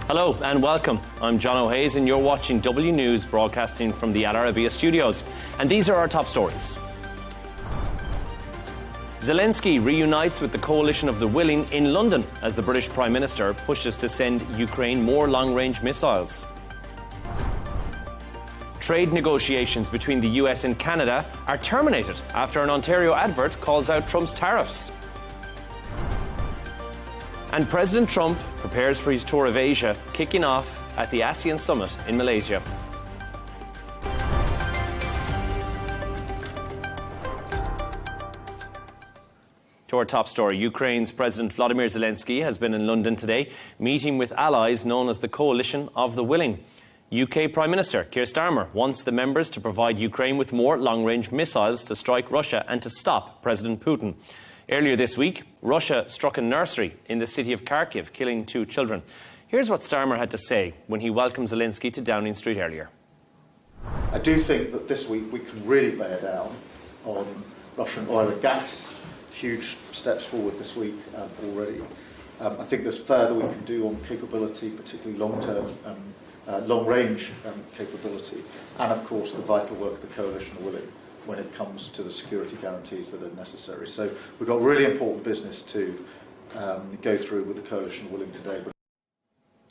Hello and welcome. I'm John O'Hayes and you're watching W News broadcasting from the Arabiya studios. And these are our top stories. Zelenskyy reunites with the coalition of the willing in London as the British Prime Minister pushes to send Ukraine more long-range missiles. Trade negotiations between the US and Canada are terminated after an Ontario advert calls out Trump's tariffs. And President Trump prepares for his tour of Asia, kicking off at the ASEAN summit in Malaysia. To our top story, Ukraine's President Volodymyr Zelenskyy has been in London today, meeting with allies known as the Coalition of the Willing. UK Prime Minister Keir Starmer wants the members to provide Ukraine with more long-range missiles to strike Russia and to stop President Putin. Earlier this week, Russia struck a nursery in the city of Kharkiv, killing 2 children. Here's what Starmer had to say when he welcomed Zelenskyy to Downing Street earlier. I do think that this week we can really bear down on Russian oil and gas. Huge steps forward this week already. I think there's further we can do on capability, particularly long-term, long-range capability. And of course, the vital work of the Coalition of Willing when it comes to the security guarantees that are necessary. So we've got really important business to go through with the Coalition Willing today.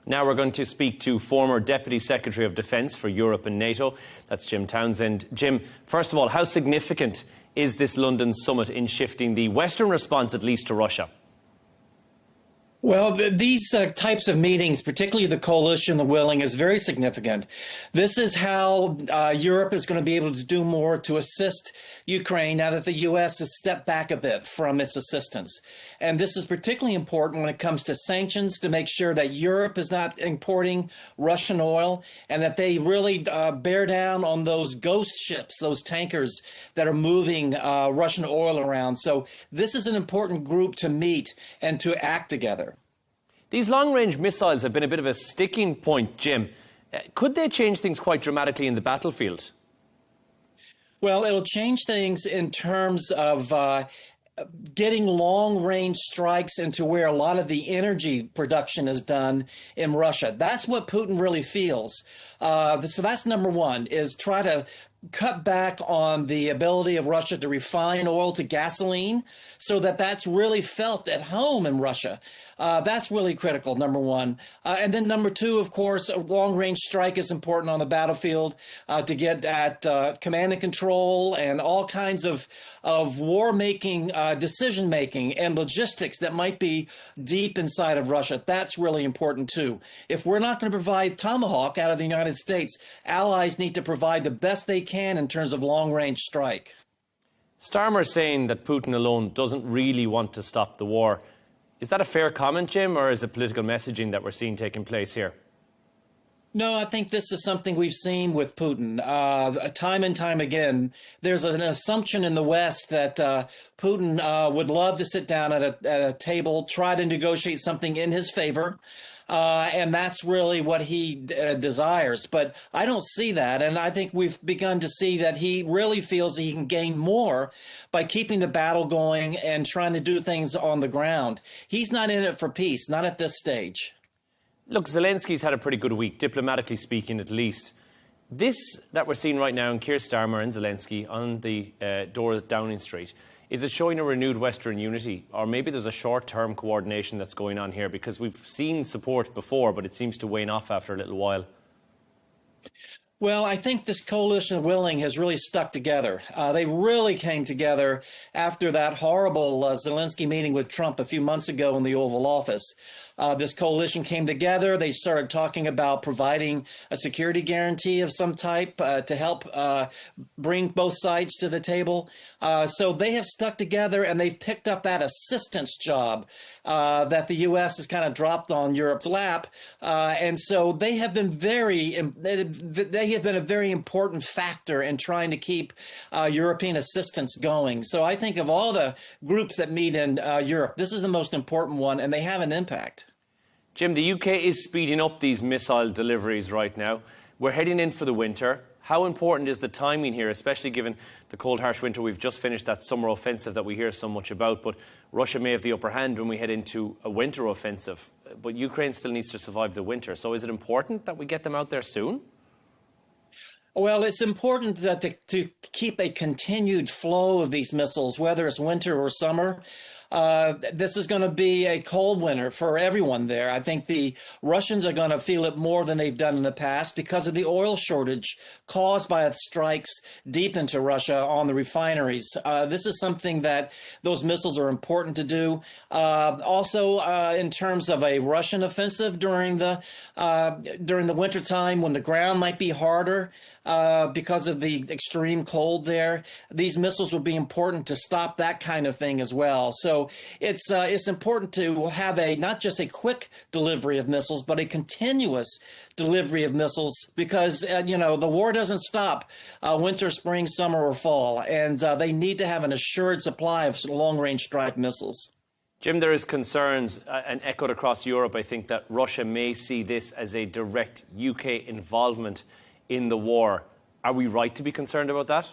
Now we're going to speak to former Deputy Secretary of Defence for Europe and NATO. That's Jim Townsend. Jim, first of all, how significant is this London summit in shifting the Western response, at least, to Russia? Well, these types of meetings, particularly the Coalition, the Willing, is very significant. This is how Europe is going to be able to do more to assist Ukraine now that the U.S. has stepped back a bit from its assistance. And this is particularly important when it comes to sanctions, to make sure that Europe is not importing Russian oil and that they really bear down on those ghost ships, those tankers that are moving Russian oil around. So this is an important group to meet and to act together. These long-range missiles have been a bit of a sticking point, Jim. Could they change things quite dramatically in the battlefield? Well, it'll change things in terms of getting long-range strikes into where a lot of the energy production is done in Russia. That's what Putin really feels. So that's number one, is try to cut back on the ability of Russia to refine oil to gasoline so that that's really felt at home in Russia. That's really critical, number one. And then number two, of course, a long-range strike is important on the battlefield to get at command and control and all kinds of war-making, decision-making and logistics that might be deep inside of Russia. That's really important, too. If we're not going to provide Tomahawk out of the United States, allies need to provide the best they can in terms of long-range strike. Starmer saying that Putin alone doesn't really want to stop the war. Is that a fair comment, Jim, or is it political messaging that we're seeing taking place here? No, I think this is something we've seen with Putin time and time again. There's an assumption in the West that Putin would love to sit down at a table, try to negotiate something in his favor. And that's really what he desires. But I don't see that. And I think we've begun to see that he really feels he can gain more by keeping the battle going and trying to do things on the ground. He's not in it for peace, not at this stage. Look, Zelensky's had a pretty good week, diplomatically speaking, at least. This that we're seeing right now in Keir Starmer and Zelenskyy on the door at Downing Street, is it showing a renewed Western unity? Or maybe there's a short-term coordination that's going on here? Because we've seen support before, but it seems to wane off after a little while. Well, I think this Coalition of Willing has really stuck together. They really came together after that horrible Zelenskyy meeting with Trump a few months ago in the Oval Office. This coalition came together. They started talking about providing a security guarantee of some type to help bring both sides to the table. So they have stuck together and they've picked up that assistance job that the U.S. has kind of dropped on Europe's lap. And so they have been a very important factor in trying to keep European assistance going. So I think of all the groups that meet in Europe, this is the most important one, and they have an impact. Jim, the UK is speeding up these missile deliveries right now. We're heading in for the winter. How important is the timing here, especially given the cold, harsh winter? We've just finished that summer offensive that we hear so much about, but Russia may have the upper hand when we head into a winter offensive. But Ukraine still needs to survive the winter. So is it important that we get them out there soon? Well, it's important that to keep a continued flow of these missiles, whether it's winter or summer. This is going to be a cold winter for everyone there. I think the Russians are going to feel it more than they've done in the past because of the oil shortage caused by strikes deep into Russia on the refineries. This is something that those missiles are important to do. Also, in terms of a Russian offensive during the wintertime when the ground might be harder because of the extreme cold there, these missiles will be important to stop that kind of thing as well. So it's important to have not just a quick delivery of missiles, but a continuous delivery of missiles because, the war doesn't stop winter, spring, summer, or fall. And they need to have an assured supply of long-range strike missiles. Jim, there is concerns and echoed across Europe, I think, that Russia may see this as a direct UK involvement in the war. Are we right to be concerned about that?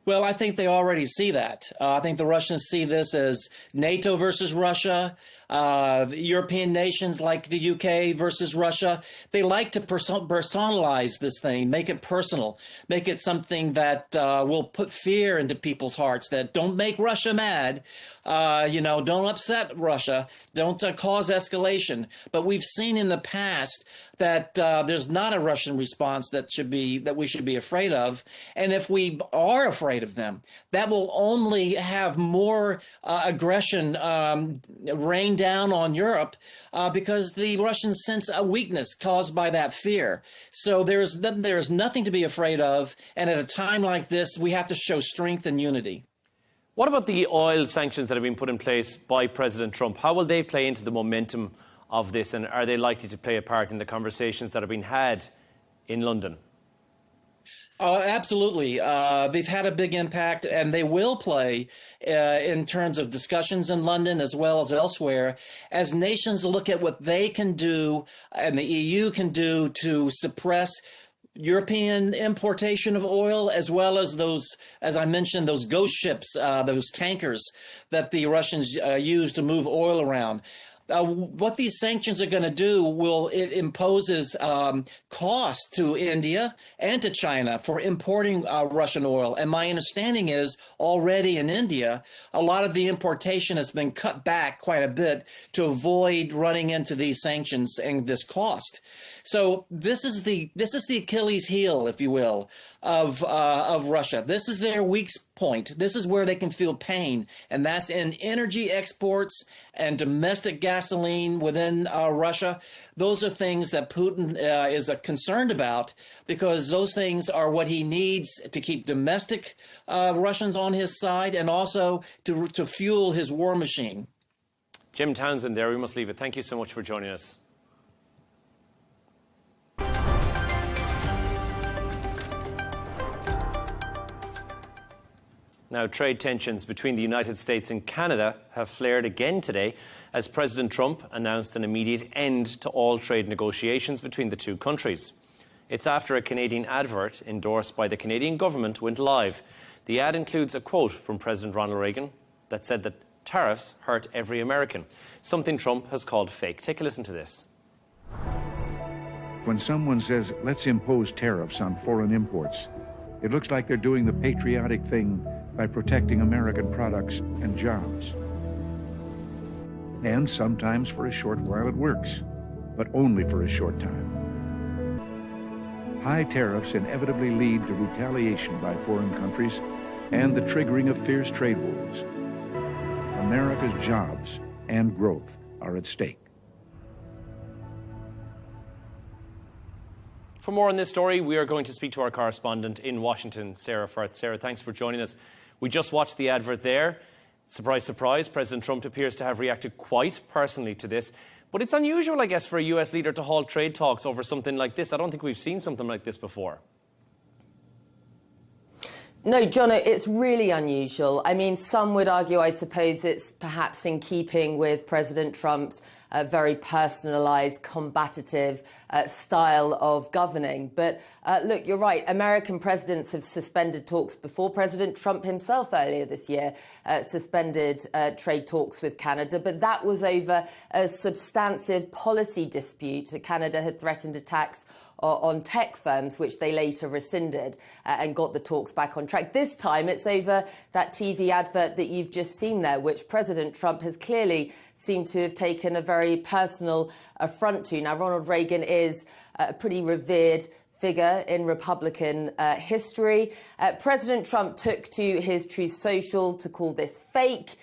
Well, I think they already see that. I think the Russians see this as NATO versus Russia, European nations like the UK versus Russia. They like to personalize this thing, make it personal, make it something that will put fear into people's hearts, that don't make Russia mad, don't upset Russia, don't cause escalation. But we've seen in the past that there's not a Russian response that we should be afraid of. And if we are afraid of them, that will only have more aggression rain down on Europe because the Russians sense a weakness caused by that fear. So there's nothing to be afraid of. And at a time like this, we have to show strength and unity. What about the oil sanctions that have been put in place by President Trump? How will they play into the momentum of this, and are they likely to play a part in the conversations that have been had in London? Absolutely. They've had a big impact, and they will play in terms of discussions in London as well as elsewhere as nations look at what they can do and the EU can do to suppress European importation of oil, as well as those, as I mentioned, those ghost ships, those tankers that the Russians use to move oil around. What these sanctions are going to do it imposes cost to India and to China for importing Russian oil. And my understanding is already in India, a lot of the importation has been cut back quite a bit to avoid running into these sanctions and this cost. So this is the Achilles heel, if you will, of Russia. This is their weak point. This is where they can feel pain, and that's in energy exports and domestic gasoline within Russia. Those are things that Putin is concerned about because those things are what he needs to keep domestic Russians on his side and also to fuel his war machine. Jim Townsend there, we must leave it. Thank you so much for joining us. Now, trade tensions between the United States and Canada have flared again today as President Trump announced an immediate end to all trade negotiations between the two countries. It's after a Canadian advert endorsed by the Canadian government went live. The ad includes a quote from President Ronald Reagan that said that tariffs hurt every American, something Trump has called fake. Take a listen to this. When someone says, let's impose tariffs on foreign imports, it looks like they're doing the patriotic thing by protecting American products and jobs. And sometimes for a short while it works, but only for a short time. High tariffs inevitably lead to retaliation by foreign countries and the triggering of fierce trade wars. America's jobs and growth are at stake. For more on this story, we are going to speak to our correspondent in Washington, Sarah Firth. Sarah, thanks for joining us. We just watched the advert there. Surprise, surprise, President Trump appears to have reacted quite personally to this. But it's unusual, I guess, for a US leader to halt trade talks over something like this. I don't think we've seen something like this before. No, Jono, it's really unusual. I mean, some would argue, I suppose, it's perhaps in keeping with President Trump's very personalised, combative style of governing. But look, you're right. American presidents have suspended talks before. President Trump himself earlier this year suspended trade talks with Canada. But that was over a substantive policy dispute. Canada had threatened attacks on tech firms, which they later rescinded and got the talks back on track. This time, it's over that TV advert that you've just seen there, which President Trump has clearly seemed to have taken a very personal affront to. Now, Ronald Reagan is a pretty revered figure in Republican history. President Trump took to his Truth Social to call this fake,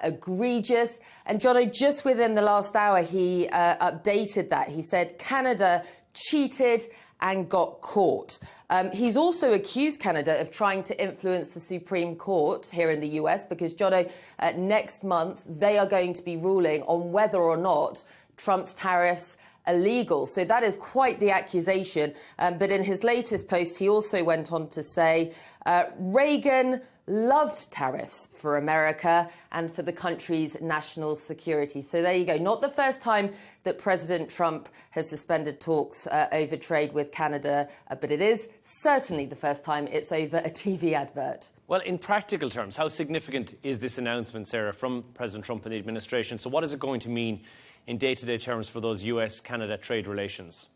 egregious. And, Jono, just within the last hour, he updated that. He said Canada cheated and got caught. He's also accused Canada of trying to influence the Supreme Court here in the US because, Jono, next month they are going to be ruling on whether or not Trump's tariffs illegal. So that is quite the accusation. But in his latest post, he also went on to say Reagan loved tariffs for America and for the country's national security. So there you go. Not the first time that President Trump has suspended talks over trade with Canada, but it is certainly the first time it's over a TV advert. Well, in practical terms, how significant is this announcement, Sarah, from President Trump and the administration? So what is it going to mean in day-to-day terms for those US-Canada trade relations?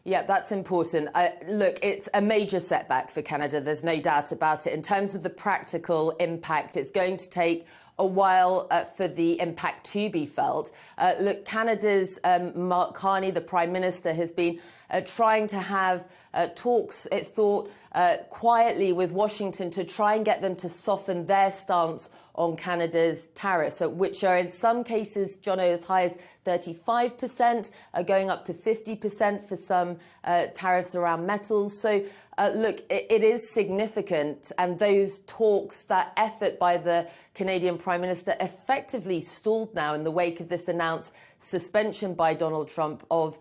Yeah, that's important. Look, it's a major setback for Canada. There's no doubt about it. In terms of the practical impact, it's going to take a while for the impact to be felt. Look, Canada's Mark Carney, the Prime Minister, has been trying to have talks, it's thought, quietly with Washington to try and get them to soften their stance on Canada's tariffs, which are in some cases, Jono, as high as 35%, going up to 50% for some tariffs around metals. So, look, it is significant. And those talks, that effort by the Canadian Prime Minister effectively stalled now in the wake of this announced suspension by Donald Trump of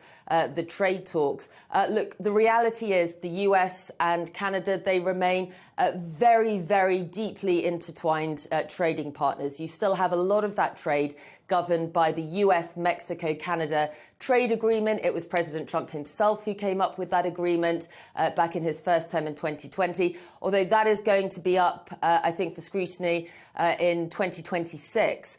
the trade talks. Look, the reality is the US and Canada, they remain very, very deeply intertwined trading partners. You still have a lot of that trade governed by the US-Mexico-Canada trade agreement. It was President Trump himself who came up with that agreement back in his first term in 2020, although that is going to be up, I think, for scrutiny in 2026.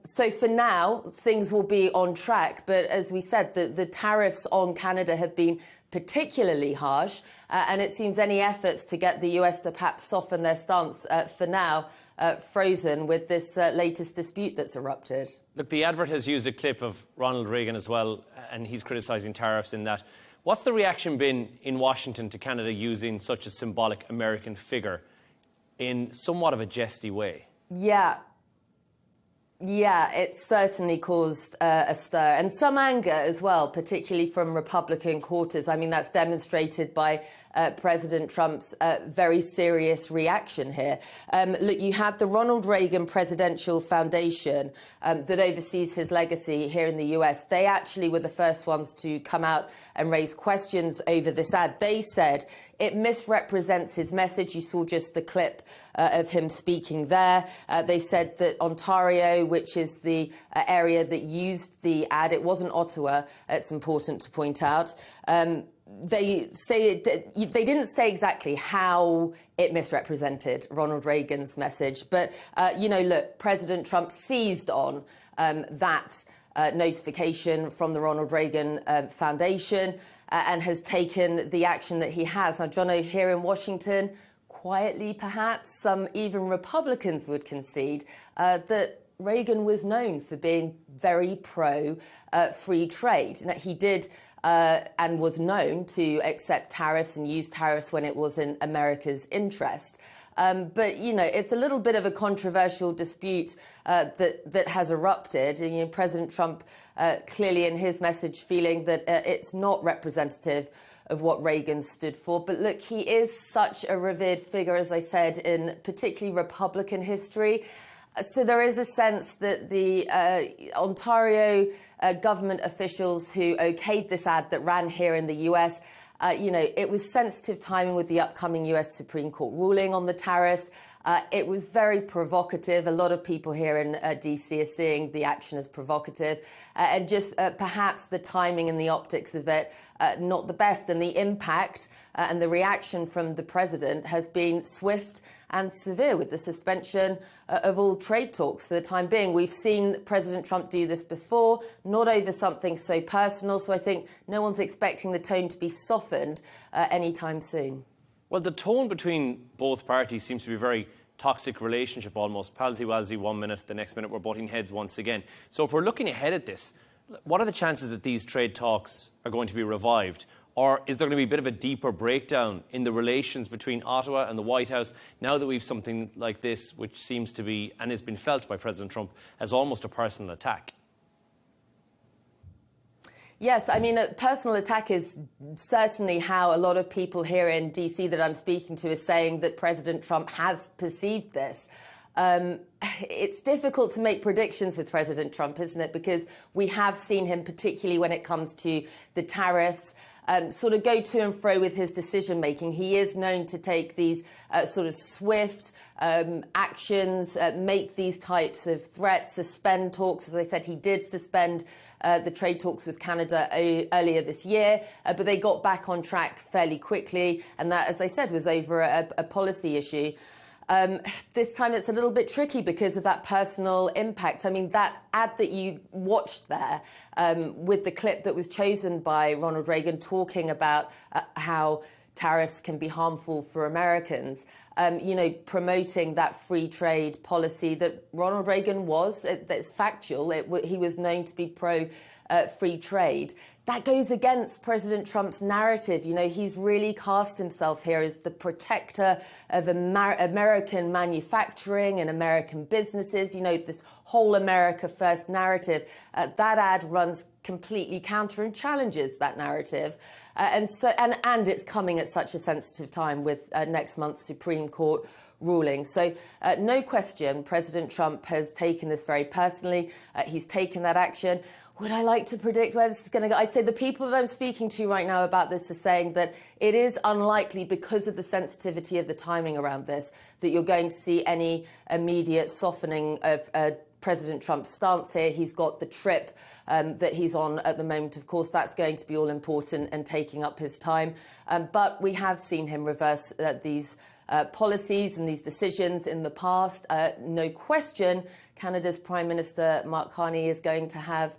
So for now, things will be on track. But as we said, the tariffs on Canada have been particularly harsh, and it seems any efforts to get the US to perhaps soften their stance for now frozen with this latest dispute that's erupted. Look, the advert has used a clip of Ronald Reagan as well, and he's criticising tariffs in that. What's the reaction been in Washington to Canada using such a symbolic American figure in somewhat of a jesty way? Yeah, it's certainly caused a stir and some anger as well, particularly from Republican quarters. I mean, that's demonstrated by President Trump's very serious reaction here. Look, you had the Ronald Reagan Presidential Foundation that oversees his legacy here in the US. They actually were the first ones to come out and raise questions over this ad. They said it misrepresents his message. You saw just the clip of him speaking there. They said that Ontario, which is the area that used the ad, it wasn't Ottawa, it's important to point out. They didn't say exactly how it misrepresented Ronald Reagan's message. But, you know, look, President Trump seized on that notification from the Ronald Reagan Foundation and has taken the action that he has. Now, Jono, here in Washington, quietly perhaps, some even Republicans would concede that Reagan was known for being very pro-free trade. Now, he did and was known to accept tariffs and use tariffs when it was in America's interest. But, you know, it's a little bit of a controversial dispute that has erupted. And, you know, President Trump clearly in his message feeling that it's not representative of what Reagan stood for. But look, he is such a revered figure, as I said, in particularly Republican history. So there is a sense that the Ontario government officials who okayed this ad that ran here in the US You know, it was sensitive timing with the upcoming US Supreme Court ruling on the tariffs. It was very provocative. A lot of people here in DC are seeing the action as provocative, and just perhaps the timing and the optics of it not the best. And the impact and the reaction from the president has been swift and severe, with the suspension of all trade talks for the time being. We've seen President Trump do this before, not over something so personal. So I think no one's expecting the tone to be softened anytime soon. Well, the tone between both parties seems to be a very toxic relationship almost. Palsy-walsy 1 minute, the next minute we're butting heads once again. So if we're looking ahead at this, what are the chances that these trade talks are going to be revived? Or is there going to be a bit of a deeper breakdown in the relations between Ottawa and the White House now that we've something like this, which seems to be, and has been felt by President Trump, as almost a personal attack? Yes, I mean, a personal attack is certainly how a lot of people here in DC that I'm speaking to is saying that President Trump has perceived this. It's difficult to make predictions with President Trump, isn't it? Because we have seen him, particularly when it comes to the tariffs, sort of go to and fro with his decision making. He is known to take these sort of swift actions, make these types of threats, suspend talks. As I said, he did suspend the trade talks with Canada earlier this year, but they got back on track fairly quickly. And that, as I said, was over a policy issue. This time it's a little bit tricky because of that personal impact. I mean, that ad that you watched there with the clip that was chosen by Ronald Reagan talking about how tariffs can be harmful for Americans, you know, promoting that free trade policy that Ronald Reagan was, that's factual. He was known to be pro-free trade. That goes against President Trump's narrative. You know, he's really cast himself here as the protector of American manufacturing and American businesses. You know, this whole America first narrative. That ad runs completely counter and challenges that narrative. And it's coming at such a sensitive time with next month's Supreme Court ruling. So no question, President Trump has taken this very personally. He's taken that action. Would I like to predict where this is going to go? I'd say the people that I'm speaking to right now about this are saying that it is unlikely, because of the sensitivity of the timing around this, that you're going to see any immediate softening of President Trump's stance here. He's got the trip that he's on at the moment. Of course, that's going to be all important and taking up his time. But we have seen him reverse these policies and these decisions in the past. No question, Canada's Prime Minister Mark Carney is going to have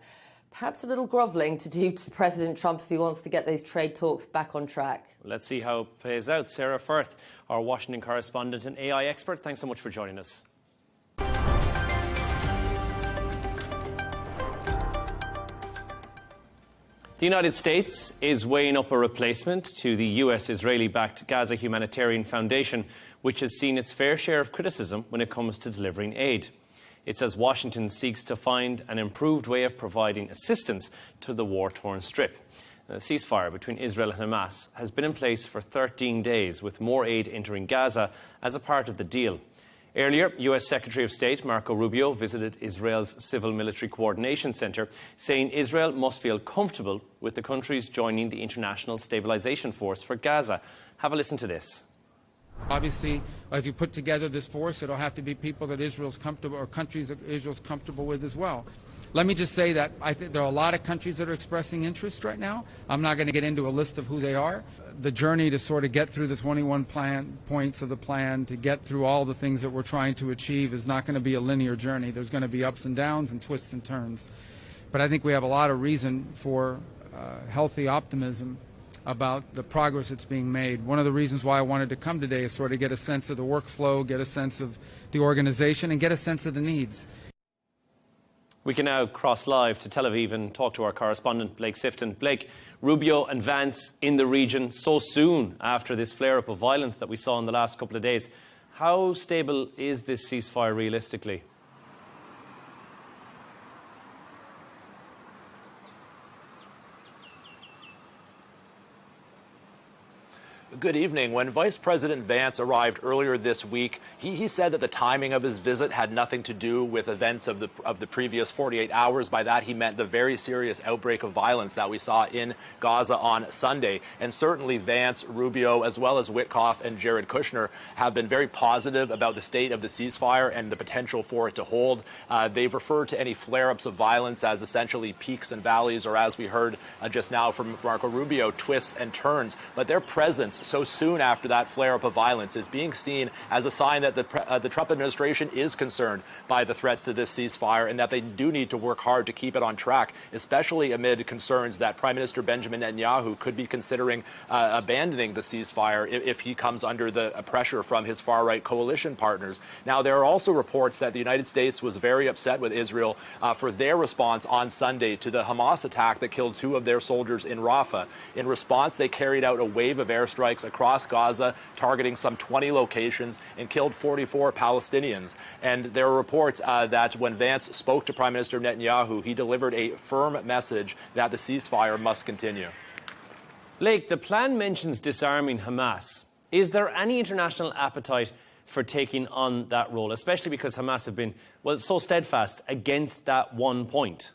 perhaps a little grovelling to do to President Trump if he wants to get those trade talks back on track. Let's see how it plays out. Sarah Firth, our Washington correspondent and AI expert, thanks so much for joining us. The United States is weighing up a replacement to the US-Israeli-backed Gaza Humanitarian Foundation, which has seen its fair share of criticism when it comes to delivering aid. It says Washington seeks to find an improved way of providing assistance to the war-torn Strip. The ceasefire between Israel and Hamas has been in place for 13 days, with more aid entering Gaza as a part of the deal. Earlier, US Secretary of State Marco Rubio visited Israel's Civil Military Coordination Center, saying Israel must feel comfortable with the countries joining the International Stabilization Force for Gaza. Have a listen to this. Obviously, as you put together this force, it'll have to be people that Israel's comfortable, or countries that Israel's comfortable with as well. Let me just say that I think there are a lot of countries that are expressing interest right now. I'm not going to get into a list of who they are. The journey to sort of get through the 21 points of the plan, to get through all the things that we're trying to achieve, is not going to be a linear journey. There's going to be ups and downs and twists and turns. But I think we have a lot of reason for healthy optimism about the progress that's being made. One of the reasons why I wanted to come today is sort of get a sense of the workflow, get a sense of the organization, and get a sense of the needs. We can now cross live to Tel Aviv and talk to our correspondent, Blake Sifton. Blake, Rubio and Vance in the region so soon after this flare-up of violence that we saw in the last couple of days. How stable is this ceasefire realistically? Good evening. When Vice President Vance arrived earlier this week, he said that the timing of his visit had nothing to do with events of the previous 48 hours. By that, he meant the very serious outbreak of violence that we saw in Gaza on Sunday. And certainly Vance, Rubio, as well as Witkoff and Jared Kushner have been very positive about the state of the ceasefire and the potential for it to hold. They've referred to any flare-ups of violence as essentially peaks and valleys, or as we heard just now from Marco Rubio, twists and turns. But their presence so soon after that flare-up of violence is being seen as a sign that the Trump administration is concerned by the threats to this ceasefire and that they do need to work hard to keep it on track, especially amid concerns that Prime Minister Benjamin Netanyahu could be considering abandoning the ceasefire if he comes under the pressure from his far-right coalition partners. Now, there are also reports that the United States was very upset with Israel for their response on Sunday to the Hamas attack that killed 2 of their soldiers in Rafah. In response, they carried out a wave of airstrikes across Gaza, targeting some 20 locations and killed 44 Palestinians. And there are reports that when Vance spoke to Prime Minister Netanyahu, he delivered a firm message that the ceasefire must continue. Blake, the plan mentions disarming Hamas. Is there any international appetite for taking on that role, especially because Hamas have been, well, so steadfast against that one point?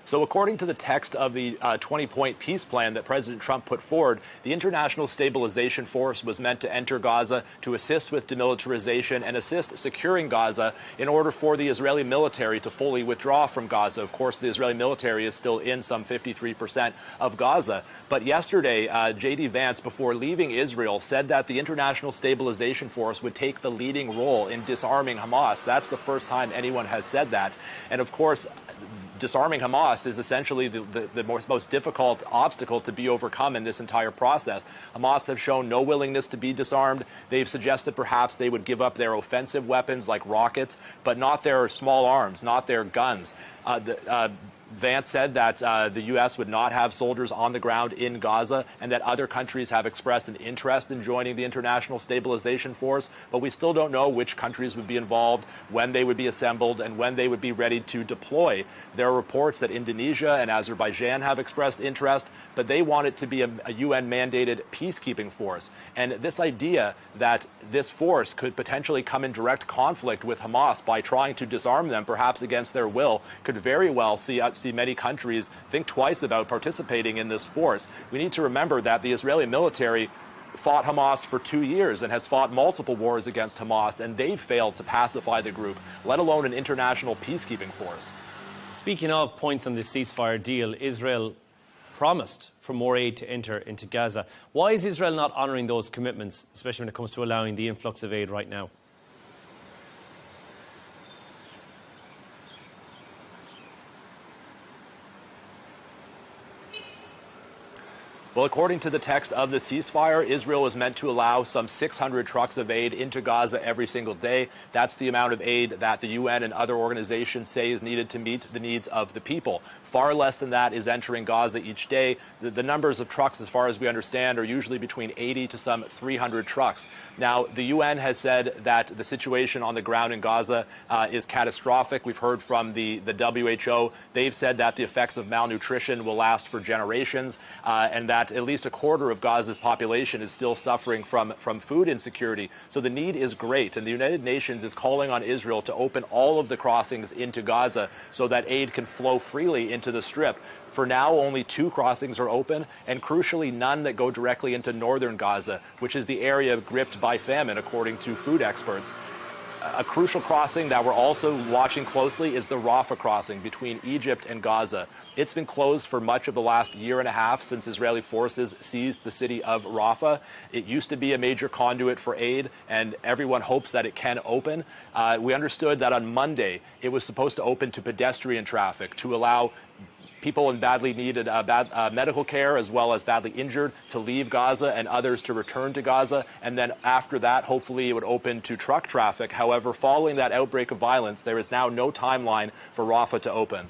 So according to the text of the 20-point peace plan that President Trump put forward, the International Stabilization Force was meant to enter Gaza to assist with demilitarization and assist securing Gaza in order for the Israeli military to fully withdraw from Gaza. Of course, the Israeli military is still in some 53% of Gaza. But yesterday, J.D. Vance, before leaving Israel, said that the International Stabilization Force would take the leading role in disarming Hamas. That's the first time anyone has said that. And of course, disarming Hamas is essentially the most difficult obstacle to be overcome in this entire process. Hamas have shown no willingness to be disarmed. They've suggested perhaps they would give up their offensive weapons like rockets, but not their small arms, not their guns. Vance said that the U.S. would not have soldiers on the ground in Gaza and that other countries have expressed an interest in joining the International Stabilization Force, but we still don't know which countries would be involved, when they would be assembled, and when they would be ready to deploy. There are reports that Indonesia and Azerbaijan have expressed interest, but they want it to be a UN-mandated peacekeeping force. And this idea that this force could potentially come in direct conflict with Hamas by trying to disarm them, perhaps against their will, could very well see many countries think twice about participating in this force. We need to remember that the Israeli military fought Hamas for 2 years and has fought multiple wars against Hamas, and they've failed to pacify the group, let alone an international peacekeeping force. Speaking of points on the ceasefire deal, Israel promised for more aid to enter into Gaza. Why is Israel not honouring those commitments, especially when it comes to allowing the influx of aid right now? Well, according to the text of the ceasefire, Israel was meant to allow some 600 trucks of aid into Gaza every single day. That's the amount of aid that the UN and other organizations say is needed to meet the needs of the people. Far less than that is entering Gaza each day. The numbers of trucks, as far as we understand, are usually between 80 to some 300 trucks. Now, the UN has said that the situation on the ground in Gaza is catastrophic. We've heard from the WHO. They've said that the effects of malnutrition will last for generations, and that at least a quarter of Gaza's population is still suffering from food insecurity. So the need is great, and the United Nations is calling on Israel to open all of the crossings into Gaza so that aid can flow freely into the Strip. For now, only 2 crossings are open, and crucially, none that go directly into northern Gaza, which is the area gripped by famine, according to food experts. A crucial crossing that we're also watching closely is the Rafah crossing between Egypt and Gaza. It's been closed for much of the last year and a half since Israeli forces seized the city of Rafah. It used to be a major conduit for aid, and everyone hopes that it can open. We understood that on Monday it was supposed to open to pedestrian traffic to allow people in badly needed medical care, as well as badly injured, to leave Gaza and others to return to Gaza. And then after that, hopefully it would open to truck traffic. However, following that outbreak of violence, there is now no timeline for Rafah to open.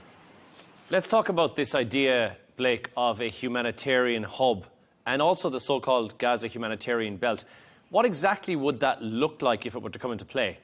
Let's talk about this idea, Blake, of a humanitarian hub and also the so-called Gaza humanitarian belt. What exactly would that look like if it were to come into play?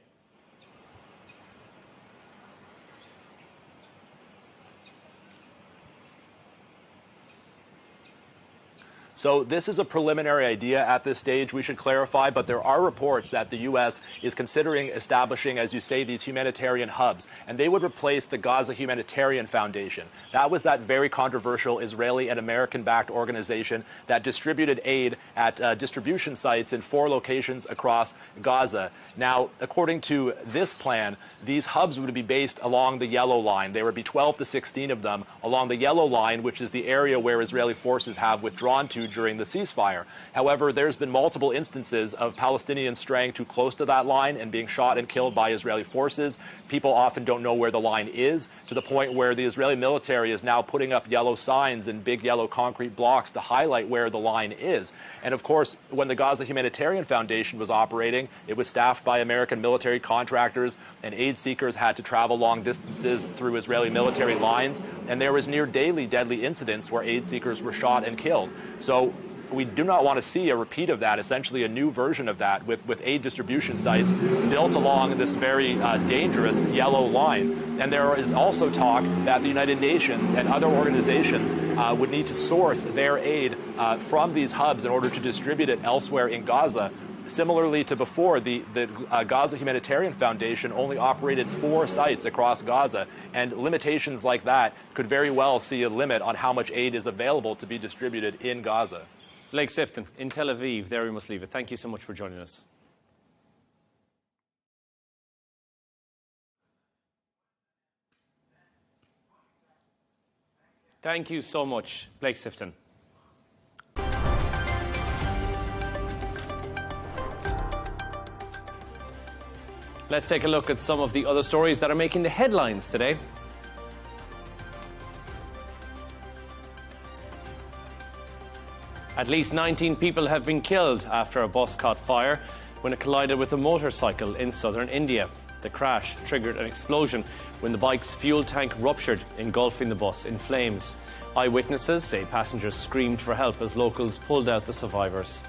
So this is a preliminary idea at this stage, we should clarify, but there are reports that the U.S. is considering establishing, as you say, these humanitarian hubs, and they would replace the Gaza Humanitarian Foundation. That was that very controversial Israeli and American-backed organization that distributed aid at distribution sites in 4 locations across Gaza. Now, according to this plan, these hubs would be based along the yellow line. There would be 12 to 16 of them along the yellow line, which is the area where Israeli forces have withdrawn to during the ceasefire. However, there's been multiple instances of Palestinians straying too close to that line and being shot and killed by Israeli forces. People often don't know where the line is, to the point where the Israeli military is now putting up yellow signs and big yellow concrete blocks to highlight where the line is. And of course, when the Gaza Humanitarian Foundation was operating, it was staffed by American military contractors, and aid seekers had to travel long distances through Israeli military lines, and there was near daily deadly incidents where aid seekers were shot and killed. So we do not want to see a repeat of that, essentially a new version of that with aid distribution sites built along this very dangerous yellow line. And there is also talk that the United Nations and other organizations would need to source their aid from these hubs in order to distribute it elsewhere in Gaza. Similarly to before, the Gaza Humanitarian Foundation only operated 4 sites across Gaza, and limitations like that could very well see a limit on how much aid is available to be distributed in Gaza. Blake Sifton in Tel Aviv. There we must leave it. Thank you so much for joining us. Thank you so much, Blake Sifton. Let's take a look at some of the other stories that are making the headlines today. At least 19 people have been killed after a bus caught fire when it collided with a motorcycle in southern India. The crash triggered an explosion when the bike's fuel tank ruptured, engulfing the bus in flames. Eyewitnesses say passengers screamed for help as locals pulled out the survivors.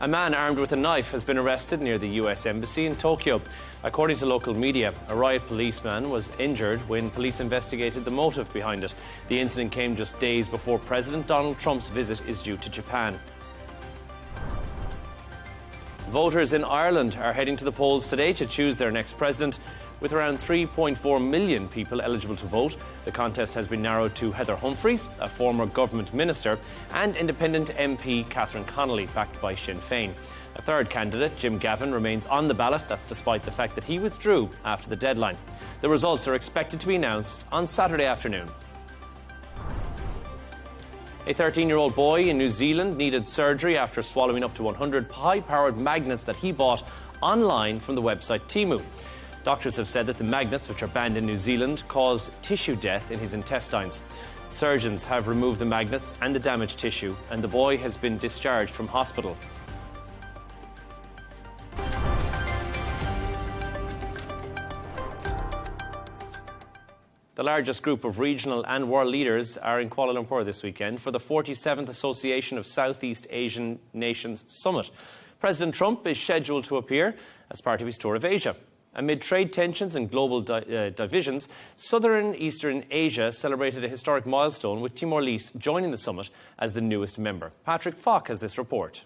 A man armed with a knife has been arrested near the US Embassy in Tokyo. According to local media, a riot policeman was injured when police investigated the motive behind it. The incident came just days before President Donald Trump's visit is due to Japan. Voters in Ireland are heading to the polls today to choose their next president. With around 3.4 million people eligible to vote, the contest has been narrowed to Heather Humphreys, a former government minister, and independent MP Catherine Connolly, backed by Sinn Féin. A third candidate, Jim Gavin, remains on the ballot. That's despite the fact that he withdrew after the deadline. The results are expected to be announced on Saturday afternoon. A 13-year-old boy in New Zealand needed surgery after swallowing up to 100 high-powered magnets that he bought online from the website Temu. Doctors have said that the magnets, which are banned in New Zealand, cause tissue death in his intestines. Surgeons have removed the magnets and the damaged tissue, and the boy has been discharged from hospital. The largest group of regional and world leaders are in Kuala Lumpur this weekend for the 47th Association of Southeast Asian Nations Summit. President Trump is scheduled to appear as part of his tour of Asia. Amid trade tensions and global divisions, Southern Eastern Asia celebrated a historic milestone with Timor-Leste joining the summit as the newest member. Patrick Falk has this report.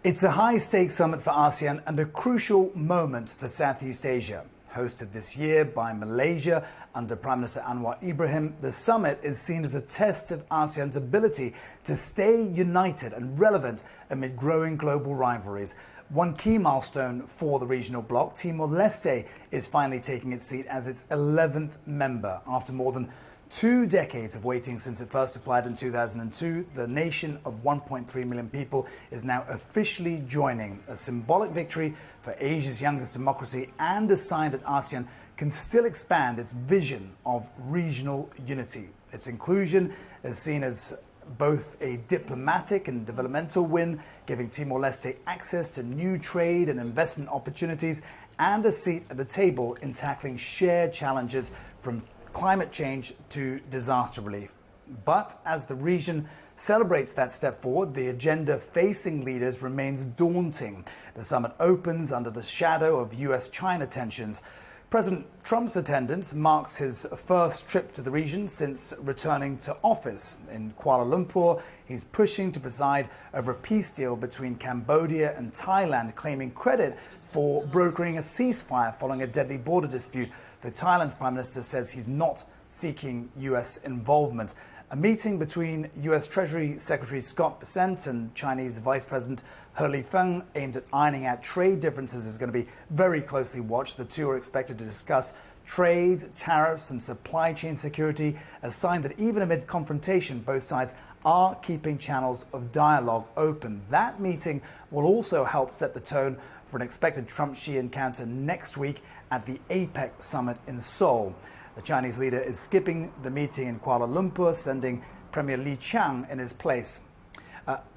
It's a high-stakes summit for ASEAN and a crucial moment for Southeast Asia. Hosted this year by Malaysia under Prime Minister Anwar Ibrahim, the summit is seen as a test of ASEAN's ability to stay united and relevant amid growing global rivalries. One key milestone for the regional bloc, Timor-Leste is finally taking its seat as its 11th member. After more than 2 decades of waiting since it first applied in 2002, the nation of 1.3 million people is now officially joining, a symbolic victory for Asia's youngest democracy and a sign that ASEAN can still expand its vision of regional unity. Its inclusion is seen as both a diplomatic and developmental win, giving Timor-Leste access to new trade and investment opportunities and a seat at the table in tackling shared challenges from climate change to disaster relief. But as the region celebrates that step forward, the agenda facing leaders remains daunting. The summit opens under the shadow of US-China tensions. President Trump's attendance marks his first trip to the region since returning to office. In Kuala Lumpur, he's pushing to preside over a peace deal between Cambodia and Thailand, claiming credit for brokering a ceasefire following a deadly border dispute. The Thailand's Prime Minister says he's not seeking U.S. involvement. A meeting between U.S. Treasury Secretary Scott Bessent and Chinese Vice President He Lifeng aimed at ironing out trade differences is going to be very closely watched. The two are expected to discuss trade, tariffs and supply chain security, a sign that even amid confrontation, both sides are keeping channels of dialogue open. That meeting will also help set the tone for an expected Trump-Xi encounter next week at the APEC summit in Seoul. The Chinese leader is skipping the meeting in Kuala Lumpur, sending Premier Li Qiang in his place.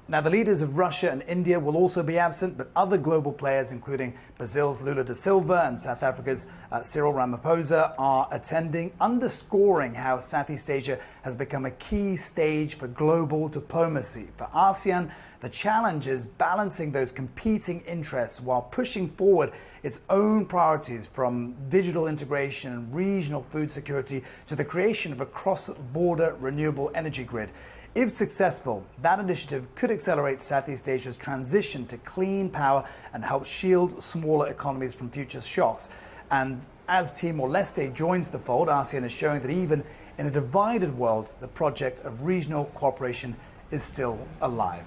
Now, the leaders of Russia and India will also be absent, but other global players, including Brazil's Lula da Silva and South Africa's Cyril Ramaphosa, are attending, underscoring how Southeast Asia has become a key stage for global diplomacy. For ASEAN, the challenge is balancing those competing interests while pushing forward its own priorities, from digital integration and regional food security to the creation of a cross-border renewable energy grid. If successful, that initiative could accelerate Southeast Asia's transition to clean power and help shield smaller economies from future shocks. And as Timor-Leste joins the fold, ASEAN is showing that even in a divided world, the project of regional cooperation is still alive.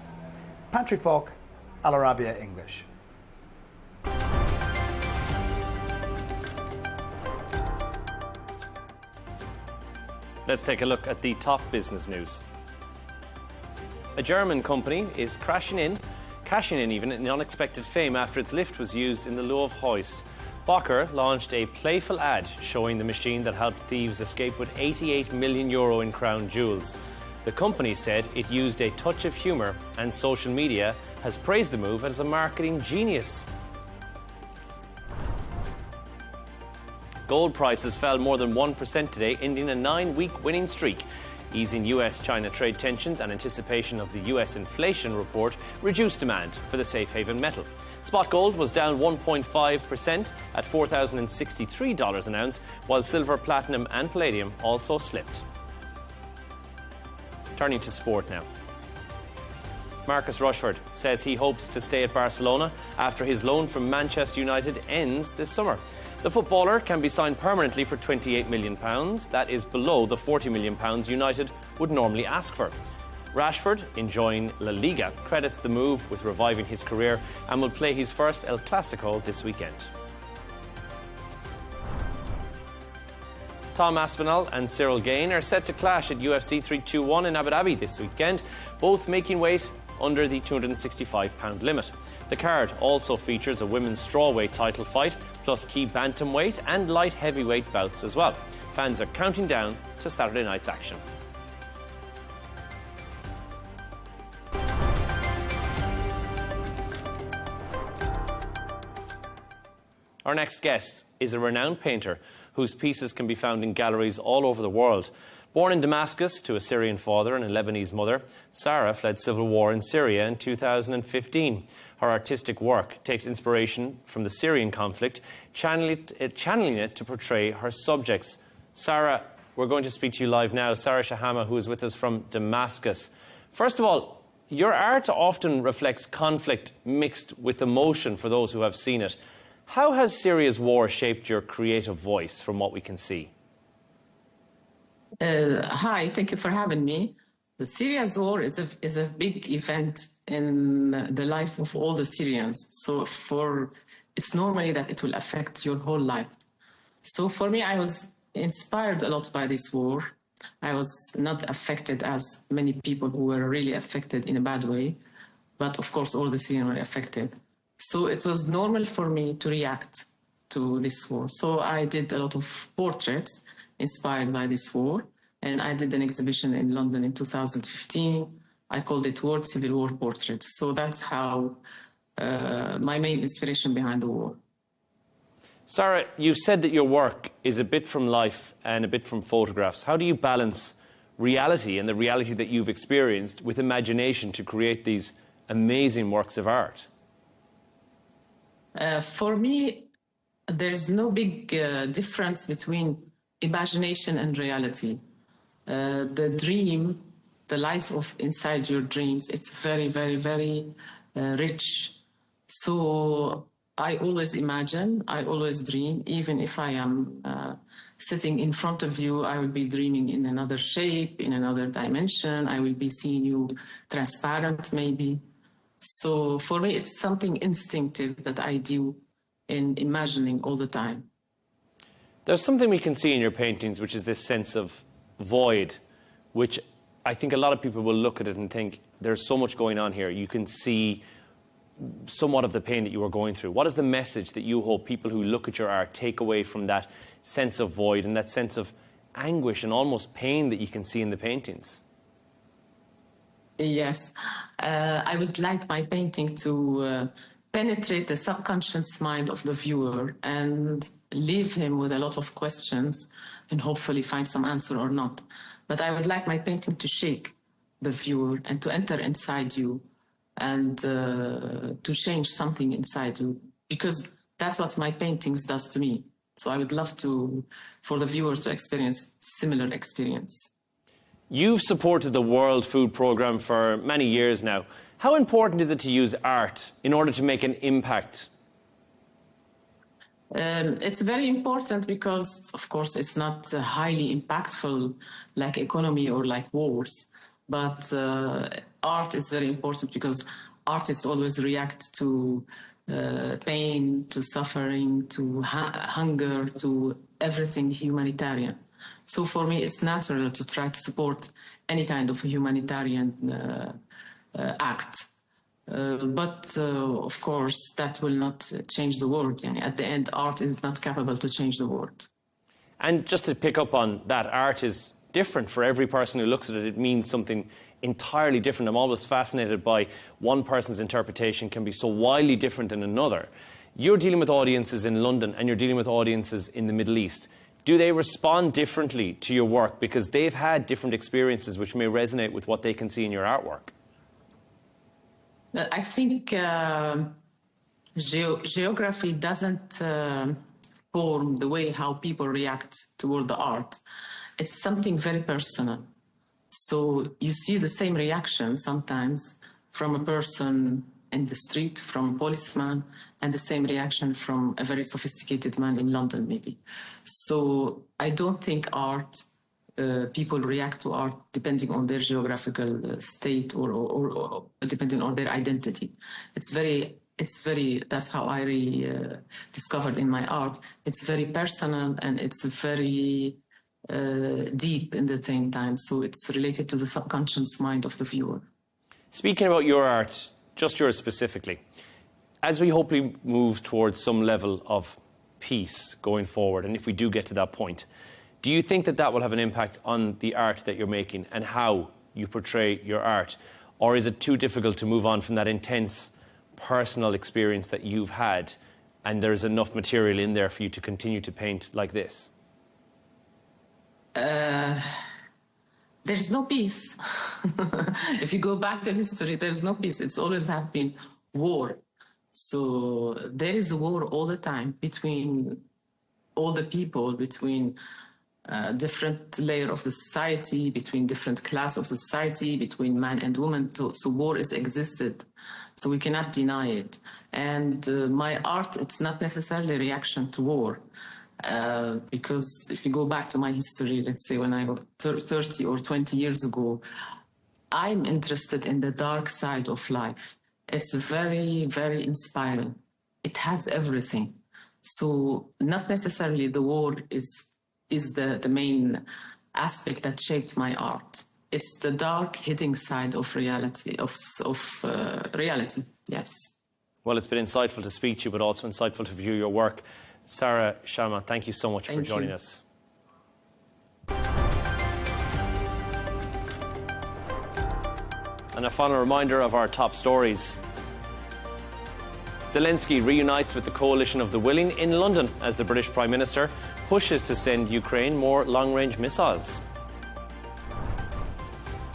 Patrick Falk, Al Arabiya English. Let's take a look at the top business news. A German company is cashing in even in unexpected fame after its lift was used in the Louvre hoist. Bocker launched a playful ad showing the machine that helped thieves escape with €88 million in crown jewels. The company said it used a touch of humour, and social media has praised the move as a marketing genius. Gold prices fell more than 1% today, ending a 9-week winning streak. Easing US-China trade tensions and anticipation of the US inflation report reduced demand for the safe haven metal. Spot gold was down 1.5% at $4,063 an ounce, while silver, platinum and palladium also slipped. Turning to sport now. Marcus Rashford says he hopes to stay at Barcelona after his loan from Manchester United ends this summer. The footballer can be signed permanently for £28 million. That is below the £40 million United would normally ask for. Rashford, enjoying La Liga, credits the move with reviving his career and will play his first El Clasico this weekend. Tom Aspinall and Cyril Gane are set to clash at UFC 321 in Abu Dhabi this weekend, both making weight under the £265 limit. The card also features a women's strawweight title fight, plus key bantamweight and light heavyweight bouts as well. Fans are counting down to Saturday night's action. Our next guest is a renowned painter whose pieces can be found in galleries all over the world. Born in Damascus to a Syrian father and a Lebanese mother, Sarah fled civil war in Syria in 2015. Her artistic work takes inspiration from the Syrian conflict, channeling it to portray her subjects. Sarah, we're going to speak to you live now. Sarah Shahama, who is with us from Damascus. First of all, your art often reflects conflict mixed with emotion for those who have seen it. How has Syria's war shaped your creative voice from what we can see? Hi, thank you for having me. The Syria's war is a big event in the life of all the Syrians. So it's normally that it will affect your whole life. So for me, I was inspired a lot by this war. I was not affected as many people who were really affected in a bad way. But of course, all the Syrians were affected. So it was normal for me to react to this war. So I did a lot of portraits inspired by this war. And I did an exhibition in London in 2015. I called it World Civil War Portraits. So that's how my main inspiration behind the war. Sarah, you said that your work is a bit from life and a bit from photographs. How do you balance reality and the reality that you've experienced with imagination to create these amazing works of art? For me, there's no big difference between imagination and reality. The dream, the life of inside your dreams, it's very, very, very rich. So I always imagine, I always dream, even if I am sitting in front of you, I will be dreaming in another shape, in another dimension. I will be seeing you transparent, maybe. So for me, it's something instinctive that I do in imagining all the time. There's something we can see in your paintings, which is this sense of void, which I think a lot of people will look at it and think, there's so much going on here. You can see somewhat of the pain that you are going through. What is the message that you hope people who look at your art take away from that sense of void and that sense of anguish and almost pain that you can see in the paintings? Yes, I would like my painting to penetrate the subconscious mind of the viewer and leave him with a lot of questions and hopefully find some answer or not. But I would like my painting to shake the viewer and to enter inside you and to change something inside you, because that's what my paintings does to me. So I would love for the viewers to experience similar experience. You've supported the World Food Programme for many years now. How important is it to use art in order to make an impact? It's very important because, of course, it's not highly impactful like economy or like wars. But art is very important because artists always react to pain, to suffering, to hunger, to everything humanitarian. So for me, it's natural to try to support any kind of humanitarian act. But of course, that will not change the world. At the end, art is not capable to change the world. And just to pick up on that, art is different for every person who looks at it. It means something entirely different. I'm always fascinated by one person's interpretation can be so wildly different than another. You're dealing with audiences in London and you're dealing with audiences in the Middle East. Do they respond differently to your work because they've had different experiences which may resonate with what they can see in your artwork? I think geography doesn't form the way how people react toward the art. It's something very personal. So you see the same reaction sometimes from a person in the street, from a policeman, and the same reaction from a very sophisticated man in London, maybe. So I don't think people react to art depending on their geographical state or depending on their identity. It's very, that's how I discovered in my art. It's very personal and it's very deep in the same time. So it's related to the subconscious mind of the viewer. Speaking about your art, just yours specifically, as we hopefully move towards some level of peace going forward, and if we do get to that point, do you think that that will have an impact on the art that you're making and how you portray your art? Or is it too difficult to move on from that intense personal experience that you've had and there's enough material in there for you to continue to paint like this? There's no peace. If you go back to history, there's no peace. It's always have been war. So there is a war all the time between all the people, between different layer of the society, between different class of society, between man and woman. So war has existed. So we cannot deny it. And my art, it's not necessarily a reaction to war. Because if you go back to my history, let's say when I was 30 or 20 years ago, I'm interested in the dark side of life. It's very, very inspiring. It has everything. So not necessarily the war is the main aspect that shaped my art. It's the dark, hidden side of reality, of reality, yes. Well, it's been insightful to speak to you, but also insightful to view your work. Sarah Sharma, thank you so much for joining us. And a final reminder of our top stories. Zelenskyy reunites with the coalition of the willing in London as the British Prime Minister pushes to send Ukraine more long-range missiles.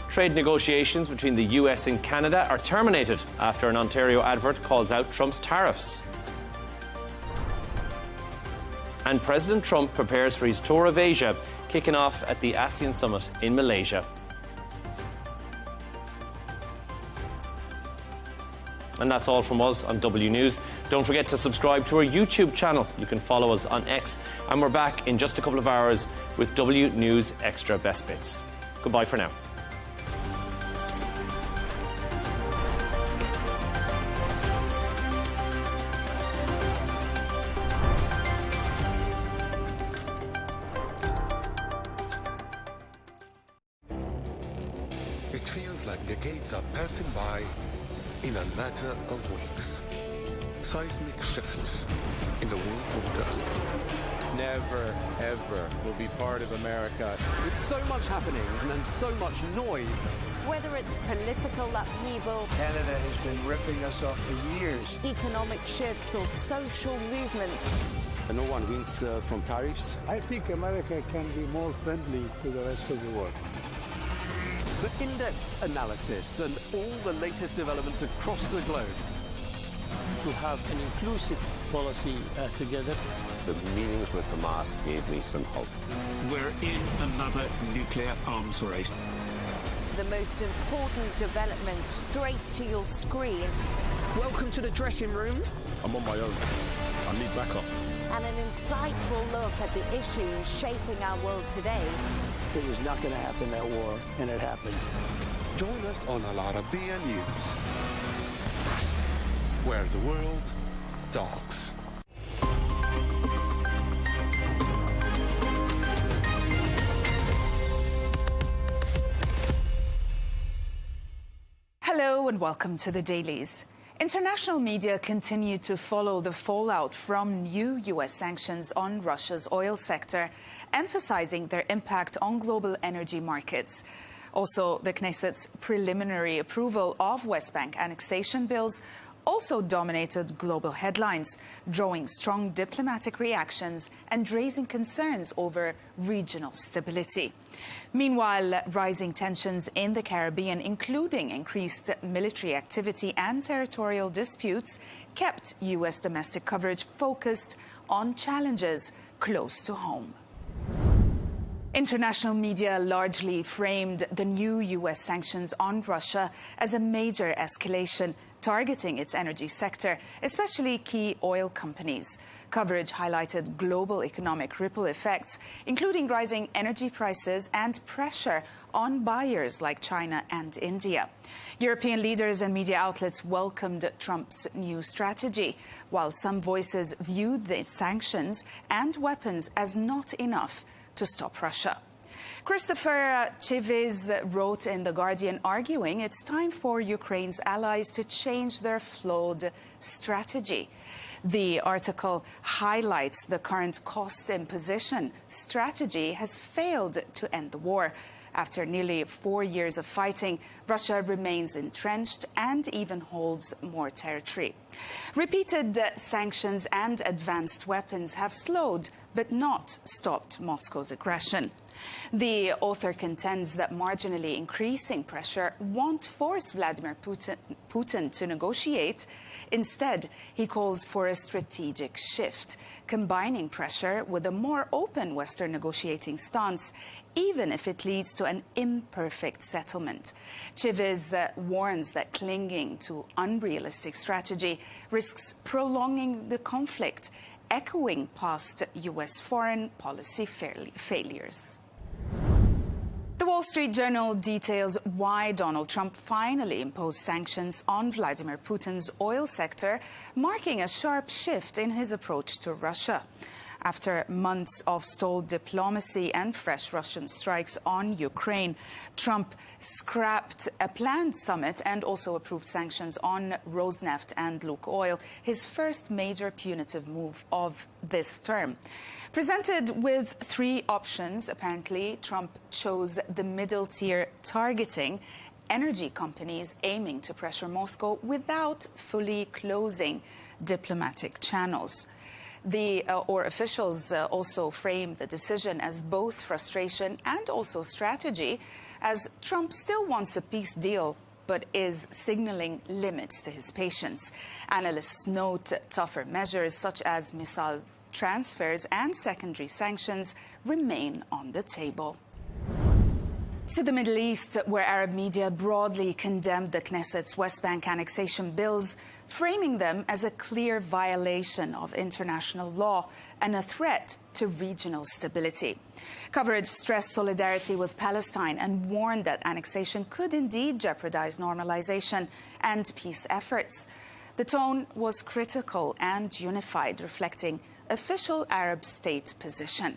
Trade negotiations between the US and Canada are terminated after an Ontario advert calls out Trump's tariffs. And President Trump prepares for his tour of Asia, kicking off at the ASEAN summit in Malaysia. And that's all from us on W News. Don't forget to subscribe to our YouTube channel. You can follow us on X. And we're back in just a couple of hours with W News Extra Best Bits. Goodbye for now. It feels like decades are passing by in a matter of weeks. Seismic shifts in the world order. Never, ever will be part of America. With so much happening and then so much noise. Whether it's political upheaval, Canada has been ripping us off for years, economic shifts or social movements. And no one wins from tariffs. I think America can be more friendly to the rest of the world. The in-depth analysis and all the latest developments across the globe. To have an inclusive policy together. The meetings with Hamas gave me some hope. We're in another nuclear arms race. The most important development straight to your screen. Welcome to the dressing room. I'm on my own. I need backup. And an insightful look at the issues shaping our world today. It was not going to happen, that war, and it happened. Join us on Arabiya News, where the world talks. Hello and welcome to the Dailies. International media continue to follow the fallout from new U.S. sanctions on Russia's oil sector, emphasizing their impact on global energy markets. Also, the Knesset's preliminary approval of West Bank annexation bills also dominated global headlines, drawing strong diplomatic reactions and raising concerns over regional stability. Meanwhile, rising tensions in the Caribbean, including increased military activity and territorial disputes, kept U.S. domestic coverage focused on challenges close to home. International media largely framed the new U.S. sanctions on Russia as a major escalation targeting its energy sector, especially key oil companies. Coverage highlighted global economic ripple effects, including rising energy prices and pressure on buyers like China and India. European leaders and media outlets welcomed Trump's new strategy, while some voices viewed the sanctions and weapons as not enough to stop Russia. Christopher Chives wrote in The Guardian, arguing it's time for Ukraine's allies to change their flawed strategy. The article highlights the current cost imposition strategy has failed to end the war. After nearly 4 years of fighting, Russia remains entrenched and even holds more territory. Repeated sanctions and advanced weapons have slowed but not stopped Moscow's aggression. The author contends that marginally increasing pressure won't force Vladimir Putin to negotiate. Instead, he calls for a strategic shift, combining pressure with a more open Western negotiating stance, even if it leads to an imperfect settlement. Chives warns that clinging to unrealistic strategy risks prolonging the conflict, echoing past U.S. foreign policy failures. The Wall Street Journal details why Donald Trump finally imposed sanctions on Vladimir Putin's oil sector, marking a sharp shift in his approach to Russia. After months of stalled diplomacy and fresh Russian strikes on Ukraine, Trump scrapped a planned summit and also approved sanctions on Rosneft and Lukoil, his first major punitive move of this term. Presented with three options, apparently, Trump chose the middle tier, targeting energy companies aiming to pressure Moscow without fully closing diplomatic channels. Officials also framed the decision as both frustration and also strategy, as Trump still wants a peace deal but is signaling limits to his patience. Analysts note tougher measures such as missile transfers and secondary sanctions remain on the table. To the Middle East, where Arab media broadly condemned the Knesset's West Bank annexation bills, framing them as a clear violation of international law and a threat to regional stability. Coverage stressed solidarity with Palestine and warned that annexation could indeed jeopardize normalization and peace efforts. The tone was critical and unified, reflecting official Arab state position.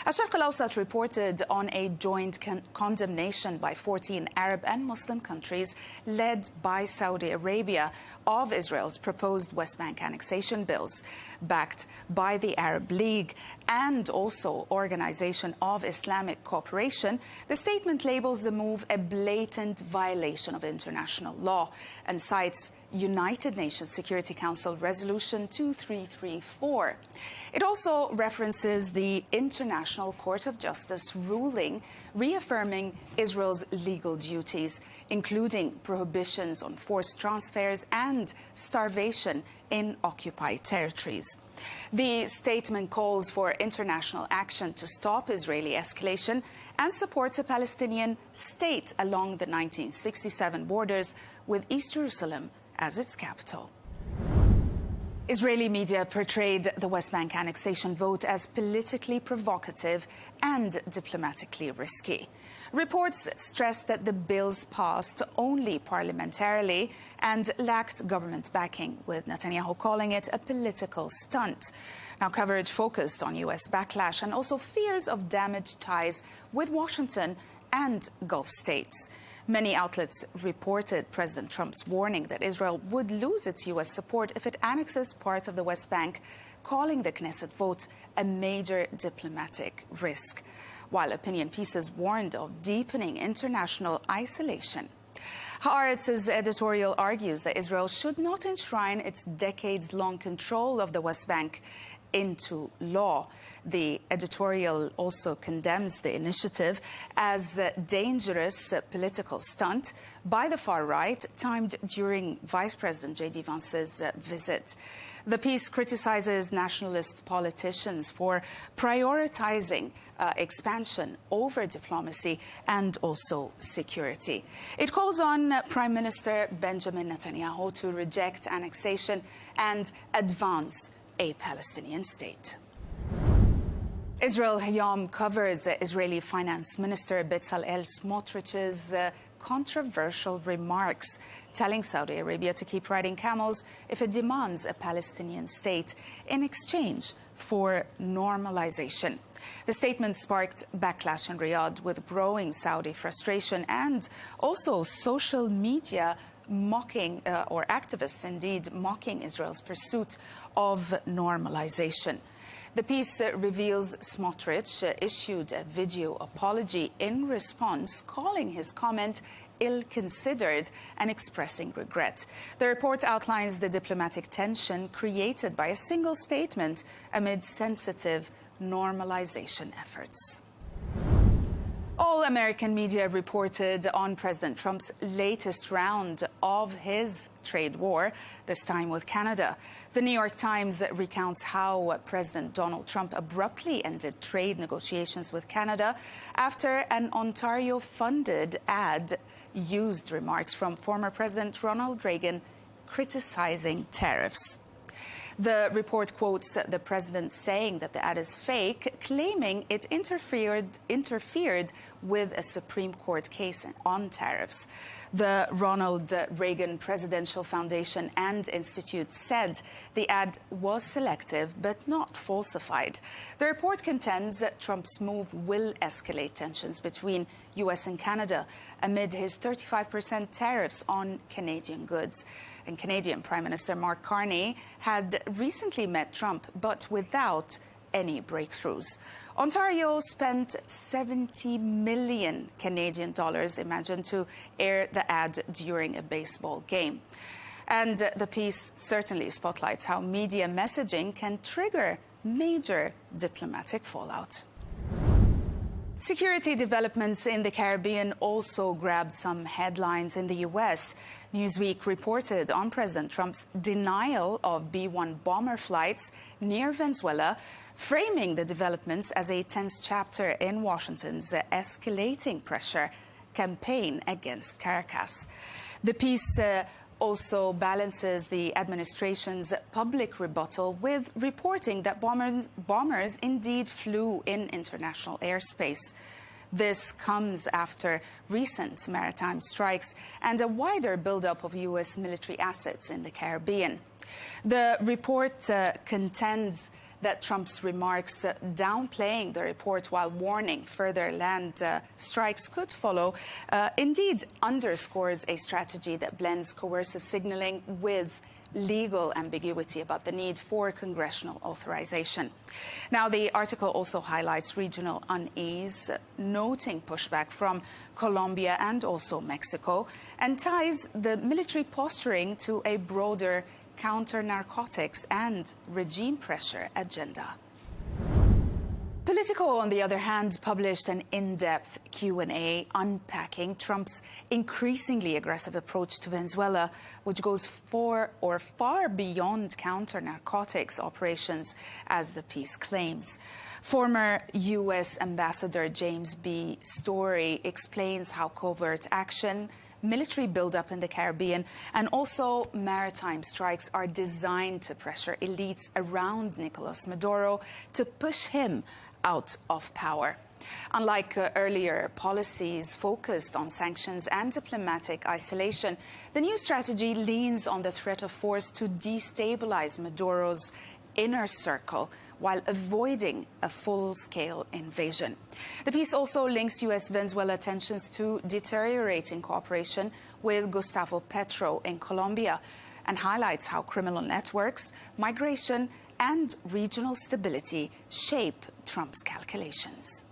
Al-Sharq al-Awsat reported on a joint condemnation by 14 Arab and Muslim countries led by Saudi Arabia of Israel's proposed West Bank annexation bills, backed by the Arab League and also Organization of Islamic Cooperation. The statement labels the move a blatant violation of international law and cites United Nations Security Council Resolution 2334. It also references the International Court of Justice ruling reaffirming Israel's legal duties, including prohibitions on forced transfers and starvation in occupied territories. The statement calls for international action to stop Israeli escalation and supports a Palestinian state along the 1967 borders with East Jerusalem as its capital. Israeli media portrayed the West Bank annexation vote as politically provocative and diplomatically risky. Reports stressed that the bills passed only parliamentarily and lacked government backing, with Netanyahu calling it a political stunt. Now, coverage focused on U.S. backlash and also fears of damaged ties with Washington and Gulf states. Many outlets reported President Trump's warning that Israel would lose its U.S. support if it annexes part of the West Bank, calling the Knesset vote a major diplomatic risk, while opinion pieces warned of deepening international isolation. Haaretz's editorial argues that Israel should not enshrine its decades-long control of the West Bank into law. The editorial also condemns the initiative as a dangerous political stunt by the far right, timed during Vice President J.D. Vance's visit. The piece criticizes nationalist politicians for prioritizing expansion over diplomacy and also security. It calls on Prime Minister Benjamin Netanyahu to reject annexation and advance a Palestinian state. Israel Hayom covers Israeli Finance Minister Bezalel Smotrich's controversial remarks, telling Saudi Arabia to keep riding camels if it demands a Palestinian state in exchange for normalization. The statement sparked backlash in Riyadh, with growing Saudi frustration and also social media mocking, or activists indeed, mocking Israel's pursuit of normalization. The piece reveals Smotrich issued a video apology in response, calling his comment ill-considered and expressing regret. The report outlines the diplomatic tension created by a single statement amid sensitive normalization efforts. All American media reported on President Trump's latest round of his trade war, this time with Canada. The New York Times recounts how President Donald Trump abruptly ended trade negotiations with Canada after an Ontario-funded ad used remarks from former President Ronald Reagan criticizing tariffs. The report quotes the president saying that the ad is fake, claiming it interfered with a Supreme Court case on tariffs. The Ronald Reagan Presidential Foundation and Institute said the ad was selective but not falsified. The report contends that Trump's move will escalate tensions between U.S. and Canada amid his 35% tariffs on Canadian goods. And Canadian Prime Minister Mark Carney had recently met Trump, but without any breakthroughs. Ontario spent 70 million Canadian dollars, imagine, to air the ad during a baseball game. And the piece certainly spotlights how media messaging can trigger major diplomatic fallout. Security developments in the Caribbean also grabbed some headlines in the U.S. Newsweek reported on President Trump's denial of B-1 bomber flights near Venezuela, framing the developments as a tense chapter in Washington's escalating pressure campaign against Caracas. The piece also balances the administration's public rebuttal with reporting that bombers indeed flew in international airspace. This comes after recent maritime strikes and a wider buildup of U.S. military assets in the Caribbean. The report contends that Trump's remarks downplaying the report while warning further land strikes could follow indeed underscores a strategy that blends coercive signaling with legal ambiguity about the need for congressional authorization. Now, the article also highlights regional unease, noting pushback from Colombia and also Mexico, and ties the military posturing to a broader counter-narcotics and regime pressure agenda. Politico, on the other hand, published an in-depth Q&A unpacking Trump's increasingly aggressive approach to Venezuela, which goes far beyond counter-narcotics operations, as the piece claims. Former U.S. Ambassador James B. Story explains how covert action, military buildup in the Caribbean, and also maritime strikes are designed to pressure elites around Nicolas Maduro to push him out of power. Unlike earlier policies focused on sanctions and diplomatic isolation, the new strategy leans on the threat of force to destabilize Maduro's inner circle while avoiding a full-scale invasion. The piece also links U.S.-Venezuela tensions to deteriorating cooperation with Gustavo Petro in Colombia and highlights how criminal networks, migration, and regional stability shape Trump's calculations.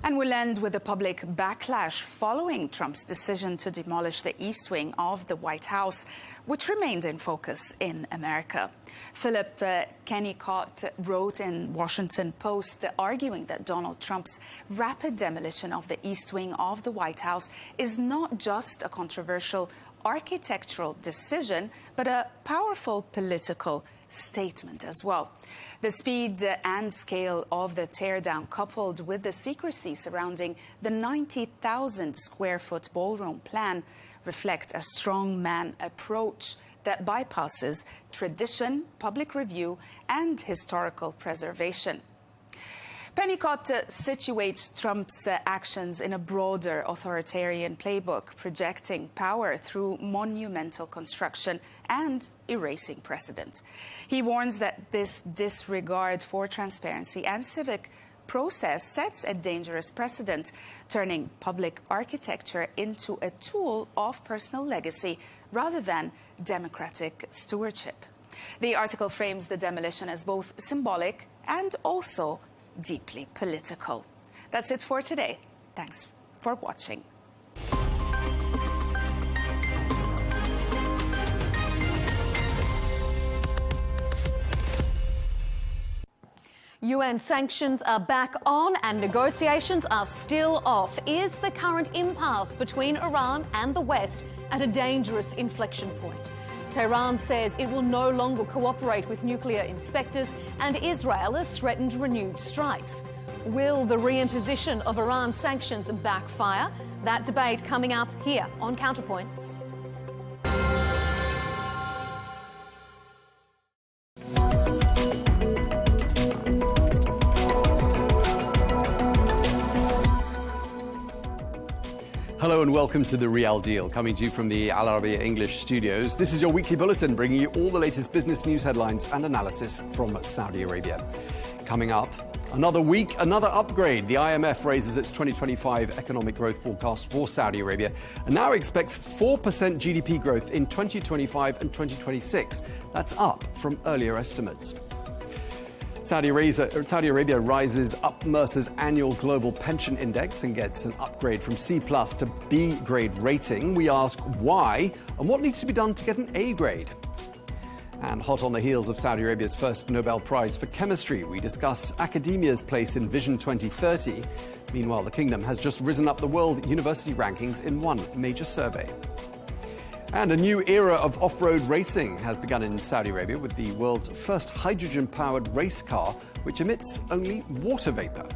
And we'll end with the public backlash following Trump's decision to demolish the East Wing of the White House, which remained in focus in America. Philip Kennicott wrote in Washington Post arguing that Donald Trump's rapid demolition of the East Wing of the White House is not just a controversial architectural decision, but a powerful political statement as well. The speed and scale of the teardown, coupled with the secrecy surrounding the 90,000 square foot ballroom plan, reflect a strongman approach that bypasses tradition, public review, and historical preservation. Pennicott situates Trump's actions in a broader authoritarian playbook, projecting power through monumental construction and erasing precedent. He warns that this disregard for transparency and civic process sets a dangerous precedent, turning public architecture into a tool of personal legacy rather than democratic stewardship. The article frames the demolition as both symbolic and also deeply political. That's it for today. Thanks for watching. UN sanctions are back on and negotiations are still off. Is the current impasse between Iran and the West at a dangerous inflection point? Tehran says it will no longer cooperate with nuclear inspectors, and Israel has threatened renewed strikes. Will the reimposition of Iran sanctions backfire? That debate coming up here on Counterpoints. Hello and welcome to The Real Deal, coming to you from the Arabiya English studios. This is your weekly bulletin, bringing you all the latest business news headlines and analysis from Saudi Arabia. Coming up, another week, another upgrade. The IMF raises its 2025 economic growth forecast for Saudi Arabia and now expects 4% GDP growth in 2025 and 2026. That's up from earlier estimates. Saudi Arabia rises up Mercer's annual global pension index and gets an upgrade from C+ to B grade rating. We ask why and what needs to be done to get an A grade. And hot on the heels of Saudi Arabia's first Nobel Prize for Chemistry, we discuss academia's place in Vision 2030. Meanwhile, the kingdom has just risen up the world university rankings in one major survey. And a new era of off-road racing has begun in Saudi Arabia with the world's first hydrogen-powered race car, which emits only water vapor.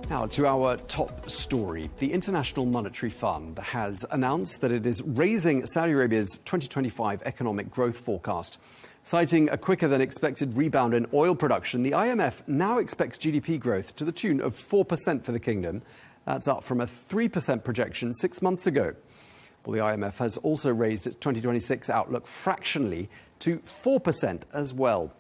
Now to our top story. The International Monetary Fund has announced that it is raising Saudi Arabia's 2025 economic growth forecast. Citing a quicker than expected rebound in oil production, the IMF now expects GDP growth to the tune of 4% for the kingdom. That's up from a 3% projection 6 months ago. Well, the IMF has also raised its 2026 outlook fractionally to 4% as well.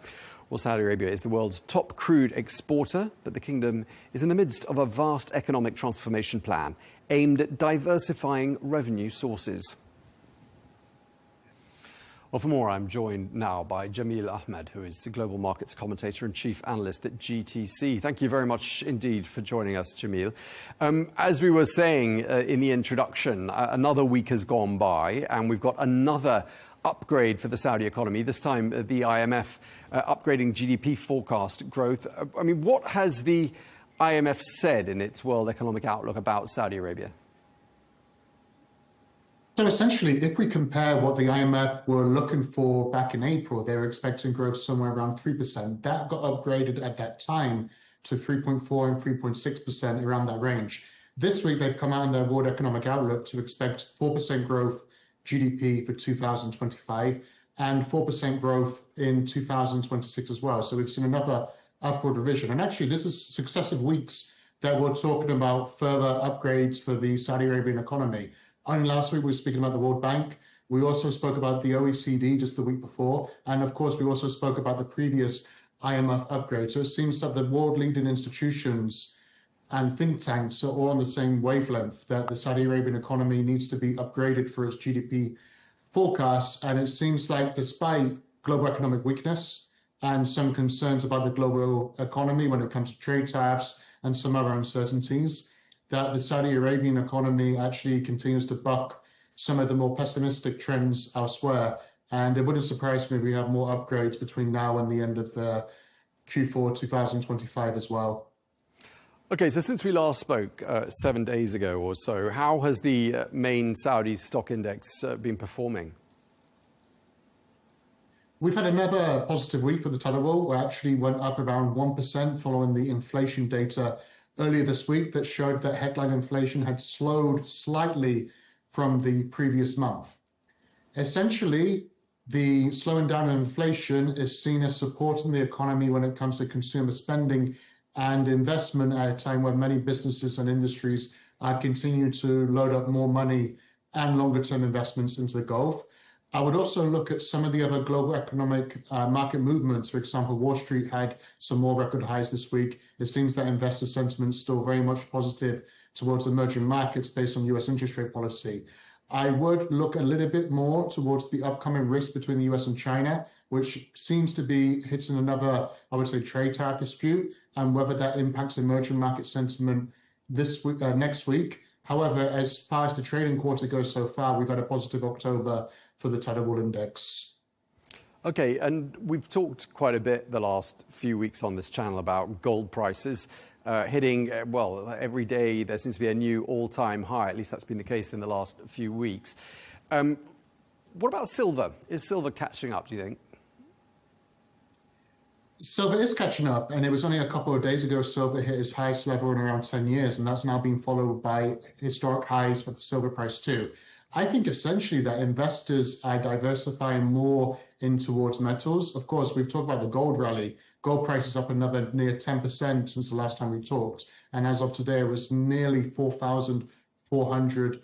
Well, Saudi Arabia is the world's top crude exporter, but the kingdom is in the midst of a vast economic transformation plan aimed at diversifying revenue sources. Well, for more, I'm joined now by Jamil Ahmed, who is the global markets commentator and chief analyst at GTC. Thank you very much indeed for joining us, Jamil. As we were saying in the introduction, another week has gone by and we've got another upgrade for the Saudi economy, this time the IMF upgrading GDP forecast growth. I mean, what has the IMF said in its World Economic Outlook about Saudi Arabia? So essentially, if we compare what the IMF were looking for back in April, they were expecting growth somewhere around 3%. That got upgraded at that time to 3.4 and 3.6%, around that range. This week, they've come out in their World Economic Outlook to expect 4% growth GDP for 2025 and 4% growth in 2026 as well. So we've seen another upward revision. And actually, this is successive weeks that we're talking about further upgrades for the Saudi Arabian economy. Only last week, we were speaking about the World Bank. We also spoke about the OECD just the week before. And of course, we also spoke about the previous IMF upgrade. So it seems that the world leading institutions and think tanks are all on the same wavelength, that the Saudi Arabian economy needs to be upgraded for its GDP forecasts. And it seems like despite global economic weakness and some concerns about the global economy when it comes to trade tariffs and some other uncertainties, that the Saudi Arabian economy actually continues to buck some of the more pessimistic trends elsewhere. And it wouldn't surprise me if we have more upgrades between now and the end of the Q4 2025 as well. Okay, so since we last spoke 7 days ago or so, how has the main Saudi stock index been performing? We've had another positive week for the Tadawul. We actually went up around 1% following the inflation data earlier this week that showed that headline inflation had slowed slightly from the previous month. Essentially, the slowing down in inflation is seen as supporting the economy when it comes to consumer spending and investment at a time when many businesses and industries are continuing to load up more money and longer term investments into the Gulf. I would also look at some of the other global economic market movements. For example, Wall Street had some more record highs this week. It seems that investor sentiment is still very much positive towards emerging markets based on US interest rate policy. I would look a little bit more towards the upcoming risk between the US and China, which seems to be hitting another, I would say, trade tariff dispute, and whether that impacts emerging market sentiment this week, next week. However, as far as the trading quarter goes so far, we've had a positive October for the Tadawul index. Okay, and we've talked quite a bit the last few weeks on this channel about gold prices hitting, well, every day there seems to be a new all-time high. At least that's been the case in the last few weeks. What about silver? Is silver catching up, do you think? Silver is catching up, and it was only a couple of days ago silver hit its highest level in around 10 years, and that's now been followed by historic highs for the silver price too. I think essentially that investors are diversifying more in towards metals. Of course, we've talked about the gold rally. Gold price is up another near 10% since the last time we talked, and as of today, it was nearly $4,400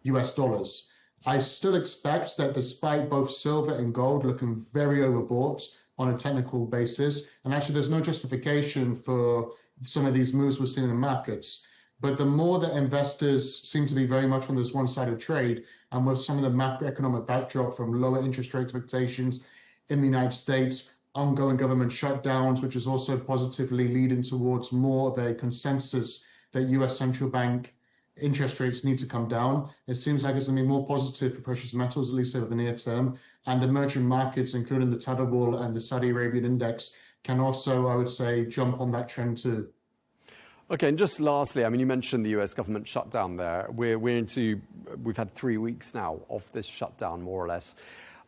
US. I still expect that despite both silver and gold looking very overbought on a technical basis, and actually there's no justification for some of these moves we're seeing in markets, but the more that investors seem to be very much on this one-sided trade, and with some of the macroeconomic backdrop from lower interest rate expectations in the United States, ongoing government shutdowns, which is also positively leading towards more of a consensus that US central bank interest rates need to come down. It seems like it's going to be more positive for precious metals, at least over the near term. And emerging markets, including the Tadawul and the Saudi Arabian index, can also, I would say, jump on that trend too. Okay, and just lastly, I mean, you mentioned the US government shutdown there. We've had 3 weeks now of this shutdown, more or less.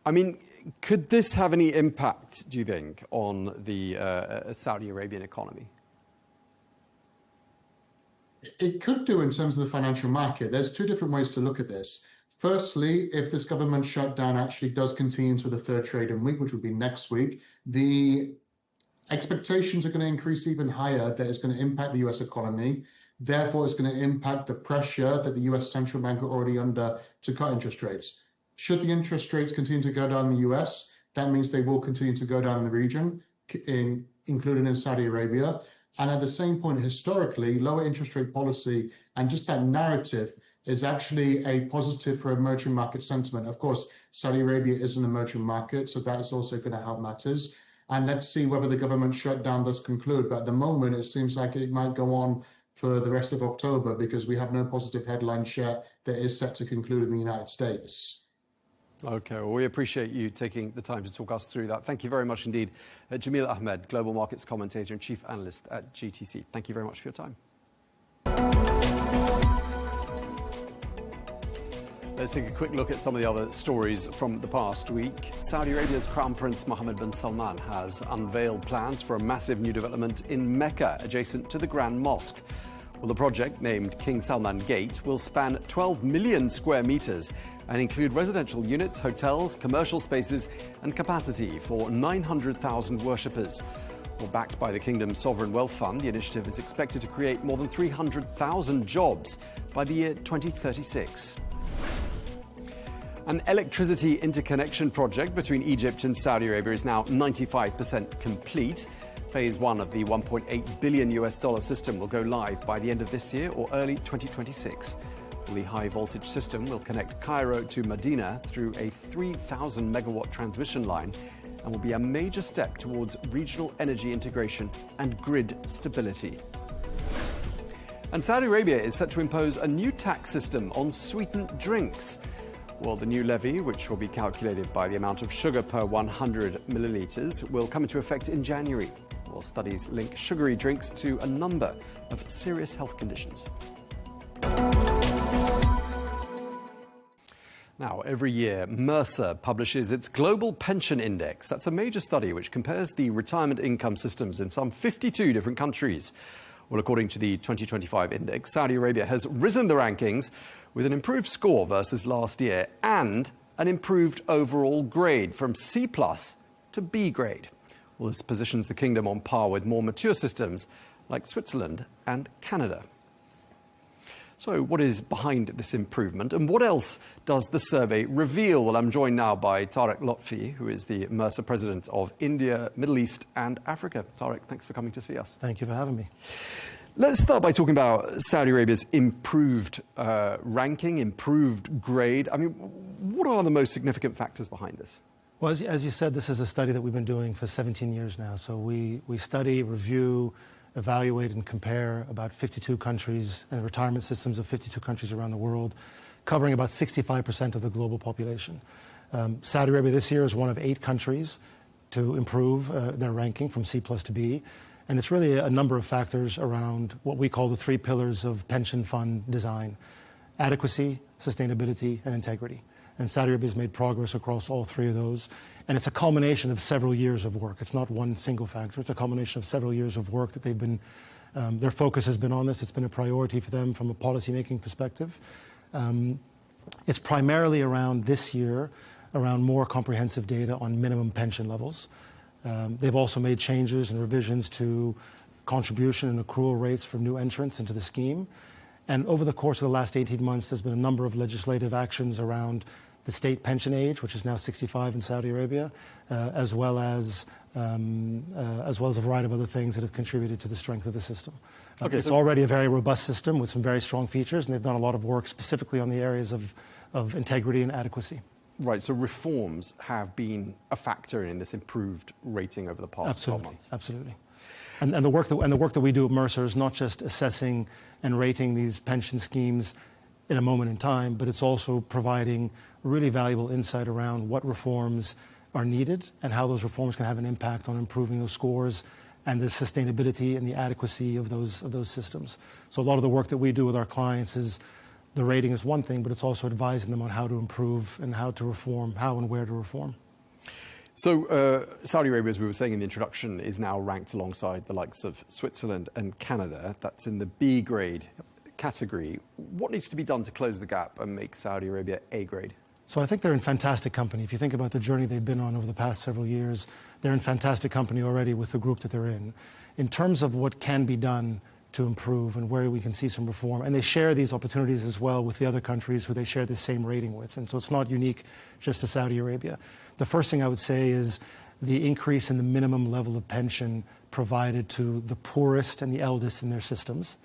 I mean, could this have any impact, do you think, on the Saudi Arabian economy? It could do in terms of the financial market. There's two different ways to look at this. Firstly, if this government shutdown actually does continue into the third trading week, which would be next week, the expectations are going to increase even higher that it's going to impact the US economy. Therefore, it's going to impact the pressure that the US central bank are already under to cut interest rates. Should the interest rates continue to go down in the US, that means they will continue to go down in the region, including in Saudi Arabia. And at the same point, historically, lower interest rate policy and just that narrative is actually a positive for emerging market sentiment. Of course, Saudi Arabia is an emerging market, so that is also going to help matters. And let's see whether the government shutdown does conclude. But at the moment, it seems like it might go on for the rest of October because we have no positive headlines yet that is set to conclude in the United States. Okay, well, we appreciate you taking the time to talk us through that. Thank you very much indeed. Jamil Ahmed, Global Markets Commentator and Chief Analyst at GTC. Thank you very much for your time. Let's take a quick look at some of the other stories from the past week. Saudi Arabia's Crown Prince Mohammed bin Salman has unveiled plans for a massive new development in Mecca, adjacent to the Grand Mosque. Well, the project, named King Salman Gate, will span 12 million square meters and include residential units, hotels, commercial spaces and capacity for 900,000 worshippers. Well, backed by the Kingdom's Sovereign Wealth Fund, the initiative is expected to create more than 300,000 jobs by the year 2036. An electricity interconnection project between Egypt and Saudi Arabia is now 95% complete. Phase 1 of the $1.8 billion system will go live by the end of this year or early 2026. The high-voltage system will connect Cairo to Medina through a 3,000 megawatt transmission line and will be a major step towards regional energy integration and grid stability. And Saudi Arabia is set to impose a new tax system on sweetened drinks. Well, the new levy, which will be calculated by the amount of sugar per 100 millilitres, will come into effect in January. Well, studies link sugary drinks to a number of serious health conditions. Now, every year, Mercer publishes its Global Pension Index. That's a major study which compares the retirement income systems in some 52 different countries. Well, according to the 2025 index, Saudi Arabia has risen the rankings with an improved score versus last year and an improved overall grade from C+ to B grade. Well, this positions the kingdom on par with more mature systems like Switzerland and Canada. So what is behind this improvement and what else does the survey reveal? Well, I'm joined now by Tarek Lotfi, who is the Mercer President of India, Middle East and Africa. Tarek, thanks for coming to see us. Thank you for having me. Let's start by talking about Saudi Arabia's improved ranking, improved grade. I mean, what are the most significant factors behind this? Well, as you said, this is a study that we've been doing for 17 years now. So we study, review, evaluate and compare about 52 countries and retirement systems of 52 countries around the world, covering about 65% of the global population. Saudi Arabia this year is one of 8 countries to improve their ranking from C+ to B. And it's really a number of factors around what we call the 3 pillars of pension fund design: adequacy, sustainability, and integrity. And Saudi Arabia has made progress across all 3 of those. And it's a culmination of several years of work. It's not one single factor. It's a culmination of several years of work that they've been, their focus has been on this. It's been a priority for them from a policymaking perspective. It's primarily around this year, around more comprehensive data on minimum pension levels. They've also made changes and revisions to contribution and accrual rates for new entrants into the scheme. And over the course of the last 18 months, there's been a number of legislative actions around the state pension age, which is now 65 in Saudi Arabia, as well as a variety of other things that have contributed to the strength of the system. It's already a very robust system with some very strong features, and they've done a lot of work specifically on the areas of integrity and adequacy. Right, so reforms have been a factor in this improved rating over the past 12 months. Absolutely. And the work that we do at Mercer is not just assessing and rating these pension schemes in a moment in time, but it's also providing really valuable insight around what reforms are needed and how those reforms can have an impact on improving those scores and the sustainability and the adequacy of those systems. So a lot of the work that we do with our clients is the rating is one thing, but it's also advising them on how to improve and how to reform, how and where to reform. So Saudi Arabia, as we were saying in the introduction, is now ranked alongside the likes of Switzerland and Canada. That's in the B grade category. What needs to be done to close the gap and make Saudi Arabia A grade? So I think they're in fantastic company. If you think about the journey they've been on over the past several years, they're in fantastic company already with the group that they're in. In terms of what can be done to improve and where we can see some reform, and they share these opportunities as well with the other countries who they share the same rating with, and so it's not unique just to Saudi Arabia. The first thing I would say is the increase in the minimum level of pension provided to the poorest and the eldest in their systems.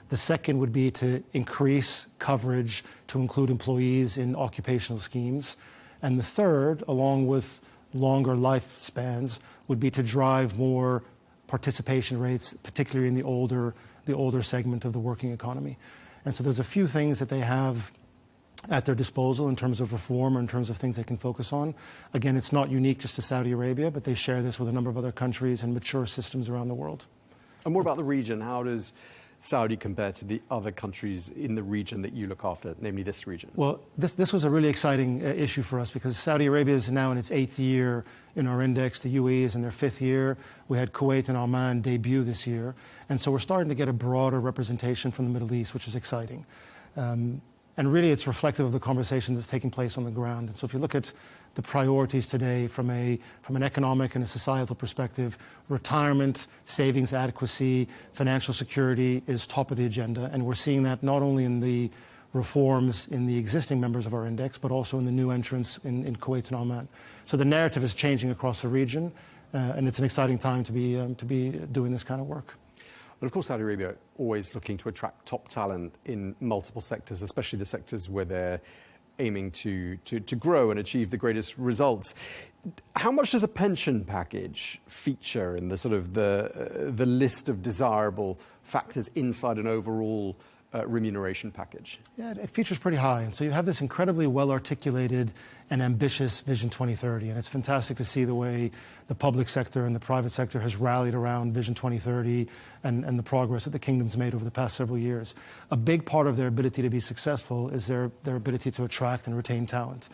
The second would be to increase coverage to include employees in occupational schemes. And the third, along with longer lifespans, would be to drive more participation rates, particularly in the older segment of the working economy. And so there's a few things that they have at their disposal in terms of reform or in terms of things they can focus on. Again, it's not unique just to Saudi Arabia, but they share this with a number of other countries and mature systems around the world. And what about the region? How does Saudi compare to the other countries in the region that you look after, namely this region? Well, this was a really exciting issue for us because Saudi Arabia is now in its 8th year in our index. The UAE is in their 5th year. We had Kuwait and Oman debut this year. And so we're starting to get a broader representation from the Middle East, which is exciting. And really, it's reflective of the conversation that's taking place on the ground. And so if you look at the priorities today from an economic and a societal perspective, retirement, savings adequacy, financial security is top of the agenda. And we're seeing that not only in the reforms in the existing members of our index, but also in the new entrants in Kuwait and Oman. So the narrative is changing across the region, and it's an exciting time to be doing this kind of work. But of course, Saudi Arabia always looking to attract top talent in multiple sectors, especially the sectors where they're aiming to grow and achieve the greatest results. How much does a pension package feature in the sort of the list of desirable factors inside an overall remuneration package? Yeah, it features pretty high. And so you have this incredibly well-articulated and ambitious Vision 2030. And it's fantastic to see the way the public sector and the private sector has rallied around Vision 2030 and the progress that the kingdom's made over the past several years. A big part of their ability to be successful is their ability to attract and retain talent.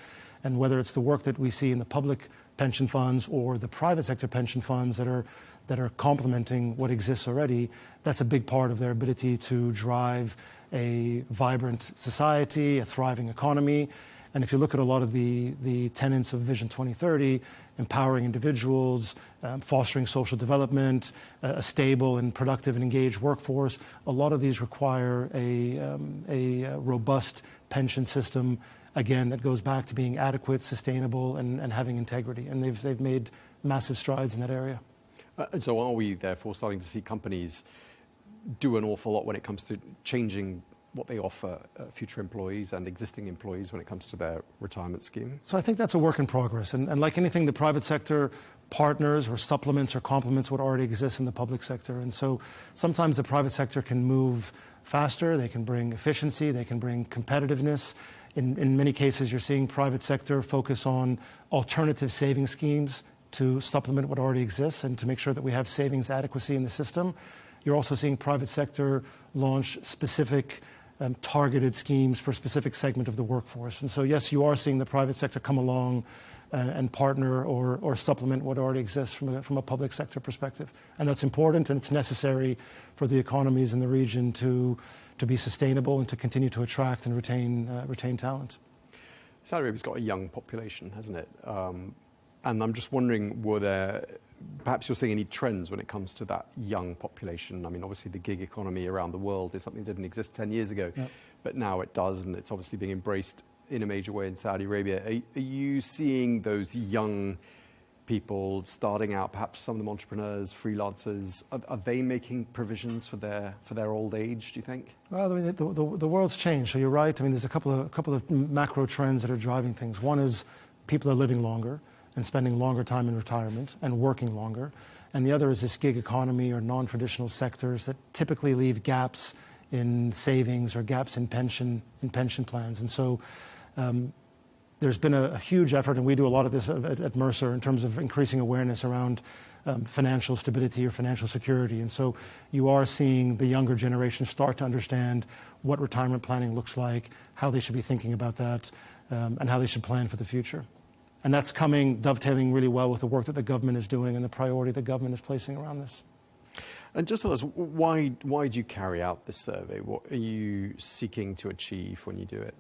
And whether it's the work that we see in the public pension funds or the private sector pension funds that are complementing what exists already, that's a big part of their ability to drive a vibrant society, a thriving economy. And if you look at a lot of the tenets of Vision 2030, empowering individuals, fostering social development, a stable and productive and engaged workforce, a lot of these require a robust pension system, again, that goes back to being adequate, sustainable, and having integrity. And they've made massive strides in that area. And so are we, therefore, starting to see companies do an awful lot when it comes to changing what they offer future employees and existing employees when it comes to their retirement scheme? So I think that's a work in progress. And like anything, the private sector partners or supplements or complements what already exists in the public sector. And so sometimes the private sector can move faster, they can bring efficiency, they can bring competitiveness. In many cases, you're seeing private sector focus on alternative savings schemes to supplement what already exists and to make sure that we have savings adequacy in the system. You're also seeing private sector launch specific targeted schemes for a specific segment of the workforce. And so, yes, you are seeing the private sector come along and partner or supplement what already exists from a public sector perspective. And that's important, and it's necessary for the economies in the region to be sustainable and to continue to attract and retain talent. Saudi Arabia's got a young population, hasn't it? And I'm just wondering, perhaps you're seeing any trends when it comes to that young population? I mean, obviously the gig economy around the world is something that didn't exist 10 years ago, but now it does, and it's obviously being embraced in a major way in Saudi Arabia. Are you seeing those young people starting out, perhaps some of them entrepreneurs, freelancers, are they making provisions for their old age, do you think? Well, I mean, the world's changed, so you're right. I mean, there's a couple of macro trends that are driving things. One is people are living longer and spending longer time in retirement and working longer. and the other is this gig economy or non-traditional sectors that typically leave gaps in savings or gaps in pension plans. And so there's been a huge effort, and we do a lot of this at Mercer in terms of increasing awareness around financial stability or financial security. And so you are seeing the younger generation start to understand what retirement planning looks like, how they should be thinking about that, and how they should plan for the future. And that's dovetailing really well with the work that the government is doing and the priority the government is placing around this. And just tell us, why do you carry out this survey? What are you seeking to achieve when you do it?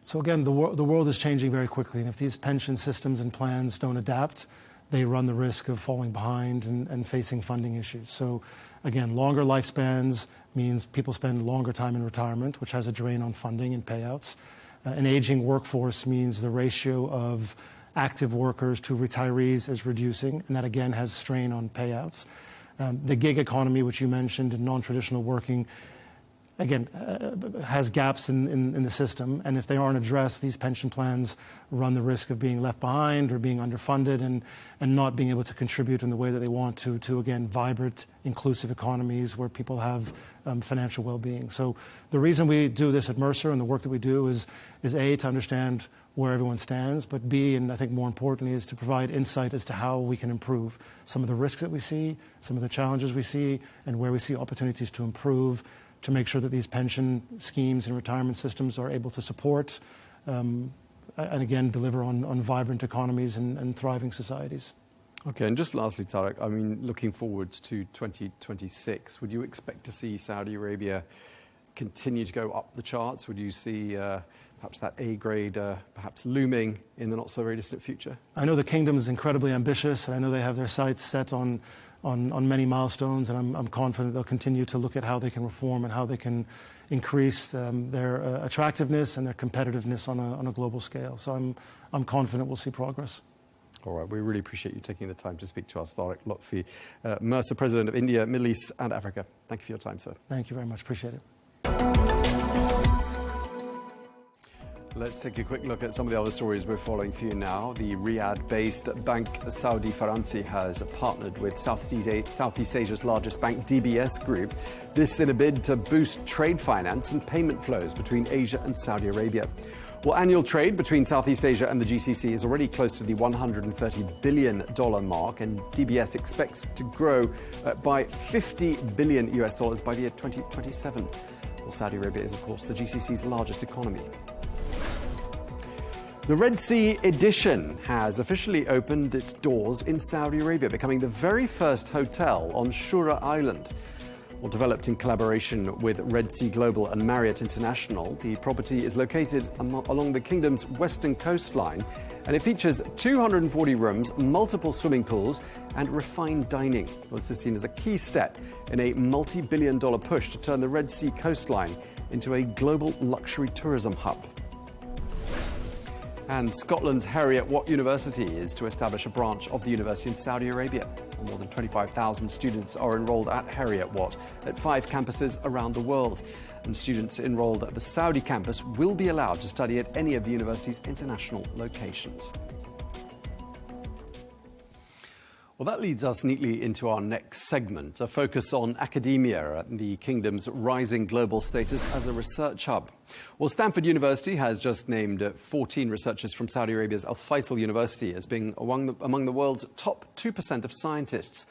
So again, the world is changing very quickly, and if these pension systems and plans don't adapt, they run the risk of falling behind and facing funding issues. So again, longer lifespans means people spend longer time in retirement, which has a drain on funding and payouts. An aging workforce means the ratio of active workers to retirees is reducing, and that again has strain on payouts. The gig economy, which you mentioned, and non-traditional working, again, has gaps in the system, and if they aren't addressed, these pension plans run the risk of being left behind or being underfunded and not being able to contribute in the way that they want to again, vibrant, inclusive economies where people have financial well-being. So the reason we do this at Mercer and the work that we do is A, to understand where everyone stands, but B, and I think more importantly, is to provide insight as to how we can improve some of the risks that we see, some of the challenges we see, and where we see opportunities to improve, to make sure that these pension schemes and retirement systems are able to support and again deliver on vibrant economies and thriving societies. Okay, and just lastly, Tarek, I mean, looking forwards to 2026, would you expect to see Saudi Arabia continue to go up the charts? Would you see perhaps that A grade perhaps looming in the not so very distant future? I know the kingdom is incredibly ambitious, and I know they have their sights set on many milestones, and I'm confident they'll continue to look at how they can reform and how they can increase their attractiveness and their competitiveness on a global scale. So I'm confident we'll see progress. All right, we really appreciate you taking the time to speak to us, Tarek Lotfi, Mercer, President of India, Middle East and Africa. Thank you for your time, sir. Thank you very much. Appreciate it. Let's take a quick look at some of the other stories we're following for you now. The Riyadh-based bank Saudi Faransi has partnered with Southeast Asia's largest bank, DBS Group. This in a bid to boost trade finance and payment flows between Asia and Saudi Arabia. Well, annual trade between Southeast Asia and the GCC is already close to the $130 billion mark, and DBS expects to grow by $50 billion by the year 2027. Well, Saudi Arabia is, of course, the GCC's largest economy. The Red Sea Edition has officially opened its doors in Saudi Arabia, becoming the very first hotel on Shura Island. Well, developed in collaboration with Red Sea Global and Marriott International, the property is located along the kingdom's western coastline, and it features 240 rooms, multiple swimming pools, and refined dining. Well, this is seen as a key step in a multi-billion-dollar push to turn the Red Sea coastline into a global luxury tourism hub. And Scotland's Heriot-Watt University is to establish a branch of the university in Saudi Arabia. More than 25,000 students are enrolled at Heriot-Watt at 5 campuses around the world. And students enrolled at the Saudi campus will be allowed to study at any of the university's international locations. Well, that leads us neatly into our next segment, a focus on academia and the kingdom's rising global status as a research hub. Well, Stanford University has just named 14 researchers from Saudi Arabia's Al Faisal University as being among the world's top 2% of scientists.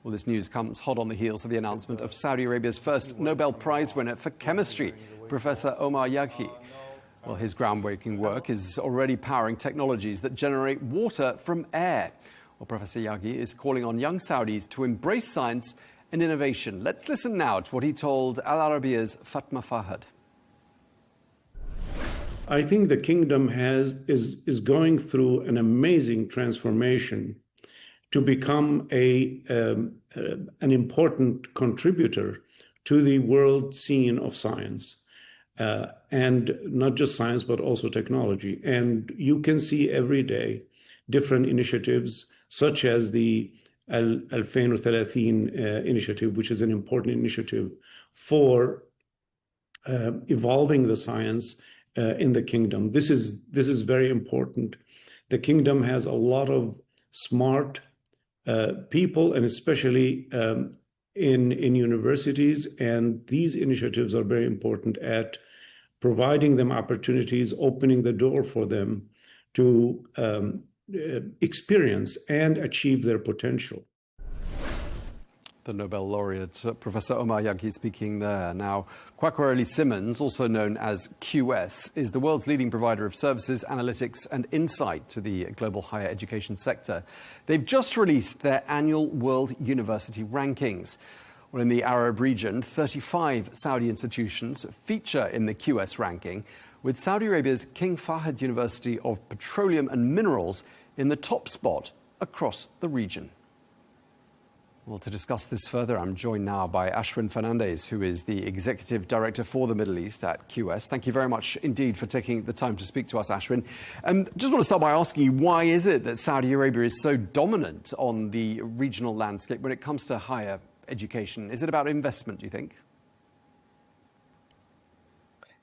Well, this news comes hot on the heels of the announcement of Saudi Arabia's first Nobel Prize winner for chemistry, Professor Omar Yaghi. Well, his groundbreaking work is already powering technologies that generate water from air. Well, Professor Yaghi is calling on young Saudis to embrace science and innovation. Let's listen now to what he told Al Arabiya's Fatma Fahad. I think the kingdom is going through an amazing transformation to become an important contributor to the world scene of science, and not just science, but also technology. And you can see every day different initiatives, such as the Al 2030 initiative, which is an important initiative for evolving the science in the kingdom. This is very important. The kingdom has a lot of smart people, and especially in universities. And these initiatives are very important at providing them opportunities, opening the door for them to experience and achieve their potential. The Nobel laureate, Professor Omar Yaghi, speaking there. Now, Kwakweli Simmons, also known as QS, is the world's leading provider of services, analytics and insight to the global higher education sector. They've just released their annual World University Rankings. Well, in the Arab region, 35 Saudi institutions feature in the QS ranking, with Saudi Arabia's King Fahd University of Petroleum and Minerals in the top spot across the region. Well, to discuss this further, I'm joined now by Ashwin Fernandez, who is the Executive Director for the Middle East at QS. Thank you very much indeed for taking the time to speak to us, Ashwin. And just want to start by asking you, why is it that Saudi Arabia is so dominant on the regional landscape when it comes to higher education? Is it about investment, do you think?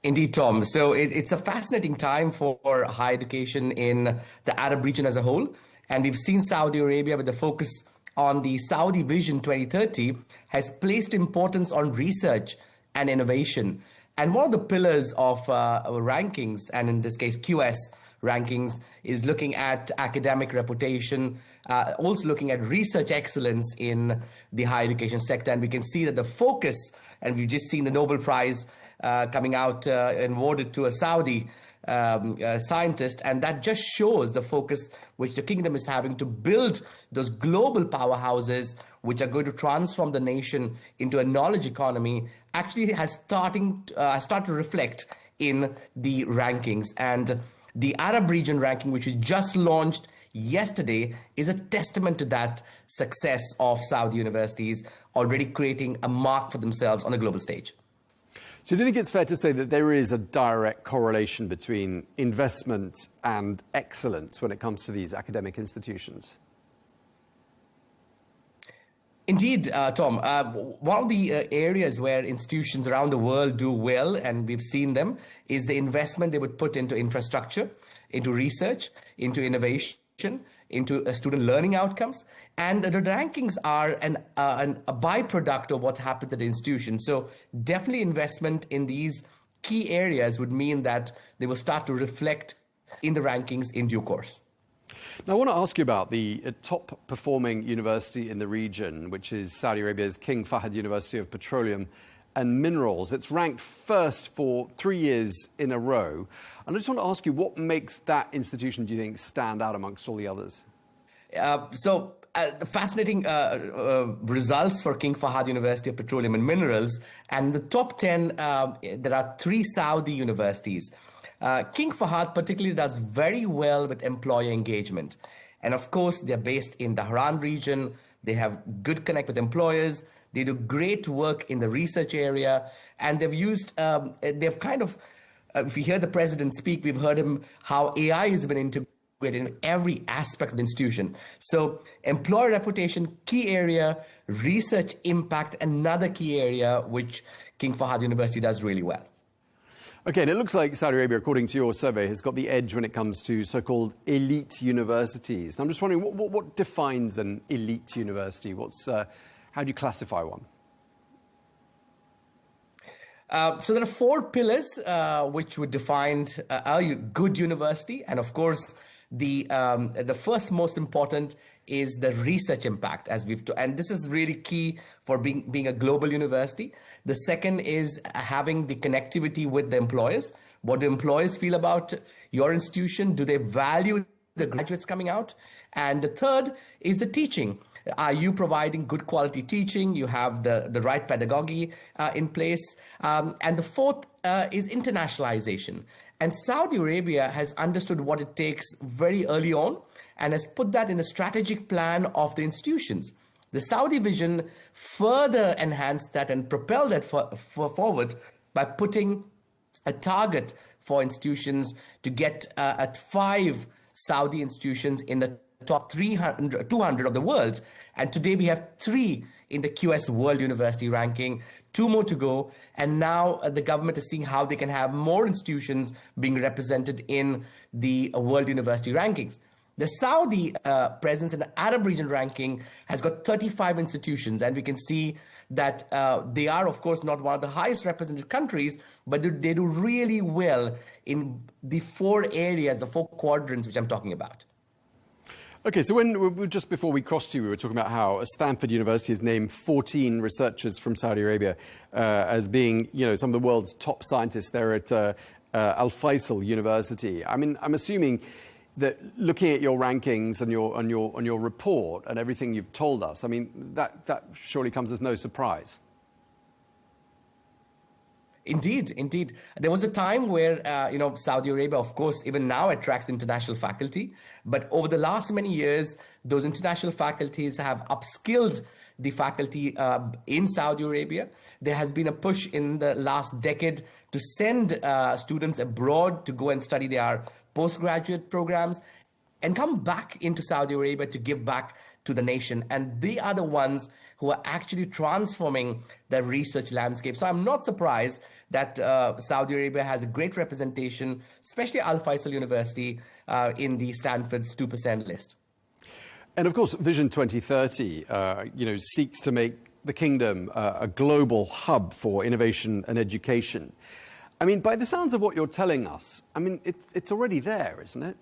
Indeed, Tom. So it's a fascinating time for higher education in the Arab region as a whole. And we've seen Saudi Arabia, with the focus on the Saudi Vision 2030, has placed importance on research and innovation. And one of the pillars of rankings, and in this case QS rankings, is looking at academic reputation, also looking at research excellence in the higher education sector. And we can see that the focus, and we've just seen the Nobel Prize coming out and awarded to a Saudi scientist, and that just shows the focus which the kingdom is having to build those global powerhouses which are going to transform the nation into a knowledge economy, actually has started to reflect in the rankings. And the Arab region ranking, which we just launched yesterday, is a testament to that success of Saudi universities already creating a mark for themselves on a global stage. So do you think it's fair to say that there is a direct correlation between investment and excellence when it comes to these academic institutions? Indeed, Tom. One of the areas where institutions around the world do well, and we've seen them, is the investment they would put into infrastructure, into research, into innovation, into student learning outcomes. And the rankings are a byproduct of what happens at the institution. So definitely investment in these key areas would mean that they will start to reflect in the rankings in due course. Now, I want to ask you about the top performing university in the region, which is Saudi Arabia's King Fahd University of Petroleum and Minerals. It's ranked first for 3 years in a row. And I just want to ask you, what makes that institution, do you think, stand out amongst all the others? Fascinating results for King Fahd University of Petroleum and Minerals. And the top 10, there are 3 Saudi universities. King Fahd particularly does very well with employer engagement. And of course, they're based in the Haran region. They have good connect with employers. They do great work in the research area. And they've used, if you hear the president speak, we've heard him how AI has been integrated in every aspect of the institution. So employer reputation, key area, research impact, another key area which King Fahd University does really well. Okay, and it looks like Saudi Arabia, according to your survey, has got the edge when it comes to so-called elite universities. And I'm just wondering, what defines an elite university? How do you classify one? So there are 4 pillars which would define a good university. And of course, the first most important is the research impact, and this is really key for being a global university. The second is having the connectivity with the employers. What do employers feel about your institution? Do they value the graduates coming out? And the third is the teaching. Are you providing good quality teaching? You have the right pedagogy in place. And the fourth is internationalization. And Saudi Arabia has understood what it takes very early on and has put that in a strategic plan of the institutions. The Saudi vision further enhanced that and propelled that forward by putting a target for institutions to get at 5 Saudi institutions in the top 200 of the world. And today we have 3 in the QS World University ranking, 2 more to go. And now the government is seeing how they can have more institutions being represented in the World University rankings. The Saudi presence in the Arab region ranking has got 35 institutions, and we can see that they are, of course, not one of the highest represented countries, but they do really well in the 4 areas, the 4 quadrants which I'm talking about. Okay, so just before we crossed you, we were talking about how Stanford University has named 14 researchers from Saudi Arabia as being, some of the world's top scientists there at Al Faisal University. I mean, I'm assuming that looking at your rankings and your report and everything you've told us, I mean, that surely comes as no surprise. Indeed. There was a time where, Saudi Arabia, of course, even now attracts international faculty. But over the last many years, those international faculties have upskilled the faculty in Saudi Arabia. There has been a push in the last decade to send students abroad to go and study their postgraduate programs and come back into Saudi Arabia to give back to the nation. And they are the ones who are actually transforming the research landscape. So I'm not surprised that Saudi Arabia has a great representation, especially Al Faisal University, in the Stanford's 2% list. And of course, Vision 2030, seeks to make the kingdom a global hub for innovation and education. I mean, by the sounds of what you're telling us, I mean, it's already there, isn't it?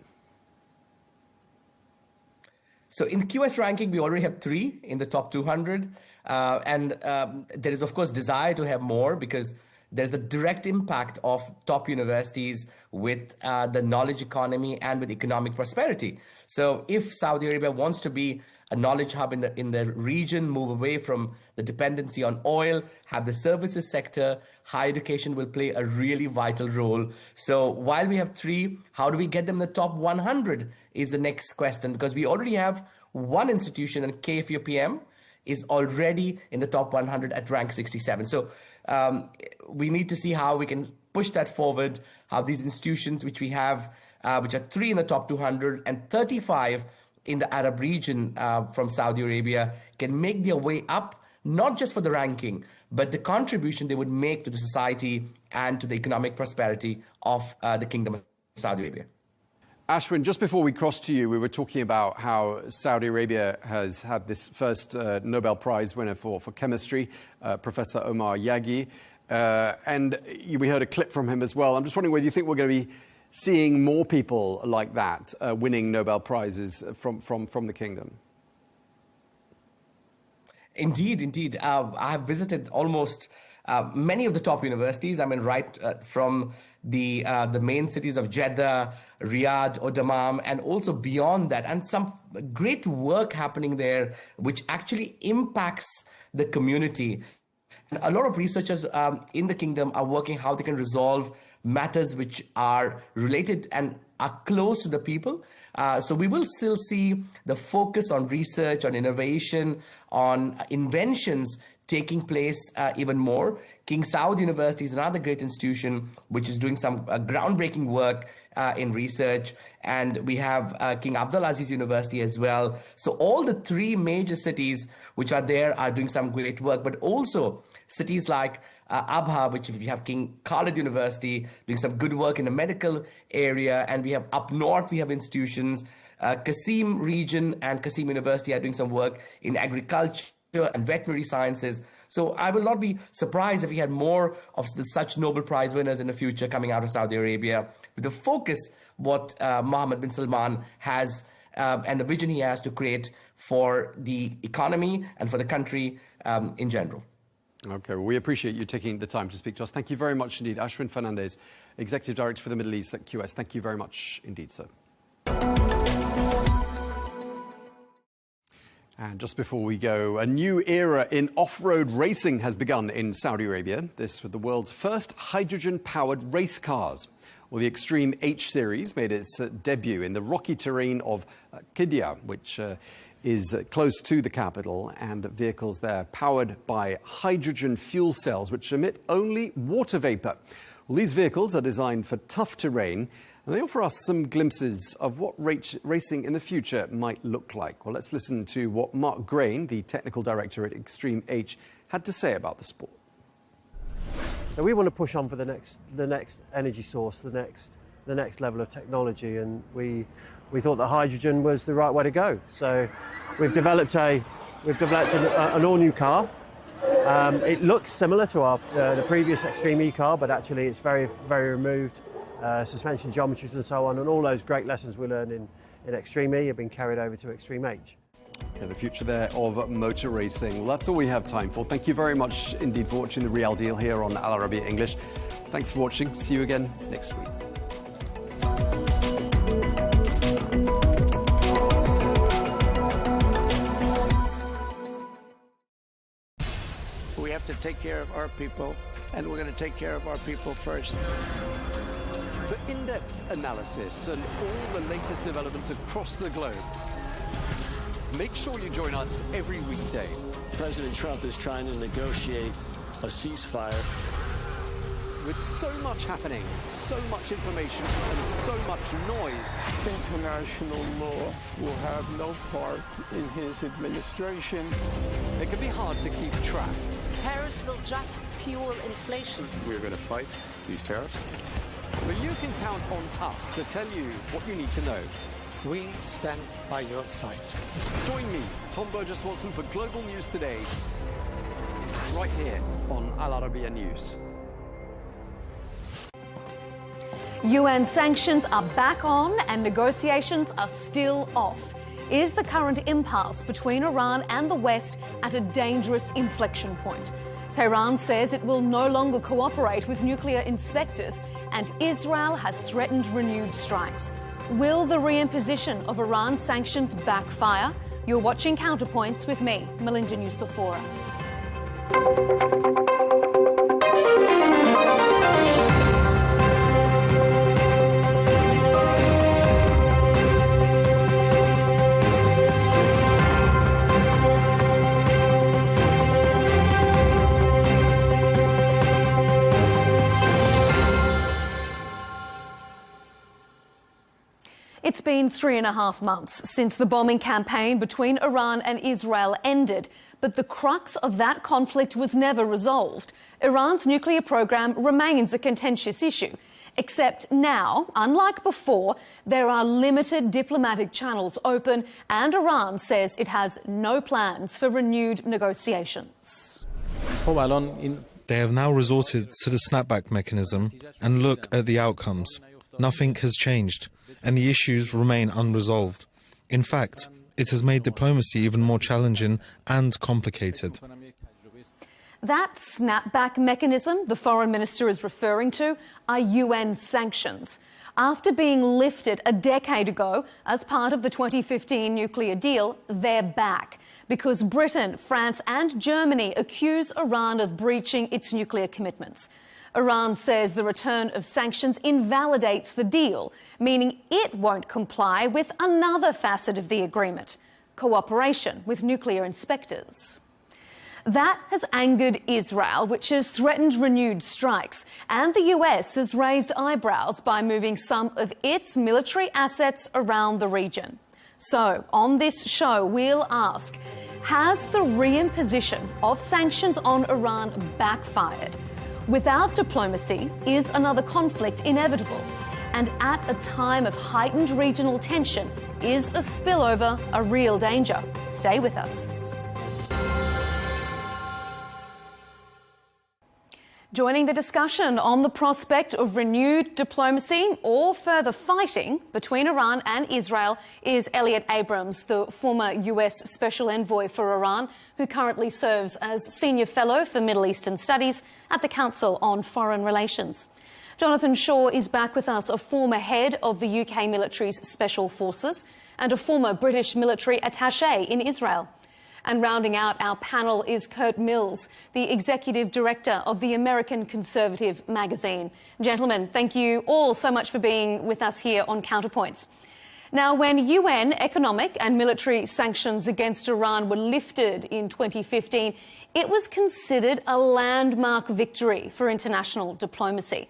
So in QS ranking, we already have 3 in the top 200. And there is, of course, desire to have more because there's a direct impact of top universities with the knowledge economy and with economic prosperity. So if Saudi Arabia wants to be a knowledge hub in the region, move away from the dependency on oil, have the services sector, higher education will play a really vital role. So while we have 3, how do we get them in the top 100 is the next question, because we already have one institution, and KFUPM is already in the top 100 at rank 67. So we need to see how we can push that forward, how these institutions which we have, which are 3 in the top 200 and 35 in the Arab region from Saudi Arabia, can make their way up, not just for the ranking, but the contribution they would make to the society and to the economic prosperity of the Kingdom of Saudi Arabia. Ashwin, just before we crossed to you, we were talking about how Saudi Arabia has had this first Nobel Prize winner for chemistry, Professor Omar Yaghi, and we heard a clip from him as well. I'm just wondering whether you think we're going to be seeing more people like that winning Nobel Prizes from the kingdom. Indeed. I have visited almost many of the top universities. I mean, right from the main cities of Jeddah, Riyadh, or Dammam, and also beyond that, and some great work happening there, which actually impacts the community. And a lot of researchers in the kingdom are working how they can resolve matters which are related and are close to the people. So we will still see the focus on research, on innovation, on inventions taking place even more. King Saud University is another great institution which is doing some groundbreaking work in research. And we have King Abdulaziz University as well. So all the 3 major cities which are there are doing some great work, but also cities like Abha, which we have King Khalid University doing some good work in the medical area. And we have up north, we have institutions, Qasim region and Qasim University are doing some work in agriculture and veterinary sciences. So I will not be surprised if we had more of such Nobel Prize winners in the future coming out of Saudi Arabia, with the focus what Mohammed bin Salman has and the vision he has to create for the economy and for the country in general. Okay, well, we appreciate you taking the time to speak to us. Thank you very much indeed. Ashwin Fernandez, Executive Director for the Middle East at QS. Thank you very much indeed, sir. And just before we go, a new era in off-road racing has begun in Saudi Arabia. This with the world's first hydrogen-powered race cars. Well, the Extreme H Series made its debut in the rocky terrain of Qiddiya, which is close to the capital, and vehicles there powered by hydrogen fuel cells, which emit only water vapor. Well, these vehicles are designed for tough terrain, and they offer us some glimpses of what racing in the future might look like. Well, let's listen to what Mark Grain, the technical director at Extreme H, had to say about the sport. So we want to push on for the next energy source, the next level of technology, and we we thought that hydrogen was the right way to go. So we've developed an all-new car. It looks similar to the previous Extreme E car, but actually it's very, very removed. Suspension geometries and so on, and all those great lessons we learned in Extreme E have been carried over to Extreme H. Yeah, the future there of motor racing. Well, that's all we have time for. Thank you very much indeed for watching The Real Deal here on Al Arabiya English. Thanks for watching. See you again next week. We have to take care of our people, and we're going to take care of our people first. For in-depth analysis and all the latest developments across the globe, make sure you join us every weekday. President Trump is trying to negotiate a ceasefire. With so much happening, so much information, and so much noise, International law will have no part in his administration. It can be hard to keep track. Tariffs will just fuel inflation. We're going to fight these tariffs. But you can count on us to tell you what you need to know. We stand by your side. Join me, Tom Burges Watson, for Global News Today, right here on Al Arabiya News. UN sanctions are back on and negotiations are still off. Is the current impasse between Iran and the West at a dangerous inflection point? Tehran says it will no longer cooperate with nuclear inspectors, and Israel has threatened renewed strikes. Will the reimposition of Iran sanctions backfire? You're watching Counterpoints with me, Melinda Nucifora. It's been 3.5 months since the bombing campaign between Iran and Israel ended, but the crux of that conflict was never resolved. Iran's nuclear program remains a contentious issue, except now, unlike before, there are limited diplomatic channels open, and Iran says it has no plans for renewed negotiations. They have now resorted to the snapback mechanism, and look at the outcomes. Nothing has changed, and the issues remain unresolved. In fact, it has made diplomacy even more challenging and complicated. That snapback mechanism the foreign minister is referring to are UN sanctions. After being lifted a decade ago as part of the 2015 nuclear deal, they're back because Britain, France and Germany accuse Iran of breaching its nuclear commitments. Iran says the return of sanctions invalidates the deal, meaning it won't comply with another facet of the agreement, cooperation with nuclear inspectors. That has angered Israel, which has threatened renewed strikes, and the US has raised eyebrows by moving some of its military assets around the region. So, on this show, we'll ask, has the reimposition of sanctions on Iran backfired? Without diplomacy, is another conflict inevitable? And at a time of heightened regional tension, is a spillover a real danger? Stay with us. Joining the discussion on the prospect of renewed diplomacy or further fighting between Iran and Israel is Elliot Abrams, the former US Special Envoy for Iran, who currently serves as Senior Fellow for Middle Eastern Studies at the Council on Foreign Relations. Jonathan Shaw is back with us, a former head of the UK military's Special Forces and a former British military attaché in Israel. And rounding out our panel is Kurt Mills, the Executive Director of the American Conservative magazine. Gentlemen, thank you all so much for being with us here on Counterpoints. Now, when UN economic and military sanctions against Iran were lifted in 2015, it was considered a landmark victory for international diplomacy.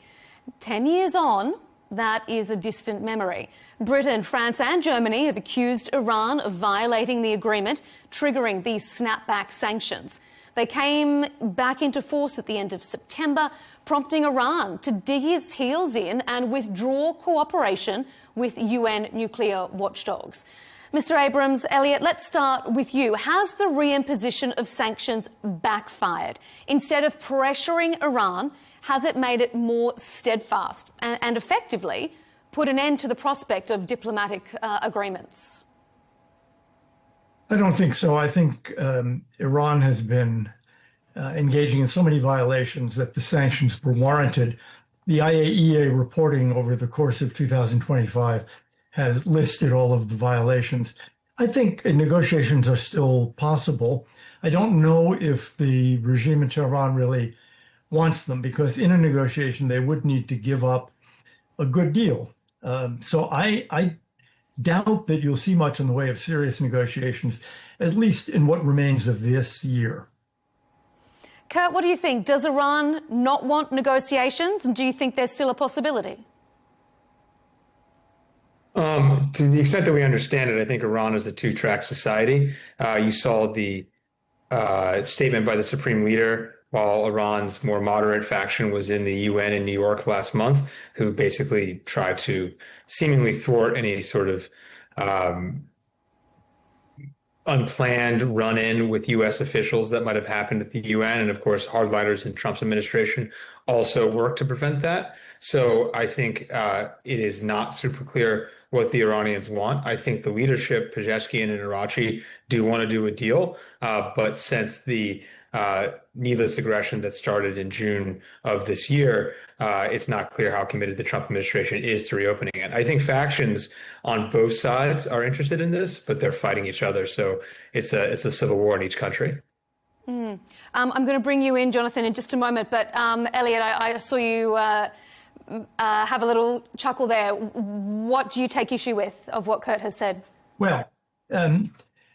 10 years on, that is a distant memory. Britain, France and Germany have accused Iran of violating the agreement, triggering these snapback sanctions. They came back into force at the end of September, prompting Iran to dig his heels in and withdraw cooperation with UN nuclear watchdogs. Mr. Abrams, Elliot, let's start with you. Has the reimposition of sanctions backfired? Instead of pressuring Iran, has it made it more steadfast and effectively put an end to the prospect of diplomatic agreements? I don't think so. I think Iran has been engaging in so many violations that the sanctions were warranted. The IAEA reporting over the course of 2025 has listed all of the violations. I think negotiations are still possible. I don't know if the regime in Tehran really wants them, because in a negotiation, they would need to give up a good deal. So I doubt that you'll see much in the way of serious negotiations, at least in what remains of this year. Kurt, what do you think? Does Iran not want negotiations, and do you think there's still a possibility? To the extent that we understand it, I think Iran is a two-track society. You saw the statement by the Supreme Leader while Iran's more moderate faction was in the UN in New York last month, who basically tried to seemingly thwart any sort of unplanned run-in with U.S. officials that might have happened at the UN. And of course, hardliners in Trump's administration also worked to prevent that. So I think it is not super clear what the Iranians want. I think the leadership, Pezeshkian and Araghchi, do want to do a deal. But since the needless aggression that started in June of this year, it's not clear how committed the Trump administration is to reopening it. I think factions on both sides are interested in this, but they're fighting each other. So it's a civil war in each country. I'm going to bring you in, Jonathan, in just a moment. But Elliot, I saw you have a little chuckle there. What do you take issue with of what Kurt has said? Well,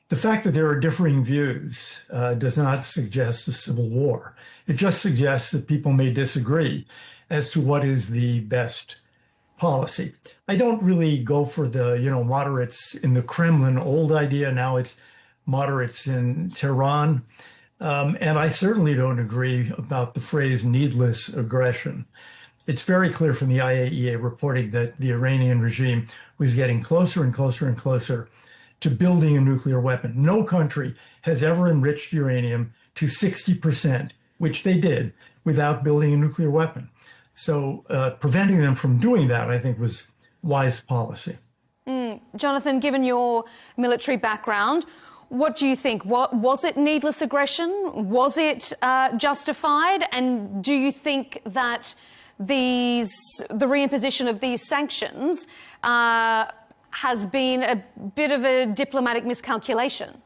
the fact that there are differing views does not suggest a civil war. It just suggests that people may disagree as to what is the best policy. I don't really go for the, moderates in the Kremlin old idea. Now it's moderates in Tehran. And I certainly don't agree about the phrase needless aggression. It's very clear from the IAEA reporting that the Iranian regime was getting closer and closer and closer to building a nuclear weapon. No country has ever enriched uranium to 60%, which they did, without building a nuclear weapon. So preventing them from doing that, I think, was wise policy. Jonathan, given your military background, what do you think? Was it needless aggression? Was it justified? And do you think that the reimposition of these sanctions has been a bit of a diplomatic miscalculation?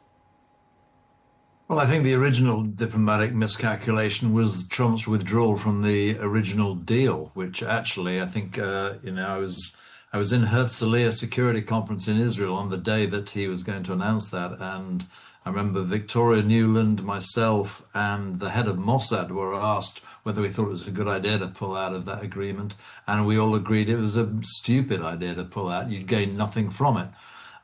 Well, I think the original diplomatic miscalculation was Trump's withdrawal from the original deal, which actually, I think, I was in Herzliya Security Conference in Israel on the day that he was going to announce that. And I remember Victoria Nuland, myself, and the head of Mossad were asked whether we thought it was a good idea to pull out of that agreement. And we all agreed it was a stupid idea to pull out. You'd gain nothing from it.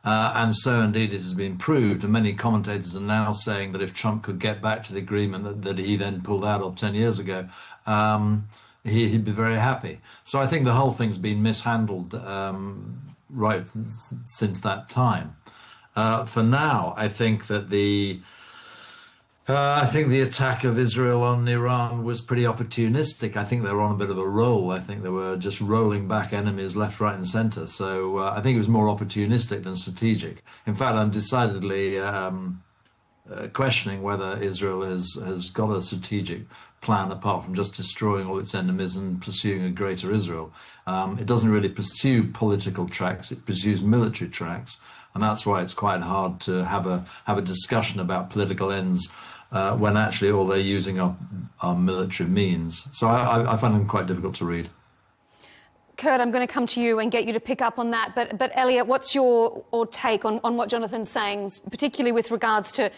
And so indeed it has been proved. And many commentators are now saying that if Trump could get back to the agreement that he then pulled out of 10 years ago, he'd be very happy. So I think the whole thing's been mishandled right since that time. For now, I think that the attack of Israel on Iran was pretty opportunistic. I think they were on a bit of a roll. I think they were just rolling back enemies left, right, and center. So I think it was more opportunistic than strategic. In fact, I'm decidedly questioning whether Israel has got a strategic plan apart from just destroying all its enemies and pursuing a greater Israel. It doesn't really pursue political tracks, it pursues military tracks. And that's why it's quite hard to have a discussion about political ends when actually all they're using are military means. So I find them quite difficult to read. Kurt, I'm going to come to you and get you to pick up on that. But Elliot, what's your take on what Jonathan's saying, particularly with regards to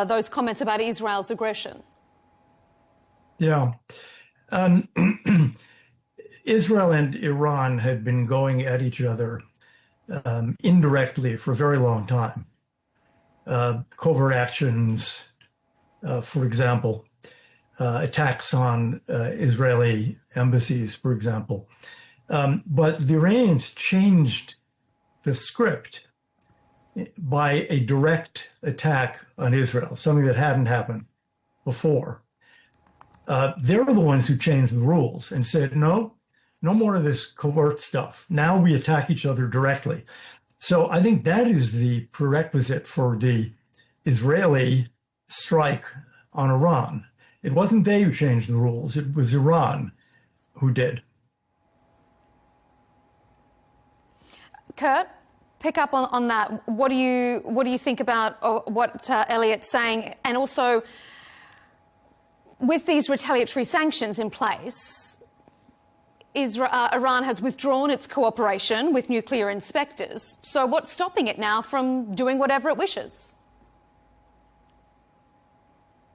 those comments about Israel's aggression? Yeah. Israel and Iran had been going at each other indirectly for a very long time. Covert actions, for example, attacks on Israeli embassies, for example. But the Iranians changed the script by a direct attack on Israel, something that hadn't happened before. They're the ones who changed the rules and said, no more of this covert stuff. Now we attack each other directly. So I think that is the prerequisite for the Israeli strike on Iran. It wasn't they who changed the rules. It was Iran who did. Kurt, pick up on that. What do you think about what Elliot's saying? And also, with these retaliatory sanctions in place, Iran has withdrawn its cooperation with nuclear inspectors. So what's stopping it now from doing whatever it wishes?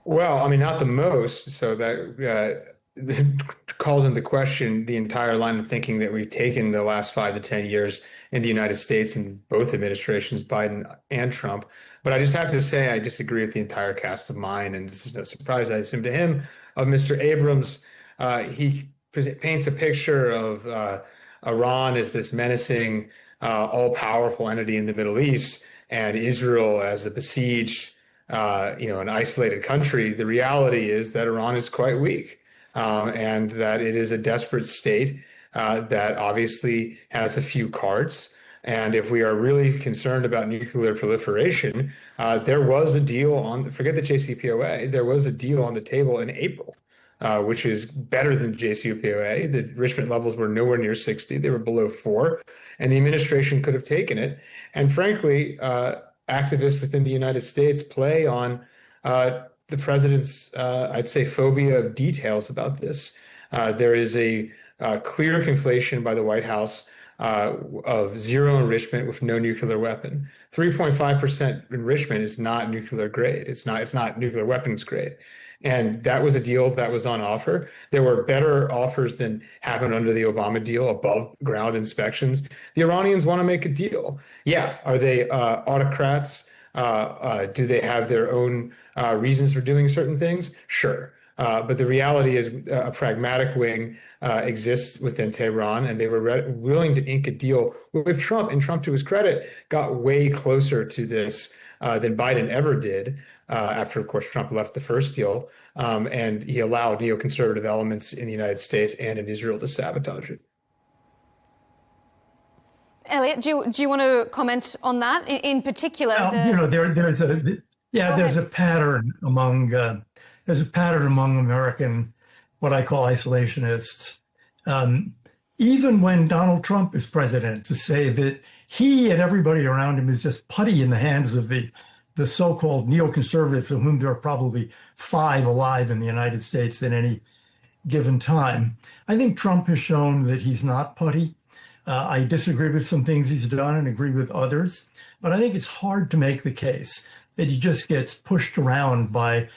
Well, I mean, not the most. So that calls into question the entire line of thinking that we've taken the last 5 to 10 years in the United States in both administrations, Biden and Trump. But I just have to say, I disagree with the entire cast of mind, and this is no surprise, I assume, to him, of Mr. Abrams. He paints a picture of Iran as this menacing, all-powerful entity in the Middle East, and Israel as a besieged, an isolated country. The reality is that Iran is quite weak, and that it is a desperate state that obviously has a few cards. And if we are really concerned about nuclear proliferation, there was a deal forget the JCPOA, there was a deal on the table in April, which is better than JCPOA. The enrichment levels were nowhere near 60. They were below 4, and the administration could have taken it. And frankly, activists within the United States play on the president's, I'd say, phobia of details about this. There is a clear conflation by the White House of zero enrichment with no nuclear weapon. 3.5% enrichment is not nuclear grade. It's not nuclear weapons grade. And that was a deal that was on offer. There were better offers than happened under the Obama deal, above ground inspections. The Iranians want to make a deal. Yeah. Are they autocrats? Do they have their own reasons for doing certain things? Sure. But the reality is a pragmatic wing exists within Tehran, and they were willing to ink a deal with Trump. And Trump, to his credit, got way closer to this than Biden ever did. After, of course, Trump left the first deal, and he allowed neoconservative elements in the United States and in Israel to sabotage it. Elliot, do you want to comment on that in particular? There's a pattern among American, what I call isolationists, even when Donald Trump is president, to say that he and everybody around him is just putty in the hands of the so-called neoconservatives, of whom there are probably 5 alive in the United States at any given time. I think Trump has shown that he's not putty. I disagree with some things he's done and agree with others, but I think it's hard to make the case that he just gets pushed around by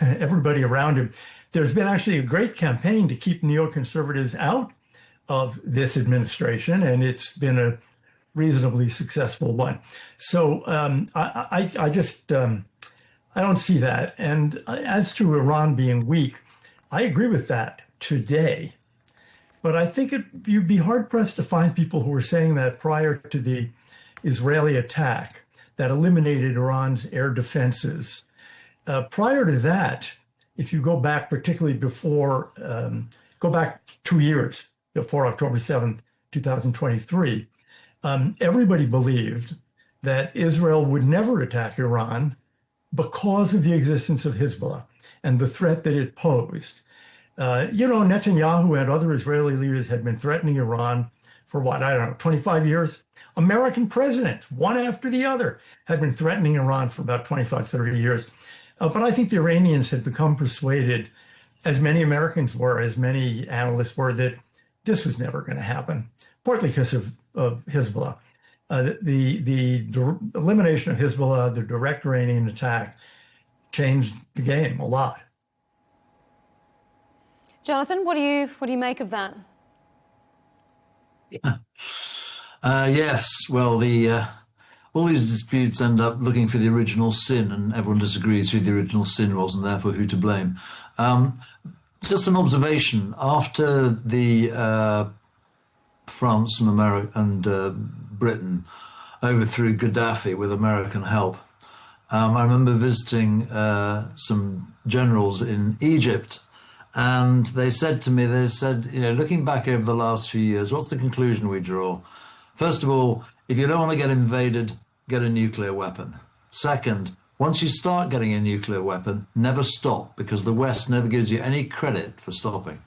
everybody around him. There's been actually a great campaign to keep neoconservatives out of this administration, and it's been a reasonably successful one. So I don't see that. And as to Iran being weak, I agree with that today. But I think you'd be hard-pressed to find people who were saying that prior to the Israeli attack that eliminated Iran's air defenses. Prior to that, if you go back, particularly go back 2 years before October 7th, 2023, everybody believed that Israel would never attack Iran because of the existence of Hezbollah and the threat that it posed. Netanyahu and other Israeli leaders had been threatening Iran for 25 years? American presidents, one after the other, had been threatening Iran for about 25, 30 years. But I think the Iranians had become persuaded, as many Americans were, as many analysts were, that this was never going to happen, partly because of Hezbollah. The elimination of Hezbollah, the direct Iranian attack, changed the game a lot. Jonathan, what do you make of that? Yes, well, all these disputes end up looking for the original sin, and everyone disagrees who the original sin was and therefore who to blame. Just an observation. After the France and America and Britain overthrew Gaddafi with American help, I remember visiting some generals in Egypt, and they said to me, looking back over the last few years, what's the conclusion we draw? First of all, if you don't want to get invaded, get a nuclear weapon. Second, once you start getting a nuclear weapon, never stop, because the West never gives you any credit for stopping.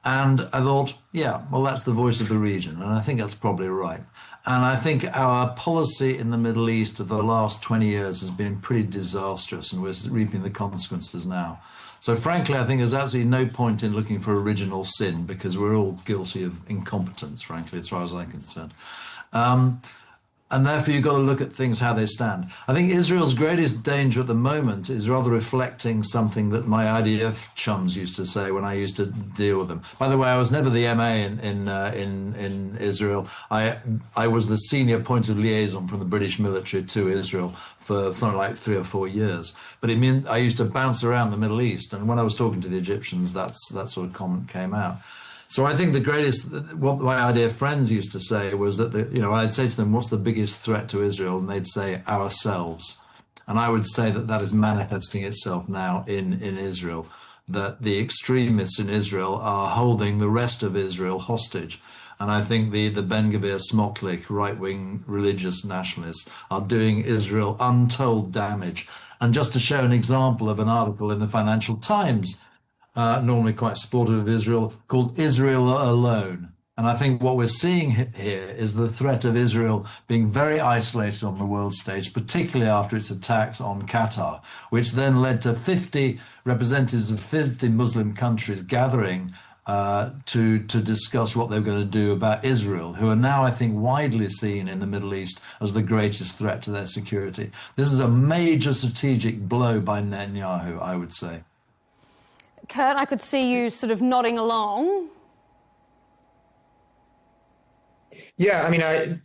And I thought, yeah, well, that's the voice of the region, and I think that's probably right. And I think our policy in the Middle East of the last 20 years has been pretty disastrous, and we're reaping the consequences now. So frankly, I think there's absolutely no point in looking for original sin, because we're all guilty of incompetence, frankly, as far as I'm concerned. And therefore, you've got to look at things how they stand. I think Israel's greatest danger at the moment is rather reflecting something that my IDF chums used to say when I used to deal with them. By the way, I was never the MA in Israel. I was the senior point of liaison from the British military to Israel for something like 3 or 4 years. But it meant I used to bounce around the Middle East. And when I was talking to the Egyptians, that sort of comment came out. So I think what my IDF friends used to say was that, I'd say to them, what's the biggest threat to Israel? And they'd say, ourselves. And I would say that is manifesting itself now in Israel, that the extremists in Israel are holding the rest of Israel hostage. And I think the Ben Gvir Smoklik, right-wing religious nationalists, are doing Israel untold damage. And just to show an example of an article in the Financial Times, normally quite supportive of Israel, called Israel Alone. And I think what we're seeing here is the threat of Israel being very isolated on the world stage, particularly after its attacks on Qatar, which then led to 50 representatives of 50 Muslim countries gathering to discuss what they're going to do about Israel, who are now, I think, widely seen in the Middle East as the greatest threat to their security. This is a major strategic blow by Netanyahu, I would say. Kurt, I could see you sort of nodding along. Yeah, I mean,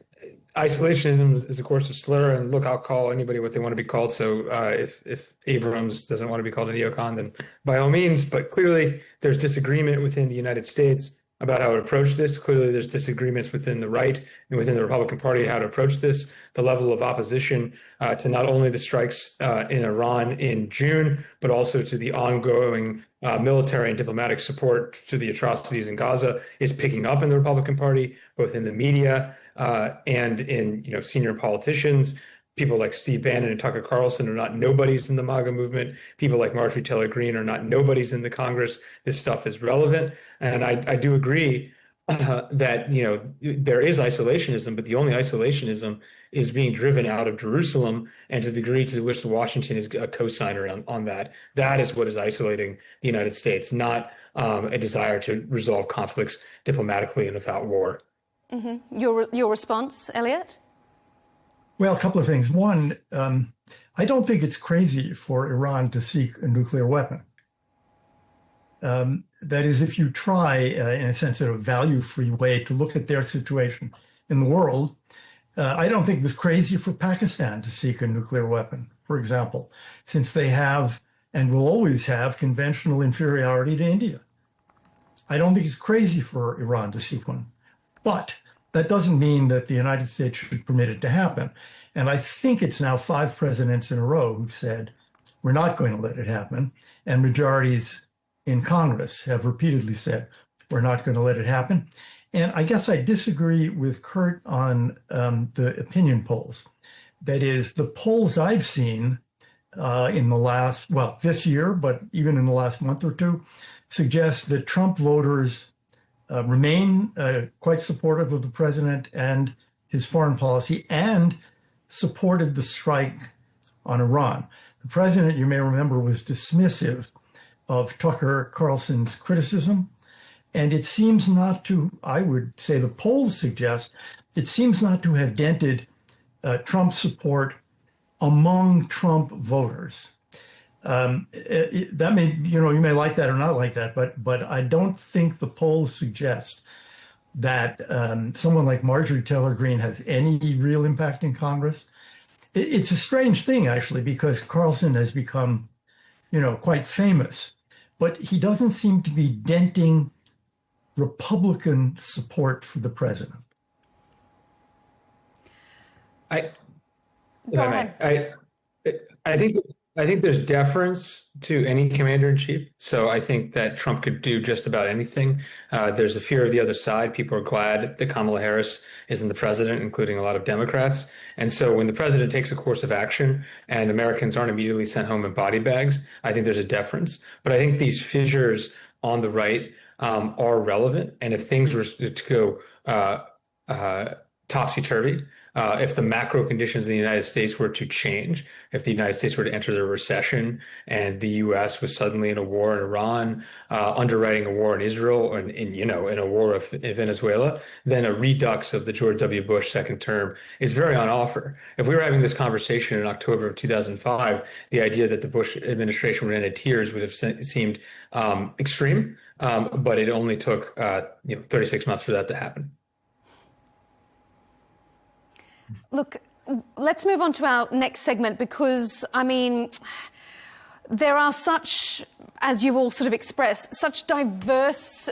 isolationism is, of course, a slur, and look, I'll call anybody what they want to be called. So if Abrams doesn't want to be called a neocon, then by all means. But clearly, there's disagreement within the United States about how to approach this. Clearly, there's disagreements within the right and within the Republican Party how to approach this. The level of opposition to not only the strikes in Iran in June, but also to the ongoing military and diplomatic support to the atrocities in Gaza is picking up in the Republican Party, both in the media and in senior politicians. People like Steve Bannon and Tucker Carlson are not nobodies in the MAGA movement. People like Marjorie Taylor Greene are not nobodies in the Congress. This stuff is relevant. And I do agree that, there is isolationism, but the only isolationism is being driven out of Jerusalem, and to the degree to which Washington is a co-signer on that. That is what is isolating the United States, not a desire to resolve conflicts diplomatically and without war. Mm-hmm. Your response, Elliot? Well, a couple of things. One, I don't think it's crazy for Iran to seek a nuclear weapon. That is, if you try, in a sense, in a value-free way to look at their situation in the world, I don't think it was crazy for Pakistan to seek a nuclear weapon, for example, since they have and will always have conventional inferiority to India. I don't think it's crazy for Iran to seek one. But that doesn't mean that the United States should permit it to happen. And I think it's now 5 presidents in a row who've said, we're not going to let it happen. And majorities in Congress have repeatedly said, we're not going to let it happen. And I guess I disagree with Kurt on the opinion polls. That is, the polls I've seen in the last, this year, but even in the last month or two, suggest that Trump voters remain quite supportive of the president and his foreign policy, and supported the strike on Iran. The president, you may remember, was dismissive of Tucker Carlson's criticism, and it seems not to, I would say the polls suggest, it seems not to have dented Trump's support among Trump voters. That may, you may like that or not like that, but I don't think the polls suggest that someone like Marjorie Taylor Greene has any real impact in Congress. It's a strange thing, actually, because Carlson has become, quite famous, but he doesn't seem to be denting Republican support for the president. I think there's deference to any commander in chief. So I think that Trump could do just about anything. There's a fear of the other side. People are glad that Kamala Harris isn't the president, including a lot of Democrats. And so when the president takes a course of action and Americans aren't immediately sent home in body bags, I think there's a deference. But I think these fissures on the right are relevant. And if things were to go topsy-turvy, if the macro conditions in the United States were to change, if the United States were to enter the recession and the U.S. was suddenly in a war in Iran, underwriting a war in Israel, and in a war in Venezuela, then a redux of the George W. Bush second term is very on offer. If we were having this conversation in October of 2005, the idea that the Bush administration would end in tears would have seemed extreme, but it only took 36 months for that to happen. Look, let's move on to our next segment because, there are such, as you've all sort of expressed, such diverse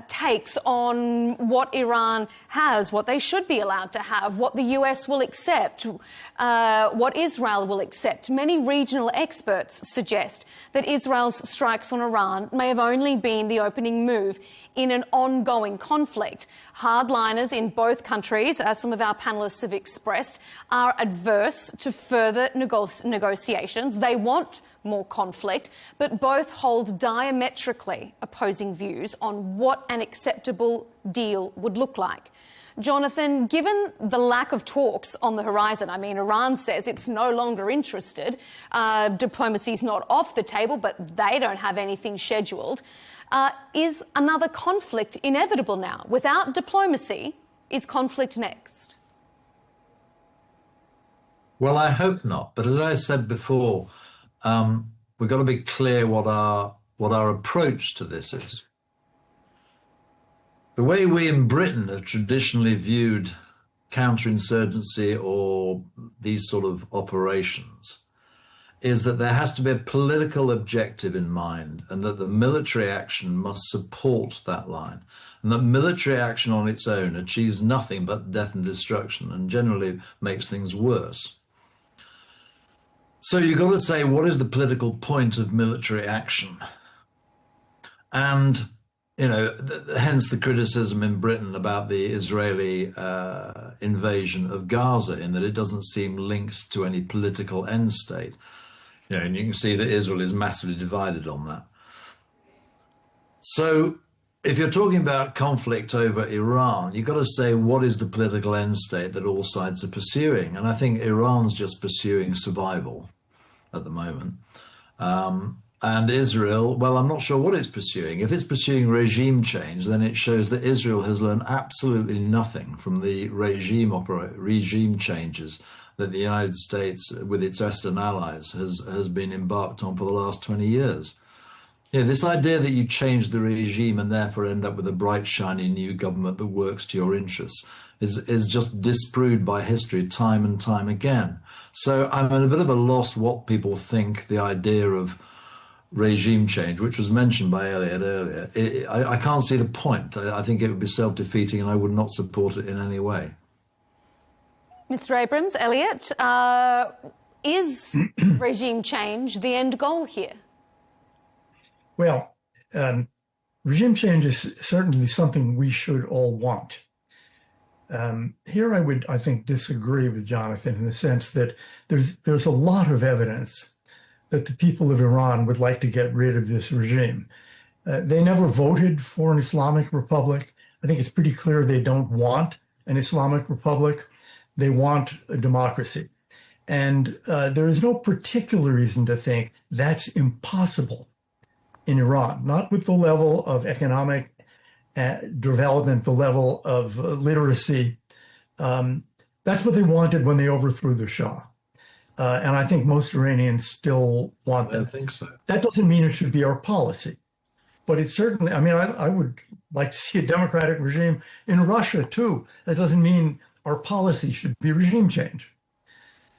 takes on what Iran has, what they should be allowed to have, what the US will accept, what Israel will accept. Many regional experts suggest that Israel's strikes on Iran may have only been the opening move in an ongoing conflict. Hardliners in both countries, as some of our panellists have expressed, are adverse to further negotiations. They want more conflict, but both hold diametrically opposing views on what an acceptable deal would look like. Jonathan, given the lack of talks on the horizon, Iran says it's no longer interested. Diplomacy's not off the table, but they don't have anything scheduled. Is another conflict inevitable now? Without diplomacy, is conflict next? Well, I hope not. But as I said before, we've got to be clear what our approach to this is. The way we in Britain have traditionally viewed counterinsurgency or these sort of operations is that there has to be a political objective in mind and that the military action must support that line, and that military action on its own achieves nothing but death and destruction and generally makes things worse. So you've got to say, what is the political point of military action? And, hence the criticism in Britain about the Israeli invasion of Gaza, in that it doesn't seem linked to any political end state. And you can see that Israel is massively divided on that. So if you're talking about conflict over Iran, you've got to say, what is the political end state that all sides are pursuing? And I think Iran's just pursuing survival at the moment. And Israel, well, I'm not sure what it's pursuing. If it's pursuing regime change, then it shows that Israel has learned absolutely nothing from the regime changes that the United States, with its Western allies, has been embarked on for the last 20 years. This idea that you change the regime and therefore end up with a bright, shiny new government that works to your interests is just disproved by history time and time again. So I'm at a bit of a loss what people think the idea of regime change, which was mentioned by Elliot earlier. I can't see the point. I think it would be self-defeating and I would not support it in any way. Mr. Abrams, Elliot, is regime change the end goal here? Well, regime change is certainly something we should all want. Here I would, I think, disagree with Jonathan in the sense that there's a lot of evidence that the people of Iran would like to get rid of this regime. They never voted for an Islamic Republic. I think it's pretty clear they don't want an Islamic Republic. They want a democracy. And there is no particular reason to think that's impossible in Iran, not with the level of economic development, the level of literacy. That's what they wanted when they overthrew the Shah. And I think most Iranians still want that. I think so. That doesn't mean it should be our policy. but it certainly, I mean, I would like to see a democratic regime in Russia too. That doesn't mean our policy should be regime change.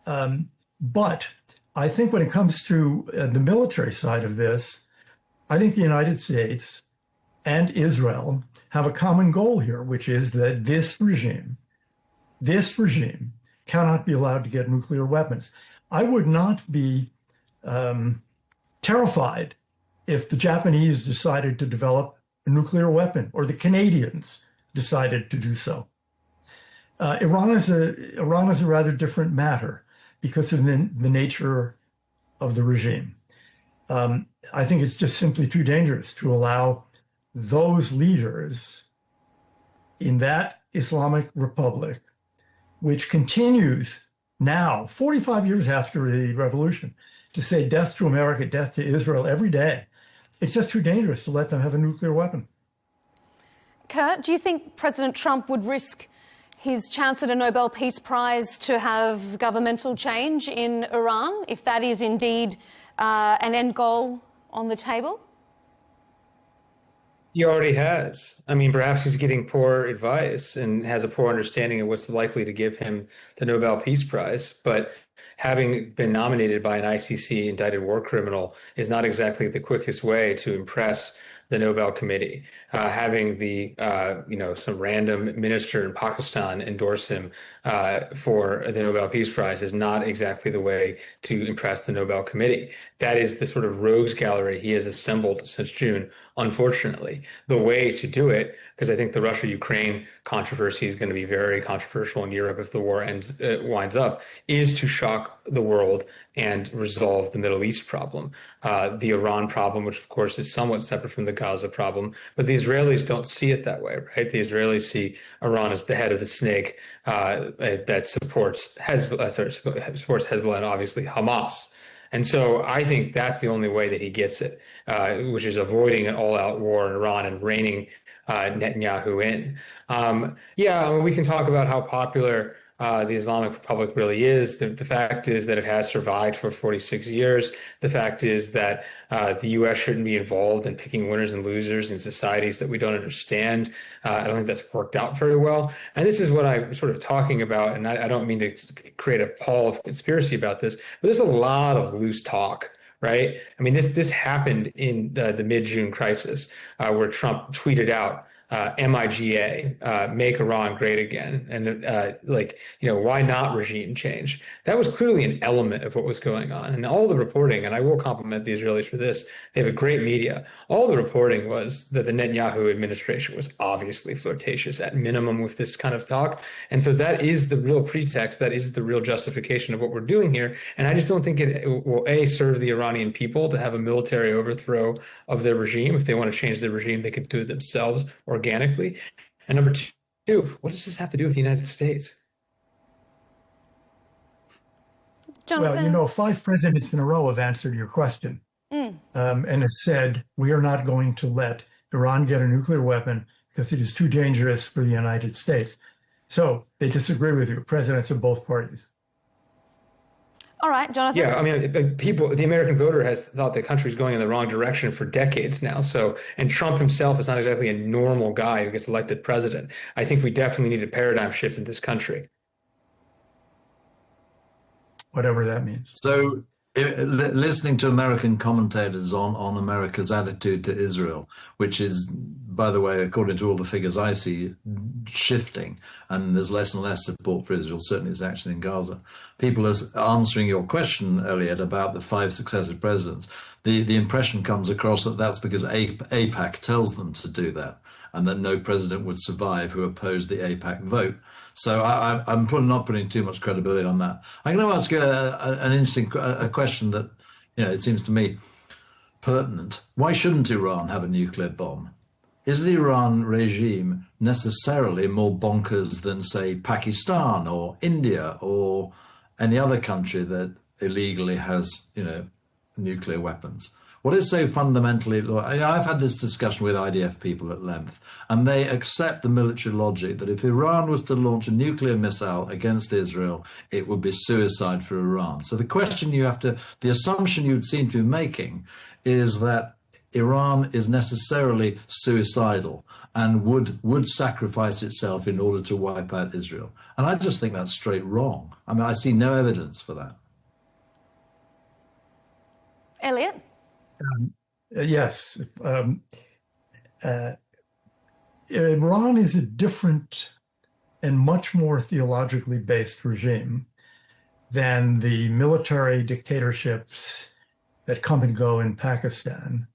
But I think when it comes to the military side of this, I think the United States and Israel have a common goal here, which is that this regime cannot be allowed to get nuclear weapons. I would not be terrified if the Japanese decided to develop a nuclear weapon or the Canadians decided to do so. Iran is a rather different matter because of the nature of the regime. I think it's just simply too dangerous to allow those leaders in that Islamic Republic, which continues now, 45 years after the revolution, to say death to America, death to Israel every day. It's just too dangerous to let them have a nuclear weapon. Kurt, do you think President Trump would risk his chance at a Nobel Peace Prize to have governmental change in Iran, if that is indeed an end goal on the table? He already has. I mean, perhaps he's getting poor advice and has a poor understanding of what's likely to give him the Nobel Peace Prize. But having been nominated by an ICC indicted war criminal is not exactly the quickest way to impress the Nobel Committee. Having the, some random minister in Pakistan endorse him for the Nobel Peace Prize is not exactly the way to impress the Nobel Committee. That is the sort of rogues gallery he has assembled since June. Unfortunately, the way to do it, because I think the Russia-Ukraine controversy is going to be very controversial in Europe if the war winds up, is to shock the world and resolve the Middle East problem. The Iran problem, which of course is somewhat separate from the Gaza problem, but the Israelis don't see it that way, right? The Israelis see Iran as the head of the snake that supports Hezbollah and obviously Hamas. And so I think that's the only way that he gets it, which is avoiding an all-out war in Iran and reining Netanyahu in. We can talk about how popular the Islamic Republic really is. The fact is that it has survived for 46 years. The fact is that the U.S. shouldn't be involved in picking winners and losers in societies that we don't understand. I don't think that's worked out very well. And this is what I'm sort of talking about, and I don't mean to create a pall of conspiracy about this, but there's a lot of loose talk, right? I mean, this happened in the mid-June crisis where Trump tweeted out, MIGA, make Iran great again. And why not regime change? That was clearly an element of what was going on. And all the reporting, and I will compliment the Israelis for this, they have a great media. All the reporting was that the Netanyahu administration was obviously flirtatious at minimum with this kind of talk. And so that is the real pretext. That is the real justification of what we're doing here. And I just don't think it will, serve the Iranian people to have a military overthrow of their regime. If they want to change their regime, they could do it themselves organically. And number two, what does this have to do with the United States? Jonathan? Well, 5 presidents in a row have answered your question and have said, we are not going to let Iran get a nuclear weapon because it is too dangerous for the United States. So they disagree with you, presidents of both parties. All right, Jonathan. Yeah, I mean, the American voter has thought the country's going in the wrong direction for decades now. So, and Trump himself is not exactly a normal guy who gets elected president. I think we definitely need a paradigm shift in this country. Whatever that means. So, listening to American commentators on America's attitude to Israel, which is, by the way, according to all the figures I see, shifting, and there's less and less support for Israel, certainly its action in Gaza. People are answering your question, Elliot, about the 5 successive presidents. The impression comes across that that's because AIPAC tells them to do that, and that no president would survive who opposed the AIPAC vote. So I'm not putting too much credibility on that. I'm going to ask you an interesting question that, it seems to me pertinent. Why shouldn't Iran have a nuclear bomb? Is the Iran regime necessarily more bonkers than, say, Pakistan or India or any other country that illegally has, nuclear weapons? What is so fundamentally, I've had this discussion with IDF people at length, and they accept the military logic that if Iran was to launch a nuclear missile against Israel, it would be suicide for Iran. So the question the assumption you would seem to be making is that Iran is necessarily suicidal and would sacrifice itself in order to wipe out Israel. And I just think that's straight wrong. I mean, I see no evidence for that. Elliot? Yes. Iran is a different and much more theologically based regime than the military dictatorships that come and go in Pakistan.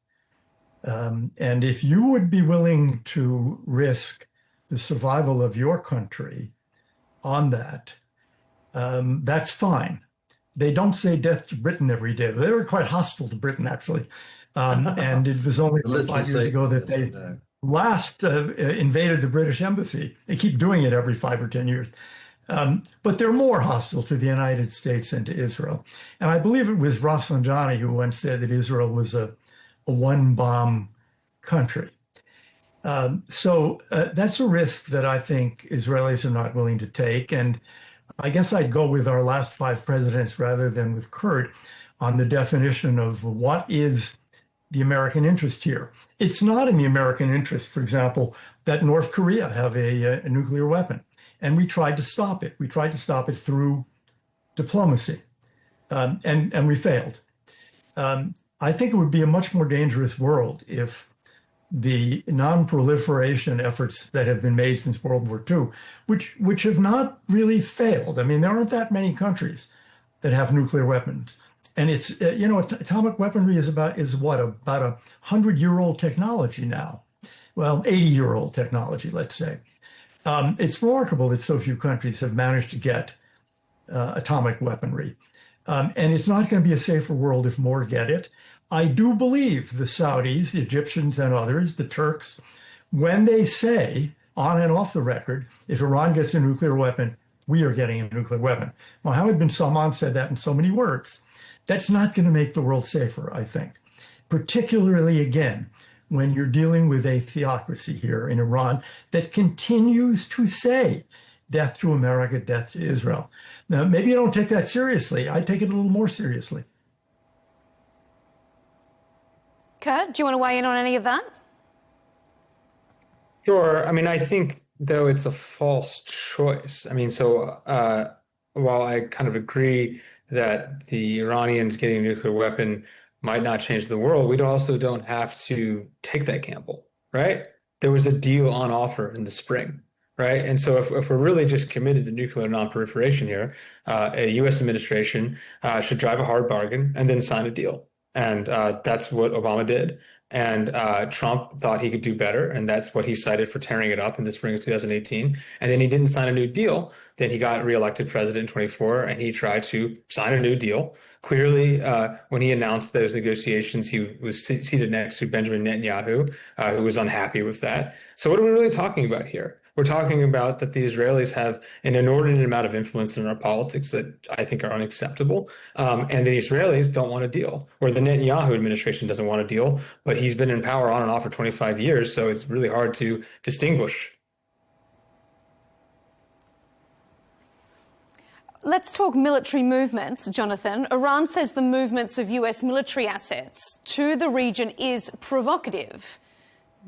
And if you would be willing to risk the survival of your country on that, that's fine. They don't say death to Britain every day. They were quite hostile to Britain, actually. And it was only 5 years ago that they last invaded the British embassy. They keep doing it every 5 or 10 years. But they're more hostile to the United States and to Israel. And I believe it was Rafsanjani who once said that Israel was a one-bomb country. So that's a risk that I think Israelis are not willing to take. And I guess I'd go with our last 5 presidents rather than with Kurt on the definition of what is the American interest here. It's not in the American interest, for example, that North Korea have a nuclear weapon. And we tried to stop it. We tried to stop it through diplomacy, and we failed. I think it would be a much more dangerous world if the non-proliferation efforts that have been made since World War II, which have not really failed. I mean, there aren't that many countries that have nuclear weapons. And it's, atomic weaponry is about a 100-year-old technology now. Well, 80-year-old technology, let's say. It's remarkable that so few countries have managed to get atomic weaponry. And it's not going to be a safer world if more get it. I do believe the Saudis, the Egyptians and others, the Turks, when they say on and off the record, if Iran gets a nuclear weapon, we are getting a nuclear weapon. Mohammed bin Salman said that in so many words. That's not going to make the world safer, I think, particularly, again, when you're dealing with a theocracy here in Iran that continues to say death to America, death to Israel. Now, maybe you don't take that seriously. I take it a little more seriously. Kurt, do you want to weigh in on any of that? Sure. I mean, I think, though, it's a false choice. I mean, so while I kind of agree that the Iranians getting a nuclear weapon might not change the world, we also don't have to take that gamble, right? There was a deal on offer in the spring, right? And so if we're really just committed to nuclear nonproliferation here, a U.S. administration should drive a hard bargain and then sign a deal. And that's what Obama did. And Trump thought he could do better, and that's what he cited for tearing it up in the spring of 2018. And then he didn't sign a new deal. Then he got reelected president in 24, and he tried to sign a new deal. Clearly, when he announced those negotiations, he was seated next to Benjamin Netanyahu, who was unhappy with that. So what are we really talking about here? We're talking about that the Israelis have an inordinate amount of influence in our politics that I think are unacceptable. And the Israelis don't want a deal, or the Netanyahu administration doesn't want a deal, but he's been in power on and off for 25 years. So it's really hard to distinguish. Let's talk military movements, Jonathan. Iran says the movements of US military assets to the region is provocative.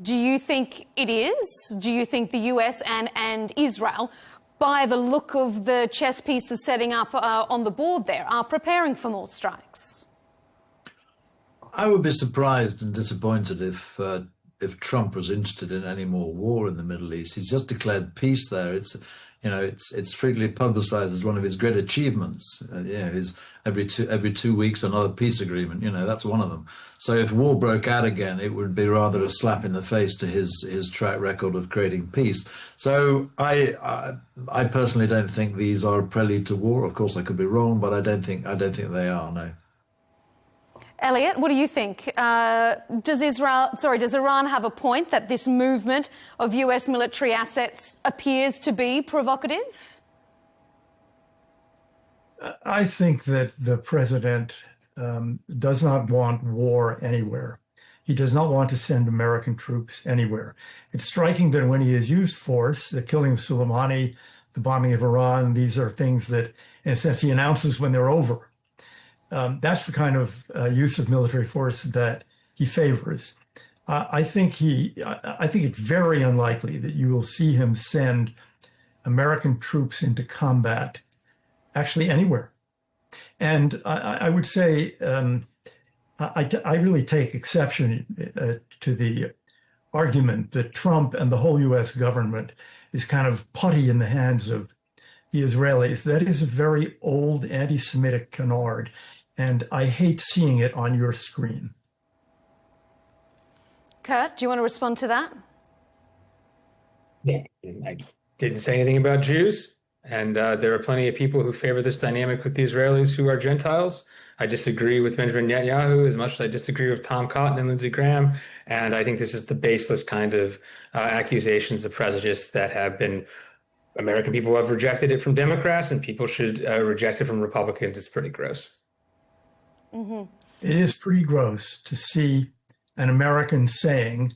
Do you think it is? Do you think the US and Israel, by the look of the chess pieces setting up on the board there, are preparing for more strikes? I would be surprised and disappointed if Trump was interested in any more war in the Middle East. He's just declared peace there. It's frequently publicized as one of his great achievements. His every 2 weeks another peace agreement. That's one of them. So if war broke out again, it would be rather a slap in the face to his track record of creating peace. So I personally don't think these are a prelude to war. Of course, I could be wrong, but I don't think they are. No. Elliot, what do you think? Does Iran have a point that this movement of US military assets appears to be provocative? I think that the president does not want war anywhere. He does not want to send American troops anywhere. It's striking that when he has used force, the killing of Soleimani, the bombing of Iran, these are things that, in a sense, he announces when they're over. That's the kind of use of military force that he favors. I think it's very unlikely that you will see him send American troops into combat actually anywhere. And I would say I really take exception to the argument that Trump and the whole U.S. government is kind of putty in the hands of the Israelis. That is a very old anti-Semitic canard, and I hate seeing it on your screen. Kurt, do you want to respond to that? Yeah, I didn't say anything about Jews, and there are plenty of people who favor this dynamic with the Israelis who are Gentiles. I disagree with Benjamin Netanyahu as much as I disagree with Tom Cotton and Lindsey Graham, and I think this is the baseless kind of accusations of prejudice that have been American people have rejected it from Democrats, and people should reject it from Republicans. It's pretty gross. Mm-hmm. It is pretty gross to see an American saying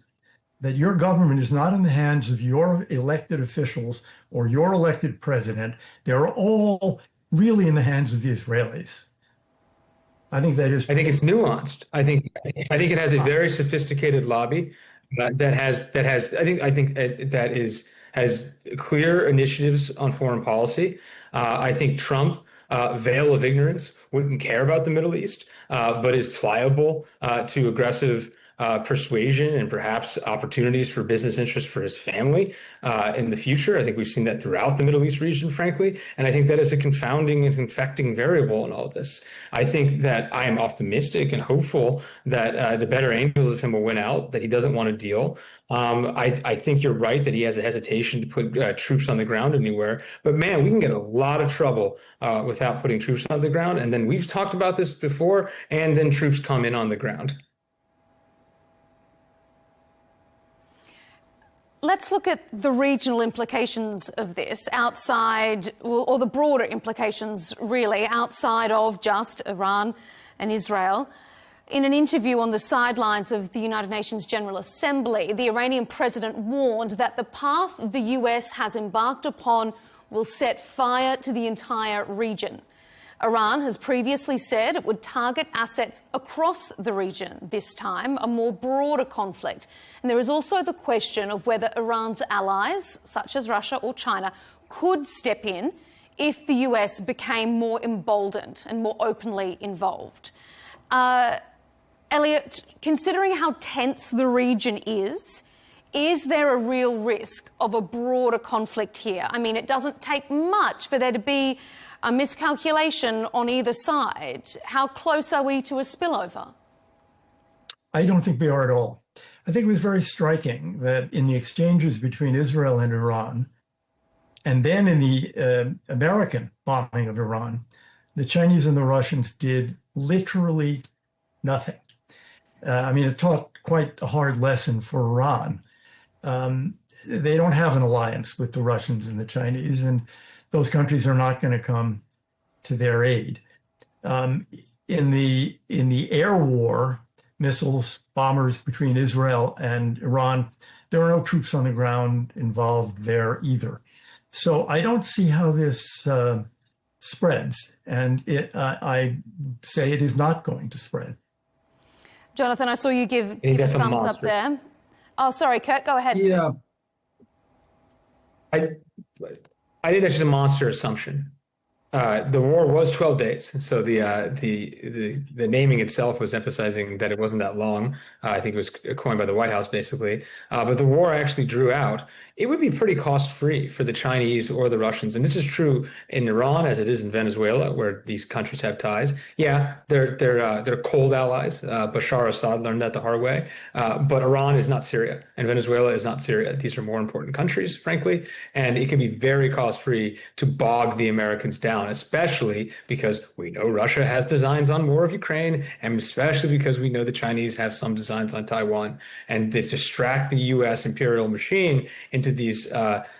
that your government is not in the hands of your elected officials or your elected president. They're all really in the hands of the Israelis. I think that is. I think it's nuanced. I think it has a very sophisticated lobby that has clear initiatives on foreign policy. I think Trump, veil of ignorance, wouldn't care about the Middle East, but is pliable to aggressive persuasion and perhaps opportunities for business interests for his family in the future. I think we've seen that throughout the Middle East region, frankly, and I think that is a confounding and infecting variable in all of this. I think that I am optimistic and hopeful that the better angels of him will win out, that he doesn't want a deal. I think you're right that he has a hesitation to put troops on the ground anywhere, but man, we can get a lot of trouble without putting troops on the ground. And then we've talked about this before, and then troops come in on the ground. Let's look at the regional implications of this outside, or the broader implications really, outside of just Iran and Israel. In an interview on the sidelines of the United Nations General Assembly, the Iranian president warned that the path the US has embarked upon will set fire to the entire region. Iran has previously said it would target assets across the region this time, a more broader conflict. And there is also the question of whether Iran's allies, such as Russia or China, could step in if the US became more emboldened and more openly involved. Elliot, considering how tense the region is there a real risk of a broader conflict here? I mean, it doesn't take much for there to be a miscalculation on either side. How close are we to a spillover? I don't think we are at all. I think it was very striking that in the exchanges between Israel and Iran, and then in the American bombing of Iran, the Chinese and the Russians did literally nothing. I mean, it taught quite a hard lesson for Iran. They don't have an alliance with the Russians and the Chinese, and those countries are not going to come to their aid. In the air war, missiles, bombers between Israel and Iran, there are no troops on the ground involved there either. So I don't see how this spreads, and I say it is not going to spread. Jonathan, I saw you give a thumbs up there. Oh, sorry, Kurt, go ahead. Yeah. I think that's just a monster assumption. The war was 12 days, so the naming itself was emphasizing that it wasn't that long. I think it was coined by the White House, basically. But the war actually drew out. It would be pretty cost-free for the Chinese or the Russians, and this is true in Iran as it is in Venezuela, where these countries have ties. Yeah, they're cold allies. Bashar Assad learned that the hard way. But Iran is not Syria, and Venezuela is not Syria. These are more important countries, frankly, and it can be very cost-free to bog the Americans down, especially because we know Russia has designs on more of Ukraine, and especially because we know the Chinese have some designs on Taiwan, and they distract the U.S. imperial machine into these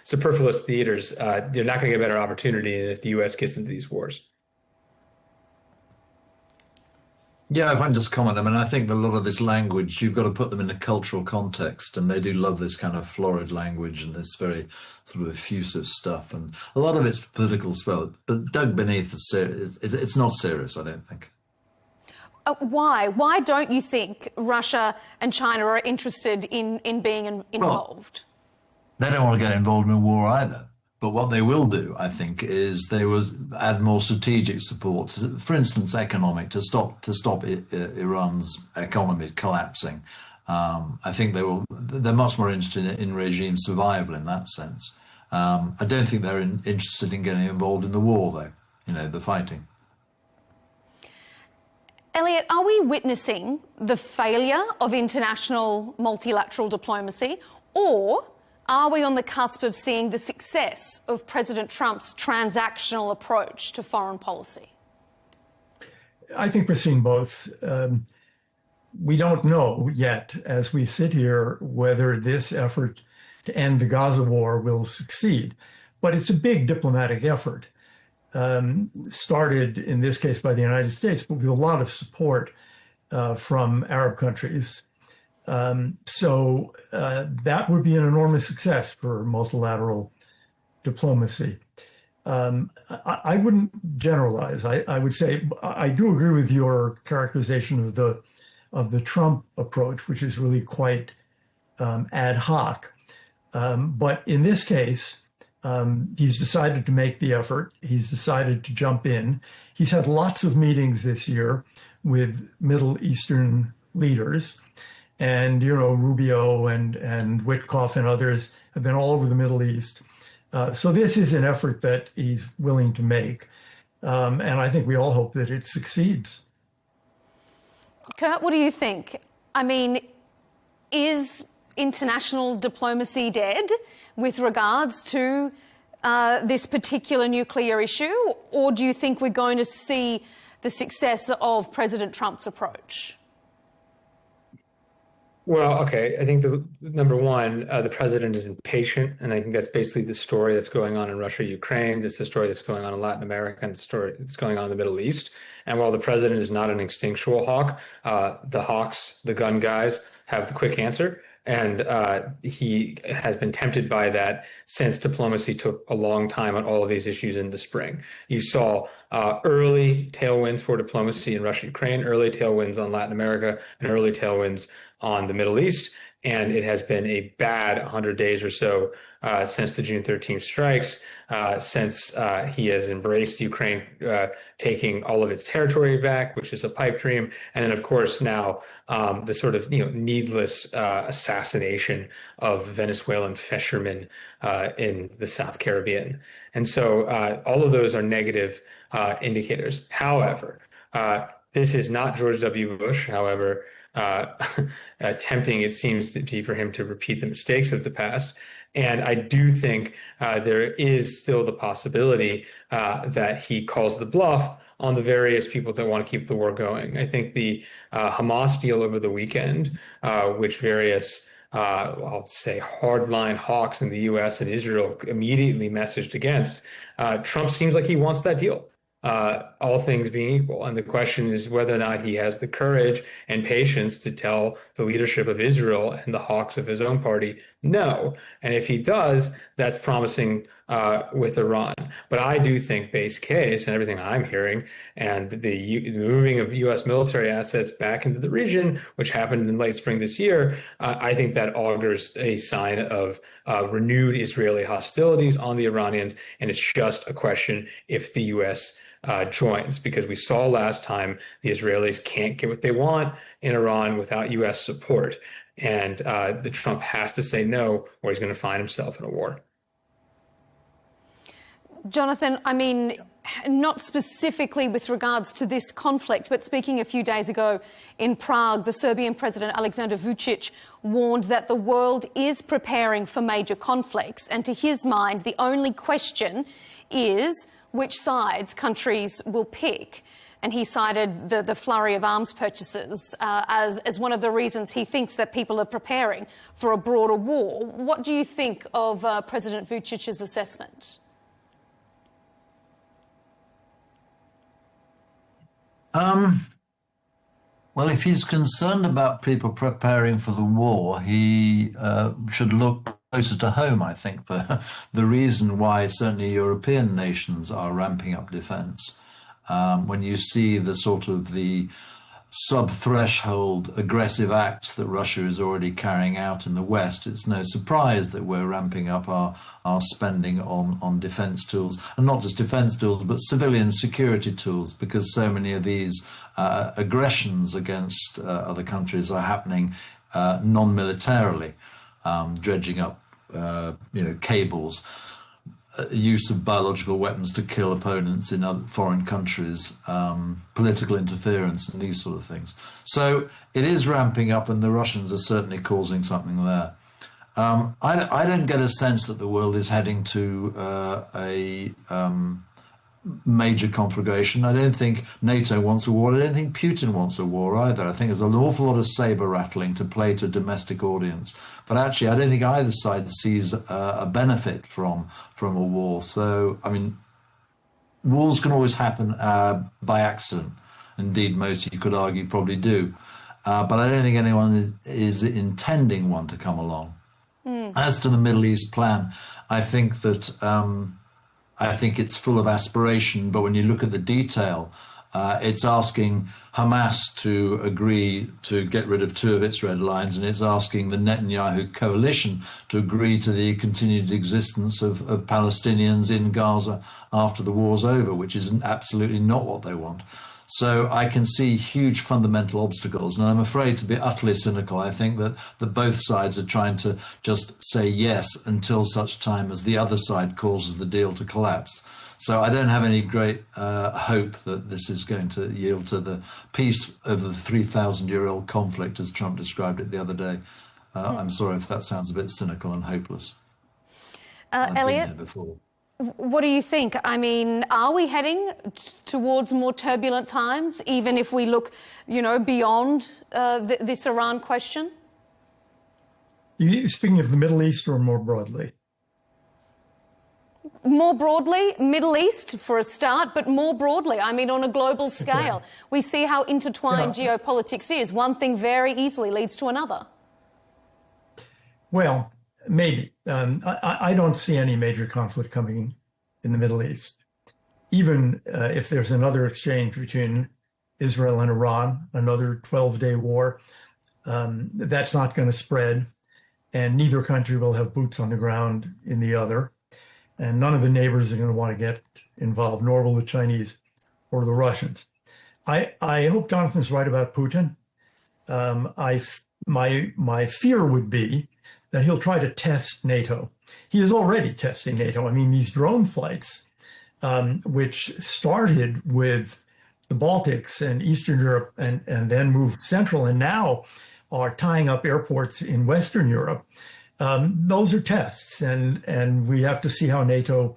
superfluous theaters. You're not going to get a better opportunity if the U.S. gets into these wars. Yeah, if I can just comment, I mean, I think a lot of this language, you've got to put them in a cultural context, and they do love this kind of florid language and this very sort of effusive stuff, and a lot of it's political spell, but dug beneath, it's not serious, I don't think. Why? Why don't you think Russia and China are interested in being involved? Well, they don't want to get involved in a war either. But what they will do, I think, is they will add more strategic support, for instance, economic, to stop Iran's economy collapsing. I think they're much more interested in regime survival in that sense. I don't think they're interested in getting involved in the war, though, the fighting. Elliot, are we witnessing the failure of international multilateral diplomacy, or are we on the cusp of seeing the success of President Trump's transactional approach to foreign policy? I think we're seeing both. We don't know yet, as we sit here, whether this effort to end the Gaza war will succeed. But it's a big diplomatic effort, started in this case by the United States, but with a lot of support from Arab countries. So that would be an enormous success for multilateral diplomacy. I wouldn't generalize. I would say I do agree with your characterization of the Trump approach, which is really quite ad hoc. But in this case, he's decided to make the effort. He's decided to jump in. He's had lots of meetings this year with Middle Eastern leaders. And, Rubio and Witkoff and others have been all over the Middle East. So this is an effort that he's willing to make. And I think we all hope that it succeeds. Kurt, what do you think? I mean, is international diplomacy dead with regards to this particular nuclear issue? Or do you think we're going to see the success of President Trump's approach? Well, okay. I think number one, the president is impatient, and I think that's basically the story that's going on in Russia, Ukraine. That's the story that's going on in Latin America, and the story that's going on in the Middle East. And while the president is not an instinctual hawk, the hawks, the gun guys, have the quick answer. And he has been tempted by that since diplomacy took a long time on all of these issues in the spring. You saw early tailwinds for diplomacy in Russia, Ukraine, early tailwinds on Latin America, and early tailwinds on the Middle East. And it has been a bad 100 days or so since the June 13th strikes, since he has embraced Ukraine taking all of its territory back, which is a pipe dream. And then, of course, now the sort of needless assassination of Venezuelan fishermen in the South Caribbean. And so all of those are negative indicators. However, this is not George W. Bush. However, tempting it seems to be for him to repeat the mistakes of the past. And I do think there is still the possibility that he calls the bluff on the various people that want to keep the war going. I think the Hamas deal over the weekend, which various I'll say hardline hawks in the U.S. and Israel immediately messaged against, Trump seems like he wants that deal. All things being equal. And the question is whether or not he has the courage and patience to tell the leadership of Israel and the hawks of his own party no. And if he does, that's promising with Iran. But I do think base case and everything I'm hearing and the moving of U.S. military assets back into the region, which happened in late spring this year, I think that augurs a sign of renewed Israeli hostilities on the Iranians. And it's just a question if the U.S. Joins, because we saw last time the Israelis can't get what they want in Iran without U.S. support. And the Trump has to say no, or he's going to find himself in a war. Jonathan, I mean, not specifically with regards to this conflict, but speaking a few days ago in Prague, the Serbian President Alexander Vučić warned that the world is preparing for major conflicts. And to his mind, the only question is which sides countries will pick. And he cited the flurry of arms purchases as one of the reasons he thinks that people are preparing for a broader war. What do you think of President Vučić's assessment? Well, if he's concerned about people preparing for the war, he should look closer to home, I think, for the reason why certainly European nations are ramping up defense. When you see the sort of the sub-threshold aggressive acts that Russia is already carrying out in the West, it's no surprise that we're ramping up our spending on defense tools, and not just defense tools, but civilian security tools, because so many of these aggressions against other countries are happening non-militarily, dredging up cables, use of biological weapons to kill opponents in other foreign countries, political interference and these sort of things. So it is ramping up, and the Russians are certainly causing something there. I don't get a sense that the world is heading to a major conflagration. I don't think NATO wants a war. I don't think Putin wants a war either. I think there's an awful lot of saber rattling to play to a domestic audience. But actually, I don't think either side sees a benefit from a war. So, I mean, wars can always happen by accident. Indeed, most, you could argue, probably do. But I don't think anyone is intending one to come along. As to the Middle East plan, I think that I think it's full of aspiration, but when you look at the detail, it's asking Hamas to agree to get rid of 2 of its red lines, and it's asking the Netanyahu coalition to agree to the continued existence of Palestinians in Gaza after the war's over, which is absolutely not what they want. So I can see huge fundamental obstacles, and I'm afraid, to be utterly cynical, I think that both sides are trying to just say yes until such time as the other side causes the deal to collapse. So I don't have any great hope that this is going to yield to the peace of the 3,000-year-old conflict, as Trump described it the other day. I'm sorry if that sounds a bit cynical and hopeless. Elliot? Been there before. What do you think? I mean, are we heading towards more turbulent times, even if we look, beyond this Iran question? You speaking of the Middle East or more broadly? More broadly, Middle East for a start, but more broadly, I mean, on a global scale. Okay. We see how intertwined geopolitics is. One thing very easily leads to another. Well, maybe. I don't see any major conflict coming in the Middle East. Even if there's another exchange between Israel and Iran, another 12-day war, that's not going to spread. And neither country will have boots on the ground in the other. And none of the neighbors are going to want to get involved, nor will the Chinese or the Russians. I hope Jonathan's right about Putin. My fear would be that he'll try to test NATO. He is already testing NATO. I mean, these drone flights, which started with the Baltics and Eastern Europe and then moved central and now are tying up airports in Western Europe. Those are tests, and we have to see how NATO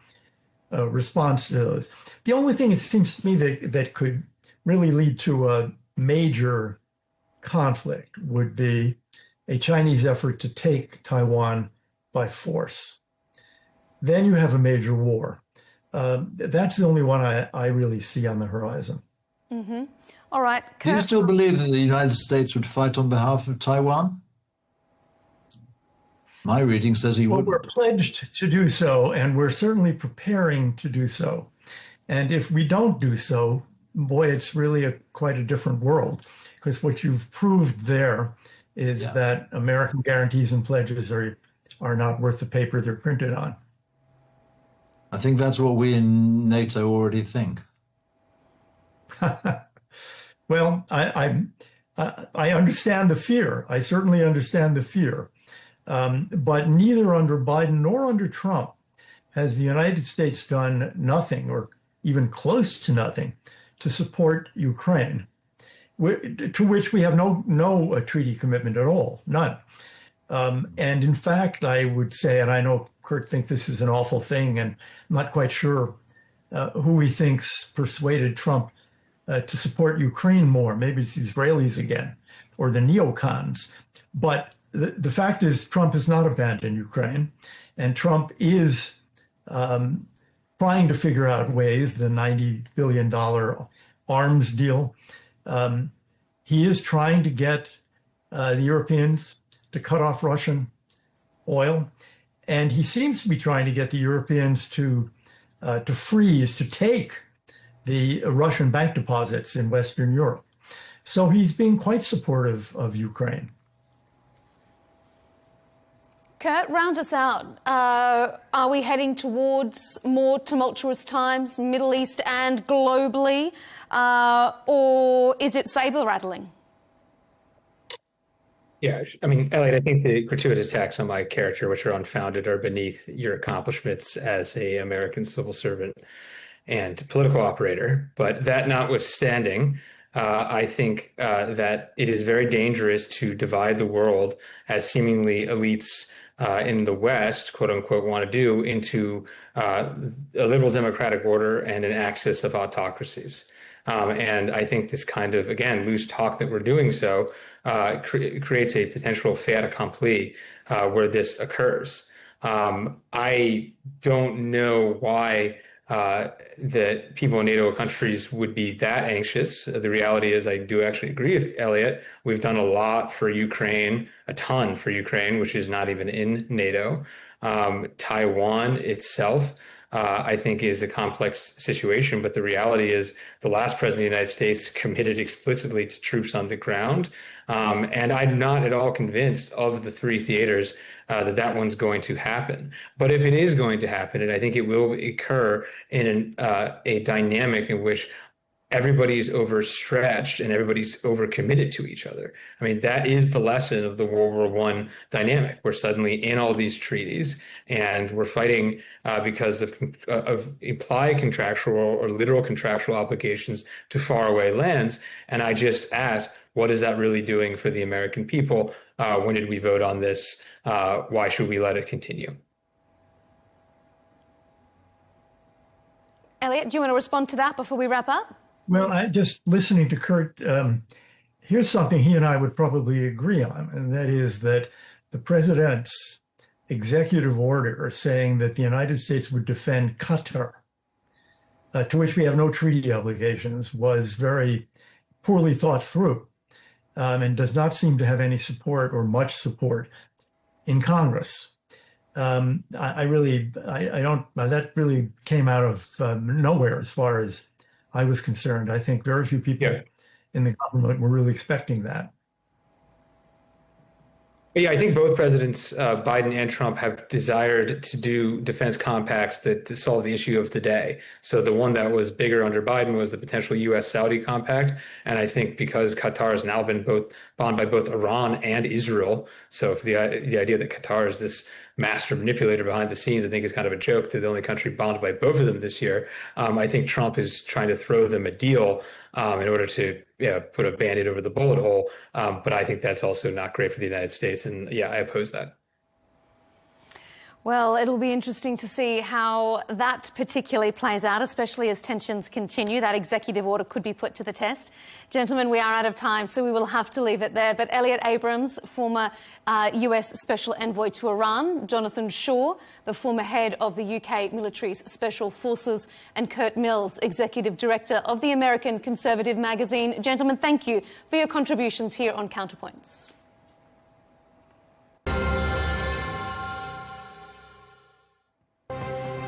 responds to those. The only thing, it seems to me, that could really lead to a major conflict would be a Chinese effort to take Taiwan by force. Then you have a major war. That's the only one I really see on the horizon. Mm-hmm. All right. Do you still believe that the United States would fight on behalf of Taiwan? My reading says he would. Well, we're pledged to do so, and we're certainly preparing to do so. And if we don't do so, boy, it's really quite a different world, because what you've proved there is that American guarantees and pledges are not worth the paper they're printed on. I think that's what we in NATO already think. Well, I understand the fear. I certainly understand the fear. But neither under Biden nor under Trump has the United States done nothing, or even close to nothing, to support Ukraine, to which we have no treaty commitment at all, none. And in fact, I would say, and I know Kurt thinks this is an awful thing, and I'm not quite sure who he thinks persuaded Trump to support Ukraine more. Maybe it's the Israelis again, or the neocons. But the fact is, Trump has not abandoned Ukraine, and Trump is trying to figure out ways, the $90 billion arms deal. He is trying to get the Europeans to cut off Russian oil, and he seems to be trying to get the Europeans to freeze, to take the Russian bank deposits in Western Europe. So he's being quite supportive of Ukraine. Kurt, round us out. Are we heading towards more tumultuous times, Middle East and globally, or is it saber-rattling? Yeah, I mean, Elliot, I think the gratuitous attacks on my character, which are unfounded, are beneath your accomplishments as an American civil servant and political operator. But that notwithstanding, I think that it is very dangerous to divide the world, as seemingly elites in the West, quote unquote, want to do, into a liberal democratic order and an axis of autocracies. And I think this kind of, again, loose talk that we're doing so creates a potential fait accompli where this occurs. I don't know why that people in NATO countries would be that anxious. The reality is, I do actually agree with Elliot. We've done a lot for Ukraine, a ton for Ukraine, which is not even in NATO. Taiwan itself, I think, is a complex situation. But the reality is the last president of the United States committed explicitly to troops on the ground. And I'm not at all convinced of the three theaters that one's going to happen. But if it is going to happen, and I think it will occur in a dynamic in which everybody's overstretched and everybody's overcommitted to each other. I mean, that is the lesson of the World War I dynamic. We're suddenly in all these treaties and we're fighting because of implied contractual or literal contractual obligations to faraway lands. And I just ask, what is that really doing for the American people? When did we vote on this? Why should we let it continue? Elliot, do you want to respond to that before we wrap up? Well, just listening to Kurt, here's something he and I would probably agree on, and that is that the president's executive order saying that the United States would defend Qatar, to which we have no treaty obligations, was very poorly thought through and does not seem to have any support or much support in Congress. That really came out of nowhere as far as I was concerned. I think very few people in the government were really expecting that. Yeah, I think both presidents, Biden and Trump, have desired to do defense compacts to solve the issue of today. So the one that was bigger under Biden was the potential U.S.-Saudi compact. And I think because Qatar has now been bound by both Iran and Israel, so if the idea that Qatar is this master manipulator behind the scenes, I think is kind of a joke. They're the only country bound by both of them this year. I think Trump is trying to throw them a deal in order to put a Band-Aid over the bullet hole. But I think that's also not great for the United States. And yeah, I oppose that. Well, it'll be interesting to see how that particularly plays out, especially as tensions continue. That executive order could be put to the test. Gentlemen, we are out of time, so we will have to leave it there. But Elliot Abrams, former US Special Envoy to Iran, Jonathan Shaw, the former head of the UK military's Special Forces, and Kurt Mills, Executive Director of the American Conservative magazine. Gentlemen, thank you for your contributions here on Counterpoints.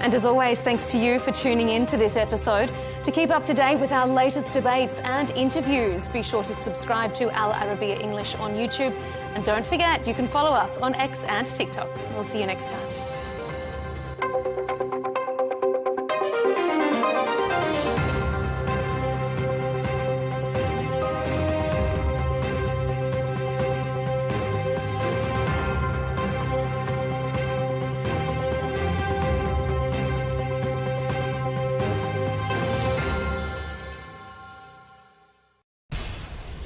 And as always, thanks to you for tuning in to this episode. To keep up to date with our latest debates and interviews, be sure to subscribe to Al Arabiya English on YouTube. And don't forget, you can follow us on X and TikTok. We'll see you next time.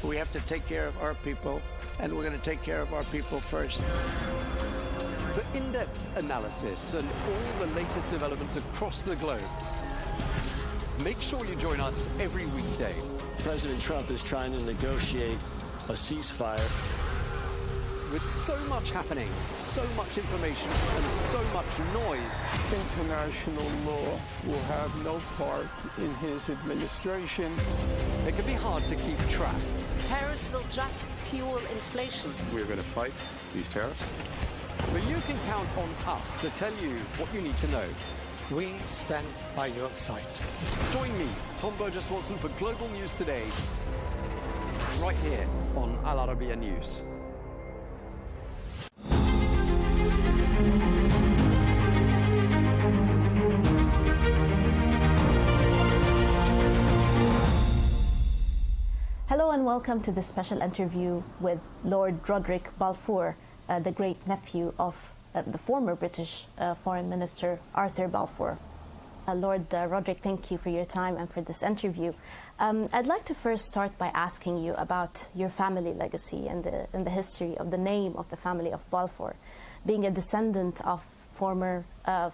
We have to take care of our people, and we're going to take care of our people first. For in-depth analysis and all the latest developments across the globe, make sure you join us every weekday. President Trump is trying to negotiate a ceasefire. With so much happening, so much information, and so much noise, international law will have no part in his administration. It can be hard to keep track. Tariffs will just fuel inflation. We're going to fight these tariffs. But you can count on us to tell you what you need to know. We stand by your side. Join me, Tom Burges Watson, for Global News Today. right here on Al Arabiya News. Hello and welcome to this special interview with Lord Roderick Balfour, the great-nephew of the former British Foreign Minister Arthur Balfour. Lord Roderick, thank you for your time and for this interview. I'd like to first start by asking you about your family legacy and the history of the name of the family of Balfour. Being a descendant of former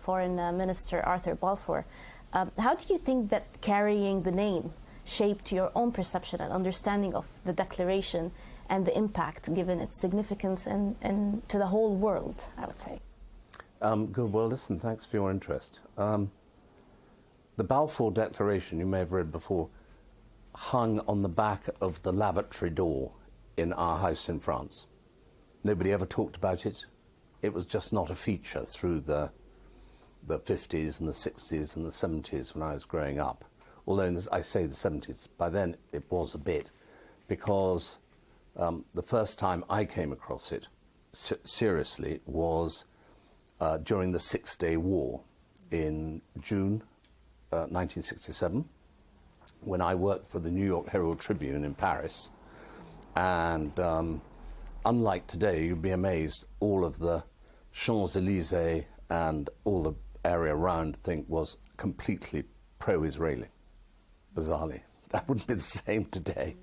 Foreign Minister Arthur Balfour, how do you think that carrying the name shaped your own perception and understanding of the declaration and the impact, given its significance and to the whole world, I would say? Good. Well, listen, thanks for your interest. The Balfour Declaration, you may have read before, hung on the back of the lavatory door in our house in France. Nobody ever talked about it. It was just not a feature through the 50s and the 60s and the 70s when I was growing up. Although I say the 70s, by then it was a bit, because the first time I came across it seriously was during the Six-Day War in June 1967, when I worked for the New York Herald Tribune in Paris. And unlike today, you'd be amazed, all of the Champs-Élysées and all the area around was completely pro-Israeli. Bizarrely, that wouldn't be the same today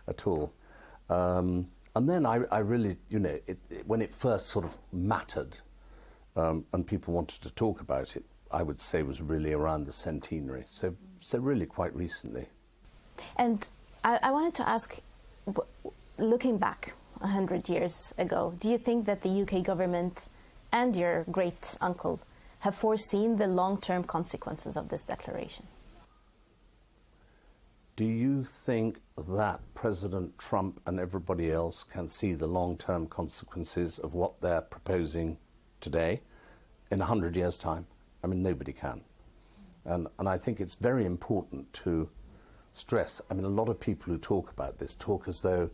at all. And then I really, when it first sort of mattered and people wanted to talk about it, I would say was really around the centenary. So really quite recently. And I wanted to ask, looking back 100 years ago, do you think that the UK government and your great uncle have foreseen the long-term consequences of this declaration? Do you think that President Trump and everybody else can see the long-term consequences of what they're proposing today in 100 years' time? I mean, nobody can. And I think it's very important to stress, I mean, a lot of people who talk about this talk as though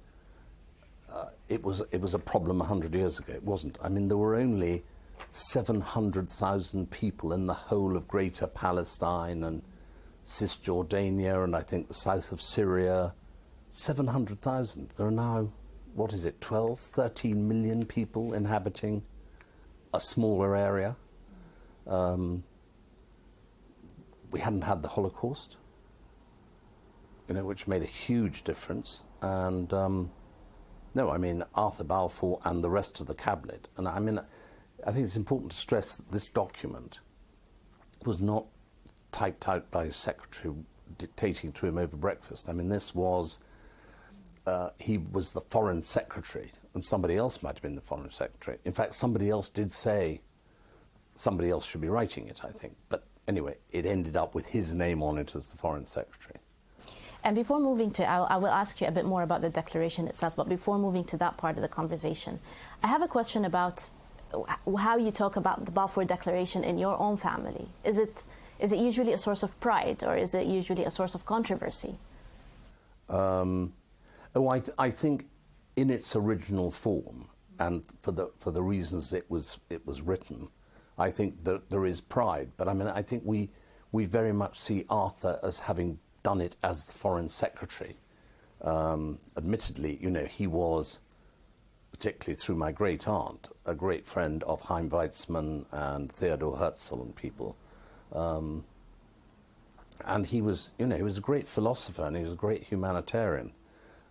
it was a problem 100 years ago. It wasn't. I mean, there were only 700,000 people in the whole of Greater Palestine and Cisjordania and I think the south of Syria. 700,000. There are now, 12, 13 million people inhabiting a smaller area. We hadn't had the Holocaust, which made a huge difference. And no, I mean, Arthur Balfour and the rest of the cabinet. And I mean, I think it's important to stress that this document was not typed out by his secretary dictating to him over breakfast. I mean, this was, he was the foreign secretary, and somebody else might have been the foreign secretary. In fact, somebody else did say somebody else should be writing it, I think. But anyway, it ended up with his name on it as the foreign secretary. And before moving to, I will ask you a bit more about the declaration itself, but before moving to that part of the conversation, I have a question about how you talk about the Balfour Declaration in your own family. Is it usually a source of pride, or is it usually a source of controversy? I think in its original form, and for the reasons it was written, I think that there is pride. But I mean, I think we very much see Arthur as having done it as the foreign secretary. Admittedly, he was, particularly through my great aunt, a great friend of Chaim Weizmann and Theodor Herzl and people. And he was, he was a great philosopher and he was a great humanitarian.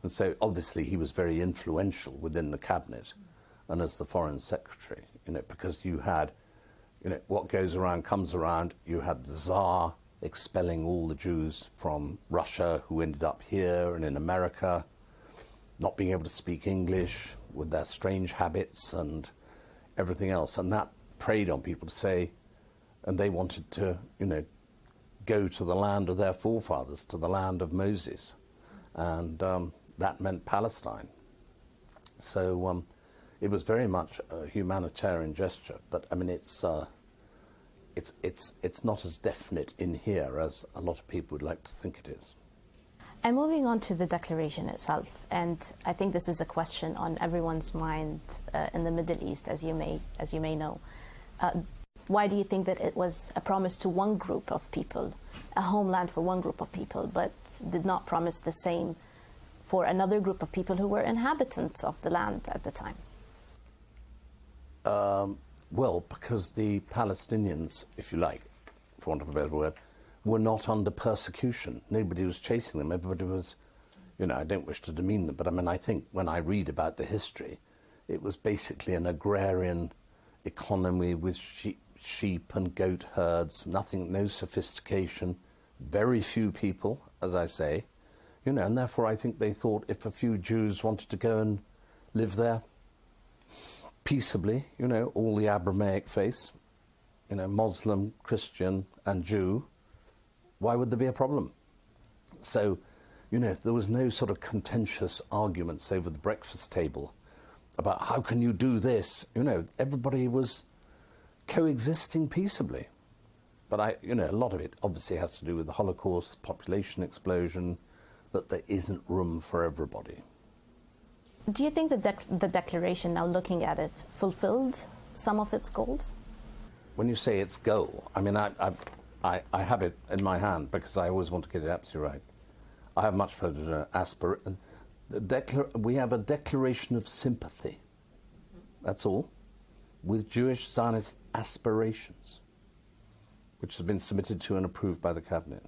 And so obviously he was very influential within the cabinet and as the foreign secretary, because you had, what goes around comes around. You had the Tsar expelling all the Jews from Russia who ended up here and in America, not being able to speak English, with their strange habits and everything else. And that preyed on people to say, and they wanted to, go to the land of their forefathers, to the land of Moses. And that meant Palestine. So it was very much a humanitarian gesture, but I mean, it's not as definite in here as a lot of people would like to think it is. And moving on to the declaration itself, and I think this is a question on everyone's mind in the Middle East, as you may know. Why do you think that it was a promise to one group of people, a homeland for one group of people, but did not promise the same for another group of people who were inhabitants of the land at the time? Well, because the Palestinians, if you like, for want of a better word, were not under persecution. Nobody was chasing them. Everybody was, I don't wish to demean them, but I mean, I think when I read about the history, it was basically an agrarian economy with sheep and goat herds, no sophistication, very few people, as I say, and therefore I think they thought if a few Jews wanted to go and live there peaceably, all the Abrahamic faiths, Muslim, Christian and Jew, why would there be a problem? So, there was no sort of contentious arguments over the breakfast table about how can you do this? Everybody was coexisting peaceably. But a lot of it obviously has to do with the Holocaust, population explosion, that there isn't room for everybody. Do you think the declaration, now looking at it, fulfilled some of its goals? When you say its goal, I mean, I have it in my hand because I always want to get it absolutely right. I have much further we have a declaration of sympathy, that's all, with Jewish Zionist aspirations, which has been submitted to and approved by the Cabinet.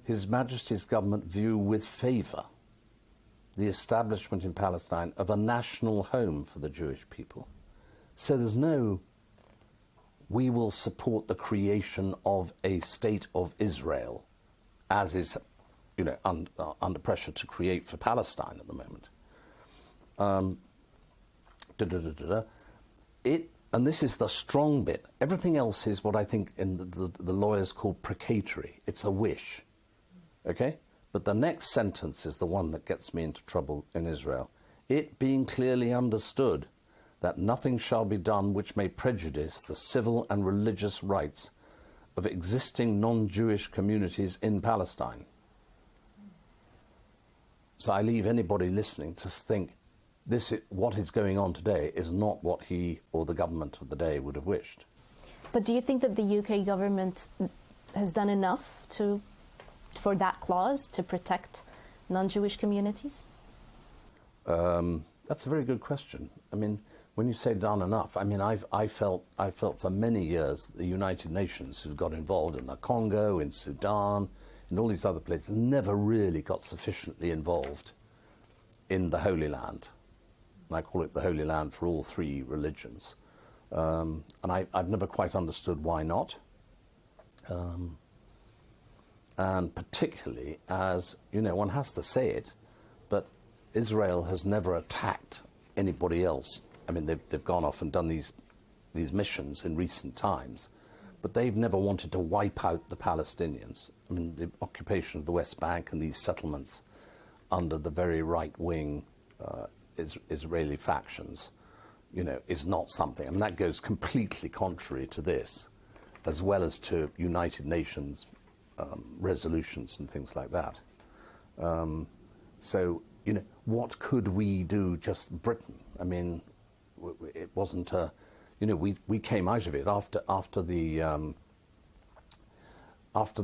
His Majesty's government view with favour the establishment in Palestine of a national home for the Jewish people. So there's no, we will support the creation of a state of Israel, as is, under pressure to create for Palestine at the moment. And this is the strong bit. Everything else is what I think in the lawyers call precatory. It's a wish, okay? But the next sentence is the one that gets me into trouble in Israel. It being clearly understood that nothing shall be done which may prejudice the civil and religious rights of existing non-Jewish communities in Palestine. So I leave anybody listening to think what is going on today is not what he or the government of the day would have wished. But do you think that the UK government has done enough for that clause to protect non-Jewish communities? That's a very good question. I mean, when you say done enough, I mean, I felt for many years the United Nations, who've got involved in the Congo, in Sudan, in all these other places, never really got sufficiently involved in the Holy Land. And I call it the Holy Land for all three religions. And I've never quite understood why not. And particularly as, one has to say it, but Israel has never attacked anybody else. I mean, they've gone off and done these missions in recent times, but they've never wanted to wipe out the Palestinians. I mean, the occupation of the West Bank and these settlements under the very right-wing Israeli factions, is not something. I mean, that goes completely contrary to this, as well as to United Nations resolutions and things like that. So, what could we do, just Britain? I mean, it wasn't a, we came out of it after the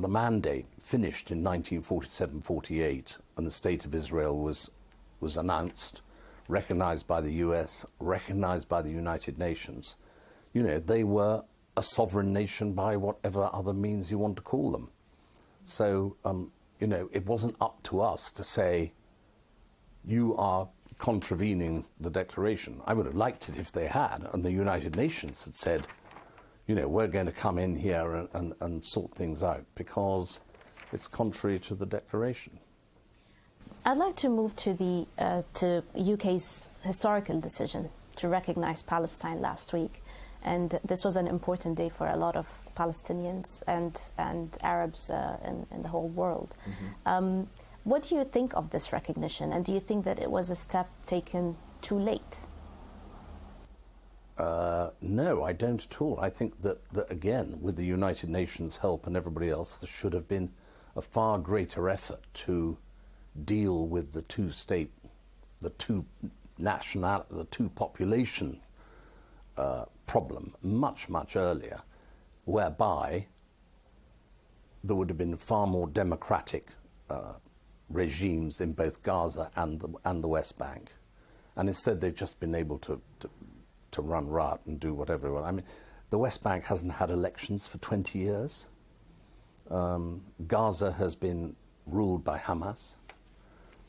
mandate finished in 1947-48 and the State of Israel was announced, recognized by the US, recognized by the United Nations. They were a sovereign nation by whatever other means you want to call them. So, it wasn't up to us to say, you are contravening the declaration. I would have liked it if they had, and the United Nations had said, we're going to come in here and sort things out, because it's contrary to the declaration. I'd like to move to the UK's historical decision to recognize Palestine last week. And this was an important day for a lot of Palestinians and Arabs in the whole world. Mm-hmm. What do you think of this recognition? And do you think that it was a step taken too late? No, I don't at all. I think that again, with the United Nations help and everybody else, there should have been a far greater effort to deal with the two-state, the two population problem much, much earlier, whereby there would have been far more democratic regimes in both Gaza and the West Bank. And instead they've just been able to run riot and do whatever. I mean, the West Bank hasn't had elections for 20 years. Gaza has been ruled by Hamas.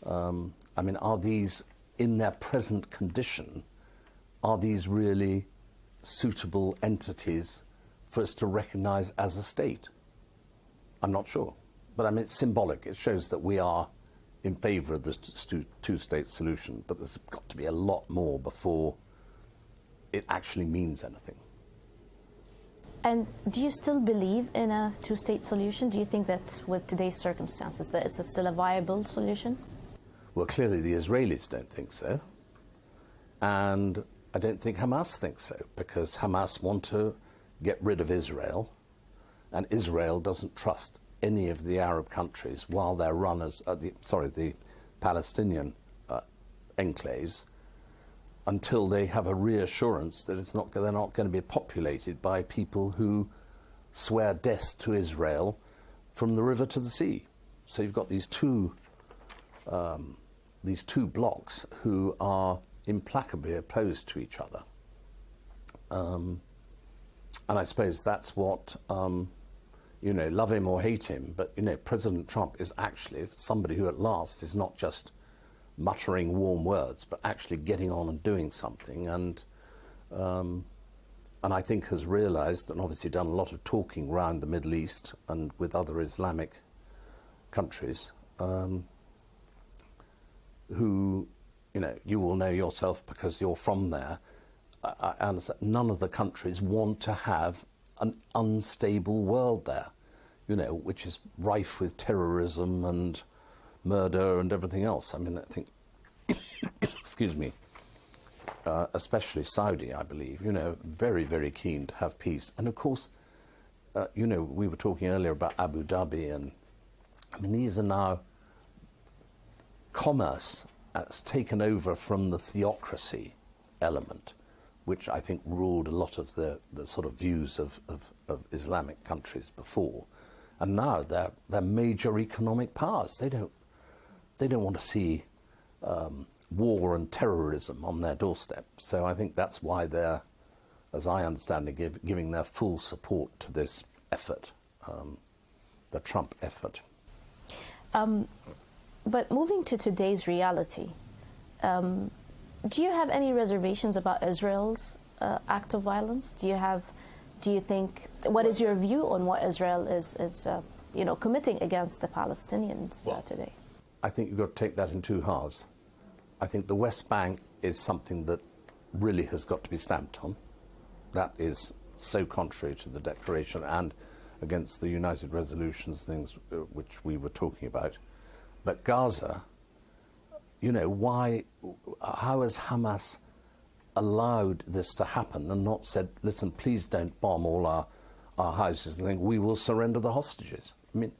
I mean, are these, in their present condition, are these really suitable entities for us to recognize as a state? I'm not sure. But I mean, it's symbolic. It shows that we are in favor of the two-state solution, but there's got to be a lot more before it actually means anything. And do you still believe in a two-state solution? Do you think that with today's circumstances that it's still a viable solution? Well, clearly the Israelis don't think so. And I don't think Hamas thinks so, because Hamas want to get rid of Israel, and Israel doesn't trust any of the Arab countries while they're run as, the Palestinian enclaves, until they have a reassurance that they're not going to be populated by people who swear death to Israel from the river to the sea. So you've got these two blocks who are implacably opposed to each other. And I suppose that's what, love him or hate him, but, President Trump is actually somebody who at last is not just muttering warm words, but actually getting on and doing something, and I think has realized, and obviously done a lot of talking around the Middle East and with other Islamic countries, who, you will know yourself because you're from there. I understand none of the countries want to have an unstable world there, which is rife with terrorism and murder and everything else. I mean, I think, excuse me, especially Saudi, I believe, very, very keen to have peace. And of course, we were talking earlier about Abu Dhabi, and I mean, these are now commerce has taken over from the theocracy element, which I think ruled a lot of the sort of views of Islamic countries before. And now they're major economic powers. They don't want to see war and terrorism on their doorstep. So I think that's why they're, as I understand it, giving their full support to this effort, the Trump effort. But moving to today's reality, do you have any reservations about Israel's act of violence? Do you think, what is your view on what Israel is committing against the Palestinians today? I think you've got to take that in two halves. I think the West Bank is something that really has got to be stamped on. That is so contrary to the declaration and against the United Resolutions, things which we were talking about. But Gaza, how has Hamas allowed this to happen and not said, listen, please don't bomb all our houses and think we will surrender the hostages? I mean,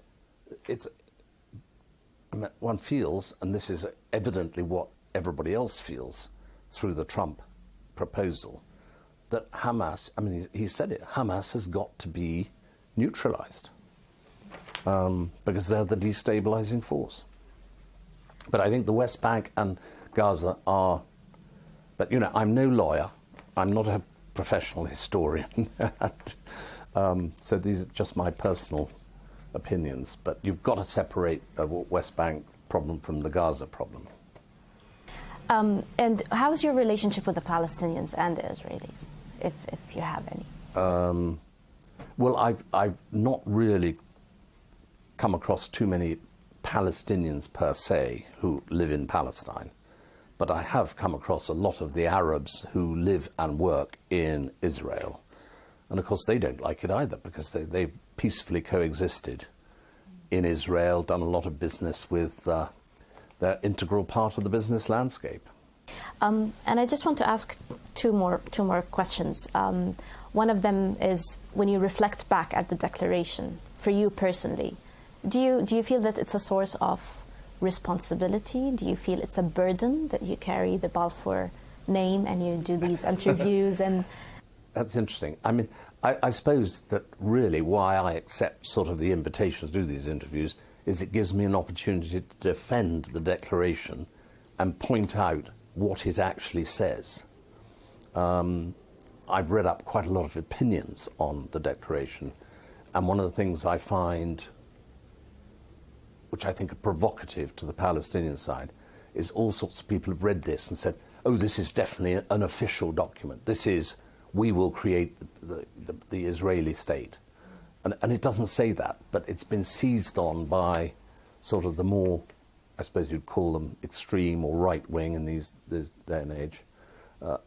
one feels, and this is evidently what everybody else feels through the Trump proposal, that Hamas, I mean, he said it, Hamas has got to be neutralized because they're the destabilizing force. But I think the West Bank and Gaza are, but I'm no lawyer, I'm not a professional historian, so these are just my personal opinions, but you've got to separate the West Bank problem from the Gaza problem. And how's your relationship with the Palestinians and the Israelis, if you have any? Well, I've not really come across too many Palestinians per se who live in Palestine, but I have come across a lot of the Arabs who live and work in Israel. And of course they don't like it either, because they've peacefully coexisted in Israel, done a lot of business with they're integral part of the business landscape. And I just want to ask two more questions. One of them is, when you reflect back at the declaration, for you personally, do you feel that it's a source of responsibility? Do you feel it's a burden that you carry the Balfour name and you do these interviews? And that's interesting. I mean, I suppose that really why I accept sort of the invitation to do these interviews is it gives me an opportunity to defend the declaration and point out what it actually says. I've read up quite a lot of opinions on the declaration, and one of the things I find, which I think are provocative to the Palestinian side, is all sorts of people have read this and said, oh, this is definitely an official document. This is, we will create the Israeli state. And it doesn't say that, but it's been seized on by sort of the more, I suppose you'd call them extreme or right-wing in this day and age,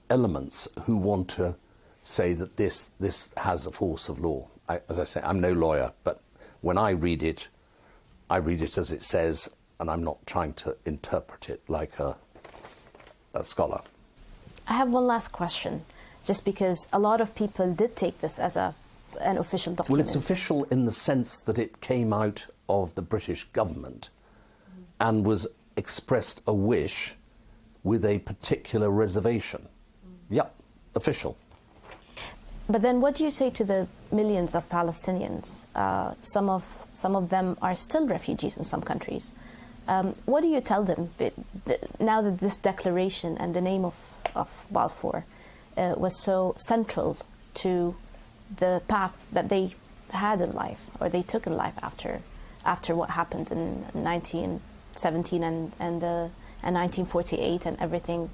elements who want to say that this has a force of law. As I say, I'm no lawyer, but when I read it as it says, and I'm not trying to interpret it like a scholar. I have one last question, just because a lot of people did take this as an official document. Well, it's official in the sense that it came out of the British government and was expressed a wish with a particular reservation. Yep, official. But then what do you say to the millions of Palestinians? Some of them are still refugees in some countries. What do you tell them now that this declaration and the name of Balfour was so central to the path that they had in life, or they took in life after what happened in 1917 and 1948 and everything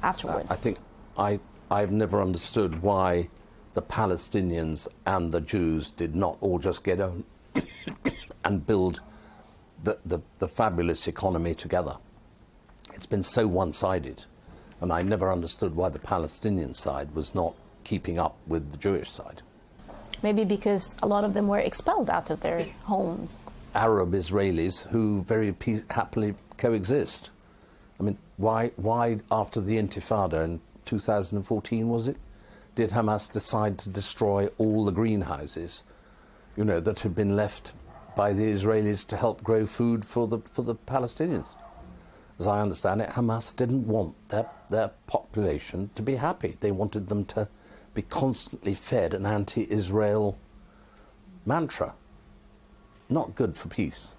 afterwards? I think I've never understood why the Palestinians and the Jews did not all just get on and build the fabulous economy together. It's been so one-sided, and I never understood why the Palestinian side was not keeping up with the Jewish side. Maybe because a lot of them were expelled out of their homes. Arab Israelis who very happily coexist. I mean, why after the Intifada in 2014, was it, did Hamas decide to destroy all the greenhouses, you know, that had been left by the Israelis to help grow food for the Palestinians? As I understand it, Hamas didn't want their population to be happy. They wanted them to be constantly fed an anti-Israel mantra. Not good for peace.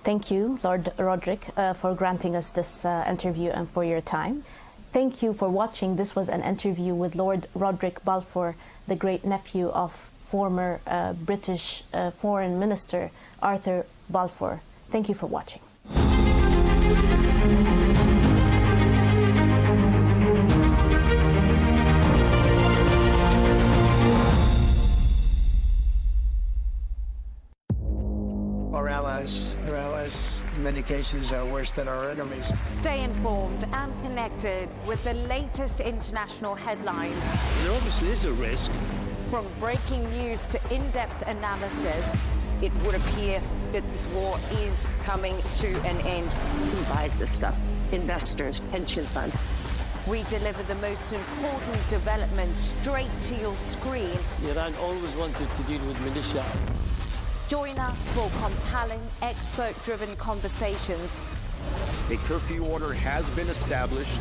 Thank you, Lord Roderick, for granting us this interview and for your time. Thank you for watching. This was an interview with Lord Roderick Balfour, the great-nephew of former British Foreign Minister Arthur Balfour. Thank you for watching. Our allies, in many cases, are worse than our enemies. Stay informed and connected with the latest international headlines. There obviously is a risk. From breaking news to in-depth analysis, it would appear that this war is coming to an end. Who buys this stuff? Investors, pension funds. We deliver the most important developments straight to your screen. Iran always wanted to deal with militia. Join us for compelling, expert-driven conversations. A curfew order has been established.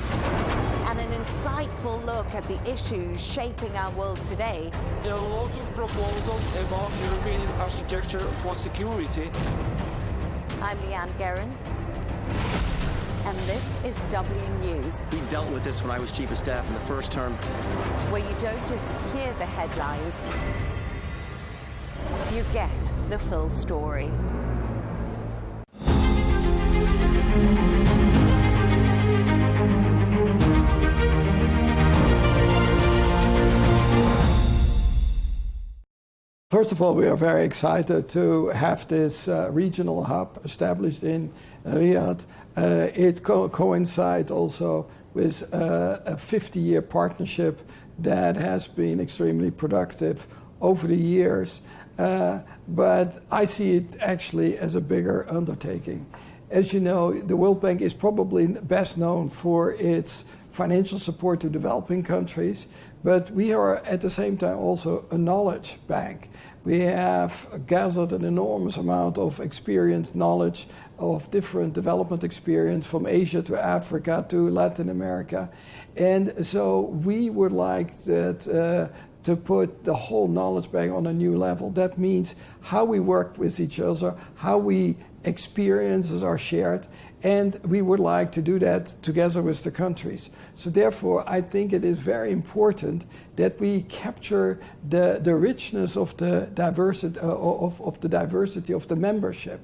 And an insightful look at the issues shaping our world today. There are lots of proposals about European architecture for security. I'm Leigh Ann Gerrans, and this is W News. We dealt with this when I was Chief of Staff in the first term. Where you don't just hear the headlines, you get the full story. First of all, we are very excited to have this regional hub established in Riyadh. It coincides also with a 50-year partnership that has been extremely productive over the years. But I see it actually as a bigger undertaking. As you know, the World Bank is probably best known for its financial support to developing countries, But we are at the same time also a knowledge bank. We have gathered an enormous amount of experience, knowledge of different development experience from Asia to Africa to Latin America. And so we would like that, to put the whole knowledge bank on a new level. That means how we work with each other, how we experiences are shared, and we would like to do that together with the countries. So therefore, I think it is very important that we capture the richness of the diversity of the membership.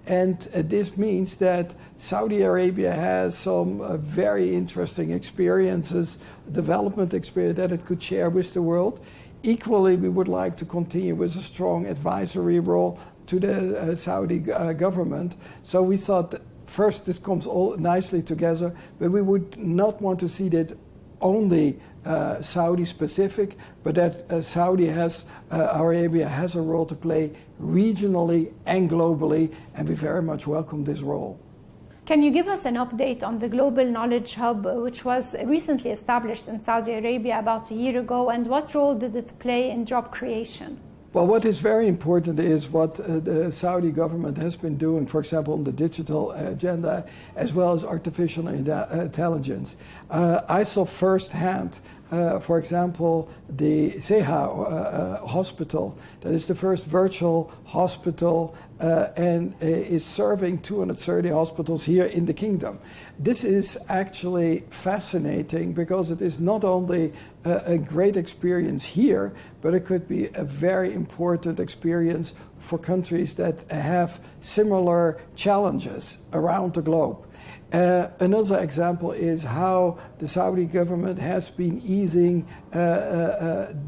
And this means that Saudi Arabia has some very interesting experiences, development experience that it could share with the world. Equally, we would like to continue with a strong advisory role to the Saudi government. So we thought that first this comes all nicely together, but we would not want to see that only Saudi specific, but that Saudi Arabia has a role to play regionally and globally, and we very much welcome this role. Can you give us an update on the Global Knowledge Hub, which was recently established in Saudi Arabia about a year ago, and what role did it play in job creation? Well, what is very important is what the Saudi government has been doing, for example, on the digital agenda, as well as artificial intelligence. I saw firsthand, for example, the Seha hospital, that is the first virtual hospital and is serving 230 hospitals here in the kingdom. This is actually fascinating because it is not only a great experience here, but it could be a very important experience for countries that have similar challenges around the globe. Another example is how the Saudi government has been easing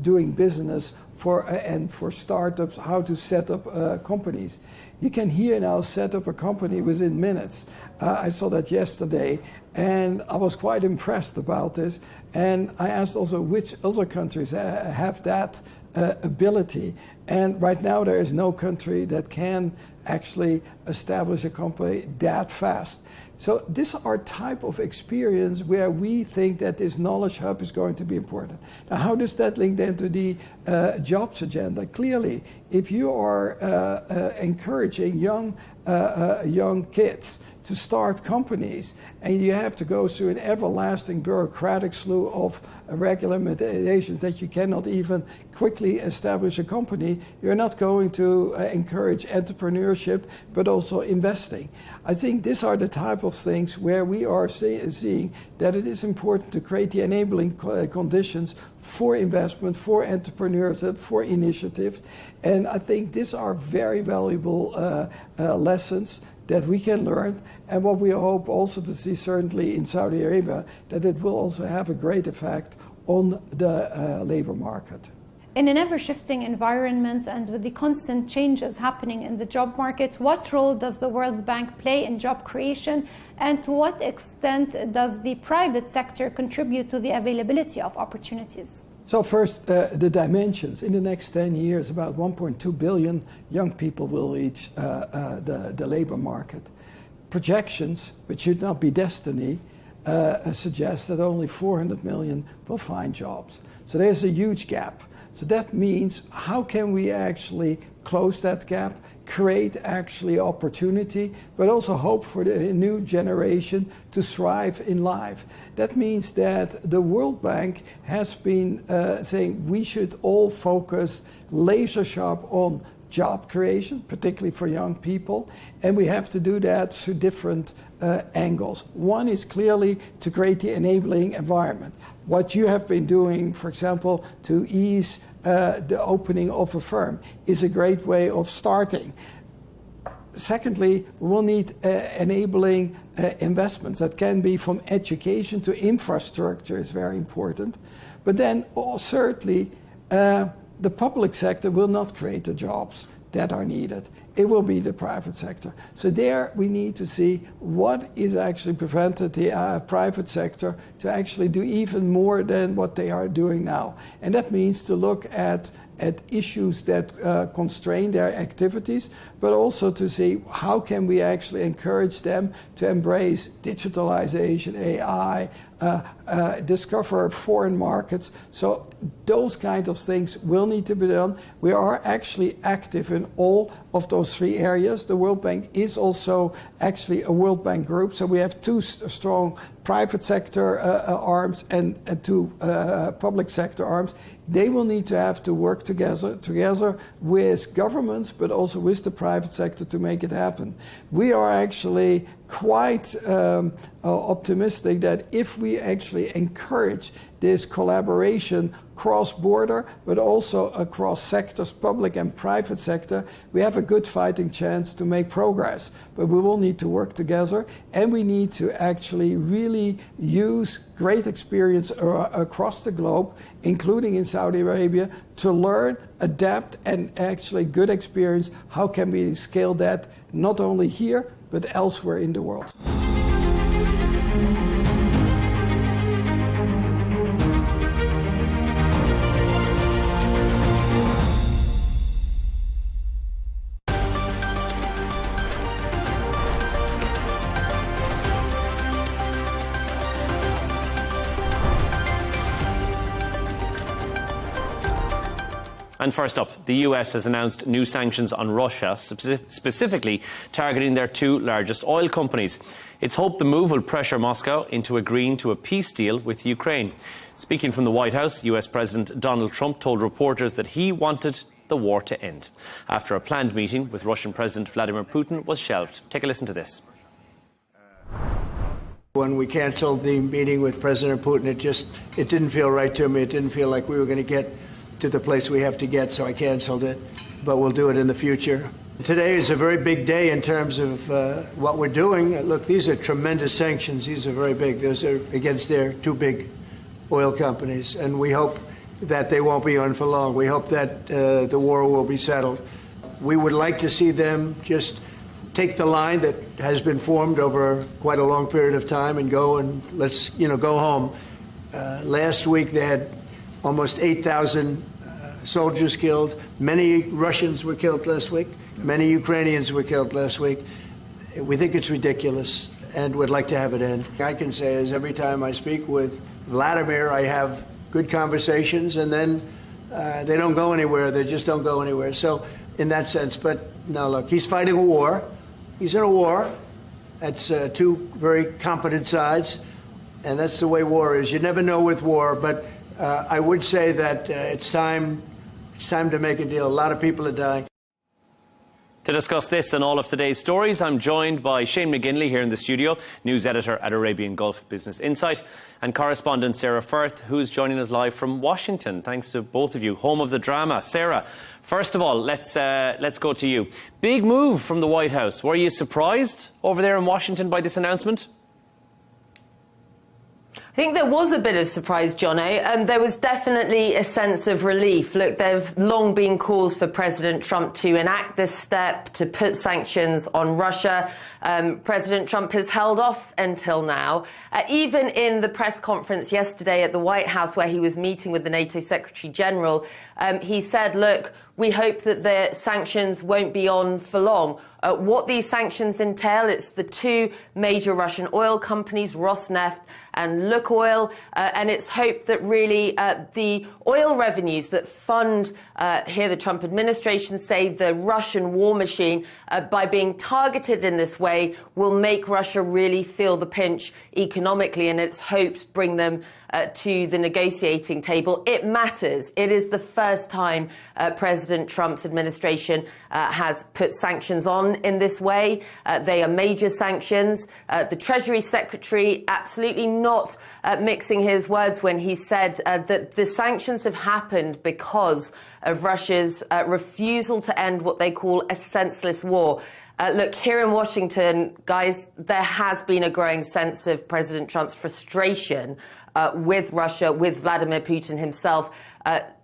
doing business for startups, how to set up companies. You can here now set up a company within minutes. I saw that yesterday, and I was quite impressed about this. And I asked also which other countries have that ability. And right now there is no country that can actually establish a company that fast. So this are type of experience where we think that this knowledge hub is going to be important. Now, how does that link then to the jobs agenda? Clearly, if you are encouraging young kids to start companies, and you have to go through an everlasting bureaucratic slew of regulations that you cannot even quickly establish a company, you're not going to encourage entrepreneurship, but also investing. I think these are the type of things where we are seeing that it is important to create the enabling conditions for investment, for entrepreneurs, for initiatives. And I think these are very valuable lessons that we can learn, and what we hope also to see certainly in Saudi Arabia, that it will also have a great effect on the labor market. In an ever-shifting environment and with the constant changes happening in the job market, what role does the World Bank play in job creation, and to what extent does the private sector contribute to the availability of opportunities? So first, the dimensions. In the next 10 years, about 1.2 billion young people will reach the labor market. Projections, which should not be destiny, suggest that only 400 million will find jobs. So there's a huge gap. So that means how can we actually close that gap, create actually opportunity, but also hope for the new generation to thrive in life. That means that the World Bank has been saying we should all focus laser sharp on job creation, particularly for young people, and we have to do that through different angles. One is clearly to create the enabling environment. What you have been doing, for example, to ease the opening of a firm is a great way of starting. Secondly, we will need enabling investments that can be from education to infrastructure is very important. But then certainly the public sector will not create the jobs that are needed. It will be the private sector. So there we need to see what is actually prevented the private sector to actually do even more than what they are doing now. And that means to look at issues that constrain their activities, but also to see how can we actually encourage them to embrace digitalization, AI, discover foreign markets. So those kind of things will need to be done. We are actually active in all of those three areas. The World Bank is also actually a World Bank group, so we have two strong private sector arms and two public sector arms. They will need to have to work together with governments, but also with the private sector to make it happen. We are actually quite optimistic that if we actually encourage this collaboration cross-border, but also across sectors, public and private sector, we have a good fighting chance to make progress. But we will need to work together, and we need to actually really use great experience across the globe, including in Saudi Arabia, to learn, adapt, and actually good experience. How can we scale that not only here, but elsewhere in the world? And first up, the US has announced new sanctions on Russia, specifically targeting their two largest oil companies. It's hoped the move will pressure Moscow into agreeing to a peace deal with Ukraine. Speaking from the White House, US President Donald Trump told reporters that he wanted the war to end, after a planned meeting with Russian President Vladimir Putin was shelved. Take a listen to this. When we canceled the meeting with President Putin, it didn't feel right to me. It didn't feel like we were going to get to the place we have to get, so I canceled it, but we'll do it in the future. Today is a very big day in terms of what we're doing. Look, these are tremendous sanctions. These are very big. Those are against their two big oil companies, and we hope that they won't be on for long. We hope that the war will be settled. We would like to see them just take the line that has been formed over quite a long period of time and go and let's, go home. Last week they had almost 8,000 soldiers killed. Many Russians were killed last week. Many Ukrainians were killed last week. We think it's ridiculous and would like to have it end. I can say is every time I speak with Vladimir, I have good conversations, and then they don't go anywhere. They just don't go anywhere. So in that sense, but now look, he's fighting a war. He's in a war. That's two very competent sides, and that's the way war is. You never know with war, but I would say that it's time to make a deal. A lot of people are dying. To discuss this and all of today's stories, I'm joined by Shane McGinley here in the studio, news editor at Arabian Gulf Business Insight, and correspondent Sarah Firth, who's joining us live from Washington. Thanks to both of you, home of the drama. Sarah, first of all, let's go to you. Big move from the White House. Were you surprised over there in Washington by this announcement? I think there was a bit of surprise, Jono, and there was definitely a sense of relief. Look, there have long been calls for President Trump to enact this step, to put sanctions on Russia. President Trump has held off until now. Even in the press conference yesterday at the White House, where he was meeting with the NATO Secretary General, he said, look, we hope that the sanctions won't be on for long. What these sanctions entail, it's the two major Russian oil companies, Rosneft and Lukoil, and it's hoped that really the oil revenues that fund, here the Trump administration say, the Russian war machine, by being targeted in this way, will make Russia really feel the pinch economically, and it's hoped bring them to the negotiating table. It matters. It is the first time President Trump's administration has put sanctions on in this way. They are major sanctions. The Treasury Secretary absolutely not mixing his words when he said that the sanctions have happened because of Russia's refusal to end what they call a senseless war. Look, here in Washington, guys, there has been a growing sense of President Trump's frustration with Russia, with Vladimir Putin himself.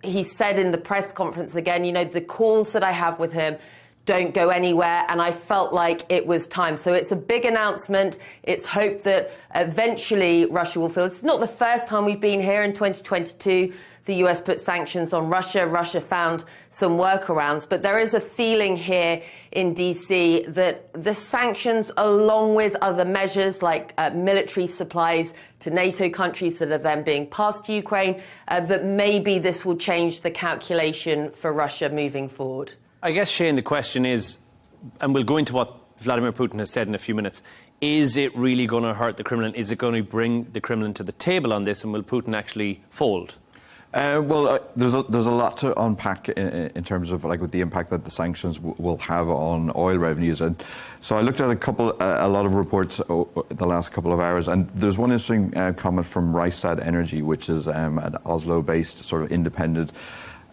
He said in the press conference again, the calls that I have with him don't go anywhere, and I felt like it was time. So it's a big announcement. It's hope that eventually Russia will feel. It's not the first time we've been here. In 2022, the US put sanctions on Russia. Russia found some workarounds, but there is a feeling here in DC that the sanctions, along with other measures like military supplies to NATO countries that are then being passed to Ukraine, that maybe this will change the calculation for Russia moving forward. I guess, Shane, the question is, and we'll go into what Vladimir Putin has said in a few minutes, is it really going to hurt the Kremlin? Is it going to bring the Kremlin to the table on this, and will Putin actually fold? There's a lot to unpack in terms of like with the impact that the sanctions will have on oil revenues, and so I looked at a lot of reports the last couple of hours, and there's one interesting comment from Rystad Energy, which is an Oslo-based sort of independent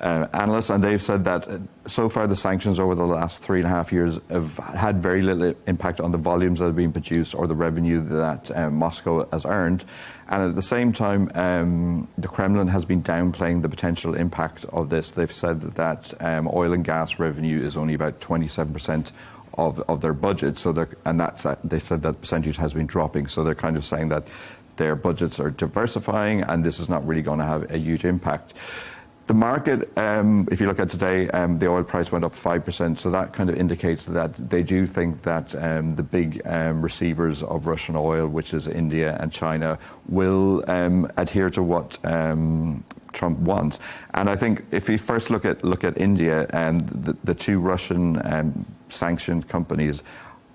analysts, and they've said that so far the sanctions over the last 3.5 years have had very little impact on the volumes that have been produced or the revenue that Moscow has earned. And at the same time, the Kremlin has been downplaying the potential impact of this. They've said that oil and gas revenue is only about 27% of their budget. So they said that percentage has been dropping. So they're kind of saying that their budgets are diversifying, and this is not really going to have a huge impact. The market, if you look at today, the oil price went up 5%, so that kind of indicates that they do think that the big receivers of Russian oil, which is India and China, will adhere to what Trump wants. And I think if you first look at India and the two Russian sanctioned companies,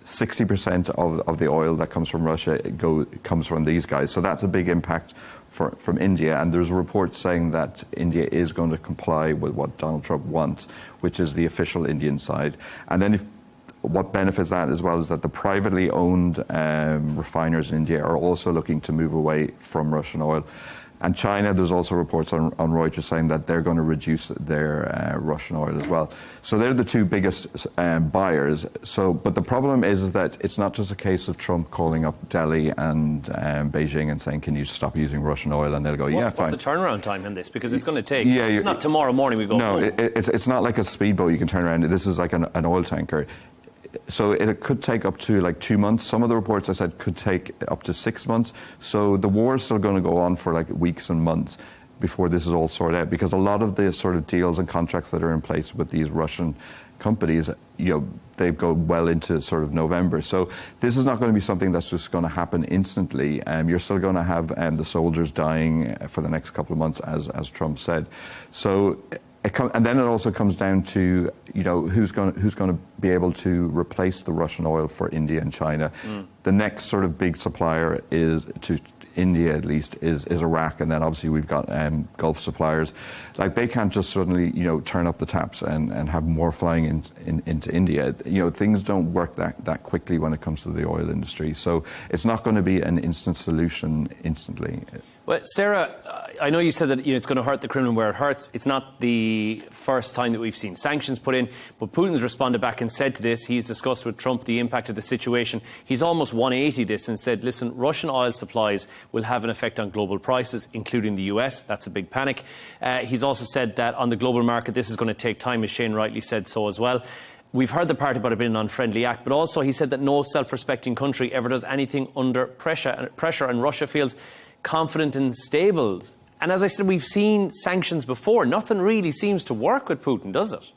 60% of the oil that comes from Russia comes from these guys. So that's a big impact from India. And there's reports saying that India is going to comply with what Donald Trump wants, which is the official Indian side. And then what benefits that as well is that the privately owned refiners in India are also looking to move away from Russian oil. And China, there's also reports on Reuters saying that they're going to reduce their Russian oil as well. So they're the two biggest buyers. But the problem is that it's not just a case of Trump calling up Delhi and Beijing and saying, can you stop using Russian oil? And they'll go, yeah, fine. What's the turnaround time in this? Because it's going to take, it's not tomorrow morning we go home. No, it's not like a speedboat you can turn around. This is like an oil tanker. So it could take up to like 2 months. Some of the reports I said could take up to 6 months. So the war is still going to go on for like weeks and months before this is all sorted out, because a lot of the sort of deals and contracts that are in place with these Russian companies, they go well into sort of November. So this is not going to be something that's just going to happen instantly. You're still going to have the soldiers dying for the next couple of months, as Trump said. So. And then it also comes down to, who's going to be able to replace the Russian oil for India and China. The next sort of big supplier is to India, at least, is Iraq, and then obviously we've got Gulf suppliers. Like they can't just suddenly turn up the taps and have more flying into India. Things don't work that quickly when it comes to the oil industry. So it's not going to be an instant solution instantly. Well, Sarah, I know you said that it's going to hurt the Kremlin where it hurts. It's not the first time that we've seen sanctions put in, but Putin's responded back and said to this. He's discussed with Trump the impact of the situation. He's almost 180 this and said, listen, Russian oil supplies will have an effect on global prices, including the US. That's a big panic. He's also said that on the global market, this is going to take time, as Shane rightly said so as well. We've heard the part about it being an unfriendly act, but also he said that no self-respecting country ever does anything under pressure, and Russia feels confident and stable. And as I said, we've seen sanctions before. Nothing really seems to work with Putin, does it?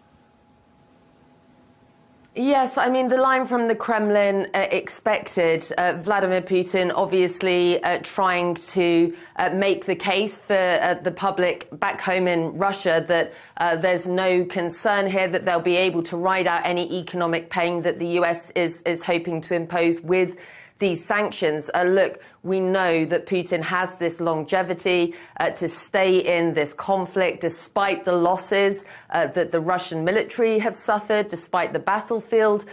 Yes, I mean, the line from the Kremlin expected. Vladimir Putin obviously trying to make the case for the public back home in Russia that there's no concern here, that they'll be able to ride out any economic pain that the US is hoping to impose with these sanctions. Look, we know that Putin has this longevity to stay in this conflict despite the losses that the Russian military have suffered, despite the battlefield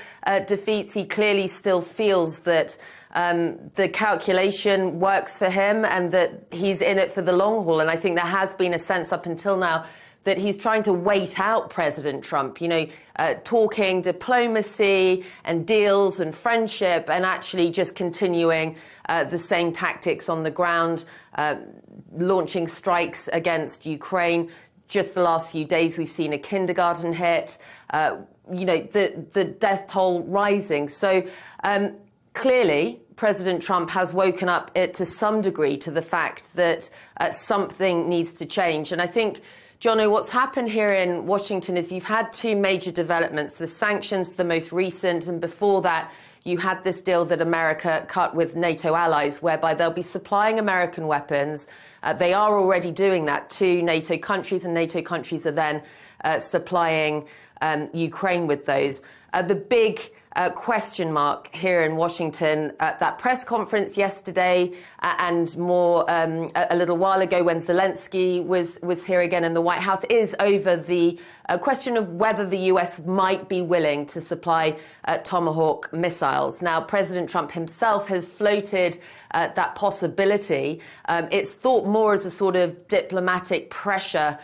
defeats. He clearly still feels that the calculation works for him and that he's in it for the long haul. And I think there has been a sense up until now that he's trying to wait out President Trump, talking diplomacy and deals and friendship, and actually just continuing the same tactics on the ground, launching strikes against Ukraine. Just the last few days, we've seen a kindergarten hit. the death toll rising. So clearly, President Trump has woken up to some degree to the fact that something needs to change. And I think, Jono, what's happened here in Washington is you've had two major developments, the sanctions, the most recent, and before that, you had this deal that America cut with NATO allies, whereby they'll be supplying American weapons. They are already doing that to NATO countries, and NATO countries are then supplying Ukraine with those. The big question mark here in Washington at that press conference yesterday and more a little while ago when Zelenskyy was here again in the White House is over the question of whether the US might be willing to supply Tomahawk missiles. Now, President Trump himself has floated that possibility. It's thought more as a sort of diplomatic pressure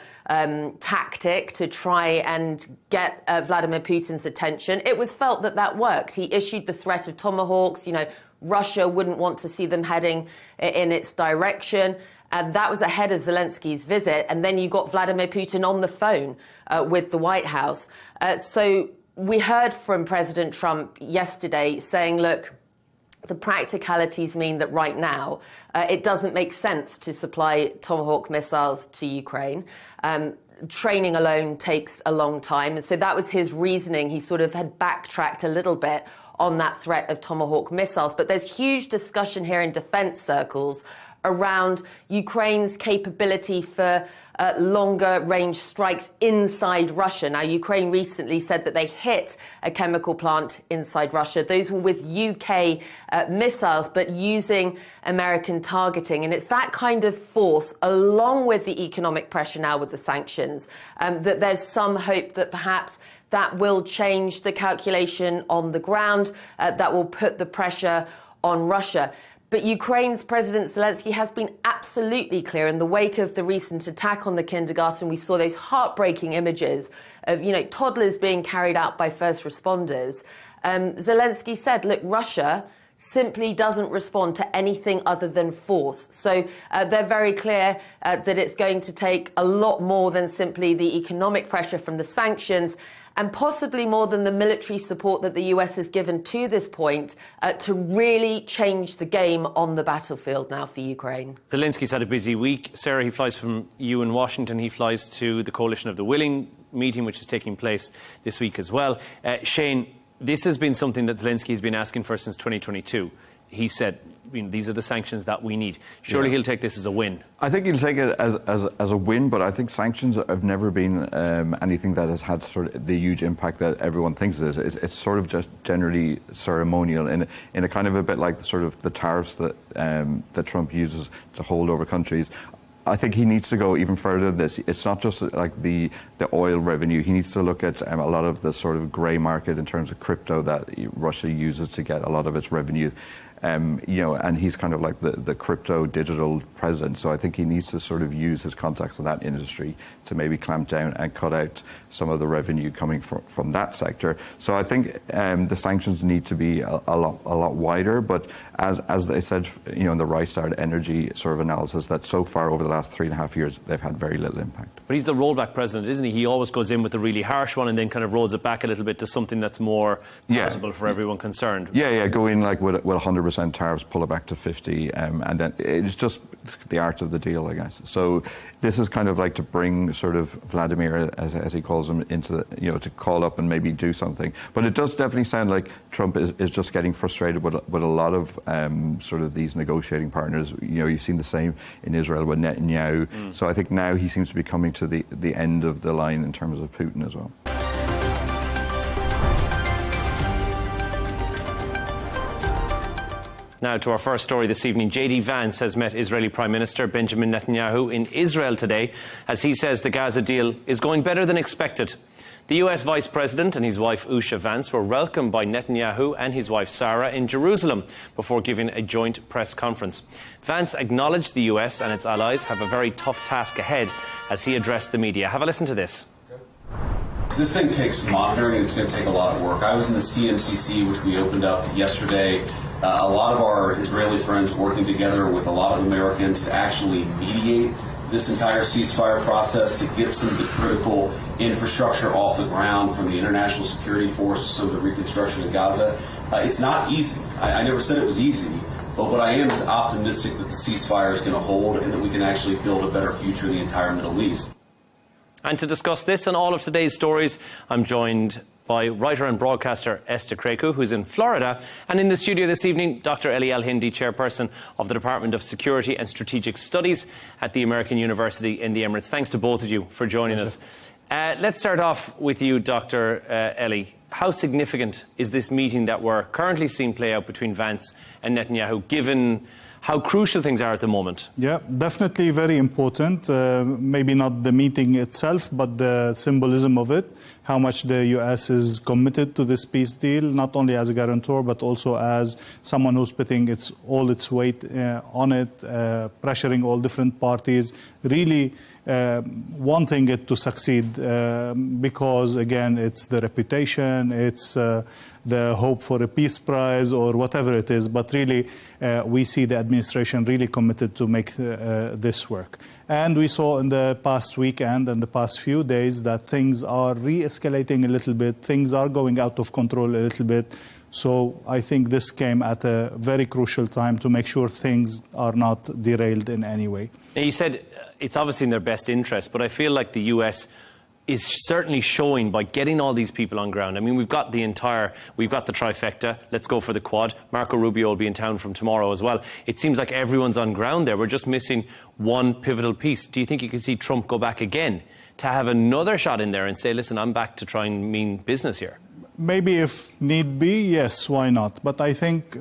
tactic to try and get Vladimir Putin's attention. It was felt that that worked. He issued the threat of Tomahawks. Russia wouldn't want to see them heading in its direction. And that was ahead of Zelenskyy's visit. And then you got Vladimir Putin on the phone with the White House. So we heard from President Trump yesterday saying, look, the practicalities mean that right now it doesn't make sense to supply Tomahawk missiles to Ukraine. Training alone takes a long time. And so that was his reasoning. He sort of had backtracked a little bit on that threat of Tomahawk missiles. But there's huge discussion here in defense circles around Ukraine's capability for longer range strikes inside Russia. Now, Ukraine recently said that they hit a chemical plant inside Russia. Those were with UK missiles, but using American targeting. And it's that kind of force, along with the economic pressure now with the sanctions, that there's some hope that perhaps that will change the calculation on the ground, that will put the pressure on Russia. But Ukraine's President Zelenskyy has been absolutely clear. In the wake of the recent attack on the kindergarten, we saw those heartbreaking images of, toddlers being carried out by first responders. Zelenskyy said, look, Russia simply doesn't respond to anything other than force. So they're very clear that it's going to take a lot more than simply the economic pressure from the sanctions, and possibly more than the military support that the US has given to this point to really change the game on the battlefield now for Ukraine. Zelensky's had a busy week. Sarah, he flies from you in Washington. He flies to the Coalition of the Willing meeting, which is taking place this week as well. Shane, this has been something that Zelensky has been asking for since 2022. He said, these are the sanctions that we need. Surely he'll take this as a win. I think he'll take it as a win, but I think sanctions have never been anything that has had sort of the huge impact that everyone thinks it is. It's sort of just generally ceremonial in a kind of a bit like sort of the tariffs that that Trump uses to hold over countries. I think he needs to go even further than this. It's not just like the oil revenue. He needs to look at a lot of the sort of grey market in terms of crypto that Russia uses to get a lot of its revenue. And he's kind of like the crypto digital president. So I think he needs to sort of use his contacts in that industry to maybe clamp down and cut out some of the revenue coming from that sector. So I think the sanctions need to be a lot wider. But as they said, in the Rystad Energy sort of analysis, that so far over the last 3.5 years, they've had very little impact. But he's the rollback president, isn't he? He always goes in with the really harsh one and then kind of rolls it back a little bit to something that's more palatable for everyone concerned. Go in like with 100% tariffs, pull it back to 50, and then it's just the art of the deal, I guess. So this is kind of like to bring sort of Vladimir, as he calls him, into to call up and maybe do something. But it does definitely sound like Trump is just getting frustrated with a lot of sort of these negotiating partners. You've seen the same in Israel with Netanyahu. So I think now he seems to be coming to the end of the line in terms of Putin as well. Now to our first story this evening. J.D. Vance has met Israeli Prime Minister Benjamin Netanyahu in Israel today, as he says the Gaza deal is going better than expected. The US Vice President and his wife Usha Vance were welcomed by Netanyahu and his wife Sarah in Jerusalem before giving a joint press conference. Vance acknowledged the US and its allies have a very tough task ahead as he addressed the media. Have a listen to this. This thing takes monitoring and it's going to take a lot of work. I was in the CMCC, which we opened up yesterday. A lot of our Israeli friends working together with a lot of Americans to actually mediate this entire ceasefire process to get some of the critical infrastructure off the ground, from the international security force to some of the reconstruction of Gaza. It's not easy. I never said it was easy, but what I am is optimistic that the ceasefire is going to hold and that we can actually build a better future in the entire Middle East. And to discuss this and all of today's stories, I'm joined by writer and broadcaster Esther Kreku, who's in Florida, and in the studio this evening, Dr. Eli Al-Hindi, chairperson of the Department of Security and Strategic Studies at the American University in the Emirates. Thanks to both of you for joining us. Let's start off with you, Dr. Eli. How significant is this meeting that we're currently seeing play out between Vance and Netanyahu, given how crucial things are at the moment? Yeah, definitely very important. Maybe not the meeting itself, but the symbolism of it, how much the U.S. is committed to this peace deal, not only as a guarantor, but also as someone who's putting all its weight on it, pressuring all different parties, really wanting it to succeed because, again, it's the reputation, it's the hope for a peace prize or whatever it is. But really, we see the administration really committed to make this work. And we saw in the past weekend and the past few days that things are re-escalating a little bit. Things are going out of control a little bit. So I think this came at a very crucial time to make sure things are not derailed in any way. Now, you said it's obviously in their best interest, but I feel like the US is certainly showing by getting all these people on ground. I mean, we've got the trifecta. Let's go for the quad. Marco Rubio will be in town from tomorrow as well. It seems like everyone's on ground there. We're just missing one pivotal piece. Do you think you can see Trump go back again to have another shot in there and say, listen, I'm back to try and mean business here? Maybe if need be, yes, why not? But I think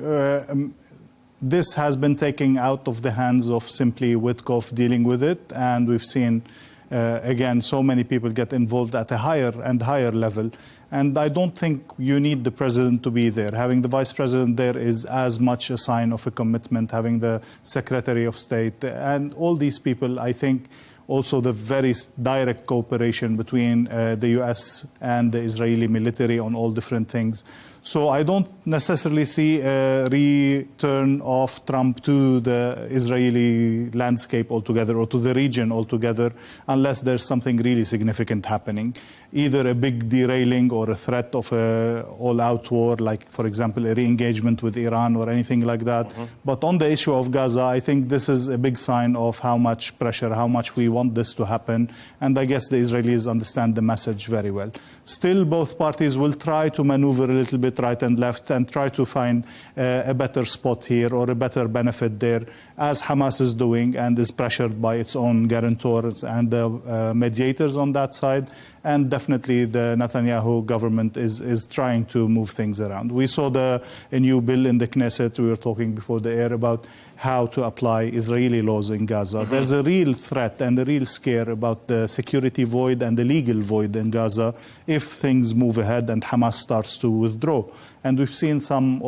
this has been taken out of the hands of simply Witkoff dealing with it, and we've seen, again, so many people get involved at a higher and higher level. And I don't think you need the president to be there. Having the vice president there is as much a sign of a commitment, having the secretary of state, and all these people, I think, also the very direct cooperation between the U.S. and the Israeli military on all different things. So I don't necessarily see a return of Trump to the Israeli landscape altogether or to the region altogether unless there's something really significant happening. Either a big derailing or a threat of an all-out war, like, for example, a re-engagement with Iran or anything like that. But on the issue of Gaza, I think this is a big sign of how much pressure, how much we want this to happen. And I guess the Israelis understand the message very well. Still, both parties will try to maneuver a little bit right and left and try to find a better spot here or a better benefit there, as Hamas is doing and is pressured by its own guarantors and the mediators on that side. And definitely the Netanyahu government is trying to move things around. We saw a new bill in the Knesset. We were talking before the air about how to apply Israeli laws in Gaza. There's a real threat and a real scare about the security void and the legal void in Gaza if things move ahead and Hamas starts to withdraw. And we've seen some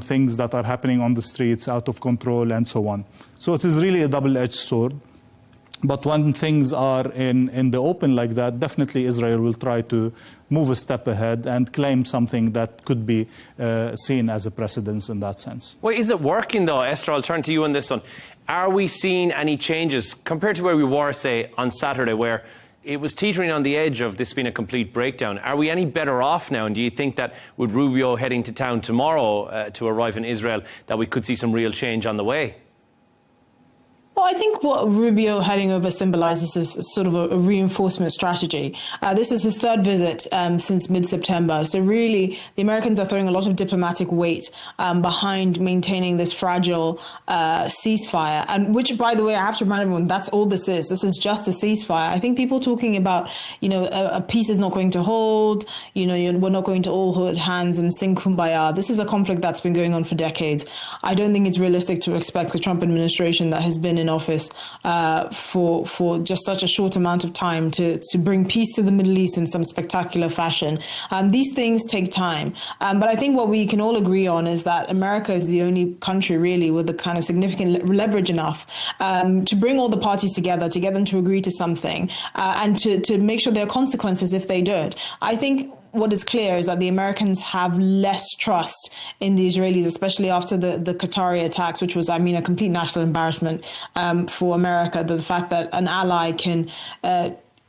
things that are happening on the streets out of control and so on. So it is really a double-edged sword. But when things are in the open like that, definitely Israel will try to move a step ahead and claim something that could be seen as a precedence in that sense. Well, is it working, though? Esther, I'll turn to you on this one. Are we seeing any changes compared to where we were, say, on Saturday, where it was teetering on the edge of this being a complete breakdown? Are we any better off now? And do you think that with Rubio heading to town tomorrow to arrive in Israel, that we could see some real change on the way? Well, I think what Rubio heading over symbolizes is sort of a reinforcement strategy. This is his third visit since mid-September. So really, the Americans are throwing a lot of diplomatic weight behind maintaining this fragile ceasefire, and which, by the way, I have to remind everyone, that's all this is. This is just a ceasefire. I think people talking about, a peace is not going to hold, we're not going to all hold hands and sing Kumbaya. This is a conflict that's been going on for decades. I don't think it's realistic to expect the Trump administration that has been in office for just such a short amount of time to bring peace to the Middle East in some spectacular fashion. These things take time. But I think what we can all agree on is that America is the only country really with the kind of significant leverage enough to bring all the parties together, to get them to agree to something, and to make sure there are consequences if they don't. I think what is clear is that the Americans have less trust in the Israelis, especially after the Qatari attacks, which was, I mean, a complete national embarrassment for America. The fact that an ally can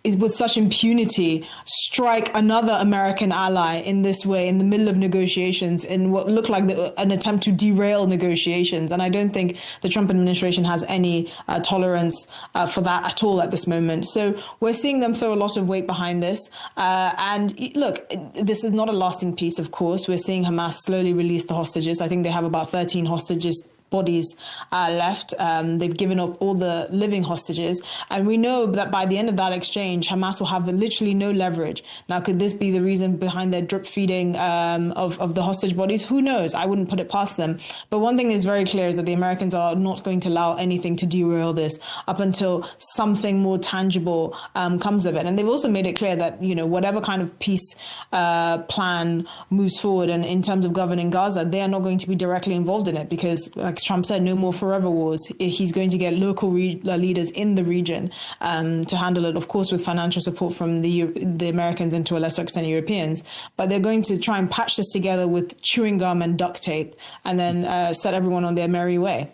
with such impunity strike another American ally in this way in the middle of negotiations in what looked like an attempt to derail negotiations. And I don't think the Trump administration has any tolerance for that at all at this moment. So we're seeing them throw a lot of weight behind this. And look, this is not a lasting peace, of course. We're seeing Hamas slowly release the hostages. I think they have about 13 hostages bodies left. They've given up all the living hostages. And we know that by the end of that exchange, Hamas will have literally no leverage. Now, could this be the reason behind their drip feeding of the hostage bodies? Who knows? I wouldn't put it past them. But one thing is very clear is that the Americans are not going to allow anything to derail this up until something more tangible comes of it. And they've also made it clear that, you know, whatever kind of peace plan moves forward and in terms of governing Gaza, they are not going to be directly involved in it because, like Trump said, no more forever wars. He's going to get local leaders in the region to handle it, of course, with financial support from the Americans and to a lesser extent Europeans. But they're going to try and patch this together with chewing gum and duct tape and then set everyone on their merry way.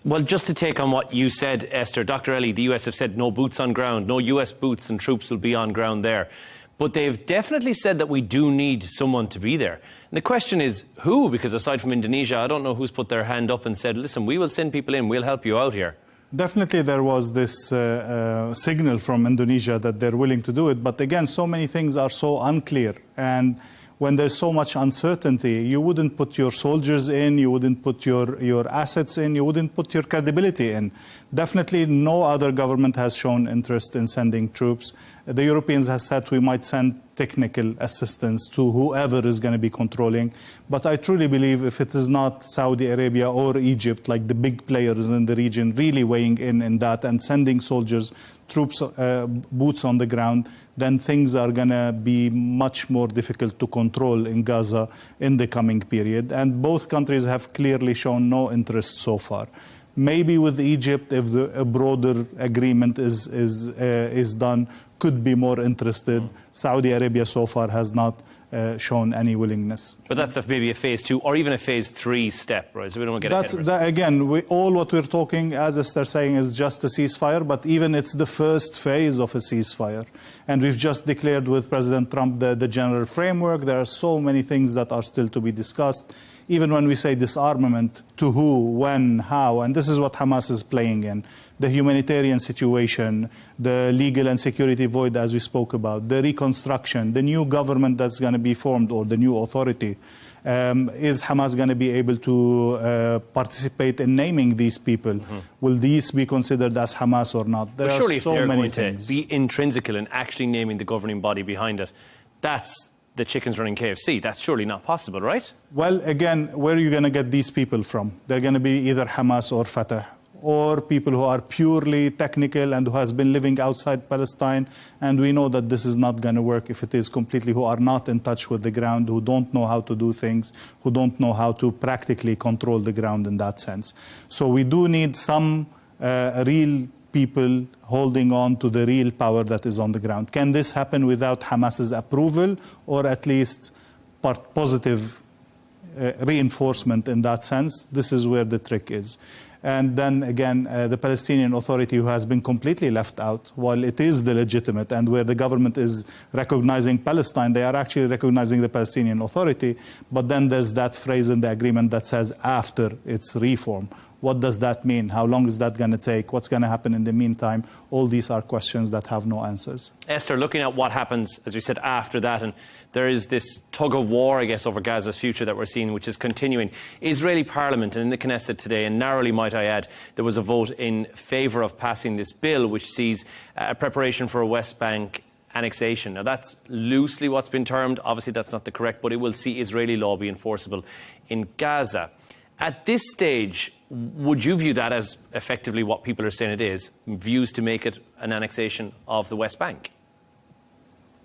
Well, just to take on what you said, Esther, Dr. Ellie, the US have said no boots on ground, no US boots and troops will be on ground there. But they've definitely said that we do need someone to be there. And the question is who? Because aside from Indonesia, I don't know who's put their hand up and said, listen, we will send people in, we'll help you out here. Definitely there was this signal from Indonesia that they're willing to do it. But again, so many things are so unclear. And when there's so much uncertainty, you wouldn't put your soldiers in, you wouldn't put your assets in, you wouldn't put your credibility in. Definitely no other government has shown interest in sending troops. The Europeans have said we might send technical assistance to whoever is going to be controlling. But I truly believe if it is not Saudi Arabia or Egypt, like the big players in the region, really weighing in that and sending soldiers, troops, boots on the ground, then things are going to be much more difficult to control in Gaza in the coming period. And both countries have clearly shown no interest so far. Maybe with Egypt, if a broader agreement is done, could be more interested. Saudi Arabia so far has not shown any willingness. But that's maybe a phase 2 or even a phase 3 step, right? So we don't get ahead of ourselves. Again, all what we're talking, as Esther saying, is just a ceasefire, but even it's the first phase of a ceasefire. And we've just declared with President Trump the general framework. There are so many things that are still to be discussed. Even when we say disarmament, to who, when, how, and this is what Hamas is playing in. The humanitarian situation, the legal and security void, as we spoke about, the reconstruction, the new government that's going to be formed, or the new authority. Is Hamas going to be able to participate in naming these people? Will these be considered as Hamas or not? There surely are so if they're many going things. to be intrinsical in actually naming the governing body behind it, that's the chickens running KFC. That's surely not possible, right? Well, again, where are you going to get these people from? They're going to be either Hamas or Fatah, or people who are purely technical and who has been living outside Palestine. And we know that this is not going to work if it is completely who are not in touch with the ground, who don't know how to do things, who don't know how to practically control the ground in that sense. So we do need some real people holding on to the real power that is on the ground. Can this happen without Hamas's approval, or at least positive reinforcement in that sense? This is where the trick is. And then again, the Palestinian Authority, who has been completely left out, while it is the legitimate, and where the government is recognizing Palestine, they are actually recognizing the Palestinian Authority. But then there's that phrase in the agreement that says after its reform. What does that mean? How long is that going to take? What's going to happen in the meantime? All these are questions that have no answers. Esther, looking at what happens, as we said, after that, and there is this tug of war, I guess, over Gaza's future that we're seeing, which is continuing. Israeli Parliament and in the Knesset today, and narrowly might I add, there was a vote in favour of passing this bill, which sees a preparation for a West Bank annexation. Now, that's loosely what's been termed. Obviously, that's not the correct, but it will see Israeli law be enforceable in Gaza. At this stage, would you view that as effectively what people are saying it is, views to make it an annexation of the West Bank?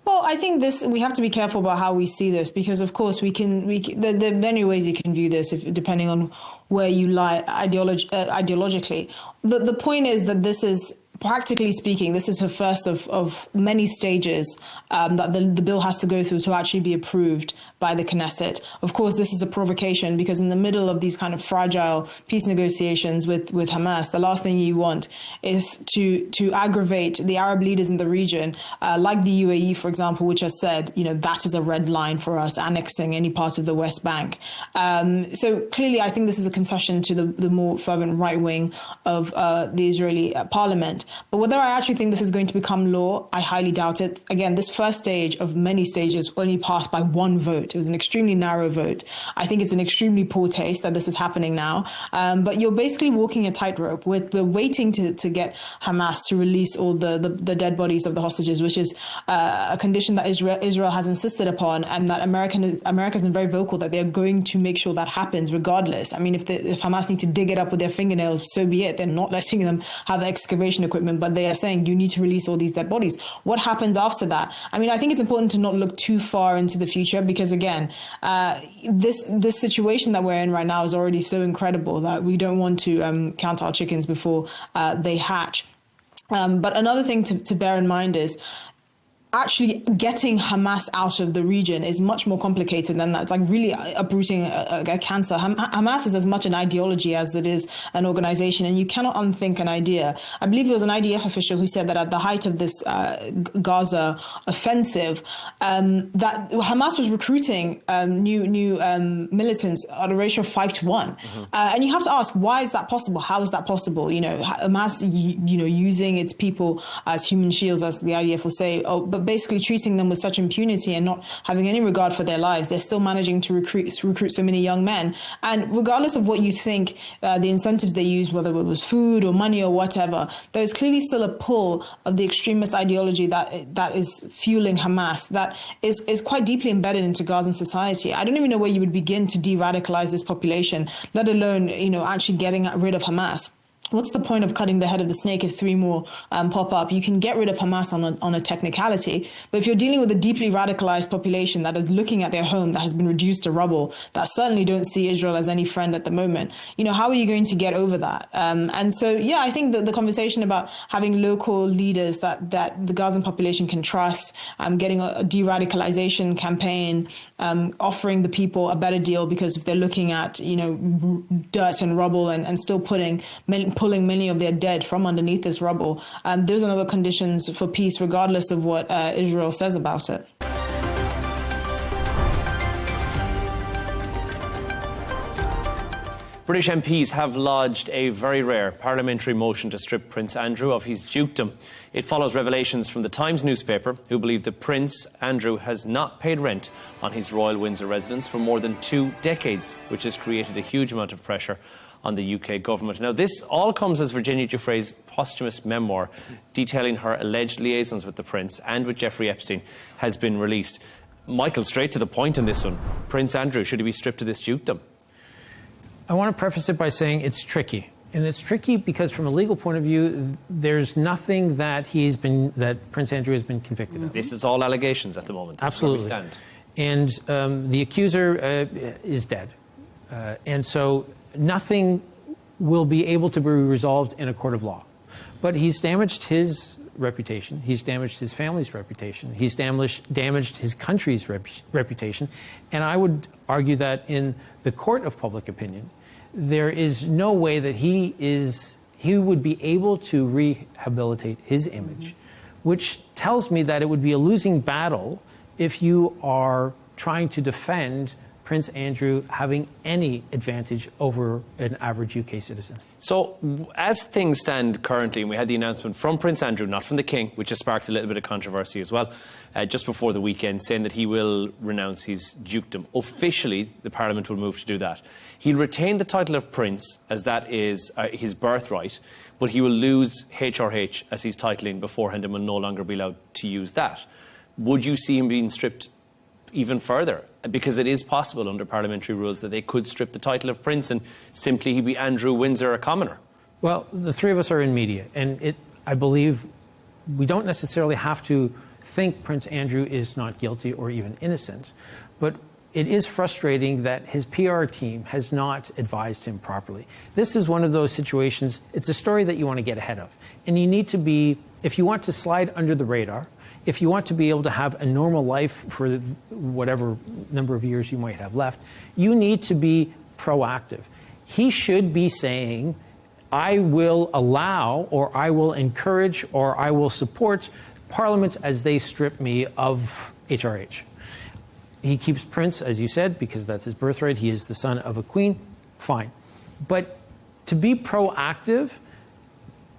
Well, I think we have to be careful about how we see this, because, of course, there are many ways you can view this, depending on where you lie ideologically. The point is that this is practically speaking, this is the first of many stages that the bill has to go through to actually be approved by the Knesset. Of course, this is a provocation because in the middle of these kind of fragile peace negotiations with Hamas, the last thing you want is to aggravate the Arab leaders in the region, like the UAE, for example, which has said, that is a red line for us, annexing any part of the West Bank. So clearly, I think this is a concession to the more fervent right wing of the Israeli parliament. But whether I actually think this is going to become law, I highly doubt it. Again, this first stage of many stages only passed by one vote. It was an extremely narrow vote. I think it's an extremely poor taste that this is happening now. But you're basically walking a tightrope. We're waiting to get Hamas to release all the dead bodies of the hostages, which is a condition that Israel has insisted upon, and that America's been very vocal that they're going to make sure that happens regardless. I mean, if Hamas need to dig it up with their fingernails, so be it. They're not letting them have excavation equipment, but they are saying you need to release all these dead bodies. What happens after that? I mean, I think it's important to not look too far into the future because, again, this situation that we're in right now is already so incredible that we don't want to count our chickens before they hatch. But another thing to bear in mind is actually getting Hamas out of the region is much more complicated than that. It's like really uprooting a cancer. Hamas is as much an ideology as it is an organization, and you cannot unthink an idea. I believe there was an IDF official who said that at the height of this Gaza offensive, that Hamas was recruiting new militants at a ratio of 5 to 1. And you have to ask, why is that possible? How is that possible? Hamas, using its people as human shields, as the IDF will say, but basically treating them with such impunity and not having any regard for their lives. They're still managing to recruit so many young men. And regardless of what you think, the incentives they use, whether it was food or money or whatever, there is clearly still a pull of the extremist ideology that is fueling Hamas, that is quite deeply embedded into Gazan society. I don't even know where you would begin to de-radicalize this population, let alone, actually getting rid of Hamas. What's the point of cutting the head of the snake if 3 more pop up? You can get rid of Hamas on a technicality, but if you're dealing with a deeply radicalized population that is looking at their home that has been reduced to rubble, that certainly don't see Israel as any friend at the moment, how are you going to get over that? And so, I think that the conversation about having local leaders that the Gazan population can trust, getting a de-radicalization campaign, offering the people a better deal, because if they're looking at, dirt and rubble and still pulling many of their dead from underneath this rubble. Those are other conditions for peace, regardless of what Israel says about it. British MPs have lodged a very rare parliamentary motion to strip Prince Andrew of his dukedom. It follows revelations from the Times newspaper, who believe that Prince Andrew has not paid rent on his Royal Windsor residence for more than 2 decades, which has created a huge amount of pressure on the UK government. Now, this all comes as Virginia Giuffre's posthumous memoir detailing her alleged liaisons with the Prince and with Jeffrey Epstein has been released. Michael, straight to the point in this one. Prince Andrew, should he be stripped of this dukedom? I want to preface it by saying it's tricky. And it's tricky because from a legal point of view, there's nothing that Prince Andrew has been convicted of. This is all allegations at the moment. Absolutely. That's where we stand. And the accuser is dead. And so nothing will be able to be resolved in a court of law. But he's damaged his reputation. He's damaged his family's reputation. He's damaged his country's reputation. And I would argue that in the court of public opinion, there is no way that he would be able to rehabilitate his image, which tells me that it would be a losing battle if you are trying to defend Prince Andrew having any advantage over an average UK citizen. So, as things stand currently, and we had the announcement from Prince Andrew, not from the King, which has sparked a little bit of controversy as well, just before the weekend, saying that he will renounce his dukedom. Officially, the Parliament will move to do that. He'll retain the title of Prince, as that is his birthright, but he will lose HRH as he's titling beforehand and will no longer be allowed to use that. Would you see him being stripped even further? Because it is possible under parliamentary rules that they could strip the title of Prince and simply he'd be Andrew Windsor, a commoner. Well, the three of us are in media, and I believe we don't necessarily have to think Prince Andrew is not guilty or even innocent, but it is frustrating that his PR team has not advised him properly. This is one of those situations, it's a story that you want to get ahead of. And you need to be, if you want to slide under the radar, if you want to be able to have a normal life for whatever number of years you might have left, you need to be proactive. He should be saying, I will allow, or I will encourage, or I will support Parliament as they strip me of HRH. He keeps Prince, as you said, because that's his birthright. He is the son of a queen. Fine. But to be proactive,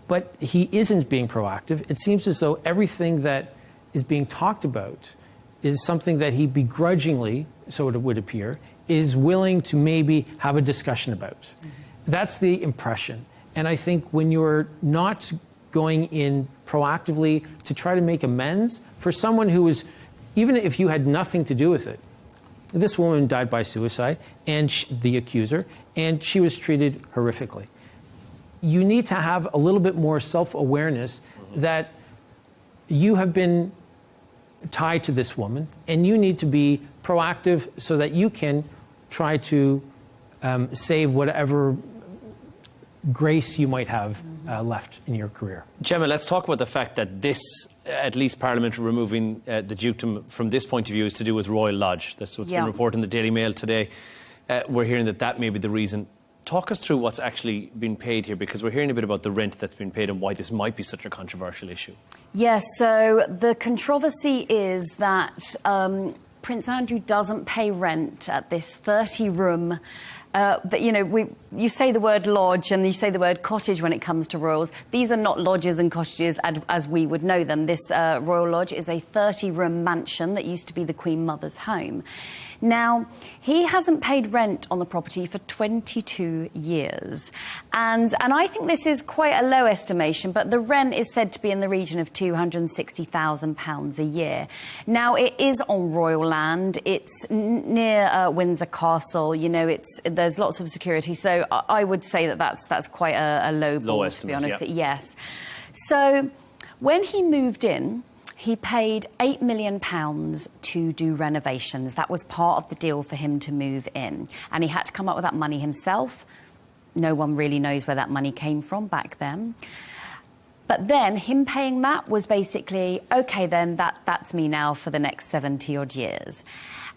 but he isn't being proactive. It seems as though everything that is being talked about is something that he begrudgingly, so it would appear, is willing to maybe have a discussion about. Mm-hmm. That's the impression. And I think when you're not going in proactively to try to make amends for someone who was, even if you had nothing to do with it, this woman died by suicide, and the accuser, and she was treated horrifically. You need to have a little bit more self-awareness that you have been tied to this woman, and you need to be proactive so that you can try to save whatever grace you might have left in your career. Gemma, let's talk about the fact that this, at least Parliament removing the dukedom from this point of view, is to do with Royal Lodge. That's what's been reported in the Daily Mail today. We're hearing that that may be the reason. Talk us through what's actually been paid here, because we're hearing a bit about the rent that's been paid and why this might be such a controversial issue. Yes, so the controversy is that Prince Andrew doesn't pay rent at this 30-room you say the word lodge and you say the word cottage when it comes to royals. These are not lodges and cottages as we would know them. This royal lodge is a 30-room mansion that used to be the Queen Mother's home. Now, he hasn't paid rent on the property for 22 years. And I think this is quite a low estimation, but the rent is said to be in the region of £260,000 a year. Now, it is on royal land. It's near Windsor Castle. You know, there's lots of security. So I would say that that's quite a low ball, to be honest. Yeah. Yes. So when he moved in, he paid £8 million to do renovations. That was part of the deal for him to move in. And he had to come up with that money himself. No one really knows where that money came from back then. But then him paying that was basically, OK, then that's me now for the next 70-odd years.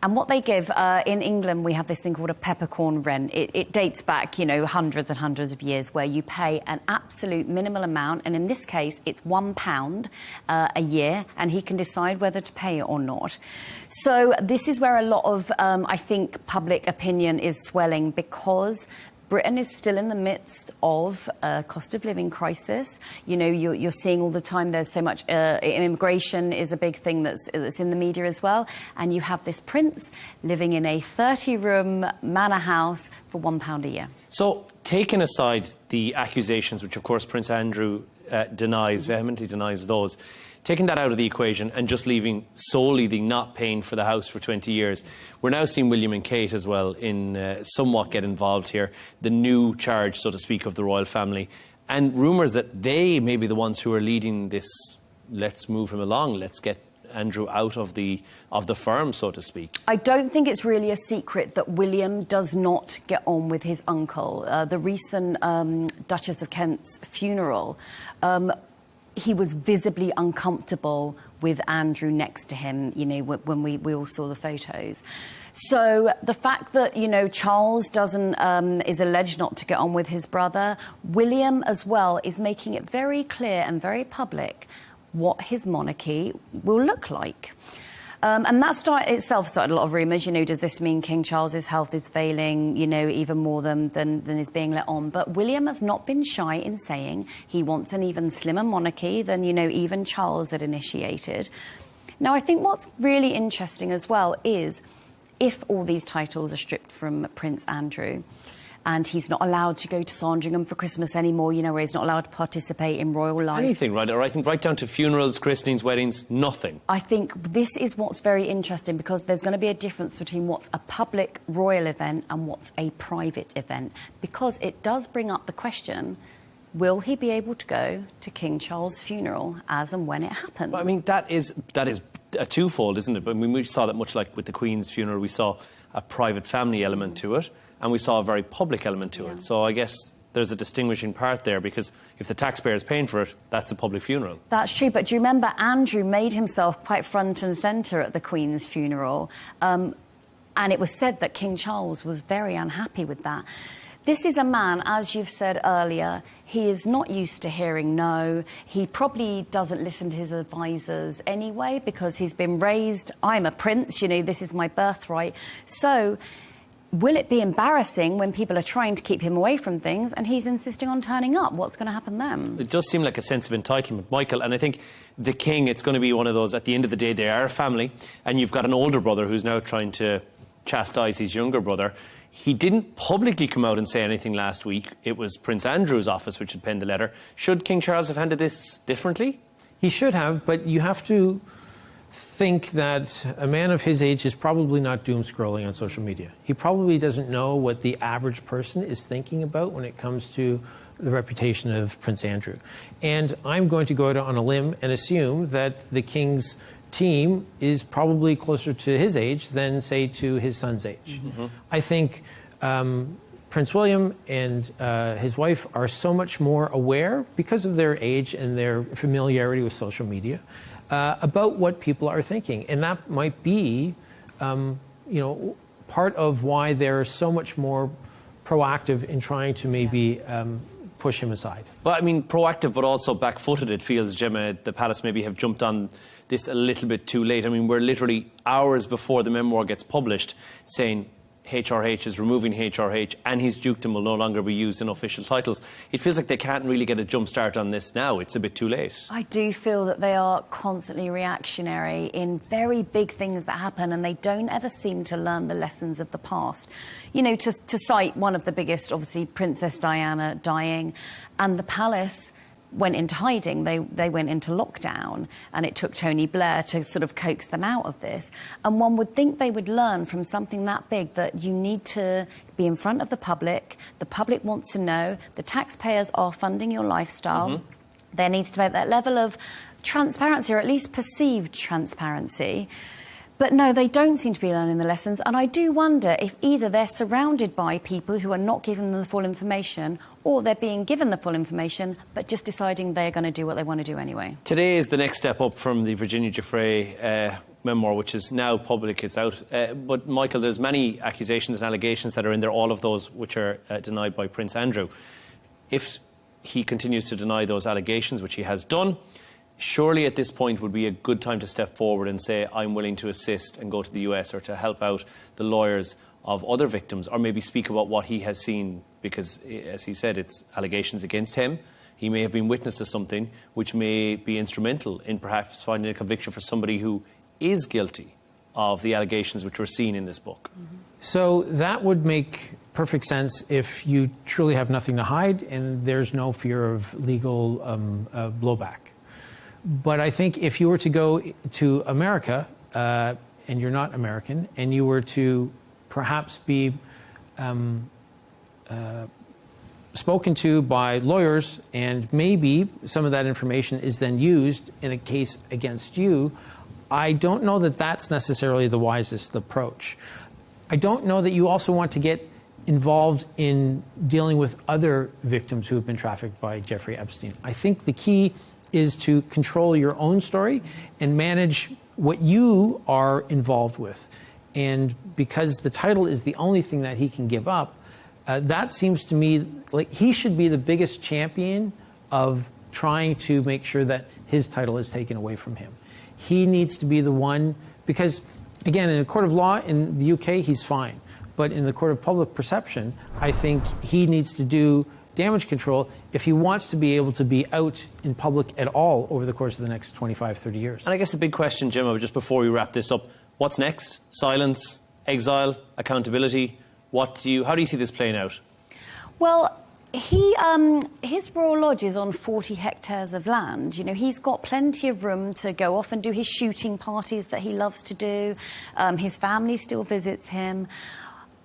And what they give, in England, we have this thing called a peppercorn rent. It dates back, hundreds and hundreds of years, where you pay an absolute minimal amount. And in this case, it's £1 a year, and he can decide whether to pay it or not. So this is where a lot of, I think, public opinion is swelling, because Britain is still in the midst of a cost of living crisis. You're seeing all the time there's so much immigration is a big thing that's in the media as well. And you have this prince living in a 30-room manor house for £1 a year. So, taking aside the accusations, which of course Prince Andrew vehemently denies those, taking that out of the equation and just leaving solely the not paying for the house for 20 years, we're now seeing William and Kate as well in somewhat get involved here, the new charge, so to speak, of the royal family, and rumours that they may be the ones who are leading this, let's move him along, let's get Andrew out of the firm, so to speak. I don't think it's really a secret that William does not get on with his uncle. The recent Duchess of Kent's funeral, he was visibly uncomfortable with Andrew next to him, when we all saw the photos. So the fact that, Charles is alleged not to get on with his brother, William as well is making it very clear and very public what his monarchy will look like. And that itself started a lot of rumours. Does this mean King Charles's health is failing, even more than is being let on? But William has not been shy in saying he wants an even slimmer monarchy than, even Charles had initiated. Now, I think what's really interesting as well is if all these titles are stripped from Prince Andrew, and he's not allowed to go to Sandringham for Christmas anymore, where he's not allowed to participate in royal life. Anything, right? Or I think right down to funerals, christenings, weddings, nothing. I think this is what's very interesting, because there's going to be a difference between what's a public royal event and what's a private event, because it does bring up the question, will he be able to go to King Charles' funeral as and when it happens? Well, I mean, that is a twofold, isn't it? I mean, we saw that much like with the Queen's funeral, we saw a private family element to it, and we saw a very public element to it. So I guess there's a distinguishing part there, because if the taxpayer is paying for it, that's a public funeral. That's true, but do you remember Andrew made himself quite front and centre at the Queen's funeral? And it was said that King Charles was very unhappy with that. This is a man, as you've said earlier, he is not used to hearing no. He probably doesn't listen to his advisors anyway, because he's been raised, I'm a prince, you know, this is my birthright. So will it be embarrassing when people are trying to keep him away from things and he's insisting on turning up? What's going to happen then? It does seem like a sense of entitlement, Michael, and I think the King, it's going to be one of those, at the end of the day, they are a family, and you've got an older brother who's now trying to chastise his younger brother. He didn't publicly come out and say anything last week. It was Prince Andrew's office which had penned the letter. Should King Charles have handled this differently? He should have, but you have to think that a man of his age is probably not doom scrolling on social media. He probably doesn't know what the average person is thinking about when it comes to the reputation of Prince Andrew. And I'm going to go out on a limb and assume that the King's team is probably closer to his age than, say, to his son's age. I think Prince William and his wife are so much more aware, because of their age and their familiarity with social media, about what people are thinking. And that might be, you know, part of why they're so much more proactive in trying to maybe push him aside. Well, I mean, proactive but also back-footed, it feels, Gemma. The Palace maybe have jumped on this a little bit too late. I mean, we're literally hours before the memoir gets published saying HRH is removing HRH and his dukedom will no longer be used in official titles. It feels like they can't really get a jump start on this now. It's a bit too late. I do feel that they are constantly reactionary in very big things that happen, and they don't ever seem to learn the lessons of the past. You know, to cite one of the biggest, obviously, Princess Diana dying, and the palace went into hiding. They went into lockdown, and it took Tony Blair to sort of coax them out of this. And one would think they would learn from something that big that you need to be in front of the public wants to know, the taxpayers are funding your lifestyle. There needs to be that level of transparency, or at least perceived transparency. But no, they don't seem to be learning the lessons, and I do wonder if either they're surrounded by people who are not giving them the full information, or they're being given the full information but just deciding they're going to do what they want to do anyway. Today is the next step up from the Virginia Giuffre memoir, which is now public. It's out. But, Michael, there's many accusations and allegations that are in there, all of those which are denied by Prince Andrew. If he continues to deny those allegations, which he has done, surely at this point would be a good time to step forward and say, I'm willing to assist and go to the US or to help out the lawyers of other victims, or maybe speak about what he has seen, because, as he said, it's allegations against him. He may have been witness to something which may be instrumental in perhaps finding a conviction for somebody who is guilty of the allegations which were seen in this book. So that would make perfect sense if you truly have nothing to hide and there's no fear of legal blowback. But I think if you were to go to America, and you're not American, and you were to perhaps be spoken to by lawyers, and maybe some of that information is then used in a case against you, I don't know that that's necessarily the wisest approach. I don't know that you also want to get involved in dealing with other victims who have been trafficked by Jeffrey Epstein. I think the key is to control your own story and manage what you are involved with. And because the title is the only thing that he can give up, that seems to me like he should be the biggest champion of trying to make sure that his title is taken away from him. He needs to be the one, because, again, in a court of law in the UK, he's fine. But in the court of public perception, I think he needs to do damage control if he wants to be able to be out in public at all over the course of the next 25, 30 years. And I guess the big question, Gemma, just before we wrap this up, what's next? Silence, exile, accountability? How do you see this playing out? Well, his Royal Lodge is on 40 hectares of land. You know, he's got plenty of room to go off and do his shooting parties that he loves to do. His family still visits him.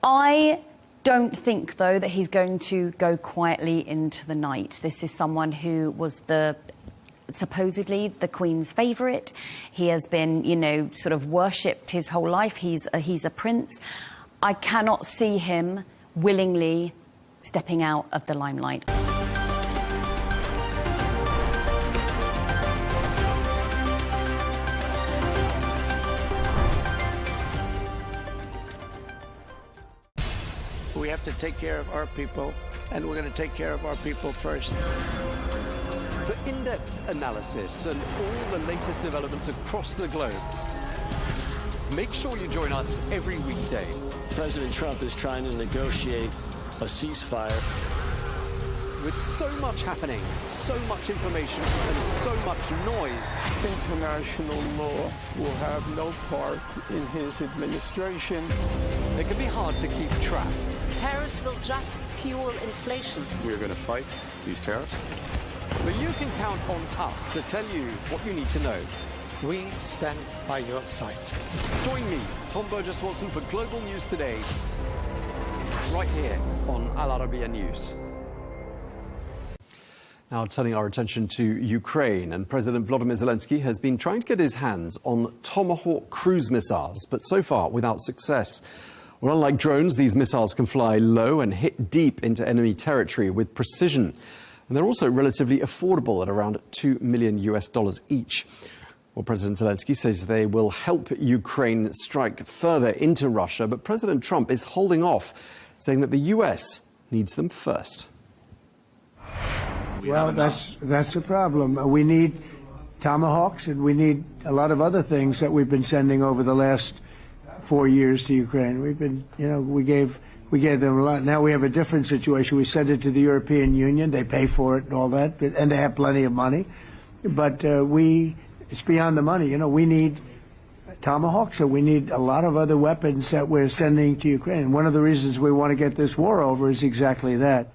I don't think, though, that he's going to go quietly into the night. This is someone who was the supposedly the Queen's favourite. He has been, you know, sort of worshipped his whole life. He's a prince. I cannot see him willingly stepping out of the limelight. We have to take care of our people, and we're going to take care of our people first. For in-depth analysis and all the latest developments across the globe, make sure you join us every weekday. President Trump is trying to negotiate a ceasefire. With so much happening, so much information, and so much noise, International law will have no part in his administration. it can be hard to keep track. Tariffs will just fuel inflation. We're going to fight these tariffs. But you can count on us to tell you what you need to know. We stand by your side. Join me, Tom Burges Watson, for Global News Today, right here on Al Arabiya News. Now turning our attention to Ukraine, and President Volodymyr Zelenskyy has been trying to get his hands on Tomahawk cruise missiles, but so far without success. Well, unlike drones, these missiles can fly low and hit deep into enemy territory with precision. And they're also relatively affordable at around $2 million each. Well, President Zelenskyy says they will help Ukraine strike further into Russia, but President Trump is holding off, saying that the US needs them first. Well, that's a problem. We need Tomahawks, and we need a lot of other things that we've been sending over the last 4 years to Ukraine. We've been, we gave them a lot. Now we have a different situation. We send it to the European Union. They pay for it and all that, and they have plenty of money. But it's beyond the money. We need Tomahawks, and we need a lot of other weapons that we're sending to Ukraine. And one of the reasons we want to get this war over is exactly that.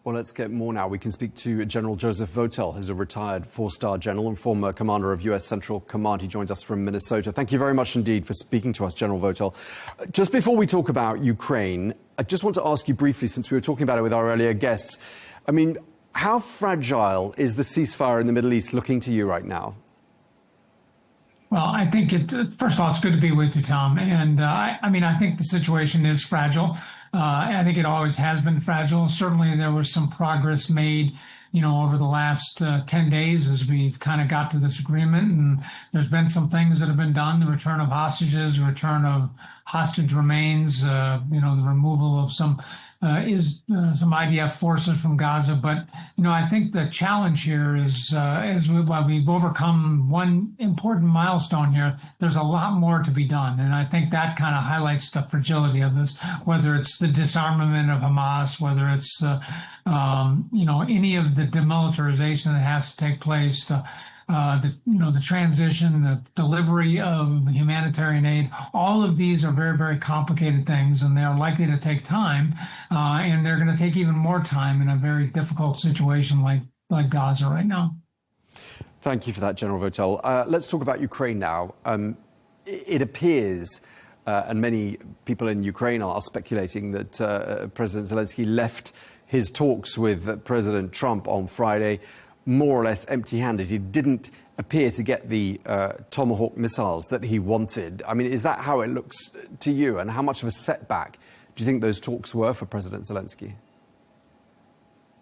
Well, let's get more now. We can speak to General Joseph Votel, who's a retired four-star general and former commander of U.S. Central Command. He joins us from Minnesota. Thank you very much indeed for speaking to us, General Votel. Just before we talk about Ukraine, I just want to ask you briefly, since we were talking about it with our earlier guests, I mean, how fragile is the ceasefire in the Middle East looking to you right now? Well, I think first of all, it's good to be with you, Tom. And I think the situation is fragile. I think it always has been fragile. Certainly there was some progress made, over the last 10 days as we've kind of got to this agreement. And there's been some things that have been done, the return of hostages, the return of hostage remains, the removal of some IDF forces from Gaza. But, I think the challenge here is, while we've overcome one important milestone here, there's a lot more to be done. And I think that kind of highlights the fragility of this, whether it's the disarmament of Hamas, whether it's, any of the demilitarization that has to take place, the transition, the delivery of humanitarian aid. All of these are very, very complicated things, and they are likely to take time, and they're going to take even more time in a very difficult situation like Gaza right now. Thank you for that, General Votel. Let's talk about Ukraine now. It appears, and many people in Ukraine are speculating, that President Zelenskyy left his talks with President Trump on Friday more or less empty-handed. He didn't appear to get the Tomahawk missiles that he wanted. I mean, is that how it looks to you? And how much of a setback do you think those talks were for President Zelenskyy?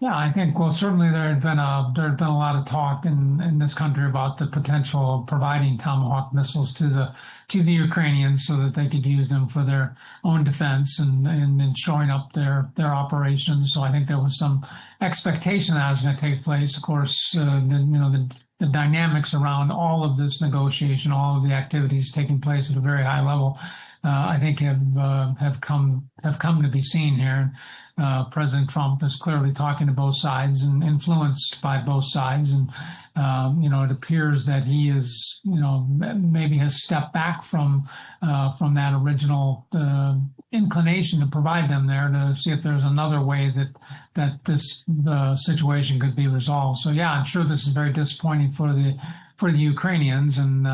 Yeah, I think, certainly there had been a lot of talk in this country about the potential of providing Tomahawk missiles to the Ukrainians so that they could use them for their own defense and shoring up their operations. So I think there was some expectation that was going to take place. Of course, the dynamics around all of this negotiation, all of the activities taking place at a very high level, I think have come to be seen here. President Trump is clearly talking to both sides and influenced by both sides, and it appears that he is, maybe has stepped back from that original inclination to provide them there, to see if there's another way that this situation could be resolved. So yeah, I'm sure this is very disappointing for the Ukrainians, and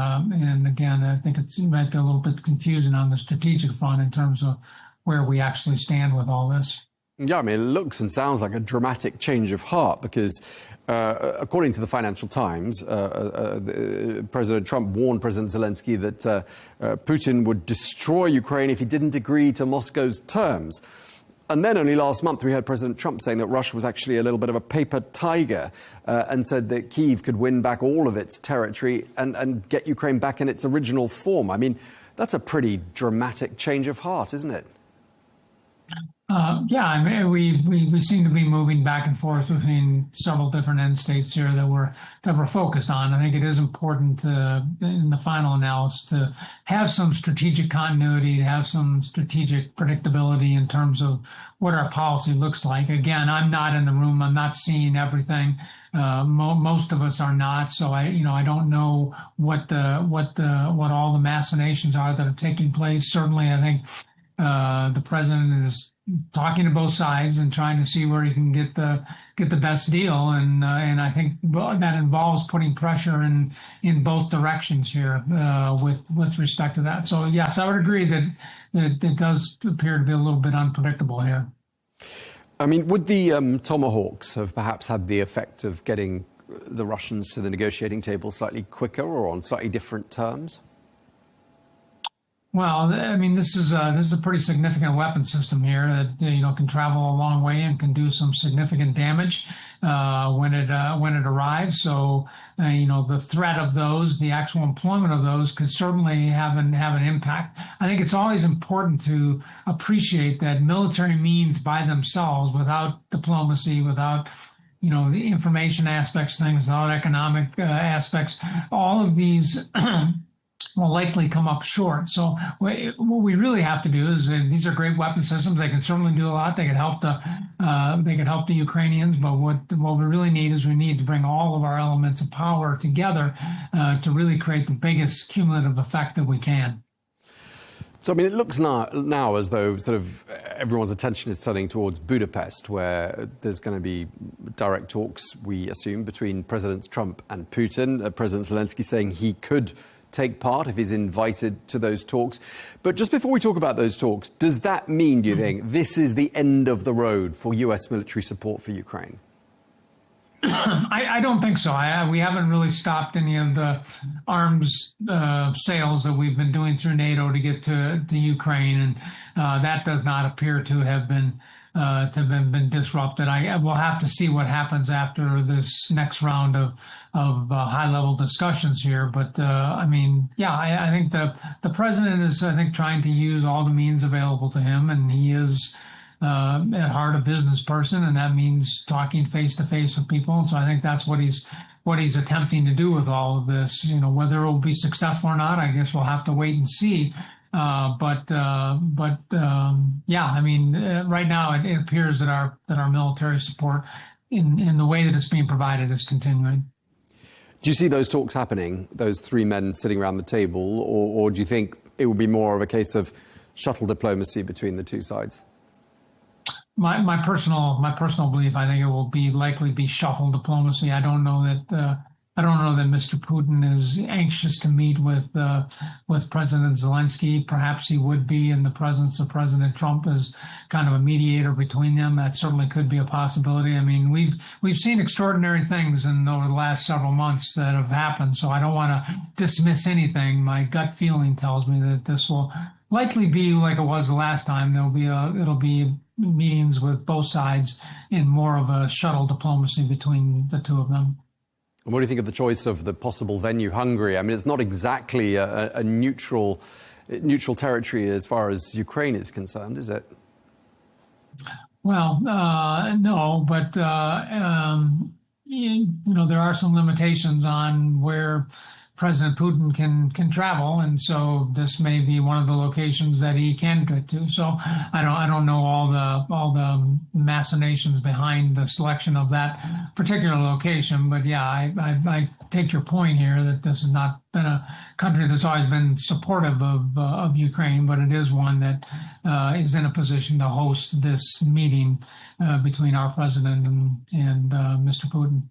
again, I think it might be a little bit confusing on the strategic front in terms of where we actually stand with all this. Yeah, I mean, it looks and sounds like a dramatic change of heart because, according to the Financial Times, President Trump warned President Zelenskyy that Putin would destroy Ukraine if he didn't agree to Moscow's terms. And then only last month we heard President Trump saying that Russia was actually a little bit of a paper tiger and said that Kyiv could win back all of its territory and get Ukraine back in its original form. I mean, that's a pretty dramatic change of heart, isn't it? Yeah, I mean, we seem to be moving back and forth between several different end states here that we're focused on. I think it is important in the final analysis to have some strategic continuity, to have some strategic predictability in terms of what our policy looks like. Again, I'm not in the room. I'm not seeing everything. Most of us are not. So I don't know what all the machinations are that are taking place. Certainly, I think the president is talking to both sides and trying to see where he can get the best deal, and I think that involves putting pressure in both directions here with respect to that. So yes, I would agree that it does appear to be a little bit unpredictable here. I mean, would the Tomahawks have perhaps had the effect of getting the Russians to the negotiating table slightly quicker or on slightly different terms? Well, I mean, this is a pretty significant weapon system here that can travel a long way and can do some significant damage when it arrives. So the threat of those, the actual employment of those, could certainly have an impact. I think it's always important to appreciate that military means by themselves, without diplomacy, without the information aspects of things, without economic aspects, all of these will likely come up short. So what we really have to do is, these are great weapon systems. They can certainly do a lot. They can help the Ukrainians. But what we really need is we need to bring all of our elements of power together to really create the biggest cumulative effect that we can. So, I mean, it looks now as though sort of everyone's attention is turning towards Budapest, where there's going to be direct talks, we assume, between Presidents Trump and Putin. President Zelenskyy saying he could take part if he's invited to those talks. But just before we talk about those talks, does that mean, do you think, this is the end of the road for US military support for Ukraine? I don't think so. We haven't really stopped any of the arms sales that we've been doing through NATO to get to Ukraine, and that does not appear to have been disrupted. We'll have to see what happens after this next round of high-level discussions here. But I think the president is, trying to use all the means available to him, and he is at heart a business person, and that means talking face to face with people. So I think that's what he's attempting to do with all of this. Whether it will be successful or not, I guess we'll have to wait and see. Right now it appears that our military support in the way that it's being provided is continuing. Do you see those talks happening, those three men sitting around the table, or do you think it would be more of a case of shuttle diplomacy between the two sides? My personal belief, I think it will likely be shuffle diplomacy. I don't know that Mr. Putin is anxious to meet with President Zelenskyy. Perhaps he would be in the presence of President Trump as kind of a mediator between them. That certainly could be a possibility. I mean, we've seen extraordinary things over the last several months that have happened. So I don't want to dismiss anything. My gut feeling tells me that this will likely be like it was the last time. It'll be meetings with both sides in more of a shuttle diplomacy between the two of them. And what do you think of the choice of the possible venue, Hungary? I mean, it's not exactly a neutral territory as far as Ukraine is concerned, is it? Well, no, but there are some limitations on where President Putin can travel, and so this may be one of the locations that he can get to. So I don't know all the machinations behind the selection of that particular location, but yeah, I take your point here that this has not been a country that's always been supportive of Ukraine, but it is one that is in a position to host this meeting between our president and Mr. Putin.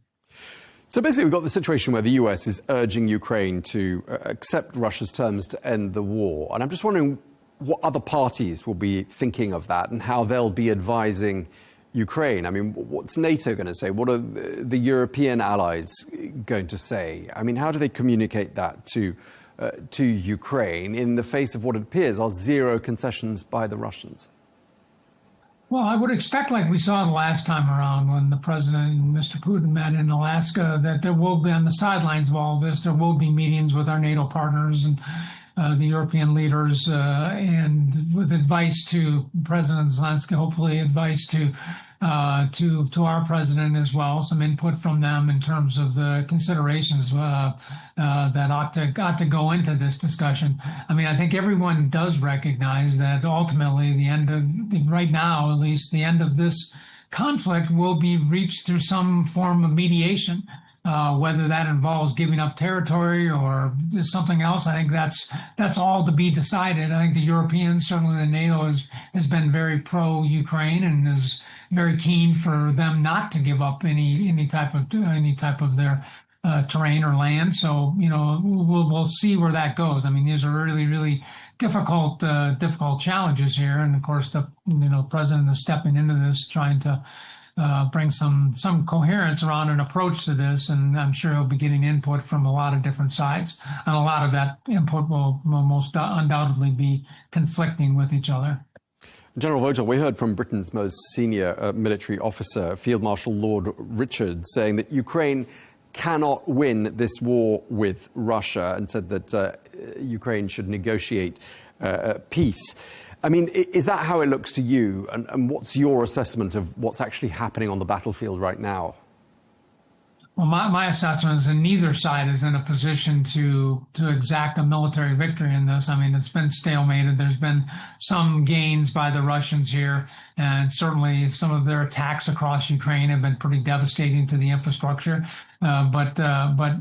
So basically, we've got the situation where the US is urging Ukraine to accept Russia's terms to end the war. And I'm just wondering, what other parties will be thinking of that and how they'll be advising Ukraine. I mean, what's NATO going to say? What are the European allies going to say? I mean, how do they communicate that to Ukraine in the face of what it appears are zero concessions by the Russians? Well, I would expect, like we saw the last time around when the president and Mr. Putin met in Alaska, that there will be on the sidelines of all of this, there will be meetings with our NATO partners and the European leaders, and with advice to President Zelenskyy, hopefully advice to our president as well, some input from them in terms of the considerations that ought to go into this discussion. I mean, I think everyone does recognize that ultimately the end of, right now at least, the end of this conflict will be reached through some form of mediation. Whether that involves giving up territory or something else, I think that's all to be decided. I think the Europeans, certainly the NATO, has been very pro-Ukraine and is very keen for them not to give up any type of their terrain or land. So we'll see where that goes. I mean, these are really, really difficult challenges here, and of course the president is stepping into this, trying to bring some coherence around an approach to this, and I'm sure he'll be getting input from a lot of different sides, and a lot of that input will most undoubtedly be conflicting with each other. General Vogel, we heard from Britain's most senior military officer, Field Marshal Lord Richard, saying that Ukraine cannot win this war with Russia, and said that Ukraine should negotiate peace. I mean, is that how it looks to you? And what's your assessment of what's actually happening on the battlefield right now? Well, my assessment is that neither side is in a position to exact a military victory in this. I mean, it's been stalemated. There's been some gains by the Russians here, and certainly some of their attacks across Ukraine have been pretty devastating to the infrastructure. But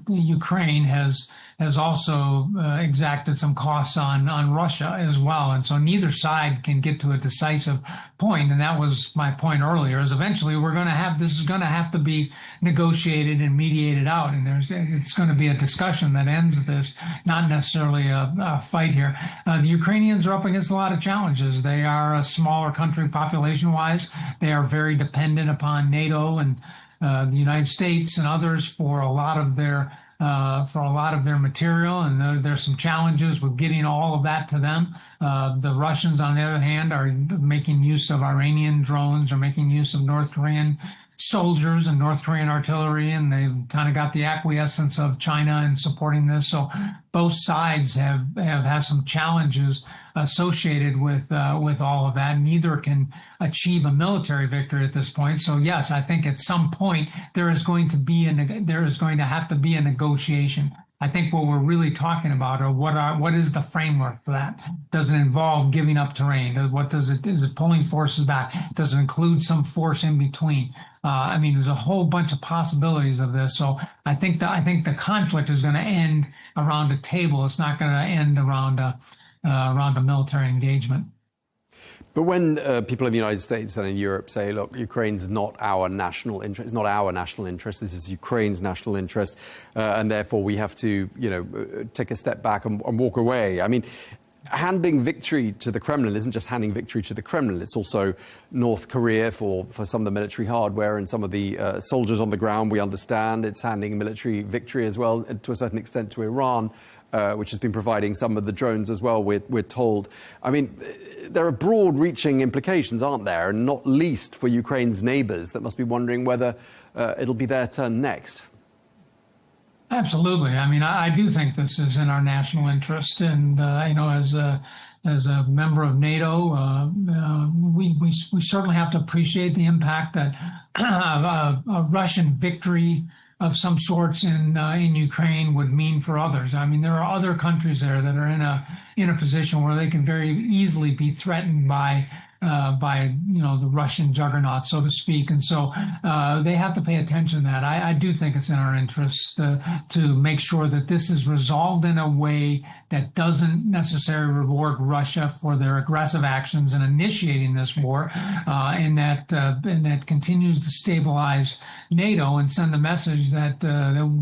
Ukraine has also exacted some costs on Russia as well. And so neither side can get to a decisive point. And that was my point earlier, is eventually this is going to have to be negotiated and mediated out. And it's going to be a discussion that ends this, not necessarily a fight here. The Ukrainians are up against a lot of challenges. They are a smaller country population-wise. They are very dependent upon NATO and the United States and others for a lot of their material, and there's some challenges with getting all of that to them. The Russians, on the other hand, are making use of Iranian drones, are making use of North Korean soldiers and North Korean artillery, and they've kind of got the acquiescence of China in supporting this. So both sides have had some challenges associated with all of that. Neither can achieve a military victory at this point. So yes, I think at some point there is going to have to be a negotiation. I think what we're really talking about are what is the framework for that? Does it involve giving up terrain? Is it pulling forces back? Does it include some force in between? I mean, there's a whole bunch of possibilities of this. So I think the conflict is going to end around a table. It's not going to end around a military engagement. But when people in the United States and in Europe say, look, Ukraine's not our national interest, it's not our national interest, this is Ukraine's national interest, and therefore we have to, take a step back and walk away. I mean, handing victory to the Kremlin isn't just handing victory to the Kremlin, it's also North Korea for some of the military hardware and some of the soldiers on the ground, we understand. It's handing military victory as well, to a certain extent, to Iran, which has been providing some of the drones as well, we're told. I mean, there are broad-reaching implications, aren't there? And not least for Ukraine's neighbours that must be wondering whether it'll be their turn next. Absolutely. I mean, I do think this is in our national interest. And, as a member of NATO, we certainly have to appreciate the impact that a Russian victory of some sorts in Ukraine would mean for others. I mean, there are other countries there that are in a position where they can very easily be threatened by the Russian juggernaut, so to speak. And so they have to pay attention to that. I do think it's in our interest to make sure that this is resolved in a way that doesn't necessarily reward Russia for their aggressive actions in initiating this war, and that continues to stabilize NATO and send the message that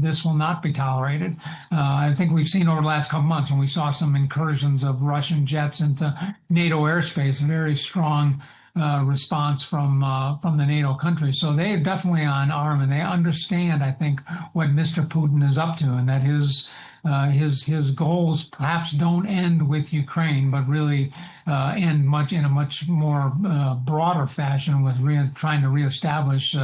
this will not be tolerated. I think we've seen over the last couple months when we saw some incursions of Russian jets into NATO airspace, a very strong response from the NATO countries. So they're definitely on arm, and they understand, I think, what Mr. Putin is up to, and that his goals perhaps don't end with Ukraine, but really end in a much more broader fashion with trying to reestablish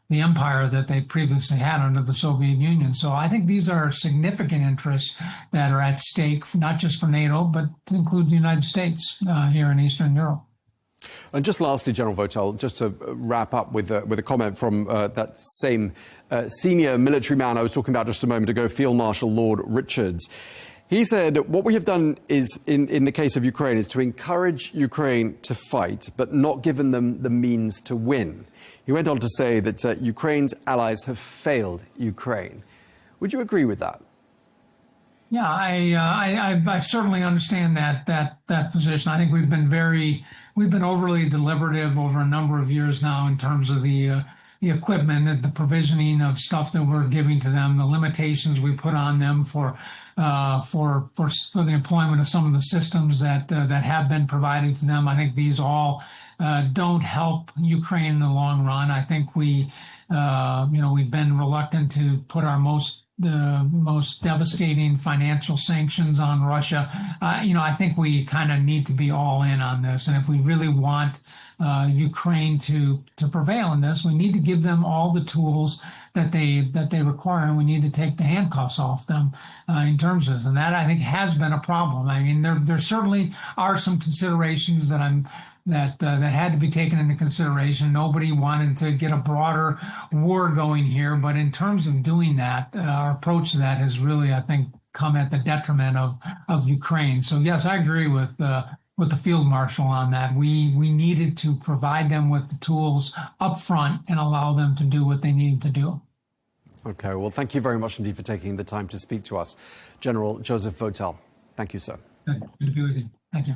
the empire that they previously had under the Soviet Union. So I think these are significant interests that are at stake, not just for NATO, but to include the United States here in Eastern Europe. And just lastly, General Votel, just to wrap up with a comment from that same senior military man I was talking about just a moment ago, Field Marshal Lord Richards. He said, what we have done is, in the case of Ukraine, is to encourage Ukraine to fight, but not given them the means to win. He went on to say that Ukraine's allies have failed Ukraine. Would you agree with that? Yeah, I certainly understand that position. I think we've been overly deliberative over a number of years now in terms of the equipment, the provisioning of stuff that we're giving to them, the limitations we put on them for the employment of some of the systems that have been provided to them. I think these all don't help Ukraine in the long run. I think we've been reluctant to put our the most devastating financial sanctions on Russia. I think we kind of need to be all in on this. And if we really want Ukraine to prevail in this, we need to give them all the tools that they require, and we need to take the handcuffs off them in terms of this. And that, I think, has been a problem. I mean, there certainly are some considerations that had to be taken into consideration. Nobody wanted to get a broader war going here, but in terms of doing that, our approach to that has really, I think, come at the detriment of Ukraine. So yes, I agree with the Field Marshal on that. We needed to provide them with the tools up front and allow them to do what they needed to do. Okay, well, thank you very much indeed for taking the time to speak to us. General Joseph Votel. Thank you, sir. Good to be with you. Thank you.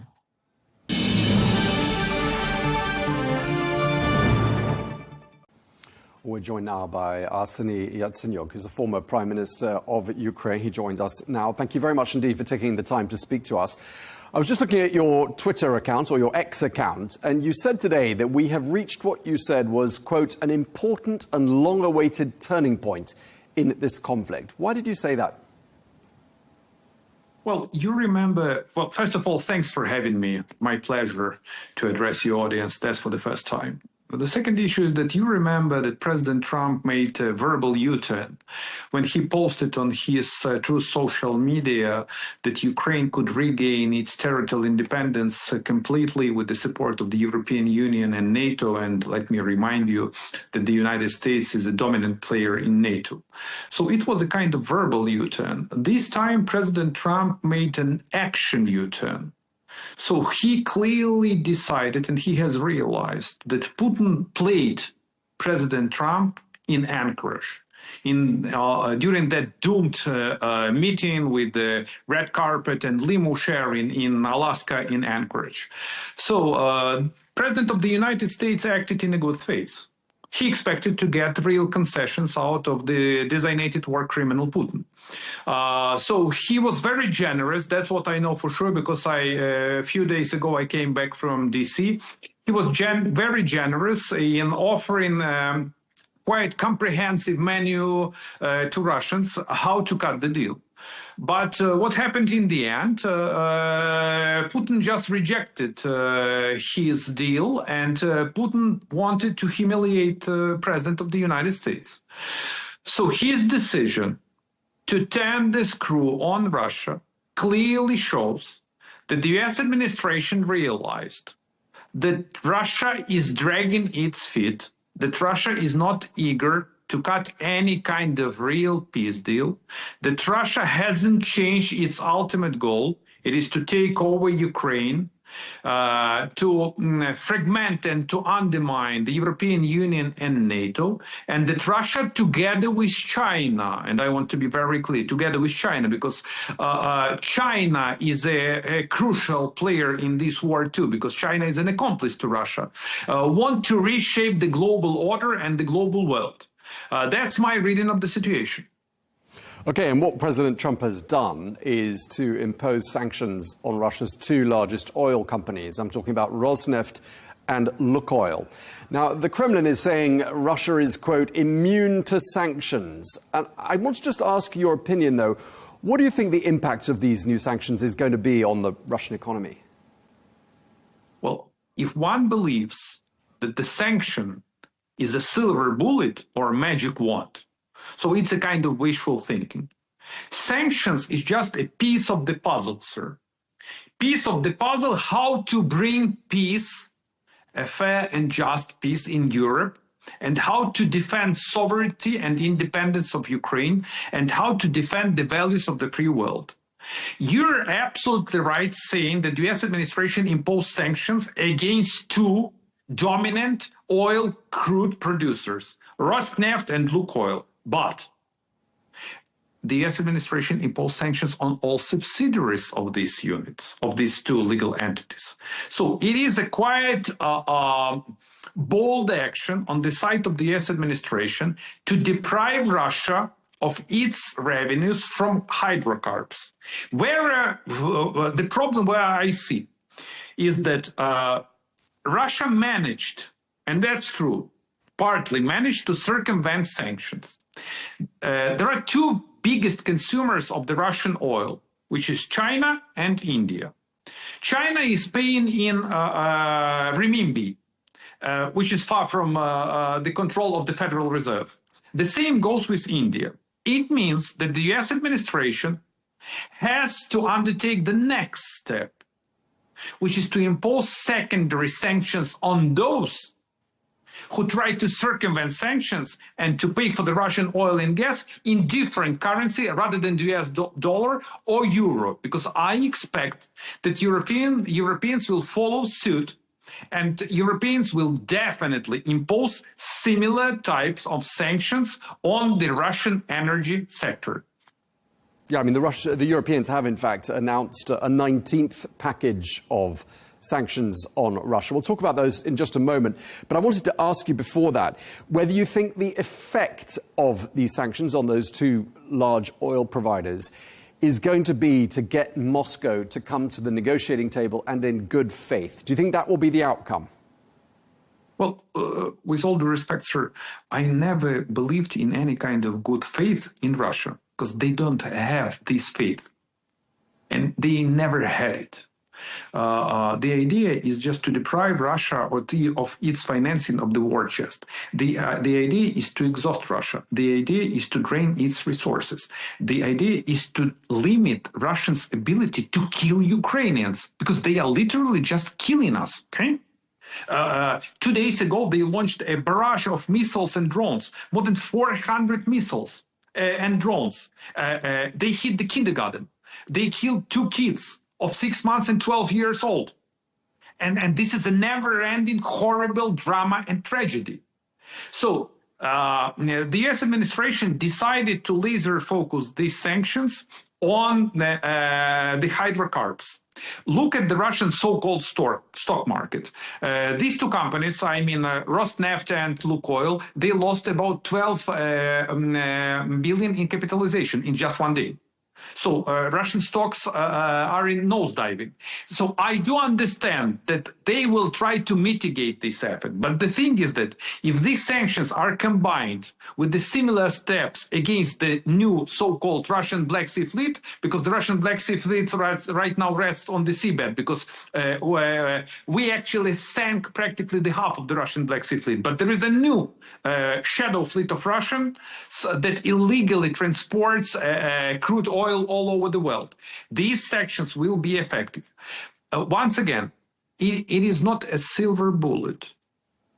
We're joined now by Arseniy Yatsenyuk, who's the former Prime Minister of Ukraine. He joins us now. Thank you very much indeed for taking the time to speak to us. I was just looking at your Twitter account, or your X account, and you said today that we have reached what you said was, quote, an important and long-awaited turning point in this conflict. Why did you say that? Well, you remember, well, first of all, thanks for having me. My pleasure to address your audience. That's for the first time. The second issue is that you remember that President Trump made a verbal U-turn when he posted on his Truth social media that Ukraine could regain its territorial independence completely with the support of the European Union and NATO. And let me remind you that the United States is a dominant player in NATO. So it was a kind of verbal U-turn. This time, President Trump made an action U-turn. So he clearly decided, and he has realized, that Putin played President Trump in Anchorage during that doomed meeting with the red carpet and limo sharing in Alaska in Anchorage. So President of the United States acted in a good faith. He expected to get real concessions out of the designated war criminal Putin. So he was very generous. That's what I know for sure, because a few days ago I came back from D.C. He was very generous in offering quite comprehensive menu to Russians how to cut the deal. But what happened in the end, Putin just rejected his deal, and Putin wanted to humiliate the President of the United States. So his decision to turn the screw on Russia clearly shows that the US administration realized that Russia is dragging its feet, that Russia is not eager to cut any kind of real peace deal, that Russia hasn't changed its ultimate goal. It is to take over Ukraine, to fragment and to undermine the European Union and NATO, and that Russia, together with China, and I want to be very clear, together with China, because China is a crucial player in this war too, because China is an accomplice to Russia, want to reshape the global order and the global world. That's my reading of the situation. Okay, and what President Trump has done is to impose sanctions on Russia's two largest oil companies. I'm talking about Rosneft and Lukoil. Now, the Kremlin is saying Russia is, quote, immune to sanctions. And I want to just ask your opinion, though. What do you think the impact of these new sanctions is going to be on the Russian economy? Well, if one believes that the sanction is a silver bullet or a magic wand, so it's a kind of wishful thinking. Sanctions is just a piece of the puzzle, sir. Piece of the puzzle how to bring peace, a fair and just peace in Europe, and how to defend sovereignty and independence of Ukraine, and how to defend the values of the free world. You're absolutely right saying that the US administration imposed sanctions against two dominant oil crude producers, Rosneft and Lukoil. But the US administration imposed sanctions on all subsidiaries of these units, of these two legal entities. So it is a quite bold action on the side of the US administration to deprive Russia of its revenues from hydrocarbons. Where the problem where I see is that Russia managed, and that's true, partly managed to circumvent sanctions. There are two biggest consumers of the Russian oil, which is China and India. China is paying in renminbi, which is far from the control of the Federal Reserve. The same goes with India. It means that the US administration has to undertake the next step, which is to impose secondary sanctions on those who try to circumvent sanctions and to pay for the Russian oil and gas in different currency rather than the US dollar or euro, because I expect that Europeans will follow suit, and Europeans will definitely impose similar types of sanctions on the Russian energy sector. Yeah, I mean, the Europeans have, in fact, announced a 19th package of sanctions on Russia. We'll talk about those in just a moment. But I wanted to ask you before that whether you think the effect of these sanctions on those two large oil providers is going to be to get Moscow to come to the negotiating table and in good faith. Do you think that will be the outcome? Well, with all due respect, sir, I never believed in any kind of good faith in Russia because they don't have this faith. And they never had it. The idea is just to deprive Russia of its financing of the war chest. The idea is to exhaust Russia. The idea is to drain its resources. The idea is to limit Russia's ability to kill Ukrainians because they are literally just killing us, okay? 2 days ago, they launched a barrage of missiles and drones, more than 400 missiles and drones. They hit the kindergarten. They killed 2 kids of 6 months and 12 years old. And this is a never-ending, horrible drama and tragedy. So the US administration decided to laser focus these sanctions on the hydrocarbons. Look at the Russian so-called stock market. These two companies, I mean Rosneft and Lukoil, they lost about 12 billion in capitalization in just 1 day. So Russian stocks are in nosediving. So I do understand that they will try to mitigate this effort. But the thing is that if these sanctions are combined with the similar steps against the new so-called Russian Black Sea Fleet, because the Russian Black Sea Fleet right now rests on the seabed, because we actually sank practically the half of the Russian Black Sea Fleet. But there is a new shadow fleet of Russian that illegally transports crude oil all over the world. These sanctions will be effective. Once again, it is not a silver bullet,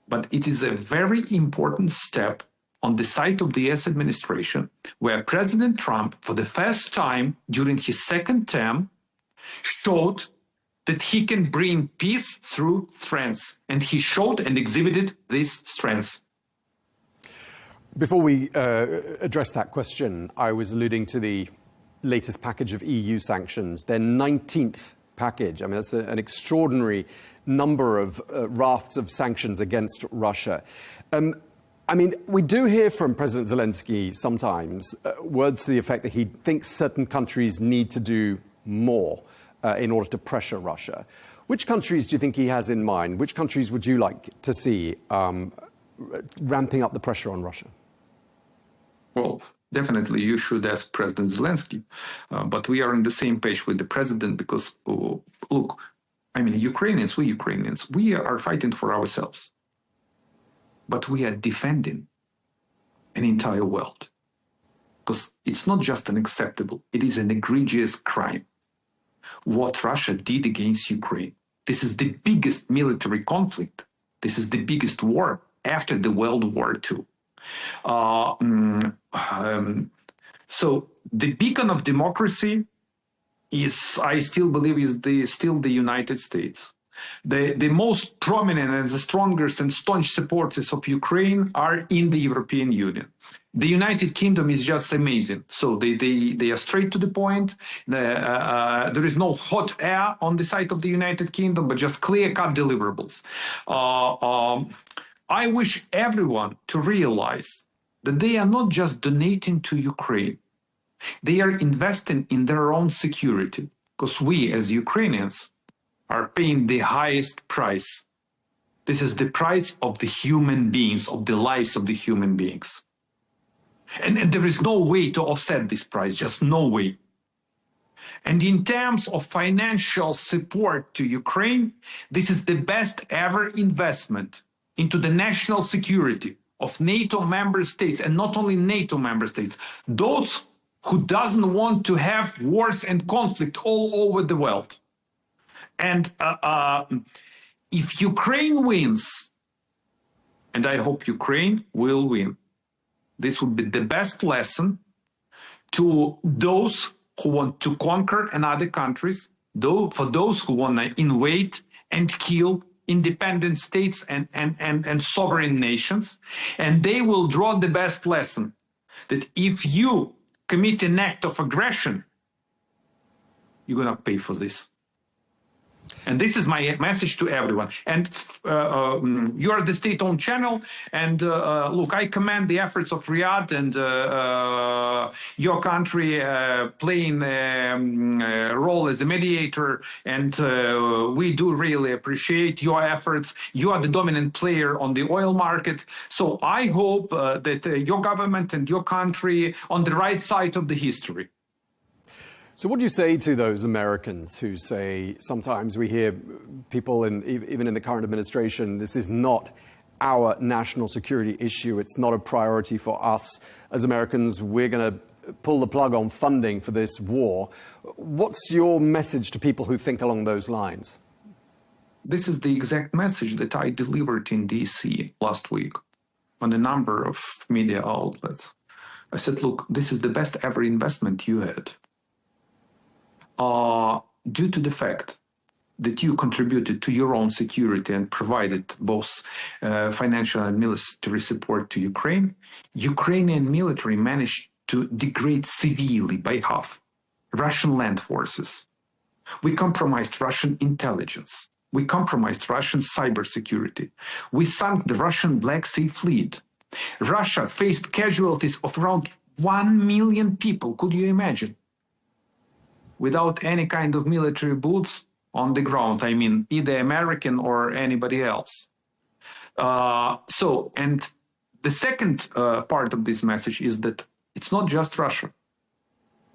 but it is a very important step on the side of the US administration, where President Trump, for the first time during his second term, showed that he can bring peace through strength. And he showed and exhibited this strength. Before we address that question, I was alluding to the latest package of EU sanctions, their 19th package. I mean, that's an extraordinary number of rafts of sanctions against Russia. I mean, we do hear from President Zelenskyy sometimes words to the effect that he thinks certain countries need to do more in order to pressure Russia. Which countries do you think he has in mind? Which countries would you like to see ramping up the pressure on Russia? Well, definitely you should ask President Zelenskyy. But we are on the same page with the president because, look, I mean, Ukrainians, we are fighting for ourselves. But we are defending an entire world. Because it's not just unacceptable, it is an egregious crime. What Russia did against Ukraine. This is the biggest military conflict. This is the biggest war after the World War II. So the beacon of democracy is, I still believe, is still the United States. The most prominent and the strongest and staunch supporters of Ukraine are in the European Union. The United Kingdom is just amazing. So they are straight to the point. There is no hot air on the side of the United Kingdom, but just clear-cut deliverables. I wish everyone to realize that they are not just donating to Ukraine. They are investing in their own security, because we as Ukrainians are paying the highest price. This is the price of the human beings, of the lives of the human beings. And there is no way to offset this price, just no way. And in terms of financial support to Ukraine, this is the best ever investment into the national security of NATO member states, and not only NATO member states, those who doesn't want to have wars and conflict all over the world. And if Ukraine wins, and I hope Ukraine will win, this would be the best lesson to those who want to conquer another countries, for those who want to invade and kill independent states and sovereign nations. And they will draw the best lesson that if you commit an act of aggression, you're going to pay for this. And this is my message to everyone. And you are the state-owned channel. And look, I commend the efforts of Riyadh and your country playing a role as the mediator. And we do really appreciate your efforts. You are the dominant player on the oil market. So I hope that your government and your country on the right side of the history. So what do you say to those Americans who say, sometimes we hear people, even in the current administration, this is not our national security issue, it's not a priority for us as Americans, we're going to pull the plug on funding for this war. What's your message to people who think along those lines? This is the exact message that I delivered in DC last week on a number of media outlets. I said, look, this is the best ever investment you had. Due to the fact that you contributed to your own security and provided both financial and military support to Ukraine, Ukrainian military managed to degrade severely by half Russian land forces. We compromised Russian intelligence. We compromised Russian cybersecurity. We sunk the Russian Black Sea Fleet. Russia faced casualties of around 1 million people. Could you imagine? Without any kind of military boots on the ground. I mean, either American or anybody else. And the second part of this message is that it's not just Russia.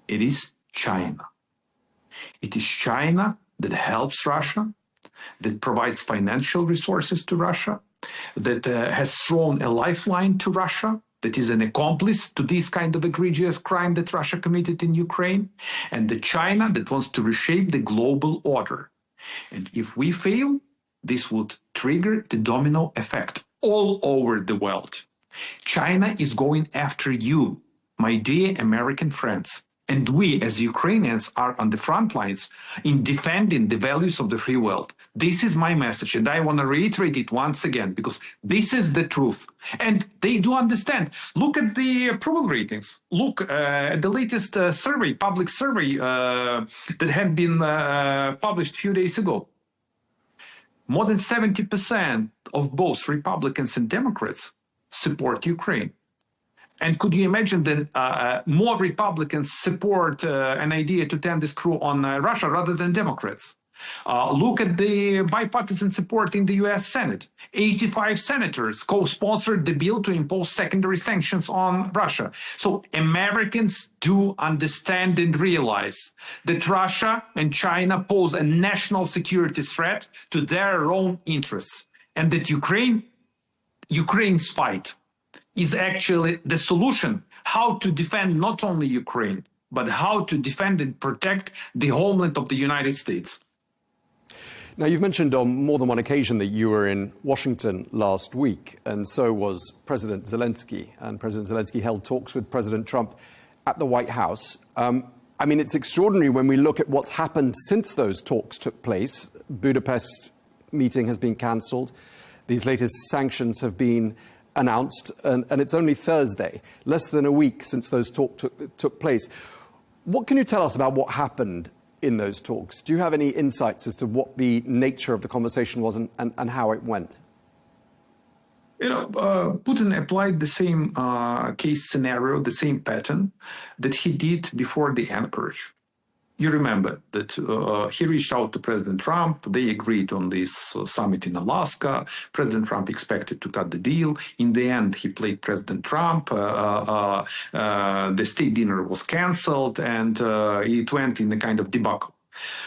It is China. It is China that helps Russia, that provides financial resources to Russia, that has thrown a lifeline to Russia, that is an accomplice to this kind of egregious crime that Russia committed in Ukraine, and the China that wants to reshape the global order. And if we fail, this would trigger the domino effect all over the world. China is going after you, my dear American friends. And we, as Ukrainians, are on the front lines in defending the values of the free world. This is my message, and I want to reiterate it once again, because this is the truth. And they do understand. Look at the approval ratings. Look at the latest survey, public survey that had been published a few days ago. More than 70% of both Republicans and Democrats support Ukraine. And could you imagine that more Republicans support an idea to turn the screw on Russia rather than Democrats? Look at the bipartisan support in the US Senate. 85 senators co-sponsored the bill to impose secondary sanctions on Russia. So Americans do understand and realize that Russia and China pose a national security threat to their own interests, and that Ukraine's fight is actually the solution, how to defend not only Ukraine, but how to defend and protect the homeland of the United States. Now, you've mentioned on more than one occasion that you were in Washington last week, and so was President Zelenskyy. And President Zelenskyy held talks with President Trump at the White House. I mean, it's extraordinary when we look at what's happened since those talks took place. Budapest meeting has been cancelled. These latest sanctions have been announced, and it's only Thursday, less than a week since those talks took place. What can you tell us about what happened in those talks? Do you have any insights as to what the nature of the conversation was and how it went? You know, Putin applied the same case scenario, the same pattern that he did before the Anchorage. You remember that he reached out to President Trump. They agreed on this summit in Alaska. President Trump expected to cut the deal. In the end, he played President Trump. The state dinner was canceled, and it went in a kind of debacle.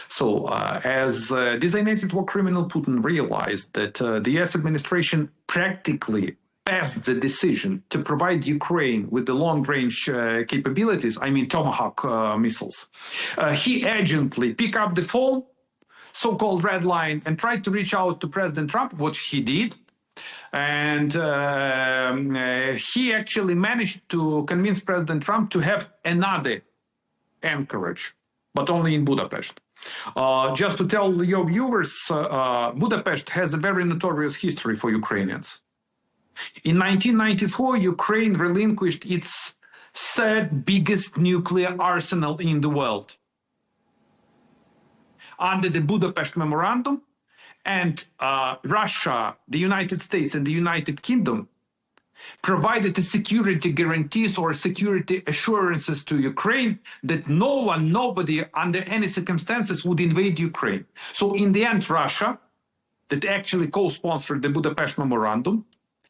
So as designated war criminal, Putin realized that the US administration practically passed the decision to provide Ukraine with the long-range capabilities, I mean Tomahawk missiles. He urgently picked up the phone, so-called red line, and tried to reach out to President Trump, which he did. And he actually managed to convince President Trump to have another Anchorage, but only in Budapest. Just to tell your viewers, Budapest has a very notorious history for Ukrainians. In 1994, Ukraine relinquished its third biggest nuclear arsenal in the world under the Budapest Memorandum, and Russia, the United States, and the United Kingdom provided the security guarantees or security assurances to Ukraine that nobody under any circumstances would invade Ukraine. So in the end, Russia, that actually co-sponsored the Budapest Memorandum,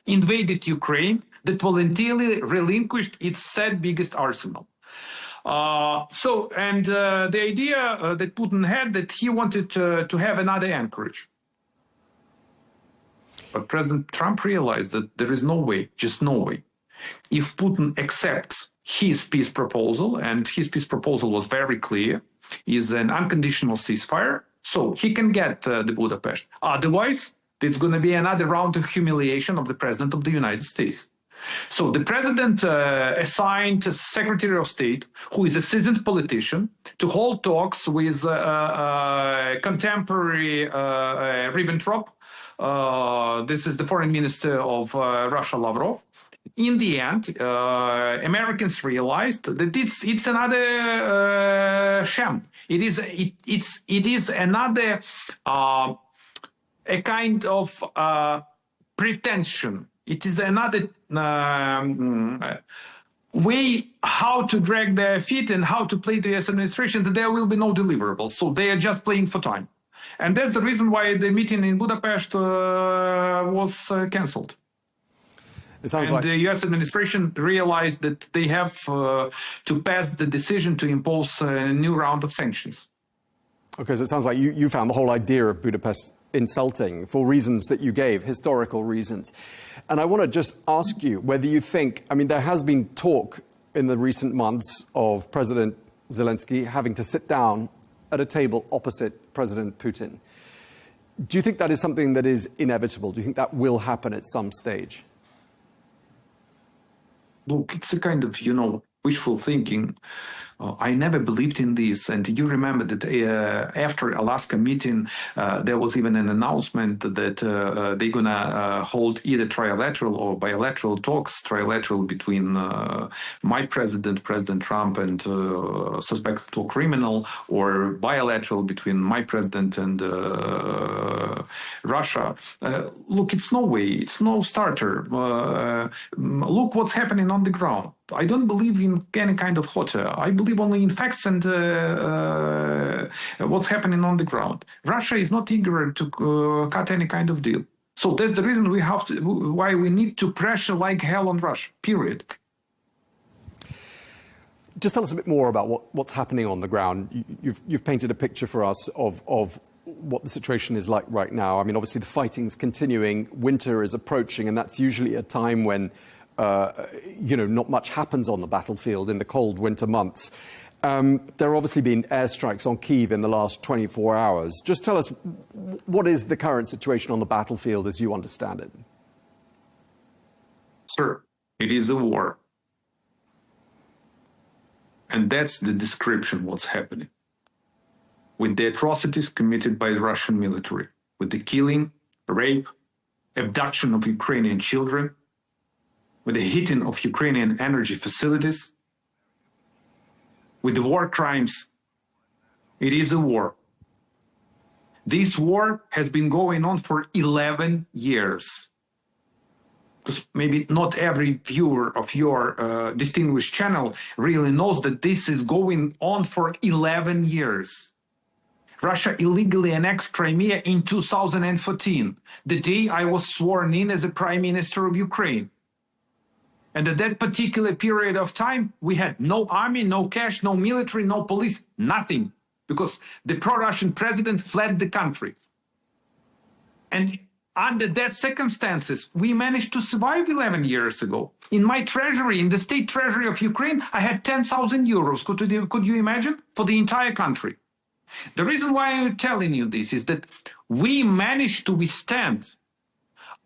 invaded Ukraine, that voluntarily relinquished its third biggest arsenal. The idea that Putin had, that he wanted to have another Anchorage. But President Trump realized that there is no way, just no way. If Putin accepts his peace proposal, and his peace proposal was very clear, is an unconditional ceasefire, so he can get the Budapest. Otherwise, it's going to be another round of humiliation of the President of the United States. So the President assigned a Secretary of State, who is a seasoned politician, to hold talks with contemporary Ribbentrop. This is the Foreign Minister of Russia, Lavrov. In the end, Americans realized that it's another sham. It is another a kind of pretension. It is another way how to drag their feet and how to play the US administration, that there will be no deliverables. So they are just playing for time. And that's the reason why the meeting in Budapest was cancelled. And the US administration realized that they have to pass the decision to impose a new round of sanctions. Okay, so it sounds like you found the whole idea of Budapest insulting for reasons that you gave, historical reasons. And I want to just ask you whether you think, I mean, there has been talk in the recent months of President Zelenskyy having to sit down at a table opposite President Putin. Do you think that is something that is inevitable? Do you think that will happen at some stage? Look, it's a kind of, wishful thinking. I never believed in this. And you remember that after Alaska meeting, there was even an announcement that they're going to hold either trilateral or bilateral talks, trilateral between my president, President Trump, and suspected or criminal, or bilateral between my president and Russia. Look, it's no way. It's no starter. Look what's happening on the ground. I don't believe in any kind of hot air. I believe only in facts and what's happening on the ground. Russia is not eager to cut any kind of deal. So that's the reason why we need to pressure like hell on Russia, period. Just tell us a bit more about what's happening on the ground. You've painted a picture for us of what the situation is like right now. I mean, obviously the fighting's continuing, winter is approaching, and that's usually a time when not much happens on the battlefield in the cold winter months. There have obviously been airstrikes on Kyiv in the last 24 hours. Just tell us, what is the current situation on the battlefield as you understand it? Sir, it is a war. And that's the description what's happening. With the atrocities committed by the Russian military, with the killing, rape, abduction of Ukrainian children, with the hitting of Ukrainian energy facilities, with the war crimes. It is a war. This war has been going on for 11 years. Because maybe not every viewer of your distinguished channel really knows that this is going on for 11 years. Russia illegally annexed Crimea in 2014, the day I was sworn in as a Prime Minister of Ukraine. And at that particular period of time, we had no army, no cash, no military, no police, nothing, because the pro-Russian president fled the country. And under that circumstances, we managed to survive 11 years ago. In my treasury, in the state treasury of Ukraine, I had 10,000 euros. Could you imagine? For the entire country. The reason why I'm telling you this is that we managed to withstand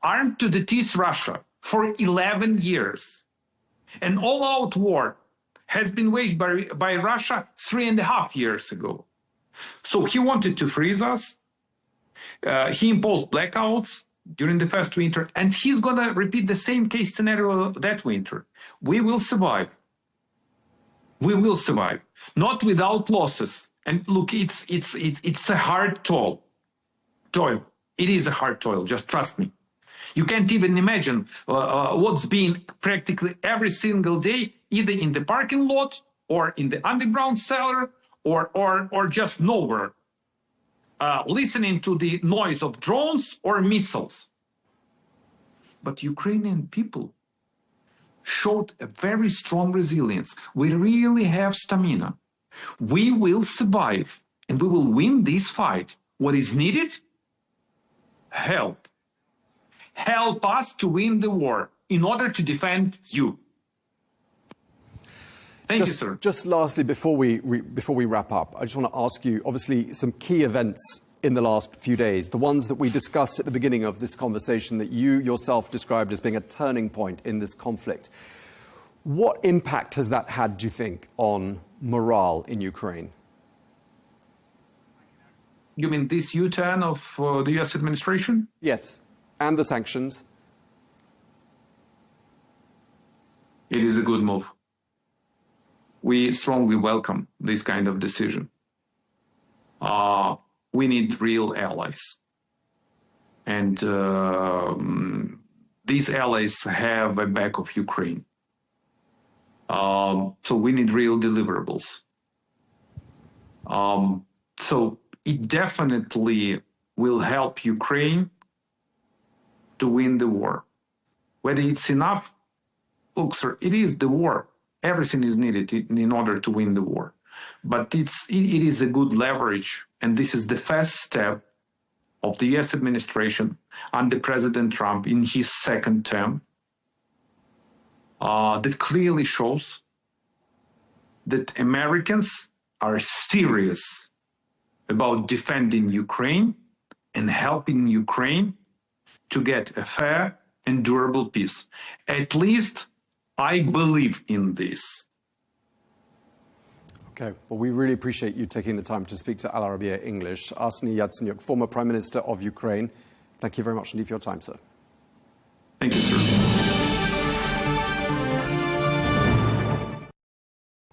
armed to the teeth Russia for 11 years. An all-out war has been waged by Russia 3.5 years ago. So he wanted to freeze us. He imposed blackouts during the first winter, and he's going to repeat the same case scenario that winter. We will survive. We will survive, not without losses. And look, it's a hard toil. It is a hard toil, just trust me. You can't even imagine what's being practically every single day, either in the parking lot or in the underground cellar or just nowhere, listening to the noise of drones or missiles. But Ukrainian people showed a very strong resilience. We really have stamina. We will survive and we will win this fight. What is needed? Help. Help us to win the war in order to defend you. Thank you, sir. Just lastly, before we wrap up, I just want to ask you, obviously, some key events in the last few days, the ones that we discussed at the beginning of this conversation that you yourself described as being a turning point in this conflict. What impact has that had, do you think, on morale in Ukraine? You mean this U-turn of the U.S. administration? Yes. And the sanctions? It is a good move. We strongly welcome this kind of decision. We need real allies. And these allies have a back of Ukraine. So we need real deliverables. So it definitely will help Ukraine to win the war. Whether it's enough, look, sir, it is the war. Everything is needed in order to win the war. But it is a good leverage, and this is the first step of the US administration under President Trump in his second term that clearly shows that Americans are serious about defending Ukraine and helping Ukraine to get a fair and durable peace. At least I believe in this. Okay, well, we really appreciate you taking the time to speak to Arabiya English. Arseniy Yatsenyuk, former Prime Minister of Ukraine, thank you very much indeed for your time, sir. Thank you, sir.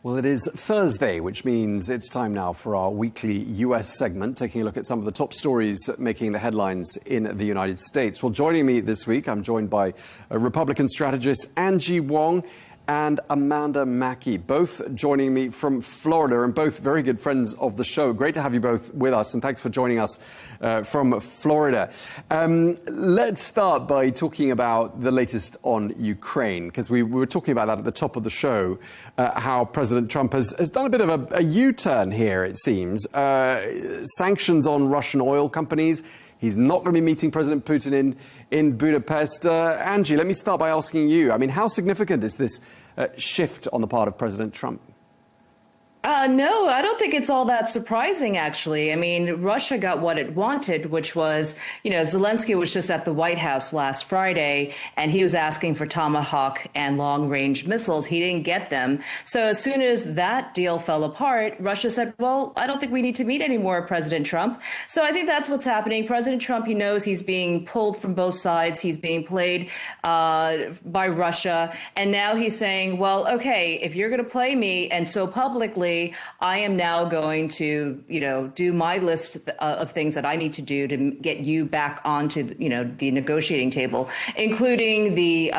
Well, it is Thursday, which means it's time now for our weekly US segment, taking a look at some of the top stories making the headlines in the United States. Well, joining me this week, I'm joined by Republican strategist Angie Wong and Amanda Mackey, both joining me from Florida and both very good friends of the show. Great to have you both with us, and thanks for joining us from Florida. Let's start by talking about the latest on Ukraine, because we were talking about that at the top of the show, how President Trump has done a bit of a U-turn here, it seems. Sanctions on Russian oil companies. He's not going to be meeting President Putin in Budapest. Angie, let me start by asking you. I mean, how significant is this shift on the part of President Trump? No, I don't think it's all that surprising, actually. I mean, Russia got what it wanted, which was, Zelenskyy was just at the White House last Friday, and he was asking for Tomahawk and long-range missiles. He didn't get them. So as soon as that deal fell apart, Russia said, well, I don't think we need to meet anymore, President Trump. So I think that's what's happening. President Trump, he knows he's being pulled from both sides. He's being played by Russia. And now he's saying, well, okay, if you're going to play me and so publicly, I am now going to, do my list of things that I need to do to get you back onto, the negotiating table, including the,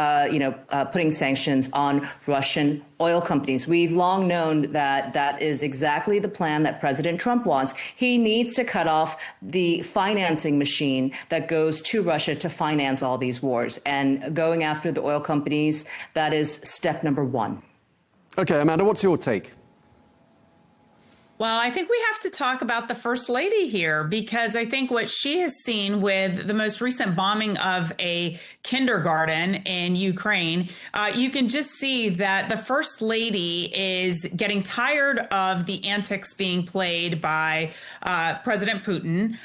putting sanctions on Russian oil companies. We've long known that that is exactly the plan that President Trump wants. He needs to cut off the financing machine that goes to Russia to finance all these wars. And going after the oil companies, that is step number one. Okay, Amanda, what's your take? Well, I think we have to talk about the First Lady here, because I think what she has seen with the most recent bombing of a kindergarten in Ukraine, you can just see that the First Lady is getting tired of the antics being played by President Putin.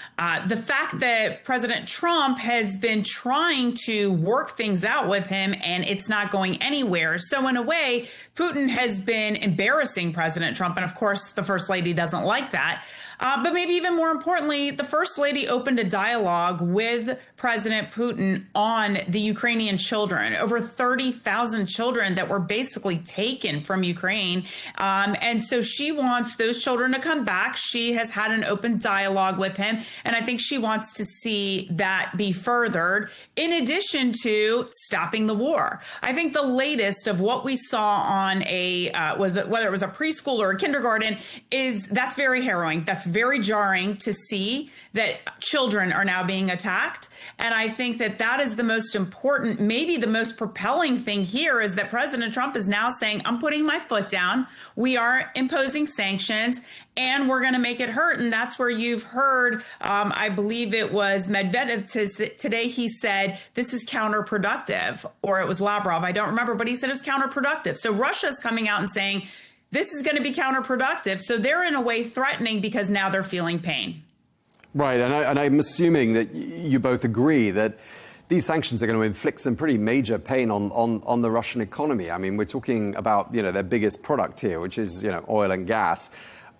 The fact that President Trump has been trying to work things out with him and it's not going anywhere. So in a way, Putin has been embarrassing President Trump. And of course, the First Lady doesn't like that. But maybe even more importantly, the First Lady opened a dialogue with President Putin on the Ukrainian children, over 30,000 children that were basically taken from Ukraine. And so she wants those children to come back. She has had an open dialogue with him, and I think she wants to see that be furthered, in addition to stopping the war. I think the latest of what we saw on whether it was a preschool or a kindergarten, that's very harrowing. That's very jarring to see that children are now being attacked. And I think that is the most important, maybe the most propelling thing here, is that President Trump is now saying, I'm putting my foot down. We are imposing sanctions and we're going to make it hurt. And that's where you've heard, I believe it was Medvedev today, he said, this is counterproductive, or it was Lavrov. I don't remember, but he said it's counterproductive. So Russia's coming out and saying, this is going to be counterproductive. So they're in a way threatening because now they're feeling pain. Right. And I'm assuming that you both agree that these sanctions are going to inflict some pretty major pain on the Russian economy. I mean, we're talking about, their biggest product here, which is, oil and gas.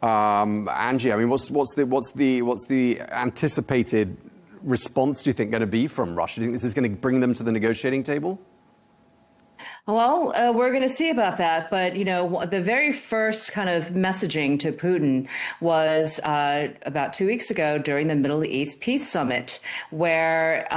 Angie, I mean, what's the anticipated response, do you think, going to be from Russia? Do you think this is going to bring them to the negotiating table? Well, we're going to see about that. But, the very first kind of messaging to Putin was about 2 weeks ago during the Middle East Peace Summit, where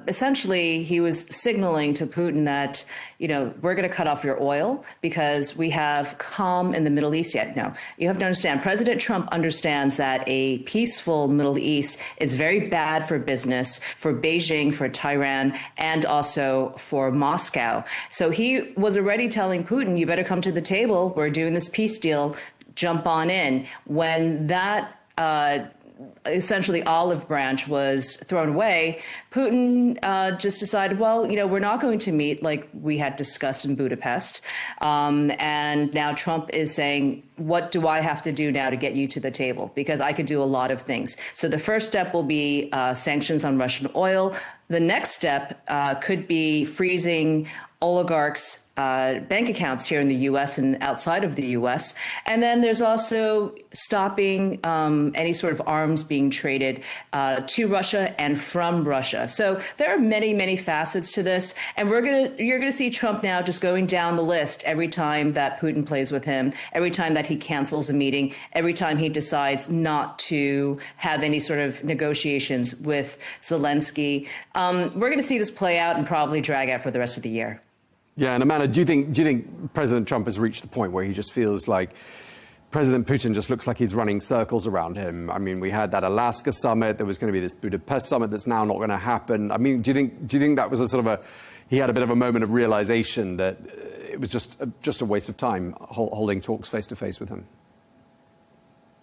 essentially he was signaling to Putin that, we're going to cut off your oil because we have calm in the Middle East yet. No, you have to understand, President Trump understands that a peaceful Middle East is very bad for business, for Beijing, for Tehran, and also for Moscow. So he was already telling Putin, you better come to the table. We're doing this peace deal. Jump on in. When that essentially olive branch was thrown away, Putin just decided, well, we're not going to meet like we had discussed in Budapest. And now Trump is saying, what do I have to do now to get you to the table? Because I could do a lot of things. So the first step will be sanctions on Russian oil. The next step could be freezing oligarchs' bank accounts here in the U.S. and outside of the U.S. And then there's also stopping any sort of arms being traded to Russia and from Russia. So there are many, many facets to this. And you're gonna see Trump now just going down the list every time that Putin plays with him, every time that he cancels a meeting, every time he decides not to have any sort of negotiations with Zelenskyy. We're going to see this play out and probably drag out for the rest of the year. Yeah, and Amanda, do you think President Trump has reached the point where he just feels like President Putin just looks like he's running circles around him? I mean, we had that Alaska summit. There was going to be this Budapest summit that's now not going to happen. I mean, do you think that was a sort of he had a bit of a moment of realization that it was just a waste of time holding talks face to face with him?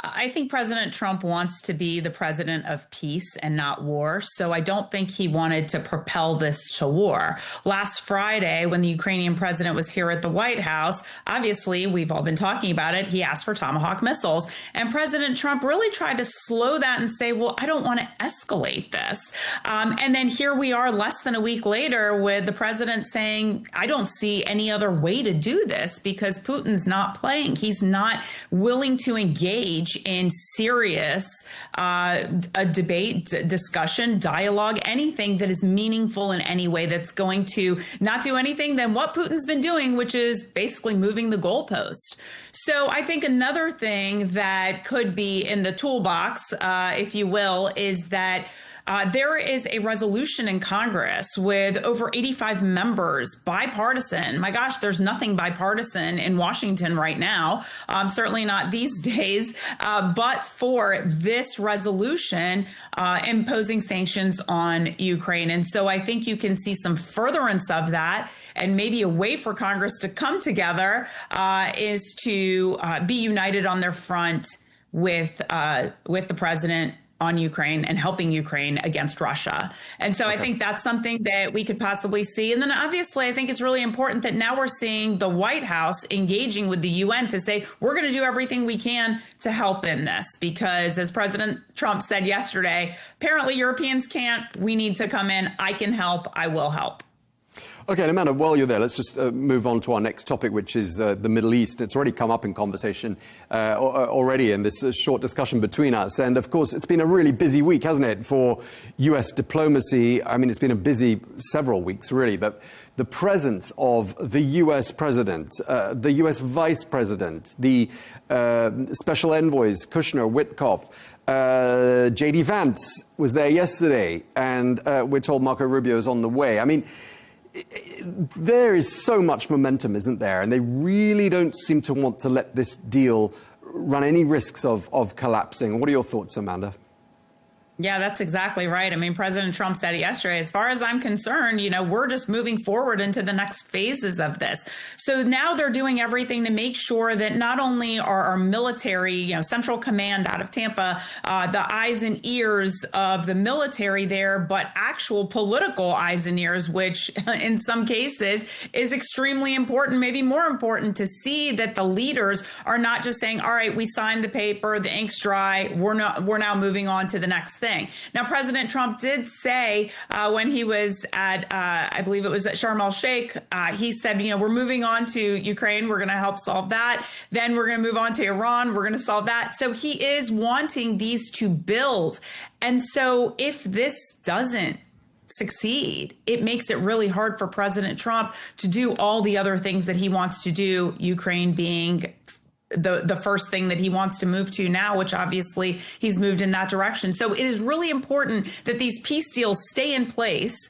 I think President Trump wants to be the president of peace and not war. So I don't think he wanted to propel this to war. Last Friday, when the Ukrainian president was here at the White House, obviously, we've all been talking about it, he asked for Tomahawk missiles. And President Trump really tried to slow that and say, well, I don't want to escalate this. And then here we are less than a week later with the president saying, I don't see any other way to do this because Putin's not playing. He's not willing to engage in serious a debate, discussion, dialogue, anything that is meaningful in any way that's going to not do anything than what Putin's been doing, which is basically moving the goalpost. So I think another thing that could be in the toolbox, if you will, is that there is a resolution in Congress with over 85 members, bipartisan. My gosh, there's nothing bipartisan in Washington right now, certainly not these days, but for this resolution imposing sanctions on Ukraine. And so I think you can see some furtherance of that. And maybe a way for Congress to come together is to be united on their front with the president on Ukraine and helping Ukraine against Russia. And so I think that's something that we could possibly see. And then obviously, I think it's really important that now we're seeing the White House engaging with the UN to say, we're going to do everything we can to help in this, because as President Trump said yesterday, apparently Europeans can't, we need to come in. I can help. I will help. Okay, and Amanda, while you're there, let's just move on to our next topic, which is the Middle East. It's already come up in conversation already in this short discussion between us. And of course, it's been a really busy week, hasn't it, for US diplomacy? I mean, it's been a busy several weeks, really. But the presence of the US president, the US vice president, the special envoys, Kushner, Witkoff, J.D. Vance was there yesterday, and we're told Marco Rubio is on the way. I mean, there is so much momentum, isn't there? And they really don't seem to want to let this deal run any risks of collapsing. What are your thoughts, Amanda? Yeah, that's exactly right. I mean, President Trump said it yesterday, as far as I'm concerned, we're just moving forward into the next phases of this. So now they're doing everything to make sure that not only are our military, Central Command out of Tampa, the eyes and ears of the military there, but actual political eyes and ears, which in some cases is extremely important, maybe more important, to see that the leaders are not just saying, all right, we signed the paper, the ink's dry, we're now moving on to the next thing. Now, President Trump did say when he was at, I believe it was at Sharm el-Sheikh, he said, we're moving on to Ukraine. We're going to help solve that. Then we're going to move on to Iran. We're going to solve that. So he is wanting these to build. And so if this doesn't succeed, it makes it really hard for President Trump to do all the other things that he wants to do, Ukraine being the first thing that he wants to move to now, which obviously he's moved in that direction. So it is really important that these peace deals stay in place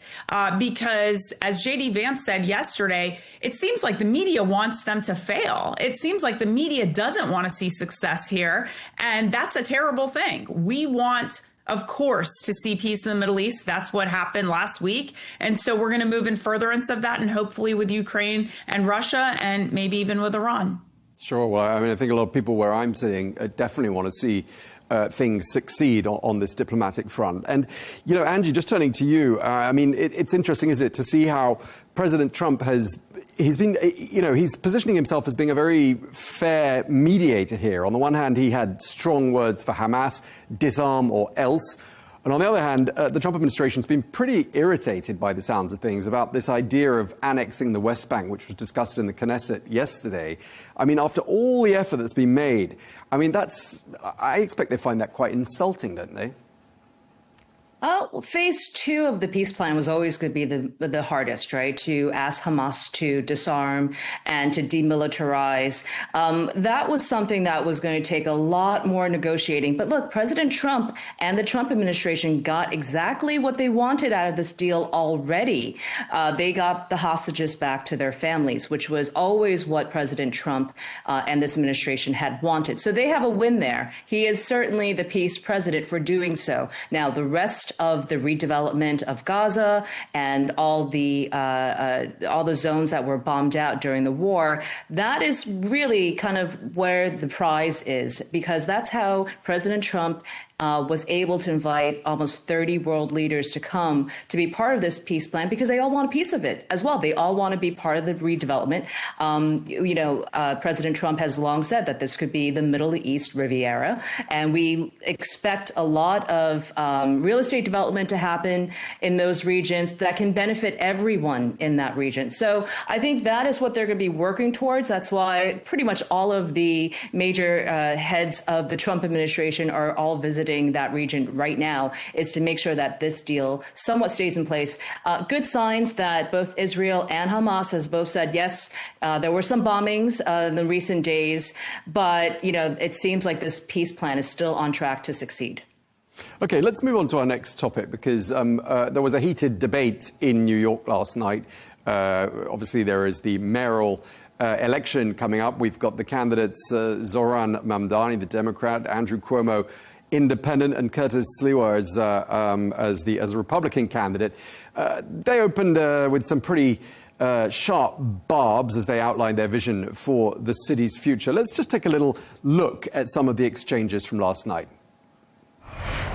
because, as J.D. Vance said yesterday, it seems like the media wants them to fail. It seems like the media doesn't want to see success here, and that's a terrible thing. We want, of course, to see peace in the Middle East. That's what happened last week. And so we're going to move in furtherance of that, and hopefully with Ukraine and Russia, and maybe even with Iran. Sure. Well, I mean, I think a lot of people where I'm sitting definitely want to see things succeed on this diplomatic front. And, Angie, just turning to you, I mean, it's interesting, isn't it, to see how President Trump he's positioning himself as being a very fair mediator here. On the one hand, he had strong words for Hamas, disarm or else. And on the other hand, the Trump administration's been pretty irritated by the sounds of things about this idea of annexing the West Bank, which was discussed in the Knesset yesterday. I mean, after all the effort that's been made, I mean, I expect they find that quite insulting, don't they? Phase 2 of the peace plan was always going to be the hardest, right? To ask Hamas to disarm and to demilitarize. That was something that was going to take a lot more negotiating. But look, President Trump and the Trump administration got exactly what they wanted out of this deal already. They got the hostages back to their families, which was always what President Trump and this administration had wanted. So they have a win there. He is certainly the peace president for doing so. Now, the rest of the redevelopment of Gaza and all the zones that were bombed out during the war, that is really kind of where the prize is, because that's how President Trump was able to invite almost 30 world leaders to come to be part of this peace plan, because they all want a piece of it as well. They all want to be part of the redevelopment. President Trump has long said that this could be the Middle East Riviera, and we expect a lot of real estate development to happen in those regions that can benefit everyone in that region. So I think that is what they're going to be working towards. That's why pretty much all of the major heads of the Trump administration are all visiting that region right now, is to make sure that this deal somewhat stays in place. Good signs that both Israel and Hamas has both said, yes, there were some bombings in the recent days, but it seems like this peace plan is still on track to succeed. OK, let's move on to our next topic, because there was a heated debate in New York last night. Obviously, there is the mayoral election coming up. We've got the candidates Zoran Mamdani, the Democrat, Andrew Cuomo, Independent, and Curtis Sliwa as a Republican candidate. They opened with some pretty sharp barbs as they outlined their vision for the city's future. Let's just take a little look at some of the exchanges from last night.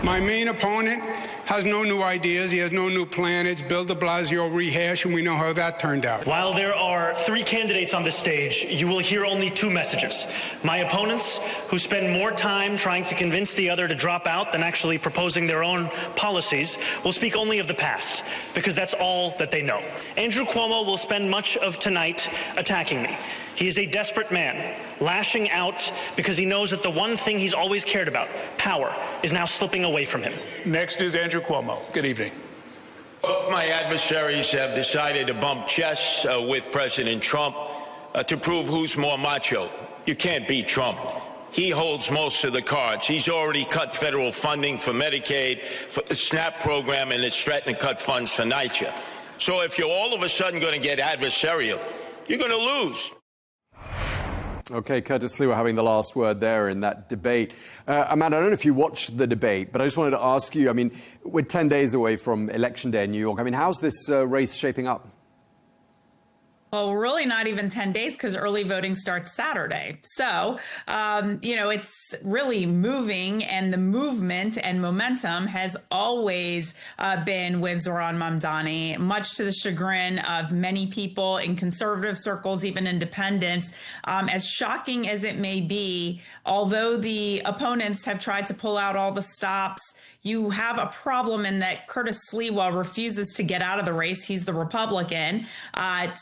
My main opponent has no new ideas. He has no new plan. It's Bill de Blasio rehash, and we know how that turned out. While there are 3 candidates on the stage, you will hear only 2 messages. My opponents, who spend more time trying to convince the other to drop out than actually proposing their own policies, will speak only of the past, because that's all that they know. Andrew Cuomo will spend much of tonight attacking me. He is a desperate man, lashing out because he knows that the one thing he's always cared about, power, is now slipping away from him. Next is Andrew Cuomo. Good evening. Both my adversaries have decided to bump chests with President Trump to prove who's more macho. You can't beat Trump. He holds most of the cards. He's already cut federal funding for Medicaid, for the SNAP program, and it's threatened to cut funds for NYCHA. So if you're all of a sudden going to get adversarial, you're going to lose. OK, Curtis Sliwa having the last word there in that debate. Amanda, I don't know if you watched the debate, but I just wanted to ask you, I mean, we're 10 days away from Election Day in New York. I mean, how's this race shaping up? Well, we're really not even 10 days, because early voting starts Saturday. So, it's really moving, and the movement and momentum has always been with Zoran Mamdani, much to the chagrin of many people in conservative circles, even independents. As shocking as it may be, although the opponents have tried to pull out all the stops, you have a problem in that Curtis Sliwa refuses to get out of the race. He's the Republican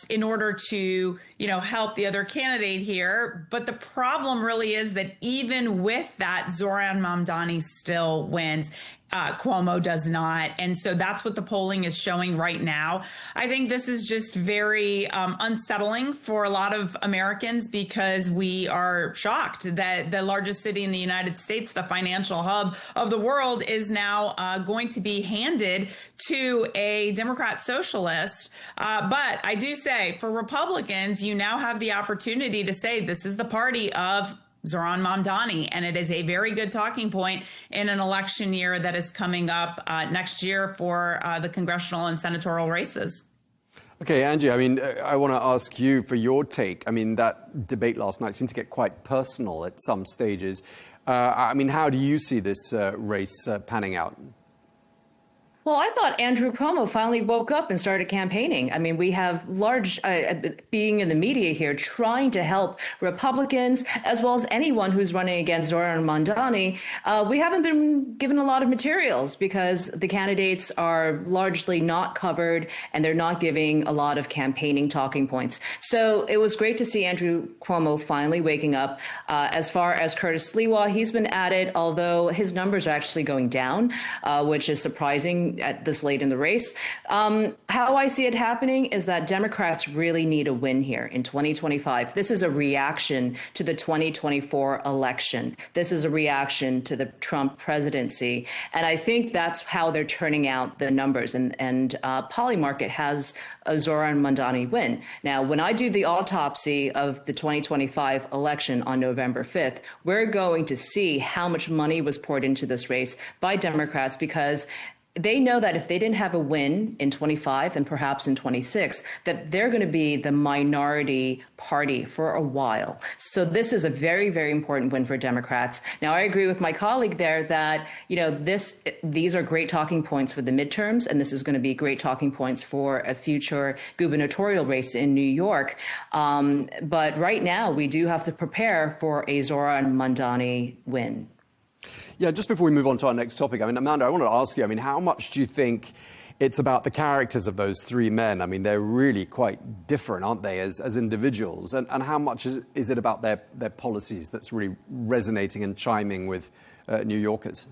in order to, help the other candidate here. But the problem really is that even with that, Zoran Mamdani still wins. Cuomo does not. And so that's what the polling is showing right now. I think this is just very unsettling for a lot of Americans, because we are shocked that the largest city in the United States, the financial hub of the world, is now going to be handed to a Democrat socialist. But I do say, for Republicans, you now have the opportunity to say this is the party of Zoran Mamdani, and it is a very good talking point in an election year that is coming up next year for the congressional and senatorial races. Okay, Angie, I mean, I want to ask you for your take. I mean, that debate last night seemed to get quite personal at some stages. I mean, how do you see this race panning out? Well, I thought Andrew Cuomo finally woke up and started campaigning. I mean, we have large being in the media here trying to help Republicans as well as anyone who's running against Zoran Mamdani. We haven't been given a lot of materials because the candidates are largely not covered and they're not giving a lot of campaigning talking points. So it was great to see Andrew Cuomo finally waking up. As far as Curtis Lewa, he's been at it, although his numbers are actually going down, which is surprising at this late in the race. How I see it happening is that Democrats really need a win here in 2025. This is a reaction to the 2024 election. This is a reaction to the Trump presidency. And I think that's how they're turning out the numbers. And Polymarket has a Zoran Mamdani win. Now, when I do the autopsy of the 2025 election on November 5th, we're going to see how much money was poured into this race by Democrats because they know that if they didn't have a win in 25 and perhaps in 26, that they're going to be the minority party for a while. So this is a very, very important win for Democrats. Now, I agree with my colleague there that, these are great talking points for the midterms, and this is going to be great talking points for a future gubernatorial race in New York. But right now, we do have to prepare for a Zoran Mamdani win. Yeah, just before we move on to our next topic, I mean, Amanda, I want to ask you, I mean, how much do you think it's about the characters of those three men? I mean, they're really quite different, aren't they, as individuals? And how much is it about their policies that's really resonating and chiming with New Yorkers?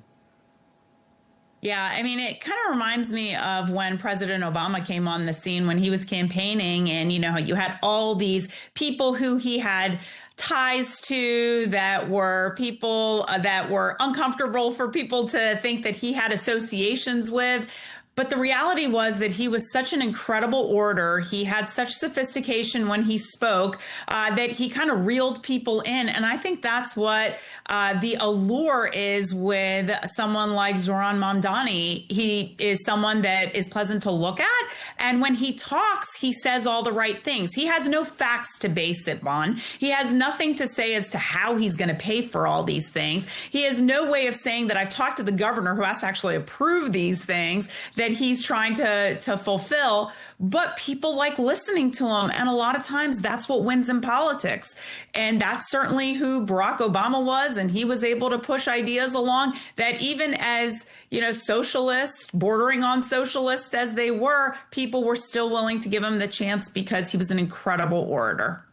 Yeah, I mean, it kind of reminds me of when President Obama came on the scene when he was campaigning and, you had all these people who he had ties to that were people that were uncomfortable for people to think that he had associations with. But the reality was that he was such an incredible orator. He had such sophistication when he spoke that he kind of reeled people in. And I think that's what the allure is with someone like Zoran Mamdani. He is someone that is pleasant to look at. And when he talks, he says all the right things. He has no facts to base it on. He has nothing to say as to how he's going to pay for all these things. He has no way of saying that I've talked to the governor who has to actually approve these things that he's trying to fulfill, but people like listening to him. And a lot of times that's what wins in politics. And that's certainly who Barack Obama was. And he was able to push ideas along that even as, socialist, bordering on socialist as they were, people were still willing to give him the chance because he was an incredible orator.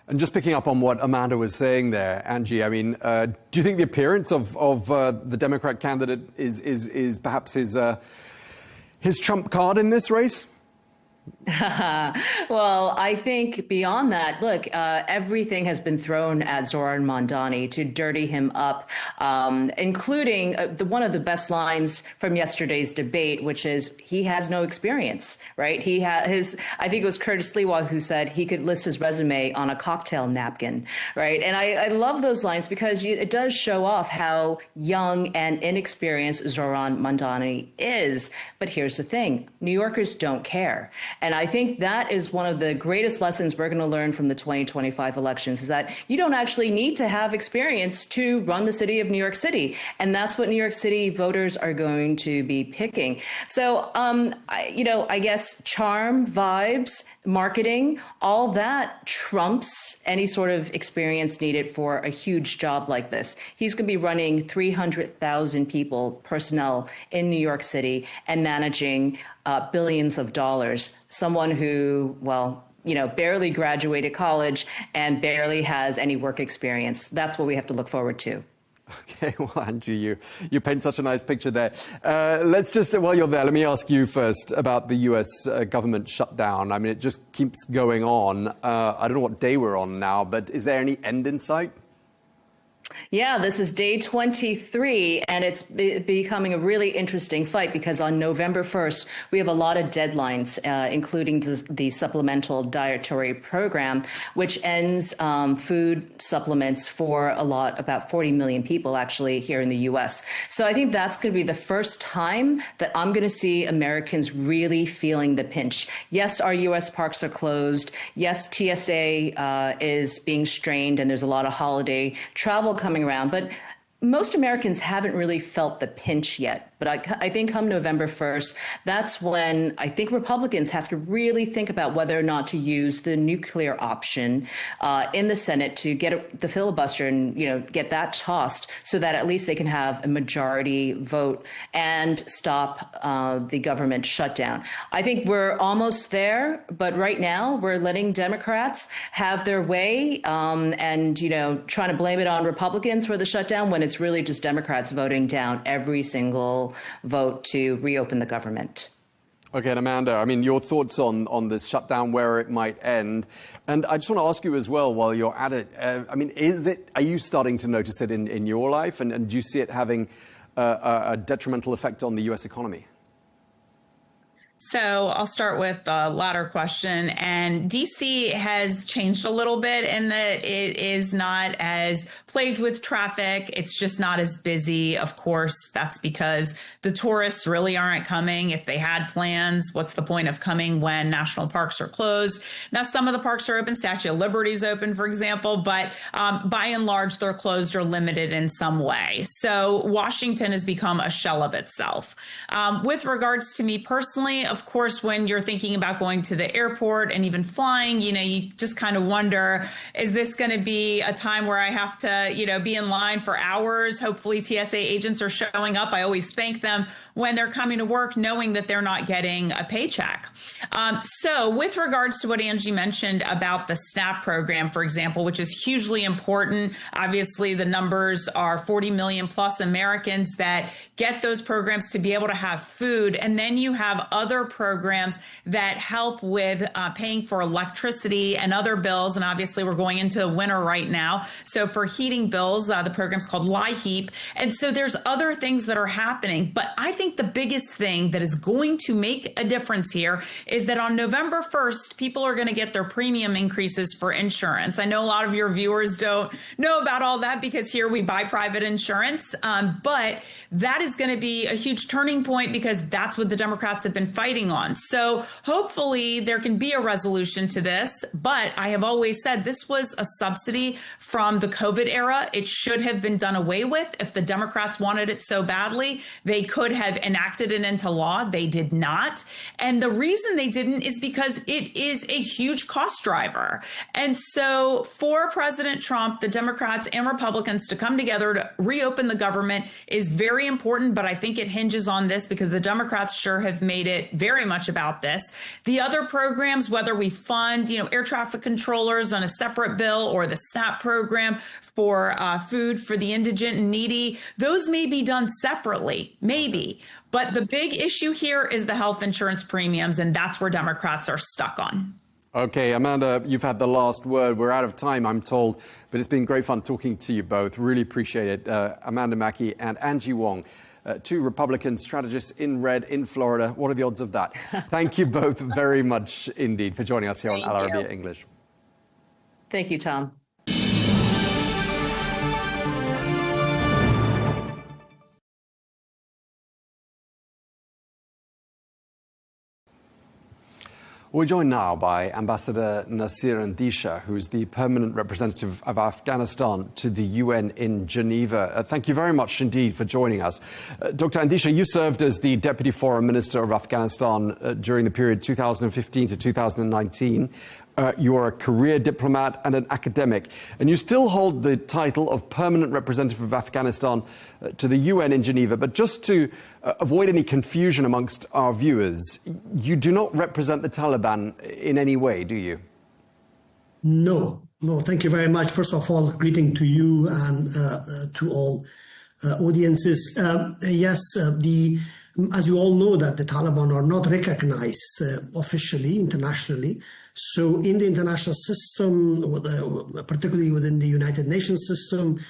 And just picking up on what Amanda was saying there, Angie, I mean, do you think the appearance of the Democrat candidate is perhaps his trump card in this race? Well, I think beyond that, look, everything has been thrown at Zoran Mamdani to dirty him up, including one of the best lines from yesterday's debate, which is he has no experience, right? I think it was Curtis Lewa who said he could list his resume on a cocktail napkin, right? And I love those lines because it does show off how young and inexperienced Zoran Mamdani is. But here's the thing, New Yorkers don't care. And I think that is one of the greatest lessons we're going to learn from the 2025 elections is that you don't actually need to have experience to run the city of New York City. And that's what New York City voters are going to be picking. So, I guess charm, vibes, marketing, all that trumps any sort of experience needed for a huge job like this. He's going to be running 300,000 personnel in New York City and managing billions of dollars. Someone who, barely graduated college and barely has any work experience. That's what we have to look forward to. Okay, well, Andrew, you paint such a nice picture there. Let's just, while you're there, let me ask you first about the U.S. Government shutdown. I mean, it just keeps going on. I don't know what day we're on now, but is there any end in sight? Yeah, this is day 23, and it's becoming a really interesting fight because on November 1st, we have a lot of deadlines, including the supplemental dietary program, which ends food supplements for about 40 million people actually here in the U.S. So I think that's going to be the first time that I'm going to see Americans really feeling the pinch. Yes, our U.S. parks are closed. Yes, TSA is being strained, and there's a lot of holiday travel coming around. But most Americans haven't really felt the pinch yet, but I think come November 1st, that's when I think Republicans have to really think about whether or not to use the nuclear option in the Senate to get the filibuster and, get that tossed so that at least they can have a majority vote and stop the government shutdown. I think we're almost there, but right now we're letting Democrats have their way and, trying to blame it on Republicans for the shutdown when it's really just Democrats voting down every single vote to reopen the government. Okay, and Amanda, I mean, your thoughts on this shutdown, where it might end. And I just want to ask you as well, while you're at it, are you starting to notice it in your life? And do you see it having a detrimental effect on the US economy? So I'll start with the latter question. And DC has changed a little bit in that it is not as plagued with traffic. It's just not as busy. Of course, that's because the tourists really aren't coming. If they had plans, what's the point of coming when national parks are closed? Now, some of the parks are open. Statue of Liberty is open, for example, but by and large, they're closed or limited in some way. So Washington has become a shell of itself. With regards to me personally, of course, when you're thinking about going to the airport and even flying, you just kind of wonder, is this going to be a time where I have to, be in line for hours? Hopefully TSA agents are showing up. I always thank them when they're coming to work, knowing that they're not getting a paycheck. So with regards to what Angie mentioned about the SNAP program, for example, which is hugely important, obviously the numbers are 40 million plus Americans that get those programs to be able to have food. And then you have other programs that help with paying for electricity and other bills. And obviously we're going into winter right now. So for heating bills, the program's called LIHEAP. And so there's other things that are happening. But I think the biggest thing that is going to make a difference here is that on November 1st, people are going to get their premium increases for insurance. I know a lot of your viewers don't know about all that because here we buy private insurance. But that is going to be a huge turning point because that's what the Democrats have been fighting on. So hopefully there can be a resolution to this. But I have always said this was a subsidy from the COVID era. It should have been done away with. If the Democrats wanted it so badly, they could have enacted it into law. They did not. And the reason they didn't is because it is a huge cost driver. And so for President Trump, the Democrats and Republicans to come together to reopen the government is very important. But I think it hinges on this because the Democrats sure have made it very much about this. The other programs, whether we fund, air traffic controllers on a separate bill or the SNAP program for food for the indigent and needy, those may be done separately, maybe. But the big issue here is the health insurance premiums, and that's where Democrats are stuck on. Okay, Amanda, you've had the last word. We're out of time, I'm told, but it's been great fun talking to you both. Really appreciate it. Amanda Mackie and Angie Wong, two Republican strategists in red in Florida. What are the odds of that? Thank you both very much indeed for joining us here on Al Arabiya English. Thank you, Tom. We're joined now by Ambassador Nasir Andisha, who is the permanent representative of Afghanistan to the UN in Geneva. Thank you very much indeed for joining us. Dr. Andisha, you served as the Deputy Foreign Minister of Afghanistan during the period 2015 to 2019. You are a career diplomat and an academic, and you still hold the title of Permanent Representative of Afghanistan to the UN in Geneva. But just to avoid any confusion amongst our viewers, you do not represent the Taliban in any way, do you? No, thank you very much. First of all, greeting to you and to all audiences. Yes, as you all know, that the Taliban are not recognized officially, internationally. So in the international system, particularly within the United Nations system,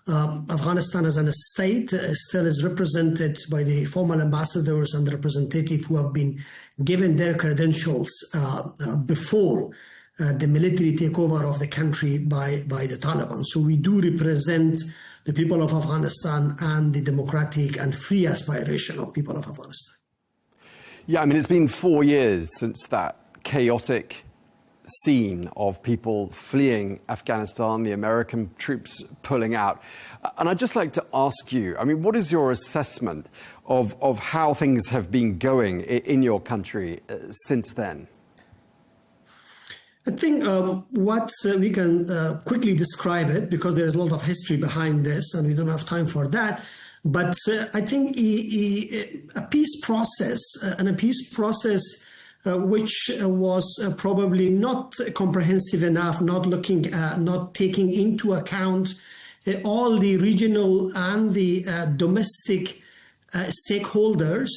Afghanistan as a state still is represented by the formal ambassadors and representatives who have been given their credentials before the military takeover of the country by the Taliban. So we do represent the people of Afghanistan and the democratic and free aspiration of people of Afghanistan. Yeah, I mean, it's been 4 years since that chaotic scene of people fleeing Afghanistan, the American troops pulling out. And I'd just like to ask you, I mean, what is your assessment of how things have been going in your country since then? I think what we can quickly describe it, because there's a lot of history behind this and we don't have time for that. But I think a peace process which was probably not comprehensive enough, not taking into account all the regional and the domestic stakeholders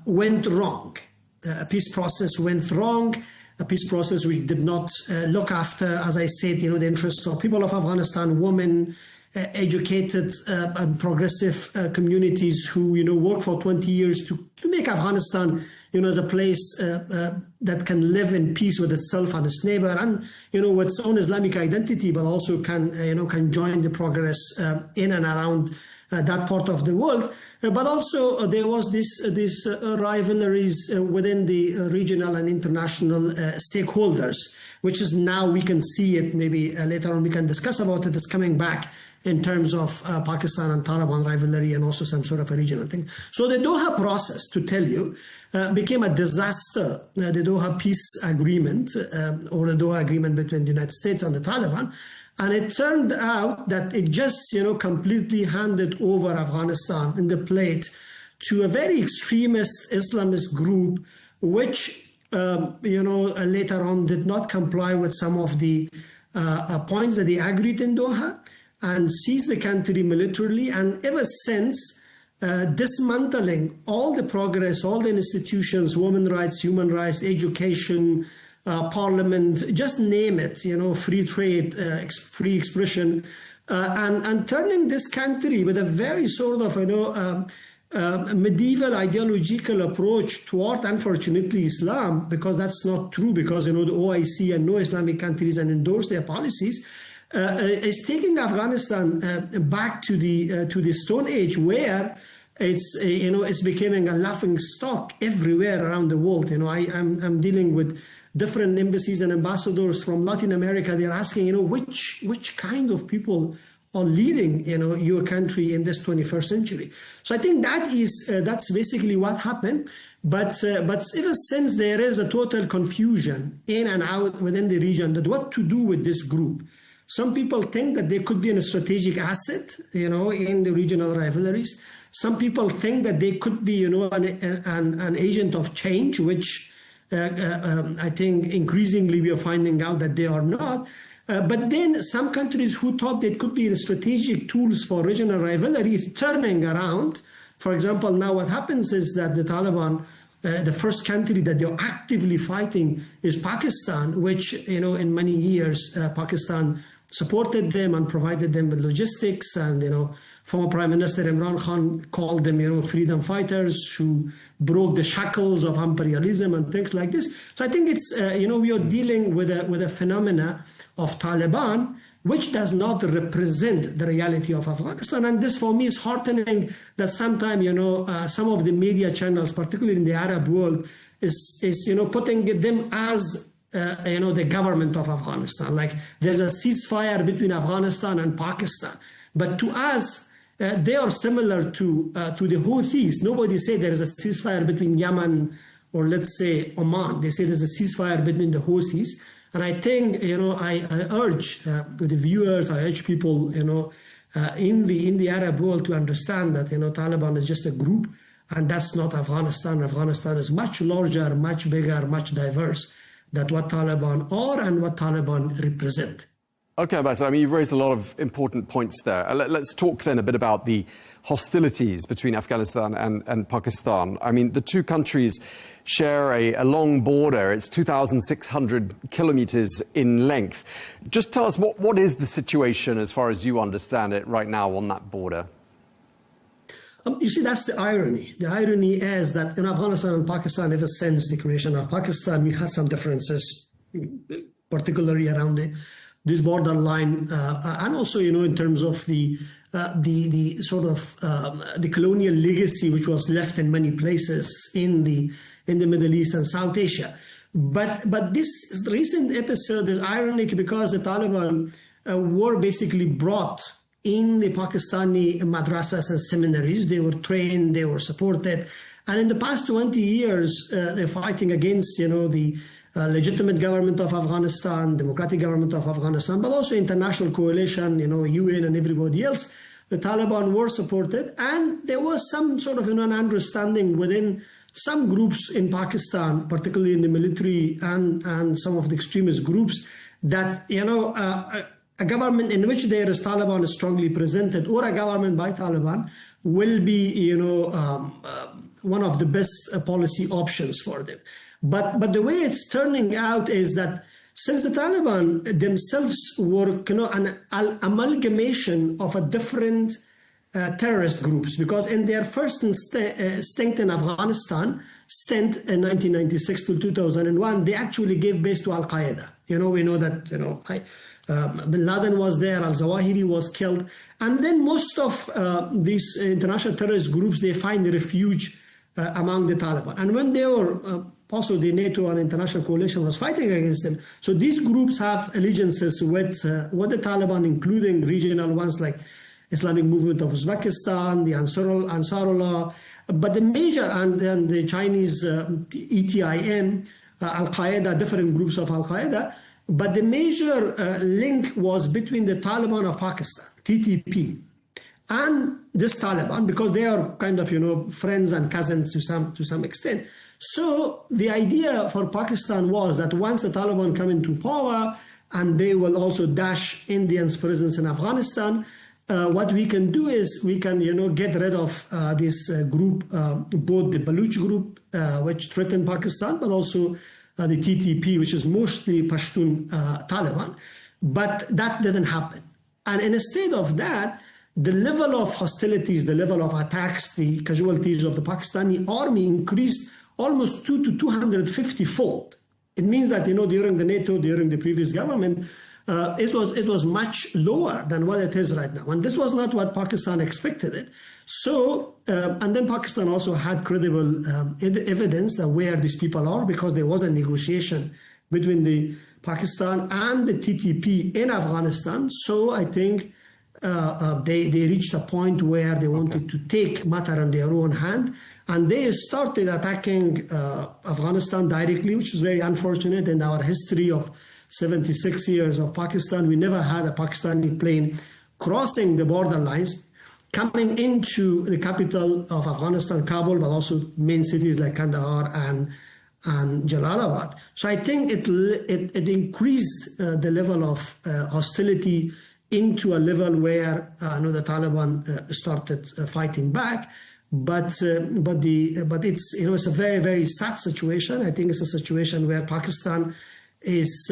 went wrong. A peace process went wrong. A peace process which did not look after, as I said, the interests of people of Afghanistan, women, educated and progressive communities who, worked for 20 years to make Afghanistan, as a place that can live in peace with itself and its neighbor, and, with its own Islamic identity, but also can join the progress in and around that part of the world. But also there was this rivalries within the regional and international stakeholders, which is now we can see it, maybe later on we can discuss about it, is coming back in terms of Pakistan and Taliban rivalry and also some sort of a regional thing. So the Doha process, to tell you, became a disaster. The Doha peace agreement or the Doha agreement between the United States and the Taliban. And it turned out that it just, completely handed over Afghanistan in the plate to a very extremist Islamist group, which, later on did not comply with some of the points that they agreed in Doha and seized the country militarily. And ever since, dismantling all the progress, all the institutions, women's rights, human rights, education, parliament, just name it, free trade, free expression, and turning this country with a very sort of, medieval ideological approach toward, unfortunately, Islam, because that's not true, because, the OIC and no Islamic countries and endorse their policies, is taking Afghanistan back to the Stone Age, where it's becoming a laughing stock everywhere around the world. I'm dealing with different embassies and ambassadors from Latin America. They're asking, which kind of people are leading, your country in this 21st century. So I think that's basically what happened. But ever since, there is a total confusion in and out within the region that what to do with this group. Some people think that they could be a strategic asset, in the regional rivalries. Some people think that they could be, an agent of change, which I think increasingly we are finding out that they are not. But then some countries who thought they could be strategic tools for regional rivalries turning around. For example, now what happens is that the Taliban, the first country that they're actively fighting is Pakistan, which, in many years, Pakistan supported them and provided them with logistics, and, former Prime Minister Imam Khan called them, freedom fighters who broke the shackles of imperialism and things like this. So I think it's, we are dealing with a phenomena of Taliban, which does not represent the reality of Afghanistan. And this, for me, is heartening that sometimes, some of the media channels, particularly in the Arab world, is putting them as the government of Afghanistan. Like there's a ceasefire between Afghanistan and Pakistan. But to us, they are similar to the Houthis. Nobody say there is a ceasefire between Yemen or, let's say, Oman. They say there's a ceasefire between the Houthis. And I think, I urge the viewers, I urge people, in the Arab world to understand that, Taliban is just a group, and that's not Afghanistan. Afghanistan is much larger, much bigger, much diverse than what Taliban are and what Taliban represent. Okay, Ambassador, you've raised a lot of important points there. Let's talk then a bit about the hostilities between Afghanistan and Pakistan. The two countries share a long border. It's 2,600 kilometers in length. Just tell us, what is the situation as far as you understand it right now on that border? You see, that's the irony. The irony is that in Afghanistan and Pakistan, ever since the creation of Pakistan, we had some differences, particularly around this borderline, and also, in terms of the sort of the colonial legacy which was left in many places in the Middle East and South Asia. But this recent episode is ironic because the Taliban were basically brought in the Pakistani madrasas and seminaries. They were trained, they were supported. And in the past 20 years, they're fighting against, the legitimate government of Afghanistan, democratic government of Afghanistan, but also international coalition, UN and everybody else. The Taliban were supported, and there was some sort of an understanding within some groups in Pakistan, particularly in the military and some of the extremist groups, that, a government in which there is Taliban is strongly presented, or a government by Taliban, will be, one of the best policy options for them. But the way it's turning out is that since the Taliban themselves were an amalgamation of a different terrorist groups, because in their first stint in Afghanistan, in 1996 to 2001, they actually gave base to Al-Qaeda. We know that, Bin Laden was there, Al-Zawahiri was killed. And then most of these international terrorist groups, they find refuge among the Taliban. And when they were, also the NATO and international coalition was fighting against them, so these groups have allegiances with the Taliban, including regional ones like Islamic Movement of Uzbekistan, the Ansarullah, but the major, and the Chinese ETIM, Al-Qaeda, different groups of Al-Qaeda, but the major link was between the Taliban of Pakistan, TTP, and this Taliban, because they are kind of, friends and cousins to some extent. So the idea for Pakistan was that once the Taliban come into power, and they will also dash Indians' presence in Afghanistan, what we can do is we can, get rid of this group, both the Baluch group, which threatened Pakistan, but also the TTP, which is mostly Pashtun Taliban. But that didn't happen. And instead of that, the level of hostilities, the level of attacks, the casualties of the Pakistani army increased almost 200 to 250-fold. It means that, during the NATO, during the previous government, it was much lower than what it is right now. And this was not what Pakistan expected it. So, and then Pakistan also had credible evidence that where these people are, because there was a negotiation between the Pakistan and the TTP in Afghanistan. So I think they reached a point where they wanted to take matter in their own hand. And they started attacking Afghanistan directly, which is very unfortunate in our history of 76 years of Pakistan. We never had a Pakistani plane crossing the border lines, coming into the capital of Afghanistan, Kabul, but also main cities like Kandahar and Jalalabad. So I think it increased the level of hostility into a level where the Taliban started fighting back. But it's it's a very, very sad situation. I think it's a situation where Pakistan is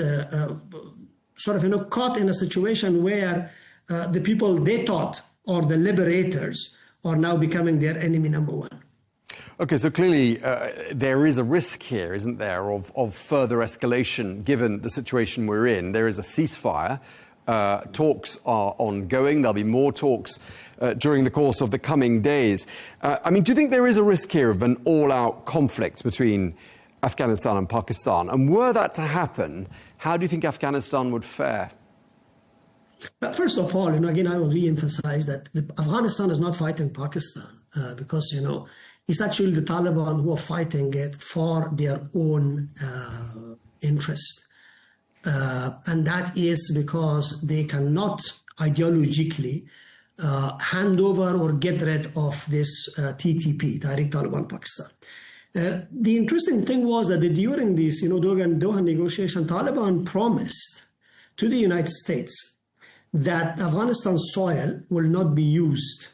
sort of caught in a situation where the people they thought are the liberators are now becoming their enemy number one. Okay, so clearly there is a risk here, isn't there, of further escalation given the situation we're in. There is a ceasefire. Talks are ongoing. There'll be more talks during the course of the coming days. Do you think there is a risk here of an all-out conflict between Afghanistan and Pakistan? And were that to happen, how do you think Afghanistan would fare? First of all, again, I will re-emphasize that Afghanistan is not fighting Pakistan because, it's actually the Taliban who are fighting it for their own interest. And that is because they cannot ideologically hand over or get rid of this TTP, Direct Taliban Pakistan. The interesting thing was that during this Doha negotiation, Taliban promised to the United States that Afghanistan's soil will not be used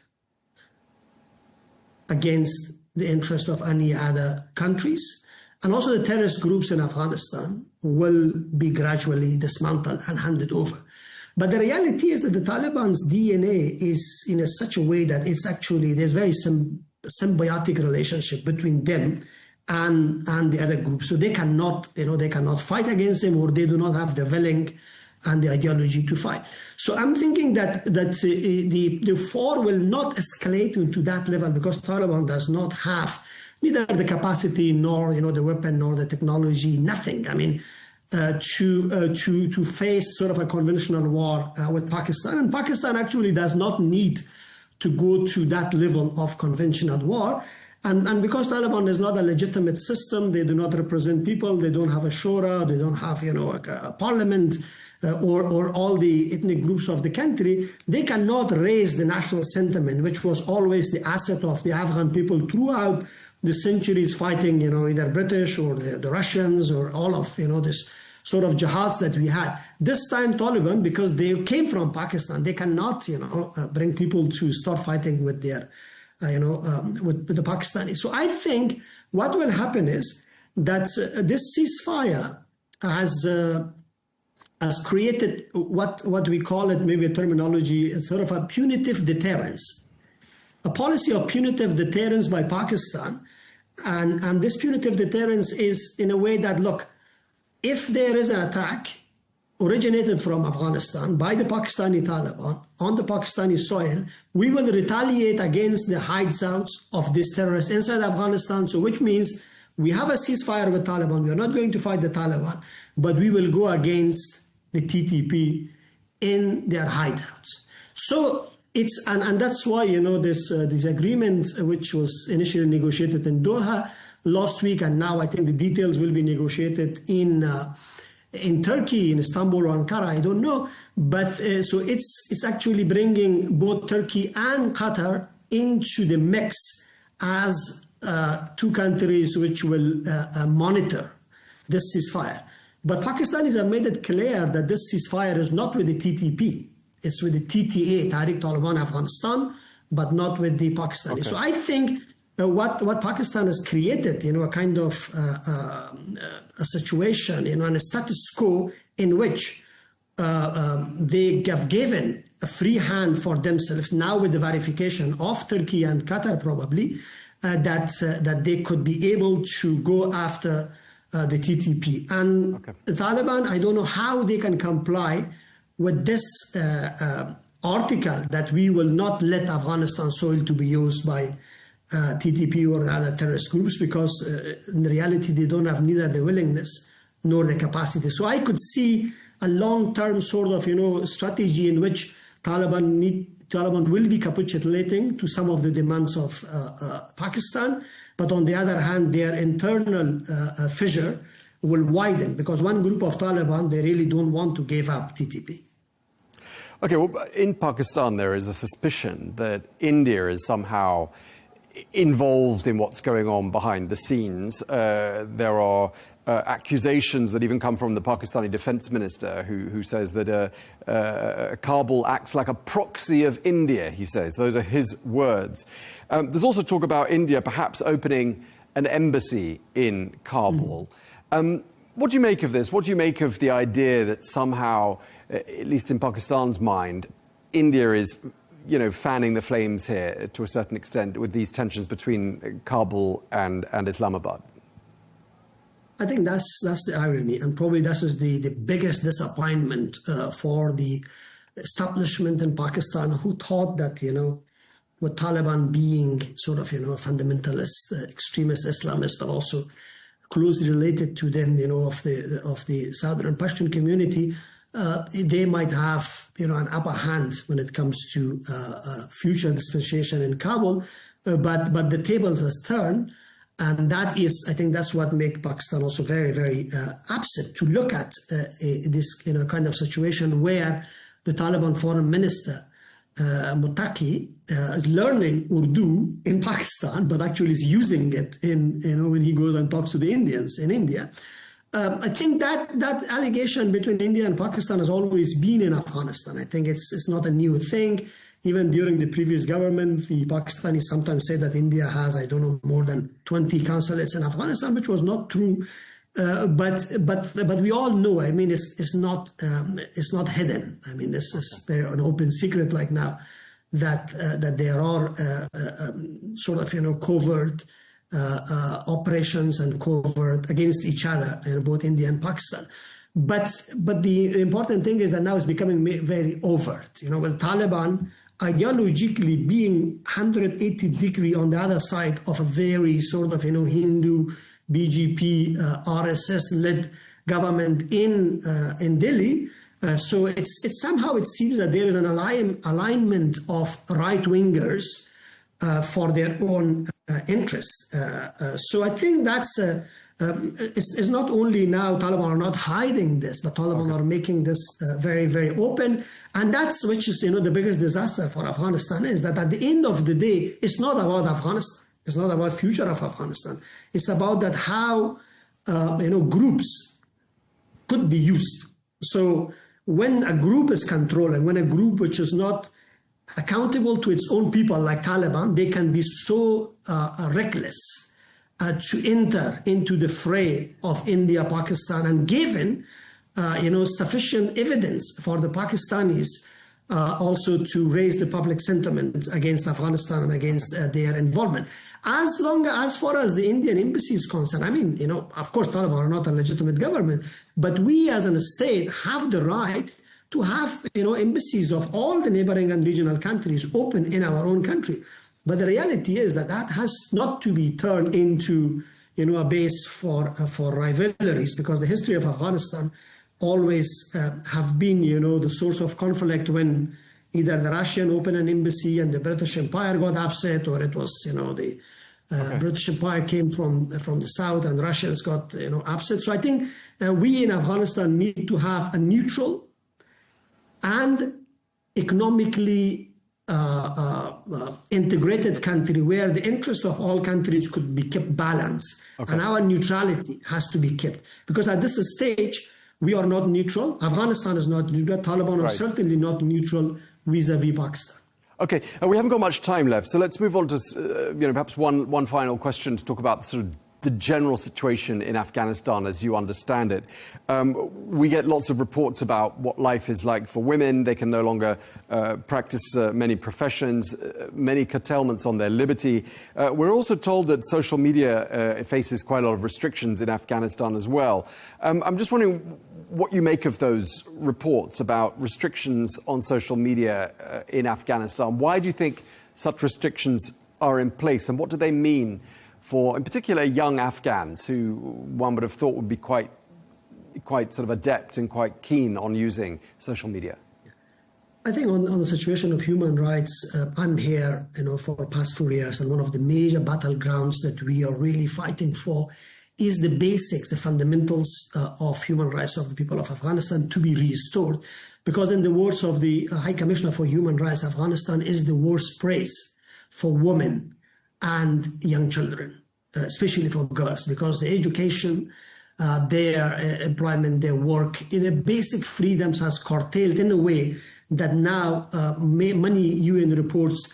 against the interest of any other countries. And also the terrorist groups in Afghanistan will be gradually dismantled and handed over. But the reality is that the Taliban's DNA is in such a way that it's actually, there's very symbiotic relationship between them and the other groups. So they cannot, they cannot fight against them, or they do not have the willing and the ideology to fight. So I'm thinking that the war will not escalate into that level because Taliban does not have neither the capacity nor the weapon nor the technology, nothing. I mean, to face sort of a conventional war with Pakistan, and Pakistan actually does not need to go to that level of conventional war. And because Taliban is not a legitimate system, they do not represent people, they don't have a shura, they don't have a parliament, or all the ethnic groups of the country, they cannot raise the national sentiment, which was always the asset of the Afghan people throughout the centuries, fighting either British or the Russians or all of this sort of jihads that we had. This time Taliban, because they came from Pakistan, they cannot bring people to start fighting with their with the Pakistanis. So I think what will happen is that this ceasefire has created what we call it, maybe a terminology, sort of a punitive deterrence, a policy of punitive deterrence by Pakistan. And this punitive deterrence is in a way that, look, if there is an attack originated from Afghanistan by the Pakistani Taliban on the Pakistani soil, we will retaliate against the hideouts of these terrorists inside Afghanistan. So which means we have a ceasefire with Taliban. We are not going to fight the Taliban, but we will go against the TTP in their hideouts. So it's, and that's why, this agreement, which was initially negotiated in Doha last week, and now I think the details will be negotiated in Turkey, in Istanbul or Ankara, I don't know. But so it's actually bringing both Turkey and Qatar into the mix as two countries which will monitor this ceasefire. But Pakistanis have made it clear that this ceasefire is not with the TTP. It's with the TTA, Tariq Taliban Afghanistan, but not with the Pakistanis. Okay. So I think what Pakistan has created, a kind of a situation, and a status quo in which they have given a free hand for themselves, now with the verification of Turkey and Qatar probably, that they could be able to go after the TTP. And the Taliban, I don't know how they can comply with this article that we will not let Afghanistan soil to be used by TTP or other terrorist groups, because in reality they don't have neither the willingness nor the capacity. So I could see a long-term sort of strategy in which Taliban will be capitulating to some of the demands of Pakistan, but on the other hand their internal fissure will widen, because one group of Taliban, they really don't want to give up TTP. Okay, well, in Pakistan there is a suspicion that India is somehow involved in what's going on behind the scenes. There are accusations that even come from the Pakistani defense minister, who says that Kabul acts like a proxy of India, he says. Those are his words. There's also talk about India perhaps opening an embassy in Kabul. What do you make of this? What do you make of the idea that somehow, at least in Pakistan's mind, India is fanning the flames here to a certain extent with these tensions between Kabul and Islamabad? I think that's the irony, and probably that is the biggest disappointment for the establishment in Pakistan, who thought that, with Taliban being sort of, a fundamentalist, extremist Islamist, but also closely related to them, of the Southern Pashtun community, they might have, an upper hand when it comes to future dispensation in Kabul, but the tables has turned, and that is, I think, that's what makes Pakistan also very, very upset to look at this kind of situation where the Taliban foreign minister Muttaqi is learning Urdu in Pakistan, but actually is using it in when he goes and talks to the Indians in India. I think that allegation between India and Pakistan has always been in Afghanistan. I think it's not a new thing. Even during the previous government, the Pakistanis sometimes say that India has, I don't know, more than 20 consulates in Afghanistan, which was not true. But we all know. I mean, it's not hidden. I mean, this is an open secret. Like now, that there are sort of covert operations and covert against each other, both India and Pakistan. But the important thing is that now it's becoming very overt. With Taliban ideologically being 180 degree on the other side of a very sort of, Hindu, BJP, RSS-led government in Delhi. So it's somehow it seems that there is an alignment of right-wingers for their own interests. So I think that's it's not only now Taliban are not hiding this, but Taliban are making this very, very open. And that's which is, the biggest disaster for Afghanistan is that at the end of the day, it's not about Afghanistan. It's not about future of Afghanistan. It's about that how, groups could be used. So when a group is controlling, when a group which is not accountable to its own people like Taliban, they can be so reckless to enter into the fray of India, Pakistan, and given, sufficient evidence for the Pakistanis also to raise the public sentiment against Afghanistan and against their involvement. As far as the Indian embassy is concerned, of course, Taliban are not a legitimate government, but we as a state have the right to have, embassies of all the neighboring and regional countries open in our own country. But the reality is that has not to be turned into, a base for rivalries, because the history of Afghanistan always have been, the source of conflict when either the Russian opened an embassy and the British Empire got upset, or it was, the British Empire came from the south and Russians got, upset. So I think we in Afghanistan need to have a neutral and economically integrated country where the interests of all countries could be kept balanced. Okay. And our neutrality has to be kept. Because at this stage, we are not neutral. Afghanistan is not neutral. Taliban are certainly not neutral vis-a-vis Pakistan. Okay, we haven't got much time left, so let's move on to perhaps one final question to talk about sort of the general situation in Afghanistan as you understand it. We get lots of reports about what life is like for women. They can no longer practice many professions, many curtailments on their liberty. We're also told that social media faces quite a lot of restrictions in Afghanistan as well. I'm just wondering what you make of those reports about restrictions on social media in Afghanistan. Why do you think such restrictions are in place, and what do they mean for, in particular, young Afghans who one would have thought would be quite sort of adept and quite keen on using social media? I think on the situation of human rights, I'm here, for the past 4 years, and one of the major battlegrounds that we are really fighting for is the basics, the fundamentals of human rights of the people of Afghanistan to be restored. Because in the words of the High Commissioner for Human Rights, Afghanistan is the worst place for women and young children, especially for girls, because the education, their employment, their work, the basic freedoms has curtailed in a way that now many UN reports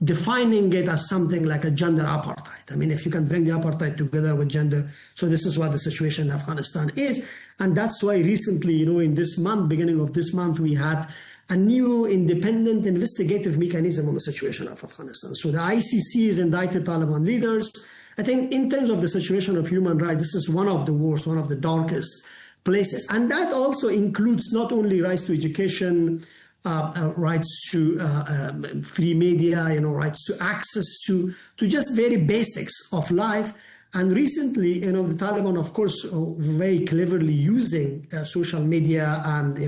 defining it as something like a gender apartheid. I mean, if you can bring the apartheid together with gender, so this is what the situation in Afghanistan is. And that's why recently, in this month, beginning of this month, we had a new independent investigative mechanism on the situation of Afghanistan. So the ICC has indicted Taliban leaders. I think in terms of the situation of human rights, this is one of the worst, one of the darkest places. And that also includes not only rights to education, rights to free media, rights to access to just very basics of life. And recently, the Taliban, of course, very cleverly using social media and,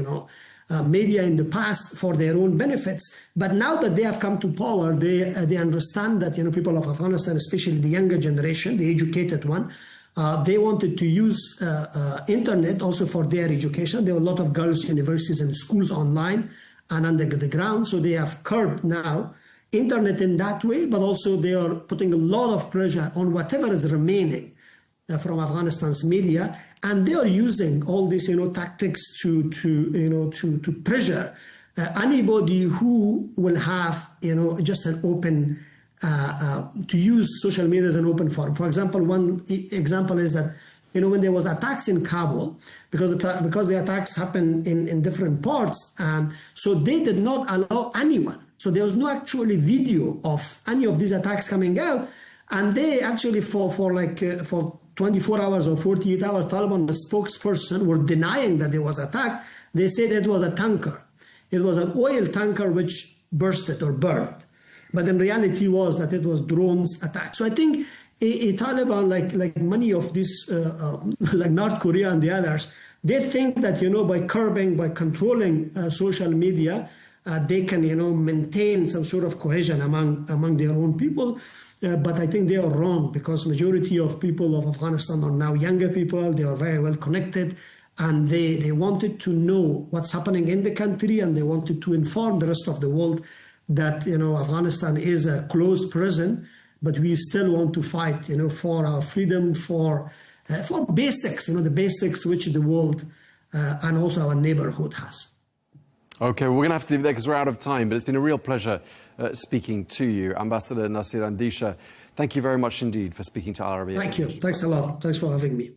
media in the past for their own benefits. But now that they have come to power, they understand that, people of Afghanistan, especially the younger generation, the educated one, they wanted to use internet also for their education. There were a lot of girls' universities and schools online and under the ground. So they have curbed now internet in that way, but also they are putting a lot of pressure on whatever is remaining from Afghanistan's media. And they are using all these, tactics to pressure anybody who will have, just an open, to use social media as an open forum. For example, one example is that, when there was attacks in Kabul, because the attacks happened in different parts, and so they did not allow anyone. So there was no actually video of any of these attacks coming out, and they actually for 24 hours or 48 hours, Taliban, the spokesperson, were denying that there was attack. They said it was a tanker. it was an oil tanker which bursted or burned. But in reality was that it was drones attack. So I think a Taliban, like many of these, like North Korea and the others, they think that, by curbing, by controlling social media, they can, maintain some sort of cohesion among their own people. But I think they are wrong, because majority of people of Afghanistan are now younger people. They are very well connected, and they wanted to know what's happening in the country, and they wanted to inform the rest of the world that, Afghanistan is a closed prison, but we still want to fight, for our freedom, for basics, the basics which the world and also our neighborhood has. Okay, we're going to have to leave it there because we're out of time, but it's been a real pleasure speaking to you. Ambassador Nasir Andisha, thank you very much indeed for speaking to Arabiya. Thank you. Thanks a lot. Thanks for having me.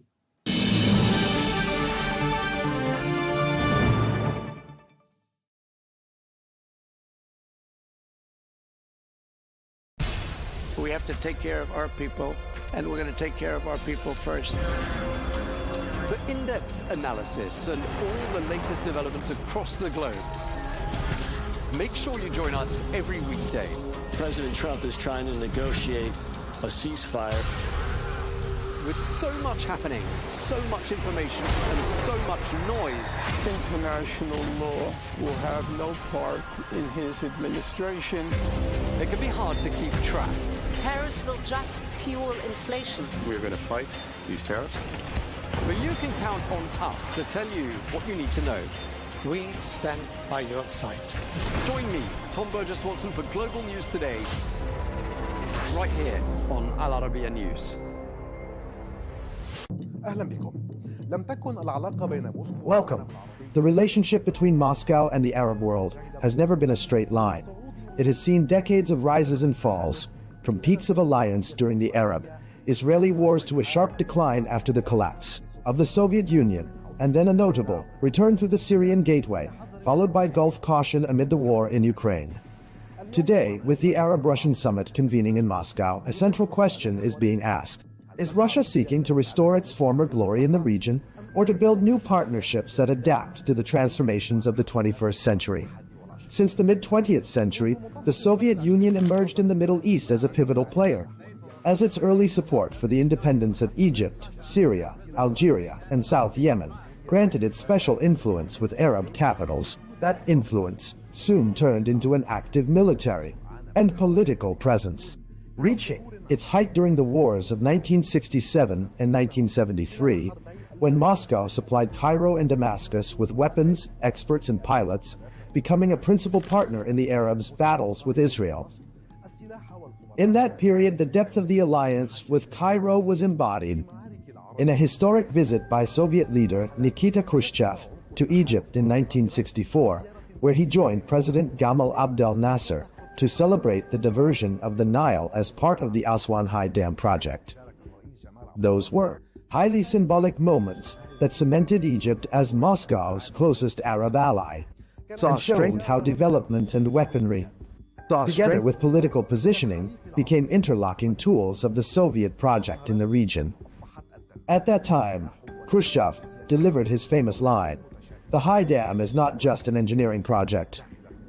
We have to take care of our people, and we're going to take care of our people first. For in-depth analysis and all the latest developments across the globe, make sure you join us every weekday. President Trump is trying to negotiate a ceasefire. With so much happening, so much information, and so much noise, International law will have no part in his administration. it can be hard to keep track. Tariffs will just fuel inflation. We're going to fight these tariffs. But you can count on us to tell you what you need to know. We stand by your side. Join me, Tom Burges Watson, for Global News Today, right here on Al Arabiya News. Welcome. The relationship between Moscow and the Arab world has never been a straight line. It has seen decades of rises and falls, from peaks of alliance during the Arab-Israeli wars to a sharp decline after the collapse of the Soviet Union, and then a notable return through the Syrian gateway, followed by Gulf caution amid the war in Ukraine. Today, with the Arab-Russian summit convening in Moscow, a central question is being asked. Is Russia seeking to restore its former glory in the region, or to build new partnerships that adapt to the transformations of the 21st century? Since the mid-20th century, the Soviet Union emerged in the Middle East as a pivotal player. As its early support for the independence of Egypt, Syria, Algeria, and South Yemen granted it special influence with Arab capitals, that influence soon turned into an active military and political presence, reaching its height during the wars of 1967 and 1973, when Moscow supplied Cairo and Damascus with weapons, experts, and pilots, becoming a principal partner in the Arabs' battles with Israel. In that period, the depth of the alliance with Cairo was embodied in a historic visit by Soviet leader Nikita Khrushchev to Egypt in 1964, where he joined President Gamal Abdel Nasser to celebrate the diversion of the Nile as part of the Aswan High Dam project. Those were highly symbolic moments that cemented Egypt as Moscow's closest Arab ally, and showed how development and weaponry, together with political positioning, became interlocking tools of the Soviet project in the region. At that time, Khrushchev delivered his famous line, "The High Dam is not just an engineering project.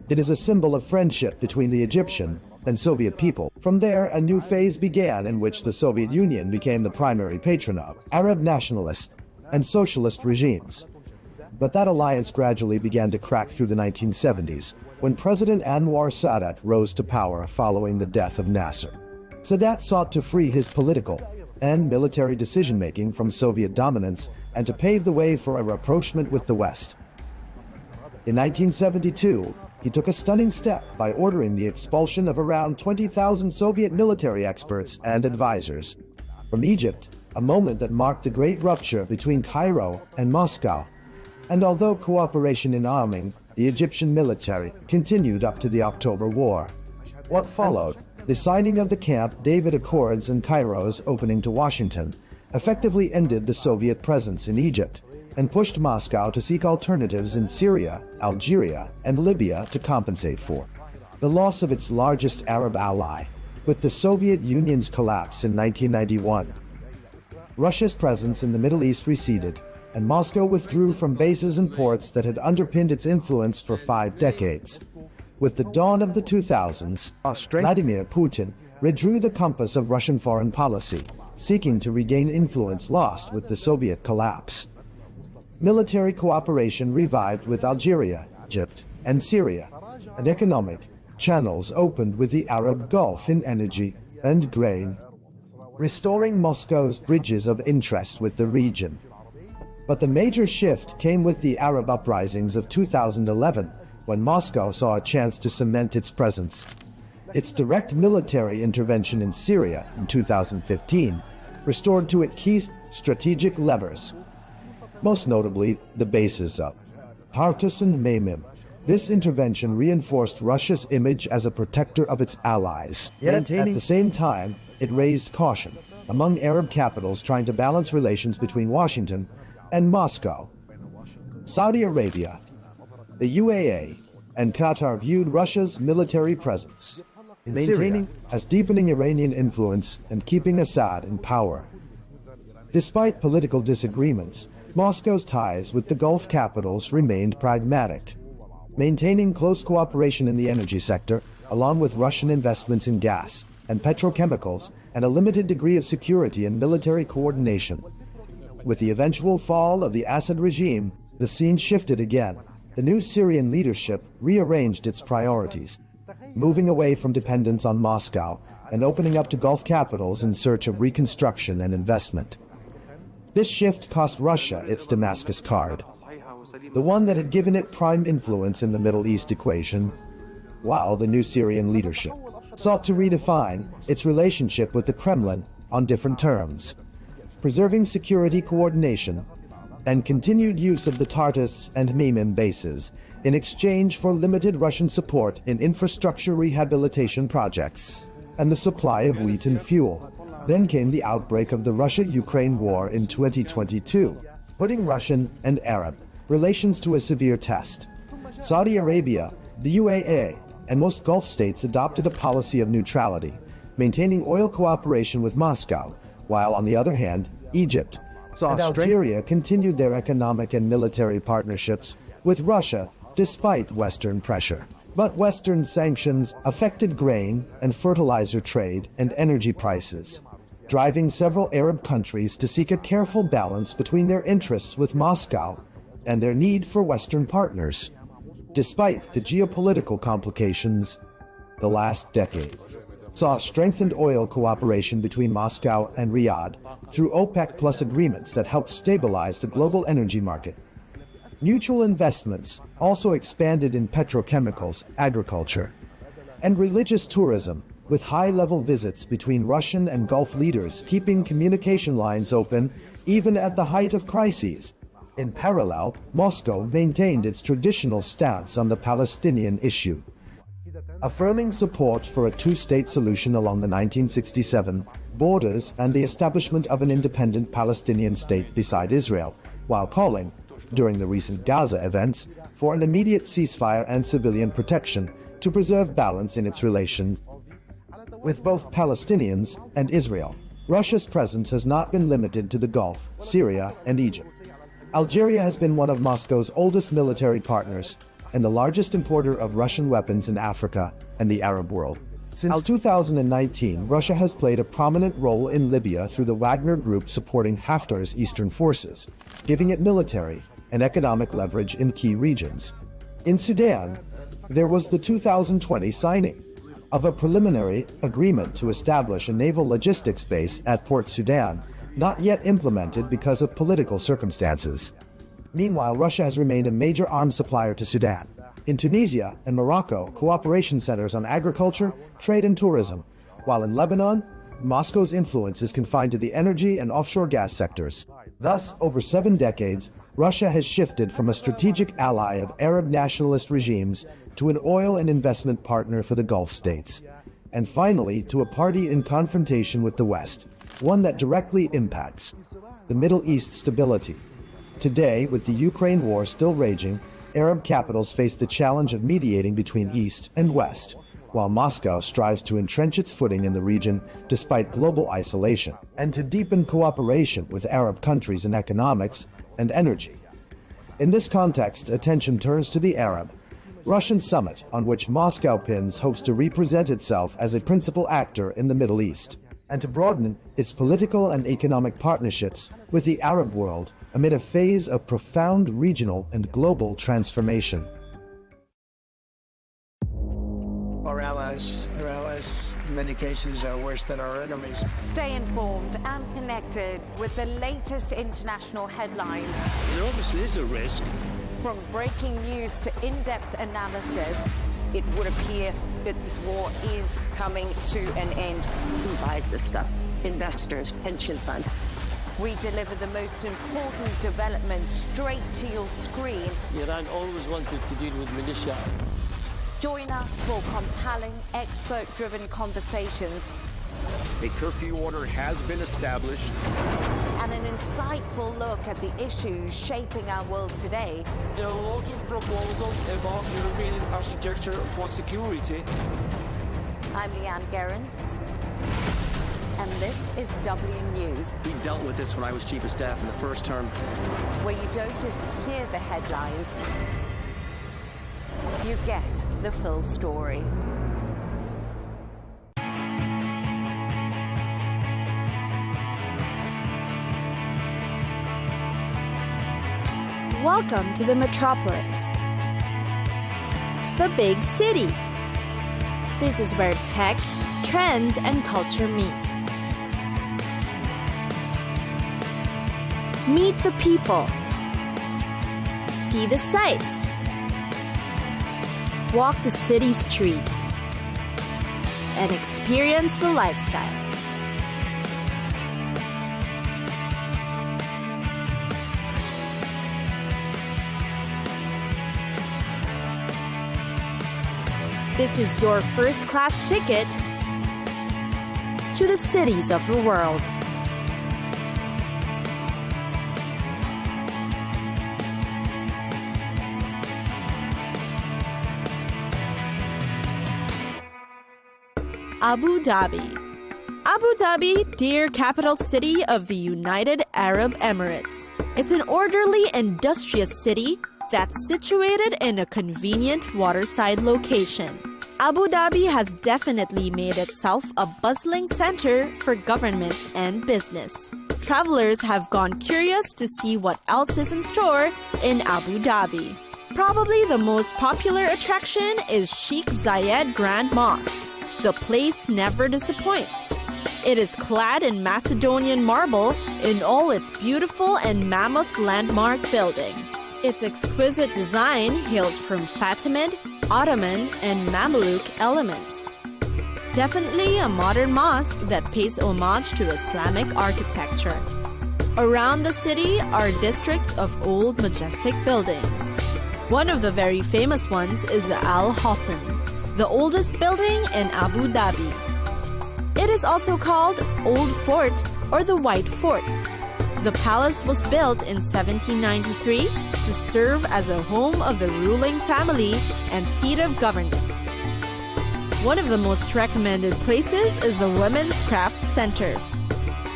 It is a symbol of friendship between the Egyptian and Soviet people." From there, a new phase began in which the Soviet Union became the primary patron of Arab nationalist and socialist regimes. But that alliance gradually began to crack through the 1970s, when President Anwar Sadat rose to power following the death of Nasser. Sadat sought to free his political and military decision-making from Soviet dominance and to pave the way for a rapprochement with the West. In 1972, he took a stunning step by ordering the expulsion of around 20,000 Soviet military experts and advisors from Egypt, a moment that marked the great rupture between Cairo and Moscow. And although cooperation in arming the Egyptian military continued up to the October War, what followed, the signing of the Camp David Accords and Cairo's opening to Washington, effectively ended the Soviet presence in Egypt and pushed Moscow to seek alternatives in Syria, Algeria, and Libya to compensate for the loss of its largest Arab ally. With the Soviet Union's collapse in 1991, Russia's presence in the Middle East receded, and Moscow withdrew from bases and ports that had underpinned its influence for 5 decades. With the dawn of the 2000s, Vladimir Putin redrew the compass of Russian foreign policy, seeking to regain influence lost with the Soviet collapse. Military cooperation revived with Algeria, Egypt, and Syria, and economic channels opened with the Arab Gulf in energy and grain, restoring Moscow's bridges of interest with the region. But the major shift came with the Arab uprisings of 2011, when Moscow saw a chance to cement its presence. Its direct military intervention in Syria in 2015 restored to it key strategic levers, most notably the bases of Tartus and Imam. This intervention reinforced Russia's image as a protector of its allies. Yet, at the same time, it raised caution among Arab capitals trying to balance relations between Washington and Moscow. Saudi Arabia, the UAE, and Qatar viewed Russia's military presence in maintaining as deepening Iranian influence and keeping Assad in power. Despite political disagreements, Moscow's ties with the Gulf capitals remained pragmatic, maintaining close cooperation in the energy sector, along with Russian investments in gas and petrochemicals, and a limited degree of security and military coordination. With the eventual fall of the Assad regime, the scene shifted again. The new Syrian leadership rearranged its priorities, moving away from dependence on Moscow and opening up to Gulf capitals in search of reconstruction and investment. This shift cost Russia its Damascus card, the one that had given it prime influence in the Middle East equation, while the new Syrian leadership sought to redefine its relationship with the Kremlin on different terms, preserving security coordination and continued use of the Tartus and Imam bases in exchange for limited Russian support in infrastructure rehabilitation projects and the supply of wheat and fuel. Then came the outbreak of the Russia-Ukraine war in 2022, putting Russian and Arab relations to a severe test. Saudi Arabia, the UAE, and most Gulf states adopted a policy of neutrality, maintaining oil cooperation with Moscow, while on the other hand, Egypt and Algeria continued their economic and military partnerships with Russia despite Western pressure. But Western sanctions affected grain and fertilizer trade and energy prices, driving several Arab countries to seek a careful balance between their interests with Moscow and their need for Western partners. Despite the geopolitical complications, the last decade saw strengthened oil cooperation between Moscow and Riyadh through OPEC Plus agreements that helped stabilize the global energy market. Mutual investments also expanded in petrochemicals, agriculture, and religious tourism, with high-level visits between Russian and Gulf leaders keeping communication lines open even at the height of crises. In parallel, Moscow maintained its traditional stance on the Palestinian issue, affirming support for a two-state solution along the 1967 borders and the establishment of an independent Palestinian state beside Israel, while calling, during the recent Gaza events, for an immediate ceasefire and civilian protection to preserve balance in its relations with both Palestinians and Israel. Russia's presence has not been limited to the Gulf, Syria, and Egypt. Algeria has been one of Moscow's oldest military partners and the largest importer of Russian weapons in Africa and the Arab world. Since 2019, Russia has played a prominent role in Libya through the Wagner Group supporting Haftar's eastern forces, giving it military and economic leverage in key regions. In Sudan, there was the 2020 signing of a preliminary agreement to establish a naval logistics base at Port Sudan, not yet implemented because of political circumstances. Meanwhile, Russia has remained a major arms supplier to Sudan. In Tunisia and Morocco, cooperation centers on agriculture, trade, and tourism, while in Lebanon, Moscow's influence is confined to the energy and offshore gas sectors. Thus, over 7 decades, Russia has shifted from a strategic ally of Arab nationalist regimes to an oil and investment partner for the Gulf states, and finally to a party in confrontation with the West, one that directly impacts the Middle East stability. Today, with the Ukraine war still raging, Arab capitals face the challenge of mediating between East and West, while Moscow strives to entrench its footing in the region despite global isolation, and to deepen cooperation with Arab countries in economics and energy. In this context, attention turns to the Arab-Russian summit, on which Moscow hopes to represent itself as a principal actor in the Middle East, and to broaden its political and economic partnerships with the Arab world amid a phase of profound regional and global transformation. Our allies, in many cases, are worse than our enemies. Stay informed and connected with the latest international headlines. There obviously is a risk. From breaking news to in-depth analysis, it would appear that this war is coming to an end. Who buys this stuff? Investors, pension funds. We deliver the most important developments straight to your screen. Iran always wanted to deal with militia. Join us for compelling, expert-driven conversations. A curfew order has been established. And an insightful look at the issues shaping our world today. There are a lot of proposals about European architecture for security. I'm Leigh Ann Gerrans, and this is W News. We dealt with this when I was Chief of Staff in the first term. Where you don't just hear the headlines, you get the full story. Welcome to the metropolis, the big city. This is where tech, trends, and culture meet. Meet the people. See the sights. Walk the city streets. And experience the lifestyle. This is your first-class ticket to the cities of the world. Abu Dhabi. Abu Dhabi, dear capital city of the United Arab Emirates. It's an orderly, industrious city that's situated in a convenient waterside location. Abu Dhabi has definitely made itself a bustling center for government and business. Travelers have gone curious to see what else is in store in Abu Dhabi. Probably the most popular attraction is Sheikh Zayed Grand Mosque. The place never disappoints. It is clad in Macedonian marble in all its beautiful and mammoth landmark building. Its exquisite design hails from Fatimid, Ottoman, and Mamluk elements. Definitely a modern mosque that pays homage to Islamic architecture. Around the city are districts of old, majestic buildings. One of the very famous ones is the Al Hosn, the oldest building in Abu Dhabi. It is also called Old Fort or the White Fort. The palace was built in 1793 to serve as a home of the ruling family and seat of government. One of the most recommended places is the Women's Craft Center.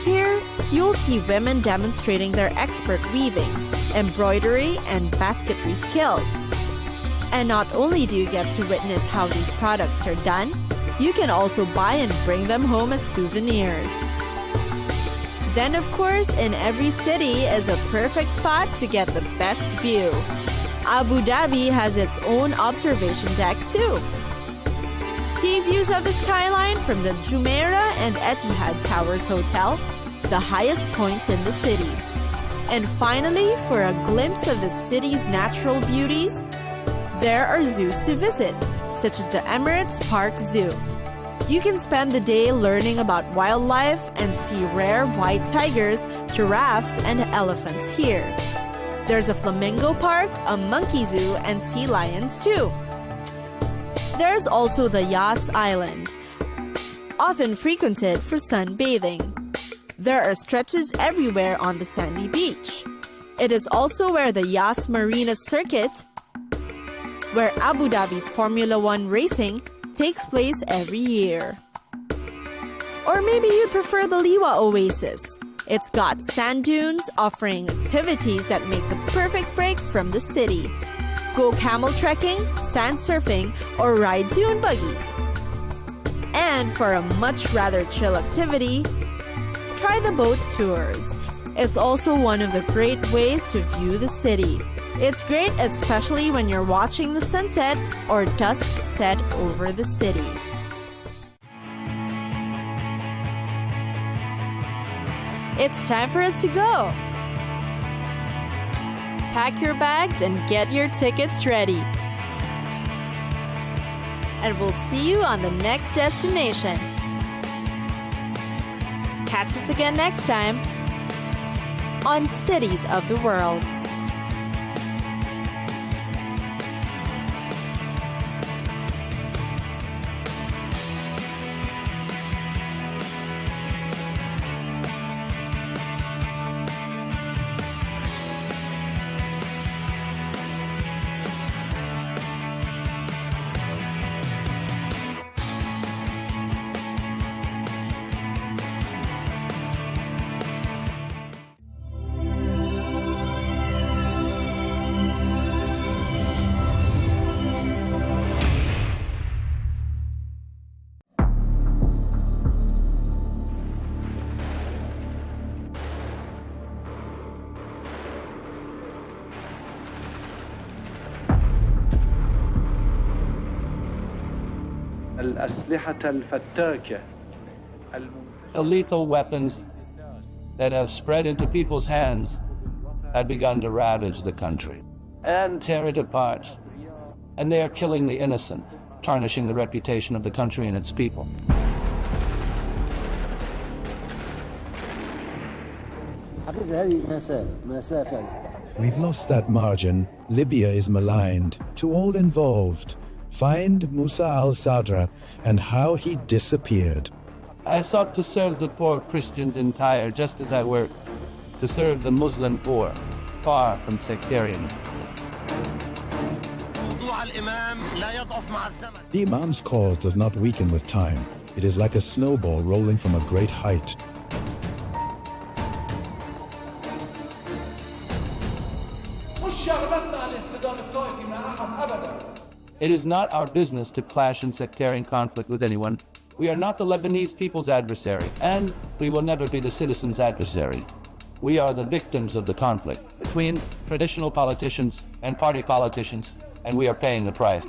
Here, you'll see women demonstrating their expert weaving, embroidery, and basketry skills. And not only do you get to witness how these products are done, you can also buy and bring them home as souvenirs. Then, of course, in every city is a perfect spot to get the best view. Abu Dhabi has its own observation deck too. See views of the skyline from the Jumeirah and Etihad Towers Hotel, the highest points in the city. And finally, for a glimpse of the city's natural beauties, there are zoos to visit, such as the Emirates Park Zoo. You can spend the day learning about wildlife and see rare white tigers, giraffes, and elephants here. There's a flamingo park, a monkey zoo, and sea lions too. There's also the Yas Island, often frequented for sunbathing. There are stretches everywhere on the sandy beach. It is also where the Yas Marina Circuit, where Abu Dhabi's Formula One racing takes place every year. Or maybe you prefer the Liwa Oasis, It's got sand dunes offering activities that make the perfect break from the city. Go camel trekking, sand surfing, or ride dune buggies. And for a much rather chill activity, try the boat tours. It's also one of the great ways to view the city. It's great especially when you're watching the sunset or dusk set over the city. It's time for us to go. Pack your bags and get your tickets ready. And we'll see you on the next destination. Catch us again next time on Cities of the World. The lethal weapons that have spread into people's hands had begun to ravage the country and tear it apart. And they are killing the innocent, tarnishing the reputation of the country and its people. We've lost that margin. Libya is maligned. To all involved, find Musa al-Sadra and how he disappeared. I sought to serve the poor Christians in Tyre just as I worked to serve the Muslim poor, far from sectarian. The Imam's cause does not weaken with time. It is like a snowball rolling from a great height. It is not our business to clash in sectarian conflict with anyone. We are not the Lebanese people's adversary, and we will never be the citizens' adversary. We are the victims of the conflict between traditional politicians and party politicians, and we are paying the price.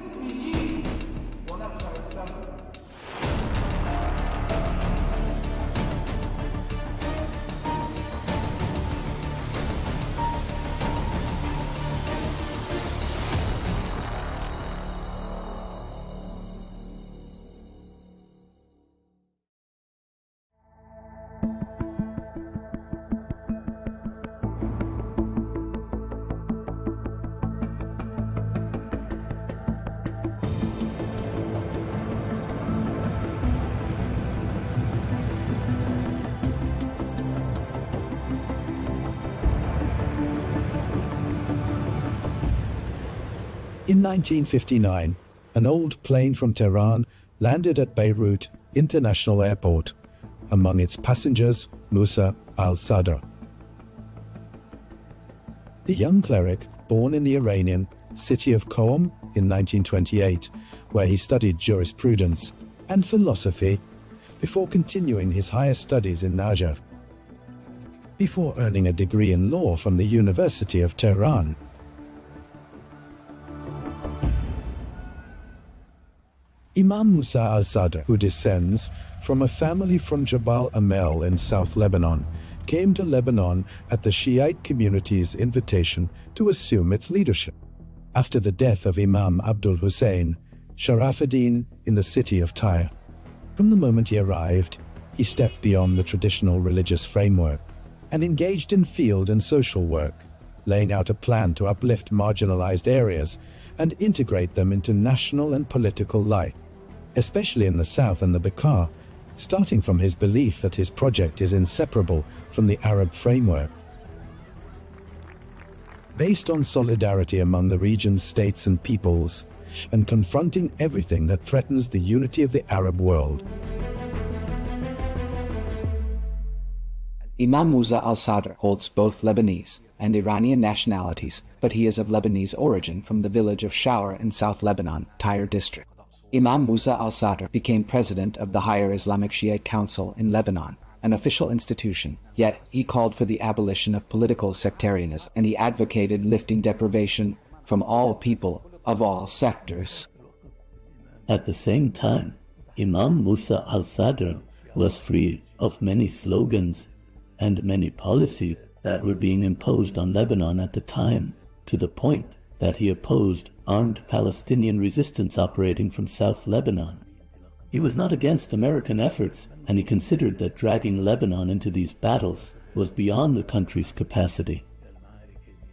In 1959, an old plane from Tehran landed at Beirut International Airport. Among its passengers, Musa al-Sadr. The young cleric, born in the Iranian city of Qom in 1928, where he studied jurisprudence and philosophy before continuing his higher studies in Najaf. Before earning a degree in law from the University of Tehran. Imam Musa al-Sadr, who descends from a family from Jabal Amel in South Lebanon, came to Lebanon at the Shiite community's invitation to assume its leadership. After the death of Imam Abdul Hussein, Sharafuddin in the city of Tyre. From the moment he arrived, he stepped beyond the traditional religious framework and engaged in field and social work, laying out a plan to uplift marginalized areas and integrate them into national and political life, especially in the south and the Bekaa, starting from his belief that his project is inseparable from the Arab framework. Based on solidarity among the region's states and peoples, and confronting everything that threatens the unity of the Arab world. Imam Musa al-Sadr holds both Lebanese and Iranian nationalities, but he is of Lebanese origin from the village of Shower in South Lebanon, Tyre district. Imam Musa al-Sadr became president of the Higher Islamic Shiite Council in Lebanon, an official institution, yet he called for the abolition of political sectarianism, and he advocated lifting deprivation from all people of all sectors. At the same time, Imam Musa al-Sadr was free of many slogans and many policies that were being imposed on Lebanon at the time, to the point that he opposed armed Palestinian resistance operating from South Lebanon. He was not against American efforts, and he considered that dragging Lebanon into these battles was beyond the country's capacity.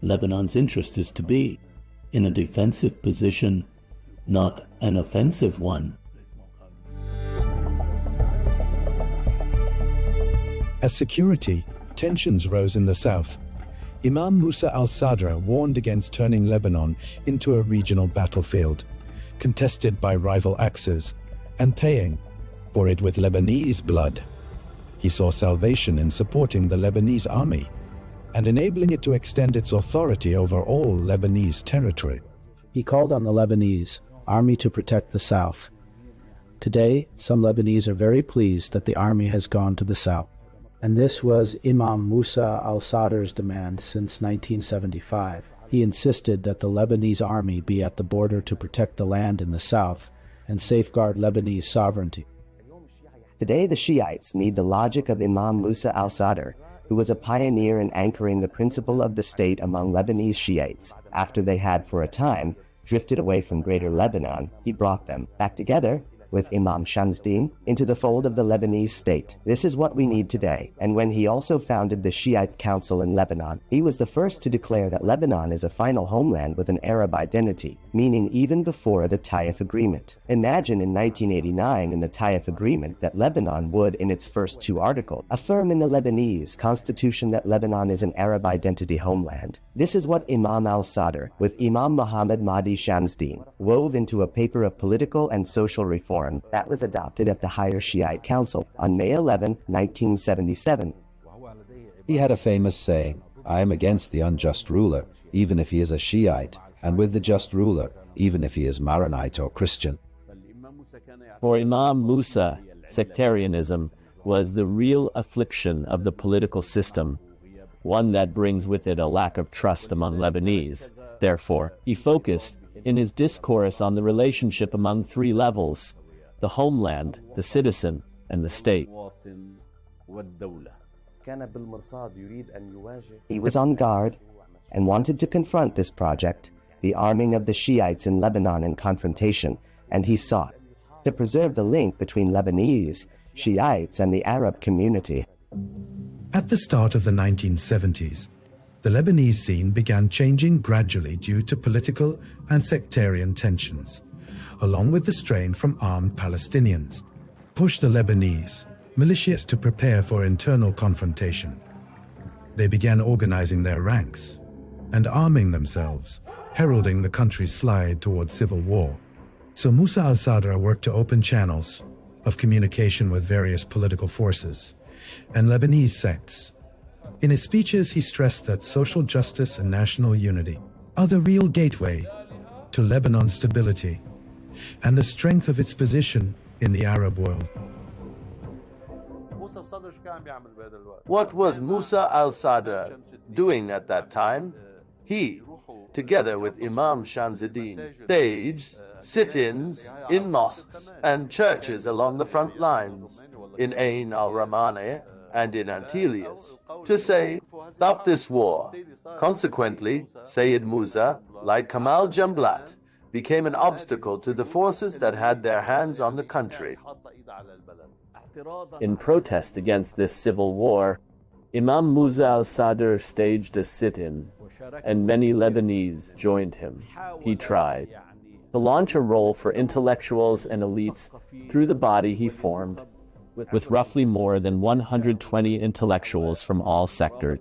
Lebanon's interest is to be in a defensive position, not an offensive one. As security tensions rose in the south, Imam Musa al-Sadr warned against turning Lebanon into a regional battlefield, contested by rival axes, and paying for it with Lebanese blood. He saw salvation in supporting the Lebanese army and enabling it to extend its authority over all Lebanese territory. He called on the Lebanese army to protect the south. Today, some Lebanese are very pleased that the army has gone to the south. And this was Imam Musa al-Sadr's demand since 1975. He insisted that the Lebanese army be at the border to protect the land in the south and safeguard Lebanese sovereignty. Today, the Shiites need the logic of Imam Musa al-Sadr, who was a pioneer in anchoring the principle of the state among Lebanese Shiites. After they had, for a time, drifted away from Greater Lebanon, he brought them back together with Imam Shamsdin into the fold of the Lebanese state. This is what we need today. And when he also founded the Shiite Council in Lebanon, he was the first to declare that Lebanon is a final homeland with an Arab identity, meaning even before the Taif Agreement. Imagine in 1989 in the Taif Agreement that Lebanon would, in its first two articles, affirm in the Lebanese constitution that Lebanon is an Arab identity homeland. This is what Imam al-Sadr, with Imam Muhammad Mahdi Shamsdin, wove into a paper of political and social reform that was adopted at the Higher Shiite Council on May 11, 1977. He had a famous saying, "I am against the unjust ruler, even if he is a Shiite, and with the just ruler, even if he is Maronite or Christian." For Imam Musa, sectarianism was the real affliction of the political system, one that brings with it a lack of trust among Lebanese. Therefore, he focused in his discourse on the relationship among three levels: the homeland, the citizen, and the state. He was on guard and wanted to confront this project, the arming of the Shiites in Lebanon in confrontation, and he sought to preserve the link between Lebanese, Shiites, and the Arab community. At the start of the 1970s, the Lebanese scene began changing gradually due to political and sectarian tensions, along with the strain from armed Palestinians, pushed the Lebanese militias to prepare for internal confrontation. They began organizing their ranks and arming themselves, heralding the country's slide towards civil war. So Musa al-Sadr worked to open channels of communication with various political forces and Lebanese sects. In his speeches, he stressed that social justice and national unity are the real gateway to Lebanon's stability and the strength of its position in the Arab world. What was Musa al-Sadr doing at that time? He, together with Imam Shamsuddin, staged sit-ins in mosques and churches along the front lines, in Ain al-Ramani and in Antelius, to say, "Stop this war." Consequently, Sayyid Musa, like Kamal Jumblat, became an obstacle to the forces that had their hands on the country. In protest against this civil war, Imam Musa al-Sadr staged a sit-in, and many Lebanese joined him. He tried to launch a role for intellectuals and elites through the body he formed, with roughly more than 120 intellectuals from all sectors.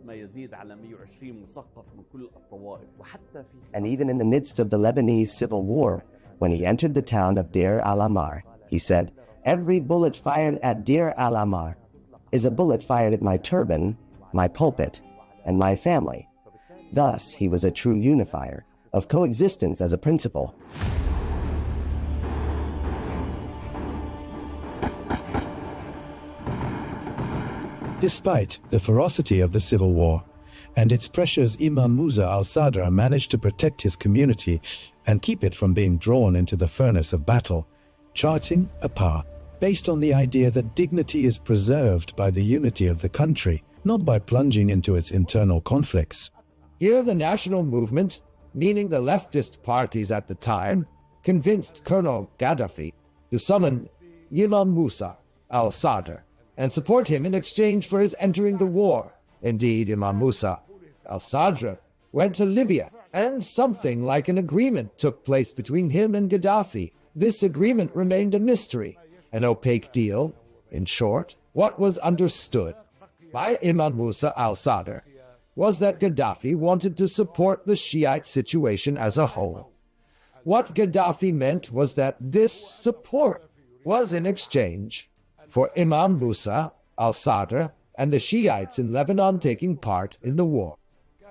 And even in the midst of the Lebanese civil war, when he entered the town of Deir al-Amar, he said, "Every bullet fired at Deir al-Amar is a bullet fired at my turban my pulpit, and my family. Thus, he was a true unifier of coexistence as a principle. Despite the ferocity of the civil war and its pressures, Imam Musa al-Sadr managed to protect his community and keep it from being drawn into the furnace of battle, charting a path based on the idea that dignity is preserved by the unity of the country, not by plunging into its internal conflicts. Here the national movement, meaning the leftist parties at the time, convinced Colonel Gaddafi to summon Imam Musa al-Sadr and support him in exchange for his entering the war. Indeed, Imam Musa al-Sadr went to Libya, and something like an agreement took place between him and Gaddafi. This agreement remained a mystery, an opaque deal. In short, what was understood by Imam Musa al-Sadr was that Gaddafi wanted to support the Shiite situation as a whole. What Gaddafi meant was that this support was in exchange for Imam Musa al-Sadr and the Shiites in Lebanon taking part in the war.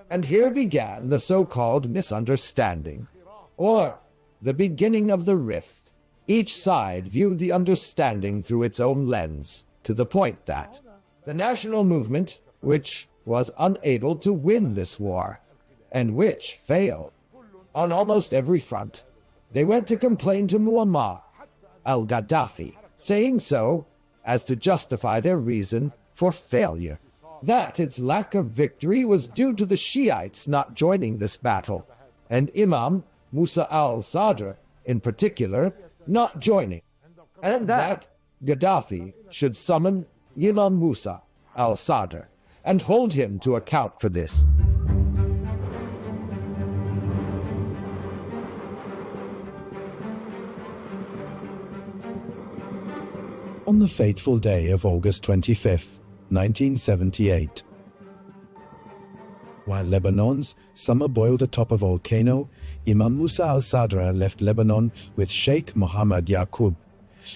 And here began the so-called misunderstanding, or the beginning of the rift. Each side viewed the understanding through its own lens, to the point that the national movement, which was unable to win this war, and which failed on almost every front, they went to complain to Muammar al-Gaddafi, saying so as to justify their reason for failure, that its lack of victory was due to the Shiites not joining this battle, and Imam Musa al-Sadr, in particular, not joining, and that Gaddafi should summon Imam Musa al-Sadr and hold him to account for this. On the fateful day of August 25th, 1978, while Lebanon's summer boiled atop a volcano, Imam Musa al-Sadr left Lebanon with Sheikh Mohammed Yaqub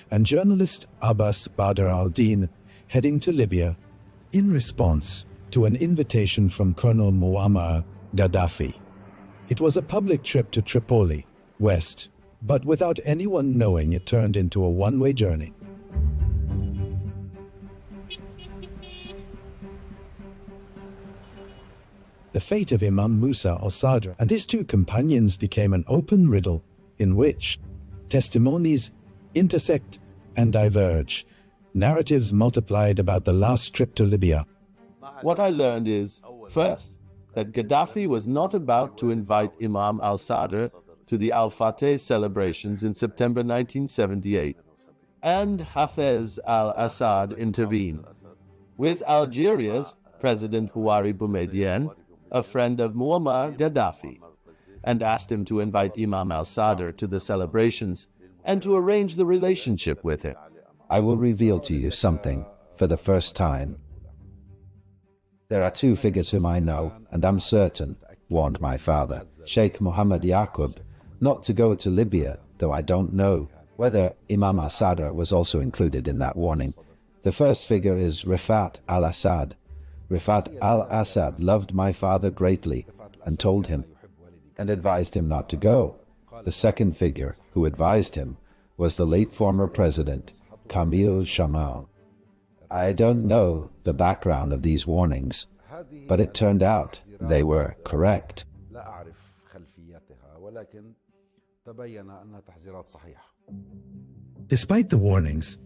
and journalist Abbas Badr al-Din, heading to Libya in response to an invitation from Colonel Muammar Gaddafi. It was a public trip to Tripoli, west, but without anyone knowing, it turned into a one-way journey. The fate of Imam Musa al-Sadr and his two companions became an open riddle in which testimonies intersect and diverge. Narratives multiplied about the last trip to Libya. What I learned is, first, that Gaddafi was not about to invite Imam al-Sadr to the Al-Fateh celebrations in September 1978, and Hafez al-Assad intervened. With Algeria's President Houari Boumediene, a friend of Muammar Gaddafi, and asked him to invite Imam al-Sadr to the celebrations and to arrange the relationship with him. I will reveal to you something for the first time. There are two figures whom I know, and am certain, warned my father, Sheikh Mohammed Yaqub, not to go to Libya, though I don't know whether Imam al-Sadr was also included in that warning. The first figure is Rifat al-Assad. Rifat al-Assad loved my father greatly and told him and advised him not to go. The second figure who advised him was the late former president, Camille Chamoun. I don't know the background of these warnings, but it turned out they were correct. Despite the warnings,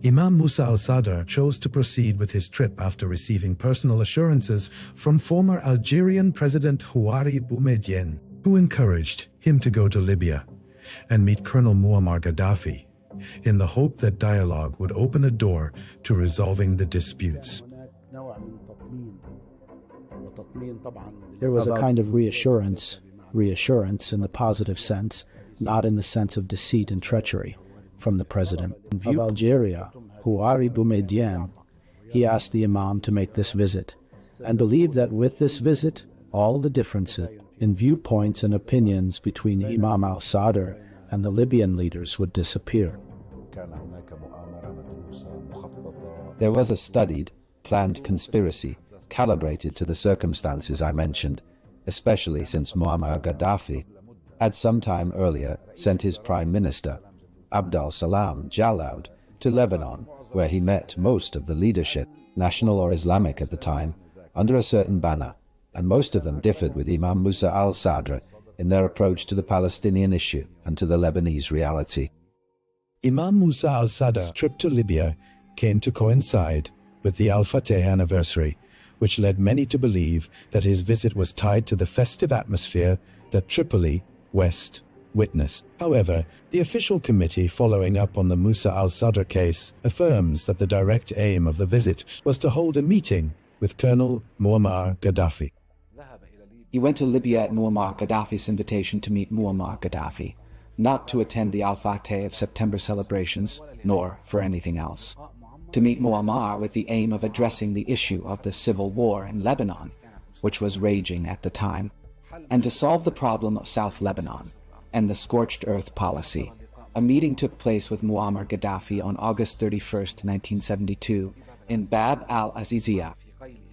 Imam Musa al-Sadr chose to proceed with his trip after receiving personal assurances from former Algerian President Houari Boumediene, who encouraged him to go to Libya and meet Colonel Muammar Gaddafi, in the hope that dialogue would open a door to resolving the disputes. There was a kind of reassurance in the positive sense, not in the sense of deceit and treachery, from the president of Algeria, Houari Boumediene. He asked the Imam to make this visit, and believed that with this visit, all the differences in viewpoints and opinions between Imam al-Sadr and the Libyan leaders would disappear. There was a studied, planned conspiracy calibrated to the circumstances I mentioned, especially since Muammar Gaddafi had some time earlier sent his Prime Minister, Abdel Salam Jalaud, to Lebanon, where he met most of the leadership, national or Islamic at the time, under a certain banner, and most of them differed with Imam Musa al-Sadr in their approach to the Palestinian issue and to the Lebanese reality. Imam Musa al-Sadr's trip to Libya came to coincide with the Al-Fateh anniversary, which led many to believe that his visit was tied to the festive atmosphere that Tripoli, West, witnessed. However, the official committee following up on the Musa al-Sadr case affirms that the direct aim of the visit was to hold a meeting with Colonel Muammar Gaddafi. He went to Libya at Muammar Gaddafi's invitation to meet Muammar Gaddafi, not to attend the Al-Fateh of September celebrations, nor for anything else. To meet Muammar with the aim of addressing the issue of the civil war in Lebanon, which was raging at the time, and to solve the problem of South Lebanon and the scorched earth policy. A meeting took place with Muammar Gaddafi on August 31st, 1972, in Bab al-Aziziyah,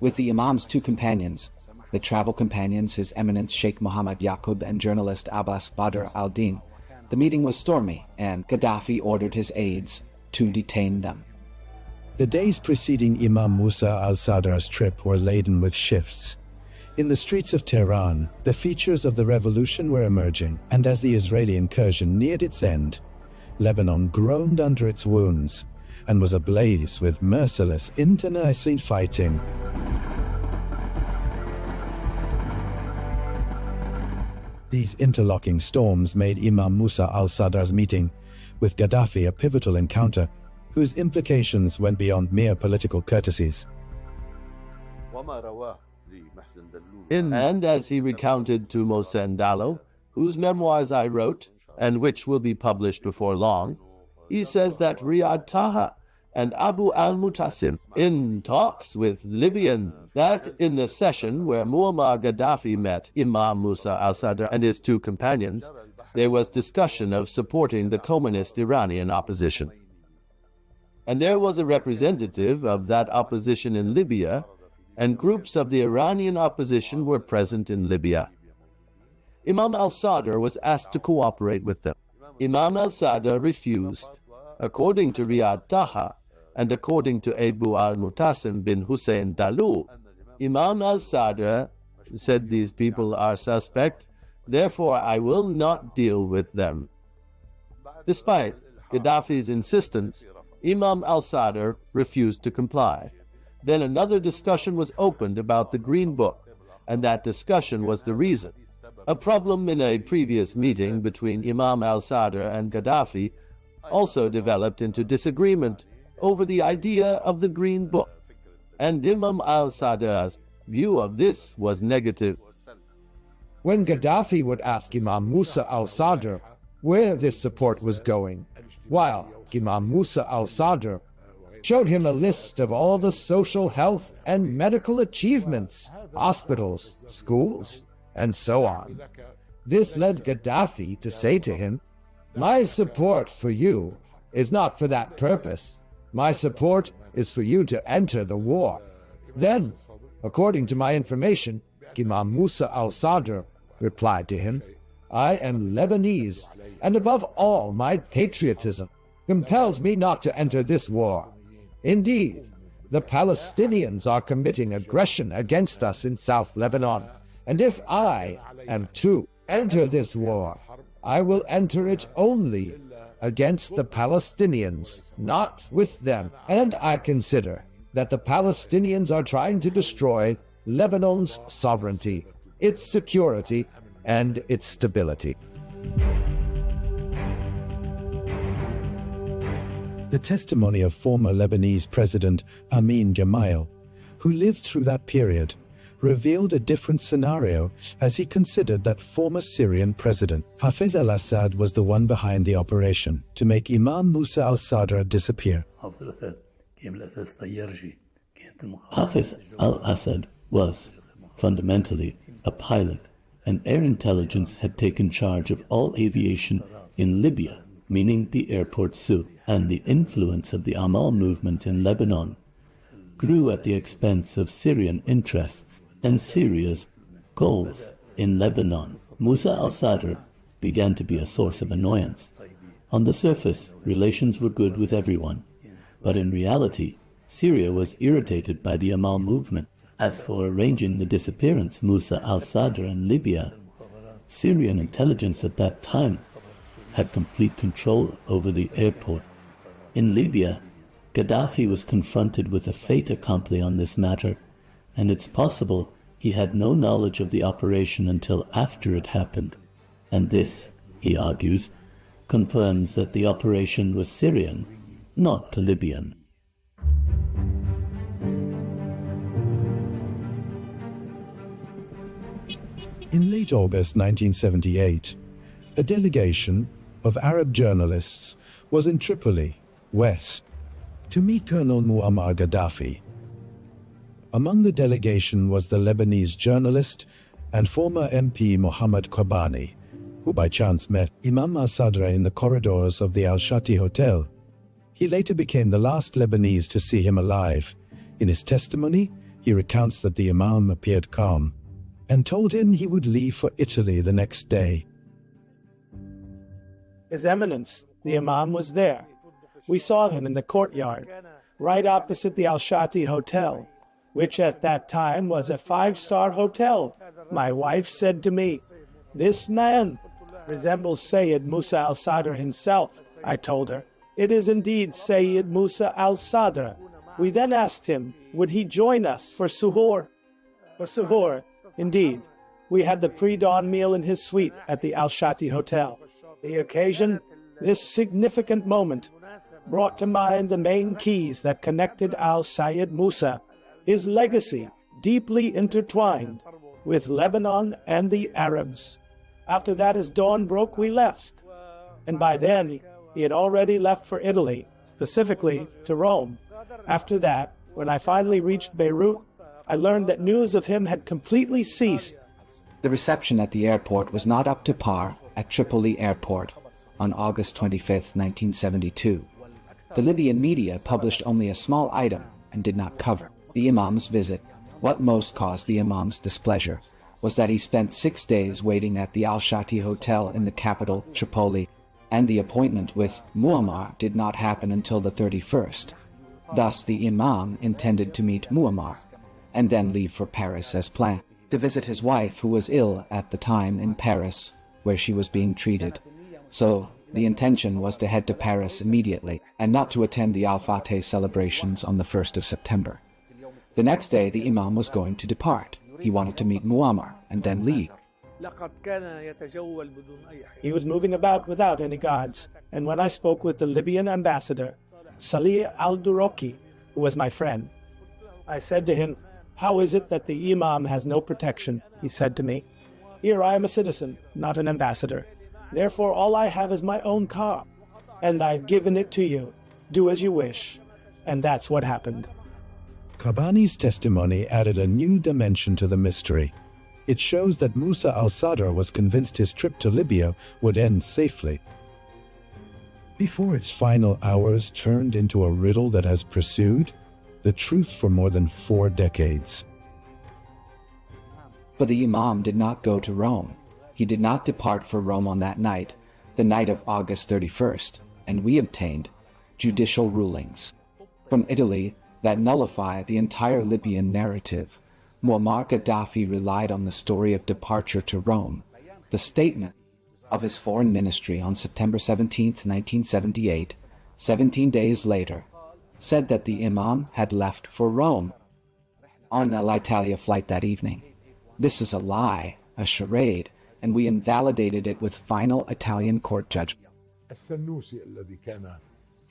with the Imam's two companions, the travel companions His Eminence Sheikh Mohammed Yaqub and journalist Abbas Badr al-Din. The meeting was stormy, and Gaddafi ordered his aides to detain them. The days preceding Imam Musa al-Sadr's trip were laden with shifts. In the streets of Tehran, the features of the revolution were emerging, and as the Israeli incursion neared its end, Lebanon groaned under its wounds and was ablaze with merciless internecine fighting. These interlocking storms made Imam Musa al-Sadr's meeting with Gaddafi a pivotal encounter whose implications went beyond mere political courtesies. And as he recounted to Mohsen Dallo, whose memoirs I wrote, and which will be published before long, he says that Riyad Taha and Abu al-Mutasim in talks with Libyan, that in the session where Muammar Gaddafi met Imam Musa al-Sadr and his two companions, there was discussion of supporting the communist Iranian opposition. And there was a representative of that opposition in Libya, and groups of the Iranian opposition were present in Libya. Imam al-Sadr was asked to cooperate with them. Imam al-Sadr refused. According to Riyad Taha, and according to Abu al-Mutasim bin Hussein Dalu, Imam al-Sadr said these people are suspect, therefore I will not deal with them. Despite Gaddafi's insistence, Imam al-Sadr refused to comply. Then another discussion was opened about the Green Book, and that discussion was the reason. A problem in a previous meeting between Imam al-Sadr and Gaddafi also developed into disagreement over the idea of the Green Book, and Imam al-Sadr's view of this was negative. When Gaddafi would ask Imam Musa al-Sadr where this support was going, while Imam Musa al-Sadr showed him a list of all the social, health, and medical achievements, hospitals, schools, and so on. This led Gaddafi to say to him, "My support for you is not for that purpose. My support is for you to enter the war." Then, according to my information, Imam Musa al-Sadr replied to him, "I am Lebanese, and above all my patriotism compels me not to enter this war. Indeed, the Palestinians are committing aggression against us in South Lebanon, and if I am to enter this war, I will enter it only against the Palestinians, not with them, and I consider that the Palestinians are trying to destroy Lebanon's sovereignty, its security, and its stability." The testimony of former Lebanese President Amin Gemayel, who lived through that period, revealed a different scenario as he considered that former Syrian President Hafez al-Assad was the one behind the operation to make Imam Musa al-Sadr disappear. Hafez al-Assad was fundamentally a pilot, and air intelligence had taken charge of all aviation in Libya, meaning the airport Sou, and the influence of the Amal movement in Lebanon grew at the expense of Syrian interests and Syria's goals in Lebanon. Musa al-Sadr began to be a source of annoyance. On the surface, relations were good with everyone, but in reality, Syria was irritated by the Amal movement. As for arranging the disappearance Musa al-Sadr in Libya, Syrian intelligence at that time had complete control over the airport. In Libya, Gaddafi was confronted with a fait accompli on this matter, and it's possible he had no knowledge of the operation until after it happened. And this, he argues, confirms that the operation was Syrian, not Libyan. In late August 1978, a delegation of Arab journalists was in Tripoli, West, to meet Colonel Muammar Gaddafi. Among the delegation was the Lebanese journalist and former MP Mohammed Kobani, who by chance met Imam al-Sadr in the corridors of the Al-Shati Hotel. He later became the last Lebanese to see him alive. In his testimony, he recounts that the Imam appeared calm and told him he would leave for Italy the next day. His Eminence, the Imam, was there. We saw him in the courtyard, right opposite the Al-Shati Hotel, which at that time was a 5-star hotel. My wife said to me, "This man resembles Sayyid Musa al-Sadr himself," I told her. "It is indeed Sayyid Musa al-Sadr." We then asked him, would he join us for suhoor? For suhoor, indeed. We had the pre-dawn meal in his suite at the Al-Shati Hotel. The occasion, this significant moment, brought to mind the main keys that connected al-Sayyid Musa, his legacy deeply intertwined with Lebanon and the Arabs. After that, as dawn broke, we left. And by then, he had already left for Italy, specifically to Rome. After that, when I finally reached Beirut, I learned that news of him had completely ceased. The reception at the airport was not up to par at Tripoli Airport on August 25, 1972. The Libyan media published only a small item and did not cover the Imam's visit. What most caused the Imam's displeasure was that he spent 6 days waiting at the Al-Shati Hotel in the capital, Tripoli, and the appointment with Muammar did not happen until the 31st. Thus, the Imam intended to meet Muammar and then leave for Paris as planned, to visit his wife, who was ill at the time in Paris, where she was being treated. So, the intention was to head to Paris immediately and not to attend the Al-Fateh celebrations on the 1st of September. The next day, the Imam was going to depart. He wanted to meet Muammar and then leave. He was moving about without any guards, and when I spoke with the Libyan ambassador, Salih al-Duroki, who was my friend, I said to him, "How is it that the Imam has no protection?" He said to me, "Here I am a citizen, not an ambassador. Therefore all I have is my own car, and I've given it to you. Do as you wish." And that's what happened. Kobani's testimony added a new dimension to the mystery. It shows that Musa al-Sadr was convinced his trip to Libya would end safely. Before its final hours turned into a riddle that has pursued the truth for more than 4 decades. But the Imam did not go to Rome. He did not depart for Rome on that night, the night of August 31st, and we obtained judicial rulings from Italy that nullify the entire Libyan narrative. Muammar Gaddafi relied on the story of departure to Rome. The statement of his foreign ministry on September 17, 1978, 17 days later, said that the Imam had left for Rome on an Alitalia flight that evening. This is a lie, a charade, and we invalidated it with final Italian court judgment.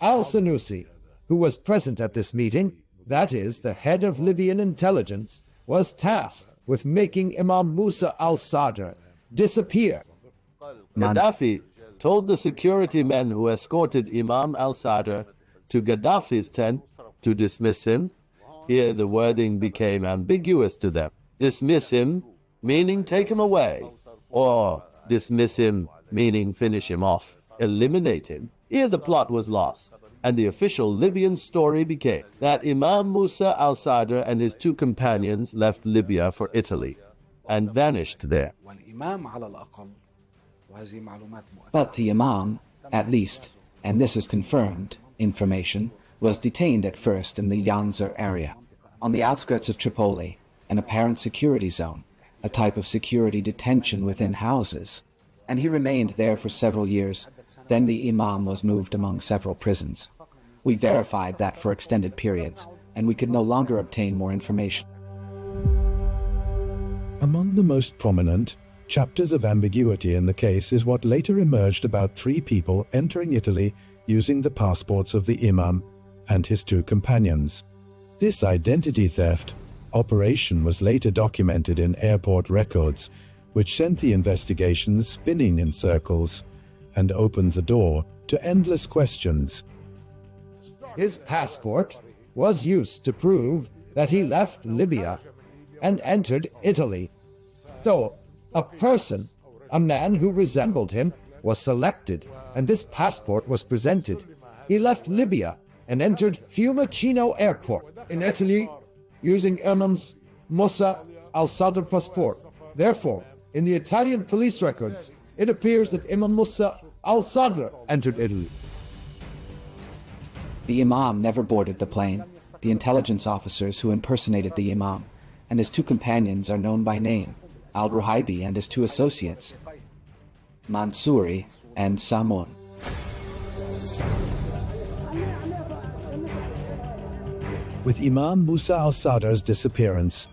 Al-Sanusi, who was present at this meeting, that is, the head of Libyan intelligence, was tasked with making Imam Musa al-Sadr disappear. Gaddafi told the security men who escorted Imam al-Sadr to Gaddafi's tent to dismiss him. Here the wording became ambiguous to them. Dismiss him, meaning take him away, or dismiss him, meaning finish him off, eliminate him. Here the plot was lost, and the official Libyan story became that Imam Musa al-Sadr and his two companions left Libya for Italy and vanished there. But the Imam, at least, and this is confirmed information, was detained at first in the Yanzar area, on the outskirts of Tripoli, an apparent security zone, a type of security detention within houses, and he remained there for several years. Then the Imam was moved among several prisons. We verified that for extended periods, and we could no longer obtain more information. Among the most prominent chapters of ambiguity in the case is what later emerged about 3 people entering Italy using the passports of the Imam and his 2 companions. This identity theft operation was later documented in airport records, which sent the investigations spinning in circles and opened the door to endless questions. His passport was used to prove that he left Libya and entered Italy. So, a person, a man who resembled him, was selected, and this passport was presented. He left Libya and entered Fiumicino Airport in Italy using Imam's Musa al-Sadr passport. Therefore, in the Italian police records, it appears that Imam Musa al-Sadr entered Italy. The Imam never boarded the plane. The intelligence officers who impersonated the Imam and his 2 companions are known by name, Al-Ruhaibi and his 2 associates, Mansouri and Samun. With Imam Musa al-Sadr's disappearance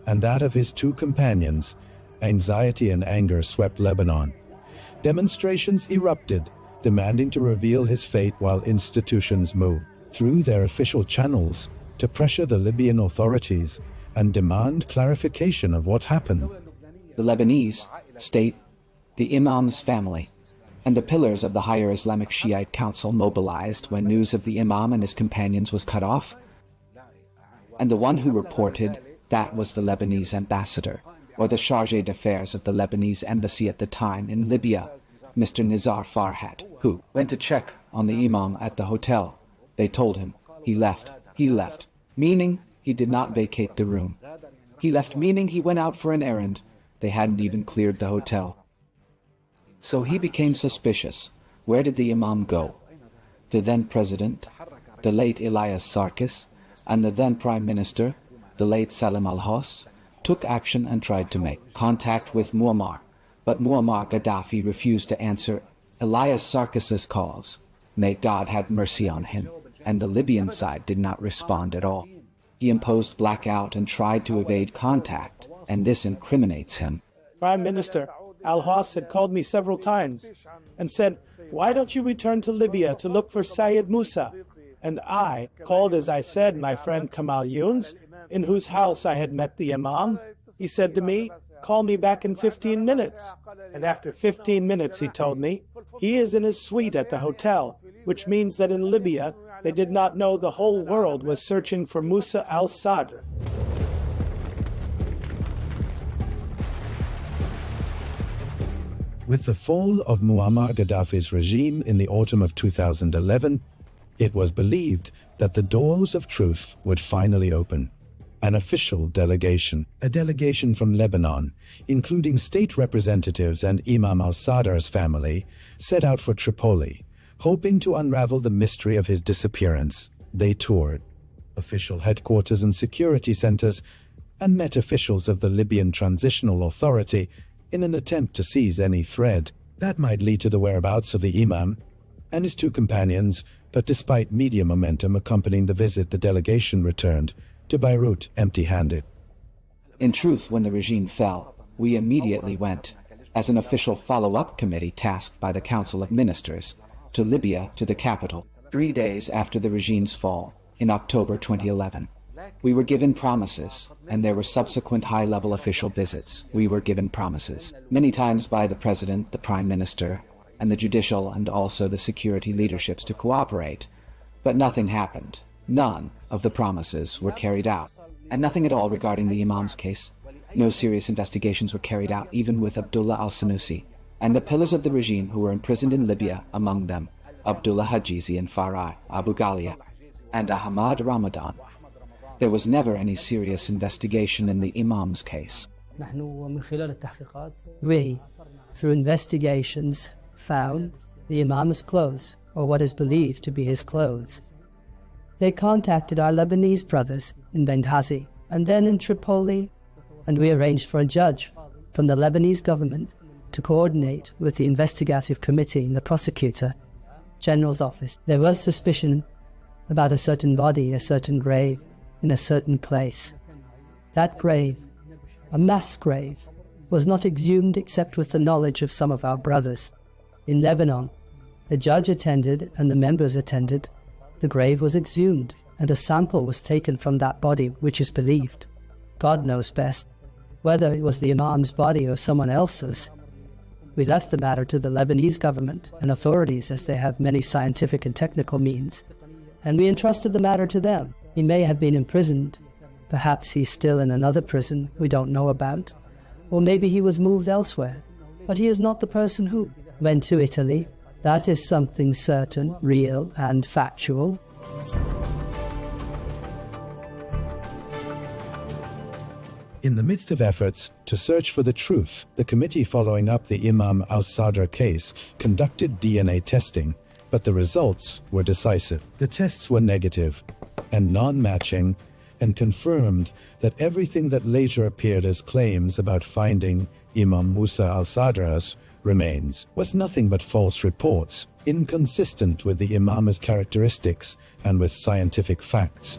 and that of his 2 companions, anxiety and anger swept Lebanon. Demonstrations erupted, demanding to reveal his fate, while institutions moved through their official channels to pressure the Libyan authorities and demand clarification of what happened. The Lebanese state, the Imam's family, and the pillars of the higher Islamic Shiite Council mobilized when news of the Imam and his companions was cut off. And the one who reported that was the Lebanese ambassador, or the chargé d'affaires of the Lebanese embassy at the time in Libya, Mr. Nizar Farhat, who went to check on the Imam at the hotel. They told him, he left, meaning he did not vacate the room. He left, meaning he went out for an errand. They hadn't even cleared the hotel. So he became suspicious. Where did the Imam go? The then president, the late Elias Sarkis, and the then prime minister, the late Salim al-Hos, took action and tried to make contact with Muammar. But Muammar Gaddafi refused to answer Elias Sarkis's calls. May God have mercy on him. And the Libyan side did not respond at all. He imposed blackout and tried to evade contact, and this incriminates him. Prime Minister al-Hos had called me several times and said, "Why don't you return to Libya to look for Syed Musa?" And I called, as I said, my friend Kamal Younes, in whose house I had met the Imam. He said to me, "Call me back in 15 minutes. And after 15 minutes, he told me, he is in his suite at the hotel, which means that in Libya, they did not know the whole world was searching for Musa al-Sadr. With the fall of Muammar Gaddafi's regime in the autumn of 2011, it was believed that the doors of truth would finally open. An official delegation, a delegation from Lebanon, including state representatives and Imam al-Sadr's family, set out for Tripoli, hoping to unravel the mystery of his disappearance. They toured official headquarters and security centers and met officials of the Libyan Transitional Authority in an attempt to seize any thread that might lead to the whereabouts of the Imam and his 2 companions. But despite media momentum accompanying the visit, the delegation returned to Beirut empty-handed. In truth, when the regime fell, we immediately went, as an official follow-up committee tasked by the Council of Ministers, to Libya, to the capital, 3 days after the regime's fall, in October 2011. We were given promises, and there were subsequent high-level official visits. We were given promises, many times by the President, the Prime Minister, and the judicial and also the security leaderships to cooperate. But nothing happened. None of the promises were carried out, and nothing at all regarding the Imam's case. No serious investigations were carried out, even with Abdullah al-Sanusi, and the pillars of the regime who were imprisoned in Libya among them. Abdullah Hajizi and Farai Abu Ghalia, and Ahmad Ramadan. There was never any serious investigation in the Imam's case. We, through investigations, found the Imam's clothes, or what is believed to be his clothes. They contacted our Lebanese brothers in Benghazi and then in Tripoli, and we arranged for a judge from the Lebanese government to coordinate with the investigative committee and the prosecutor general's office. There was suspicion about a certain body, a certain grave, in a certain place. That grave, a mass grave, was not exhumed except with the knowledge of some of our brothers. In Lebanon, the judge attended and the members attended. The grave was exhumed, and a sample was taken from that body, which is believed. God knows best, whether it was the Imam's body or someone else's. We left the matter to the Lebanese government and authorities, as they have many scientific and technical means, and we entrusted the matter to them. He may have been imprisoned. Perhaps he's still in another prison we don't know about, or maybe he was moved elsewhere. But he is not the person who went to Italy. That is something certain, real, and factual. In the midst of efforts to search for the truth, the committee following up the Imam al-Sadr case conducted DNA testing, but the results were decisive. The tests were negative and non-matching, and confirmed that everything that later appeared as claims about finding Imam Musa al-Sadr's remains was nothing but false reports, inconsistent with the Imam's characteristics and with scientific facts.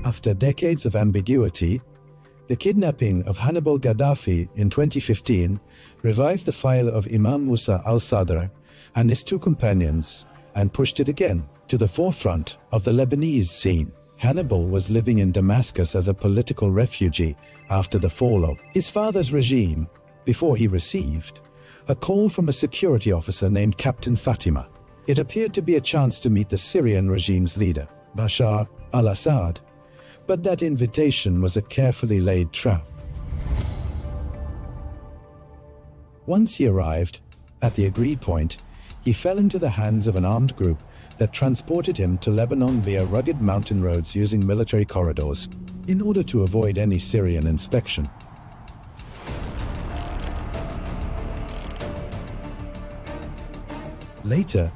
After decades of ambiguity, the kidnapping of Hannibal Gaddafi in 2015 revived the file of Imam Musa al-Sadr and his two companions and pushed it again to the forefront of the Lebanese scene. Hannibal was living in Damascus as a political refugee after the fall of his father's regime, before he received a call from a security officer named Captain Fatima. It appeared to be a chance to meet the Syrian regime's leader, Bashar al-Assad, but that invitation was a carefully laid trap. Once he arrived at the agreed point, he fell into the hands of an armed group that transported him to Lebanon via rugged mountain roads using military corridors in order to avoid any Syrian inspection. Later,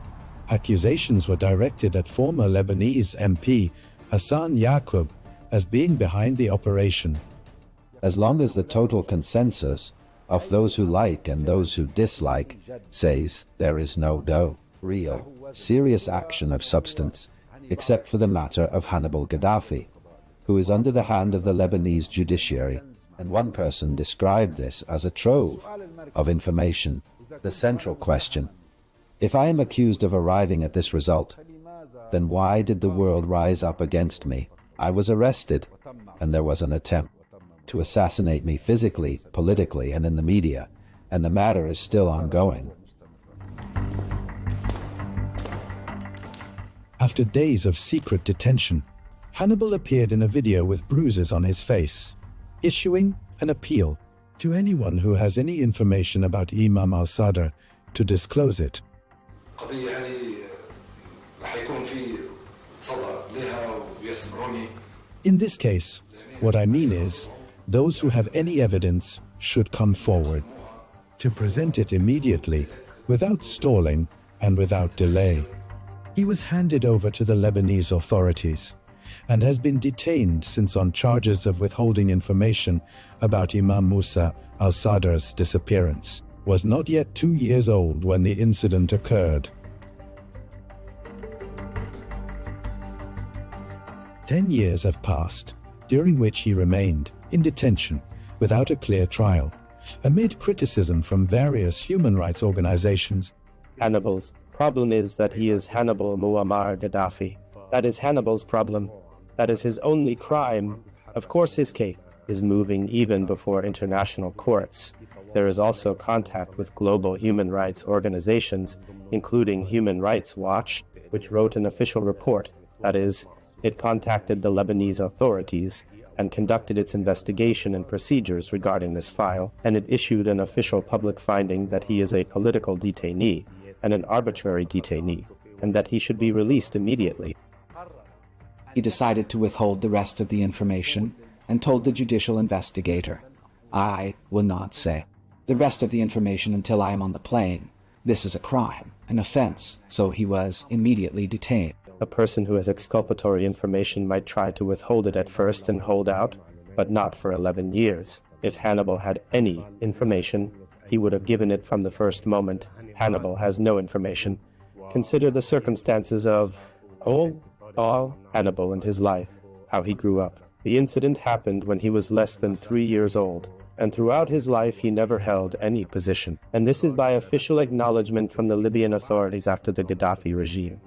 accusations were directed at former Lebanese MP Hassan Yaqub as being behind the operation. As long as the total consensus of those who like and those who dislike says there is no real, serious action of substance, except for the matter of Hannibal Gaddafi, who is under the hand of the Lebanese judiciary, and one person described this as a trove of information. The central question: if I am accused of arriving at this result, then why did the world rise up against me? I was arrested, and there was an attempt to assassinate me physically, politically, and in the media, and the matter is still ongoing. After days of secret detention, Hannibal appeared in a video with bruises on his face, issuing an appeal to anyone who has any information about Imam al-Sadr to disclose it. In this case, what I mean is, those who have any evidence should come forward to present it immediately, without stalling and without delay. He was handed over to the Lebanese authorities and has been detained since on charges of withholding information about Imam Musa al-Sadr's disappearance. Was not yet 2 years old when the incident occurred. 10 years have passed, during which he remained in detention without a clear trial, amid criticism from various human rights organizations. Hannibal's problem is that he is Hannibal Muammar Gaddafi. That is Hannibal's problem. That is his only crime. Of course his case is moving even before international courts. There is also contact with global human rights organizations, including Human Rights Watch, which wrote an official report. That is, it contacted the Lebanese authorities and conducted its investigation and procedures regarding this file, and it issued an official public finding that he is a political detainee and an arbitrary detainee, and that he should be released immediately. He decided to withhold the rest of the information and told the judicial investigator, "I will not say the rest of the information until I am on the plane. This is a crime, an offense," so he was immediately detained. A person who has exculpatory information might try to withhold it at first and hold out, but not for 11 years. If Hannibal had any information, he would have given it from the first moment. Hannibal has no information. Consider the circumstances of all Hannibal and his life, how he grew up. The incident happened when he was less than 3 years old, and throughout his life he never held any position. And this is by official acknowledgement from the Libyan authorities after the Gaddafi regime.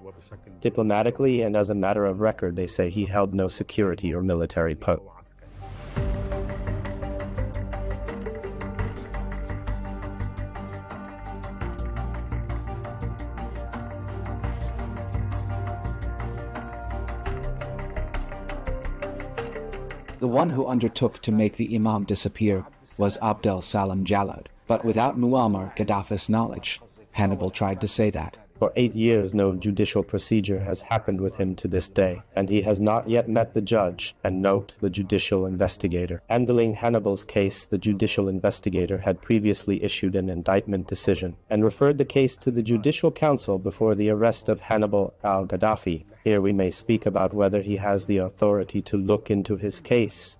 Diplomatically and as a matter of record, they say he held no security or military post. The one who undertook to make the Imam disappear was Abdel Salam Jalad, but without Muammar Gaddafi's knowledge. Hannibal tried to say that. For 8 years no judicial procedure has happened with him to this day, and he has not yet met the judge, and note the judicial investigator. Handling Hannibal's case, the judicial investigator had previously issued an indictment decision, and referred the case to the Judicial Council before the arrest of Hannibal al-Gaddafi. Here we may speak about whether he has the authority to look into his case.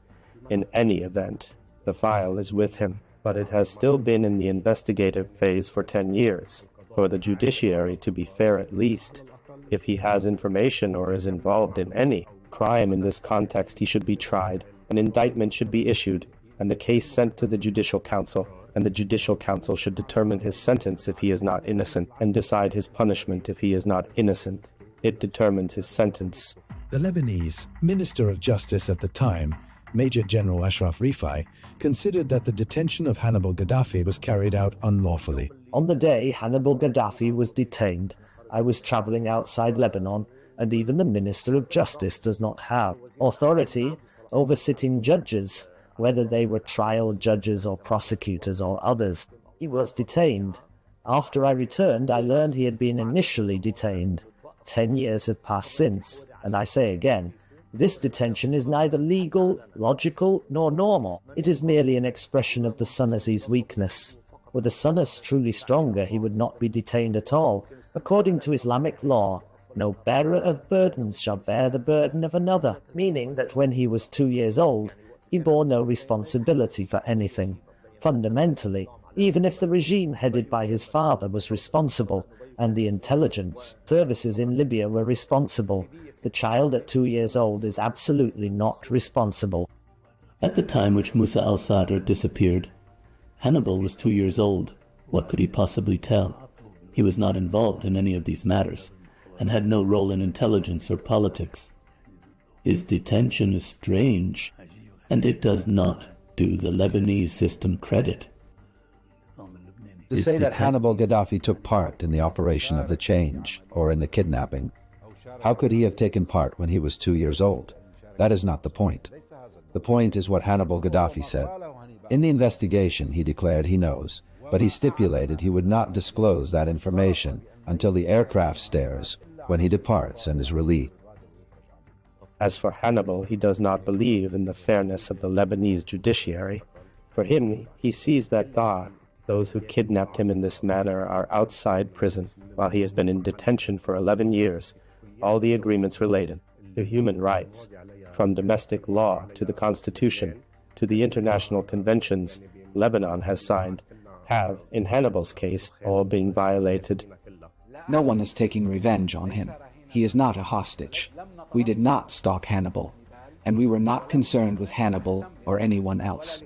In any event, the file is with him, but it has still been in the investigative phase for 10 years. For the judiciary to be fair at least, if he has information or is involved in any crime in this context, he should be tried, an indictment should be issued, and the case sent to the Judicial Council, and the Judicial Council should determine his sentence if he is not innocent, and decide his punishment if he is not innocent. It determines his sentence. The Lebanese Minister of Justice at the time, Major General Ashraf Rifai, considered that the detention of Hannibal Gaddafi was carried out unlawfully. On the day Hannibal Gaddafi was detained, I was traveling outside Lebanon, and even the Minister of Justice does not have authority over sitting judges, whether they were trial judges or prosecutors or others. He was detained. After I returned, I learned he had been initially detained. 10 years have passed since, and I say again, this detention is neither legal, logical, nor normal. It is merely an expression of the Sunni's weakness. Were the Sunnis truly stronger, he would not be detained at all. According to Islamic law, no bearer of burdens shall bear the burden of another, meaning that when he was 2 years old, he bore no responsibility for anything. Fundamentally, even if the regime headed by his father was responsible, and the intelligence services in Libya were responsible, the child at 2 years old is absolutely not responsible. At the time which Musa al-Sadr disappeared, Hannibal was 2 years old. What could he possibly tell? He was not involved in any of these matters, and had no role in intelligence or politics. His detention is strange, and it does not do the Lebanese system credit. To say that Hannibal Gaddafi took part in the operation of the change, or in the kidnapping, how could he have taken part when he was 2 years old? That is not the point. The point is what Hannibal Gaddafi said. In the investigation, he declared he knows, but he stipulated he would not disclose that information until the aircraft stairs, when he departs and is released. As for Hannibal, he does not believe in the fairness of the Lebanese judiciary. For him, he sees that God, those who kidnapped him in this manner, are outside prison, while he has been in detention for 11 years. All the agreements related to human rights, from domestic law to the Constitution, to the international conventions Lebanon has signed, have, in Hannibal's case, all been violated. No one is taking revenge on him. He is not a hostage. We did not stalk Hannibal, and we were not concerned with Hannibal or anyone else.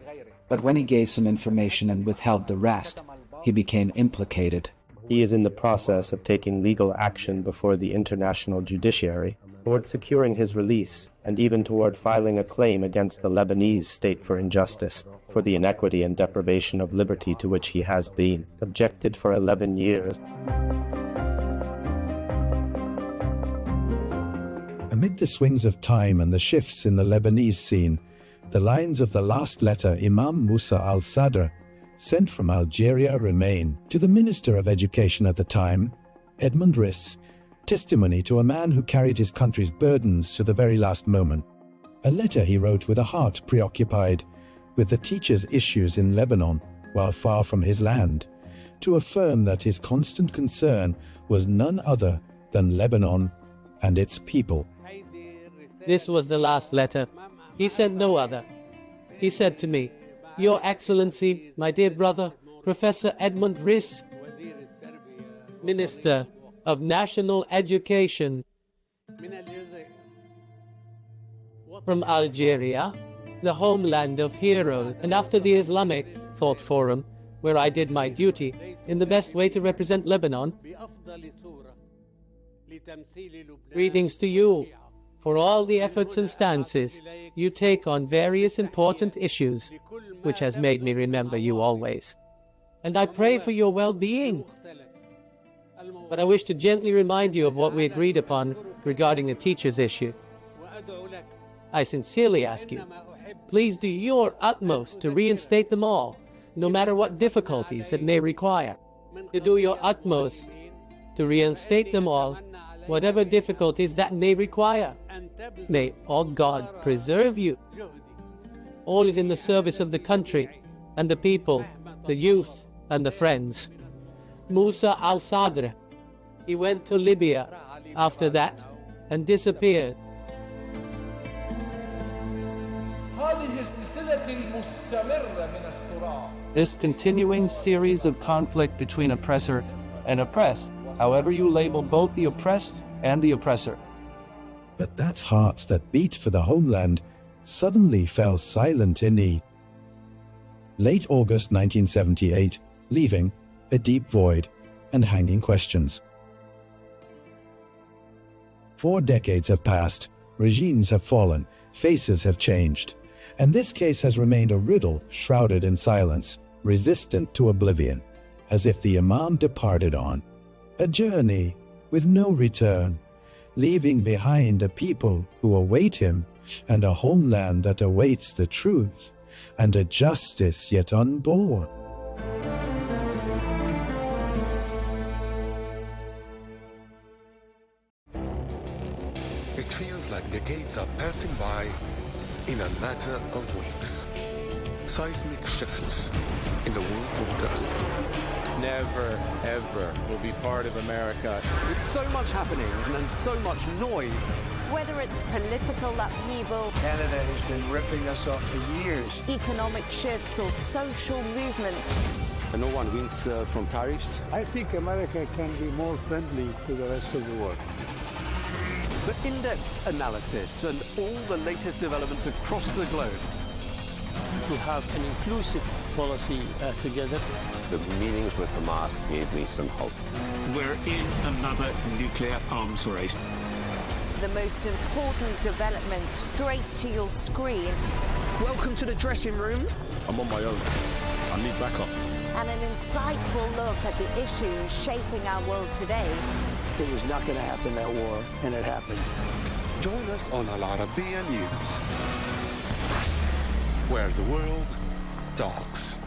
But when he gave some information and withheld the rest, he became implicated. He is in the process of taking legal action before the international judiciary, toward securing his release, and even toward filing a claim against the Lebanese state for injustice, for the inequity and deprivation of liberty to which he has been subjected for 11 years. Amid the swings of time and the shifts in the Lebanese scene, The lines of the last letter Imam Musa al-Sadr sent from Algeria remain to the Minister of Education at the time, Edmund Riz, testimony to a man who carried his country's burdens to the very last moment. A letter he wrote with a heart preoccupied with the teachers' issues in Lebanon while far from his land, to affirm that his constant concern was none other than Lebanon and its people. This was the last letter. He sent no other. He said to me, "Your Excellency, my dear brother, Professor Edmund Riz, Minister of National Education from Algeria, the homeland of heroes, and after the Islamic Thought Forum, where I did my duty in the best way to represent Lebanon, greetings to you for all the efforts and stances you take on various important issues, which has made me remember you always. And I pray for your well-being. But I wish to gently remind you of what we agreed upon regarding the teachers' issue. I sincerely ask you, please do your utmost to reinstate them all, no matter what difficulties it may require. To do your utmost to reinstate them all, whatever difficulties that may require. May all God preserve you. All is in the service of the country and the people, the youth and the friends. Musa al-Sadr, he went to Libya after that and disappeared. This continuing series of conflict between oppressor and oppressed, however you label both the oppressed and the oppressor. But that heart that beat for the homeland suddenly fell silent in need. Late August 1978, leaving a deep void and hanging questions. 4 decades have passed, regimes have fallen, faces have changed, and this case has remained a riddle shrouded in silence, resistant to oblivion, as if the Imam departed on a journey with no return, leaving behind a people who await him and a homeland that awaits the truth and a justice yet unborn. It feels like decades are passing by in a matter of weeks. Seismic shifts in the world order. Never, ever will be part of America. With so much happening and so much noise. Whether it's political upheaval, Canada has been ripping us off for years. Economic shifts or social movements. And no one wins from tariffs. I think America can be more friendly to the rest of the world. For in-depth analysis and all the latest developments across the globe. To have an inclusive policy together. The meetings with Hamas gave me some hope. We're in another nuclear arms race. The most important development straight to your screen. Welcome to the dressing room. I'm on my own. I need backup. And an insightful look at the issues shaping our world today. It was not going to happen, that war, and it happened. Join us on Arabiya News, where the world talks.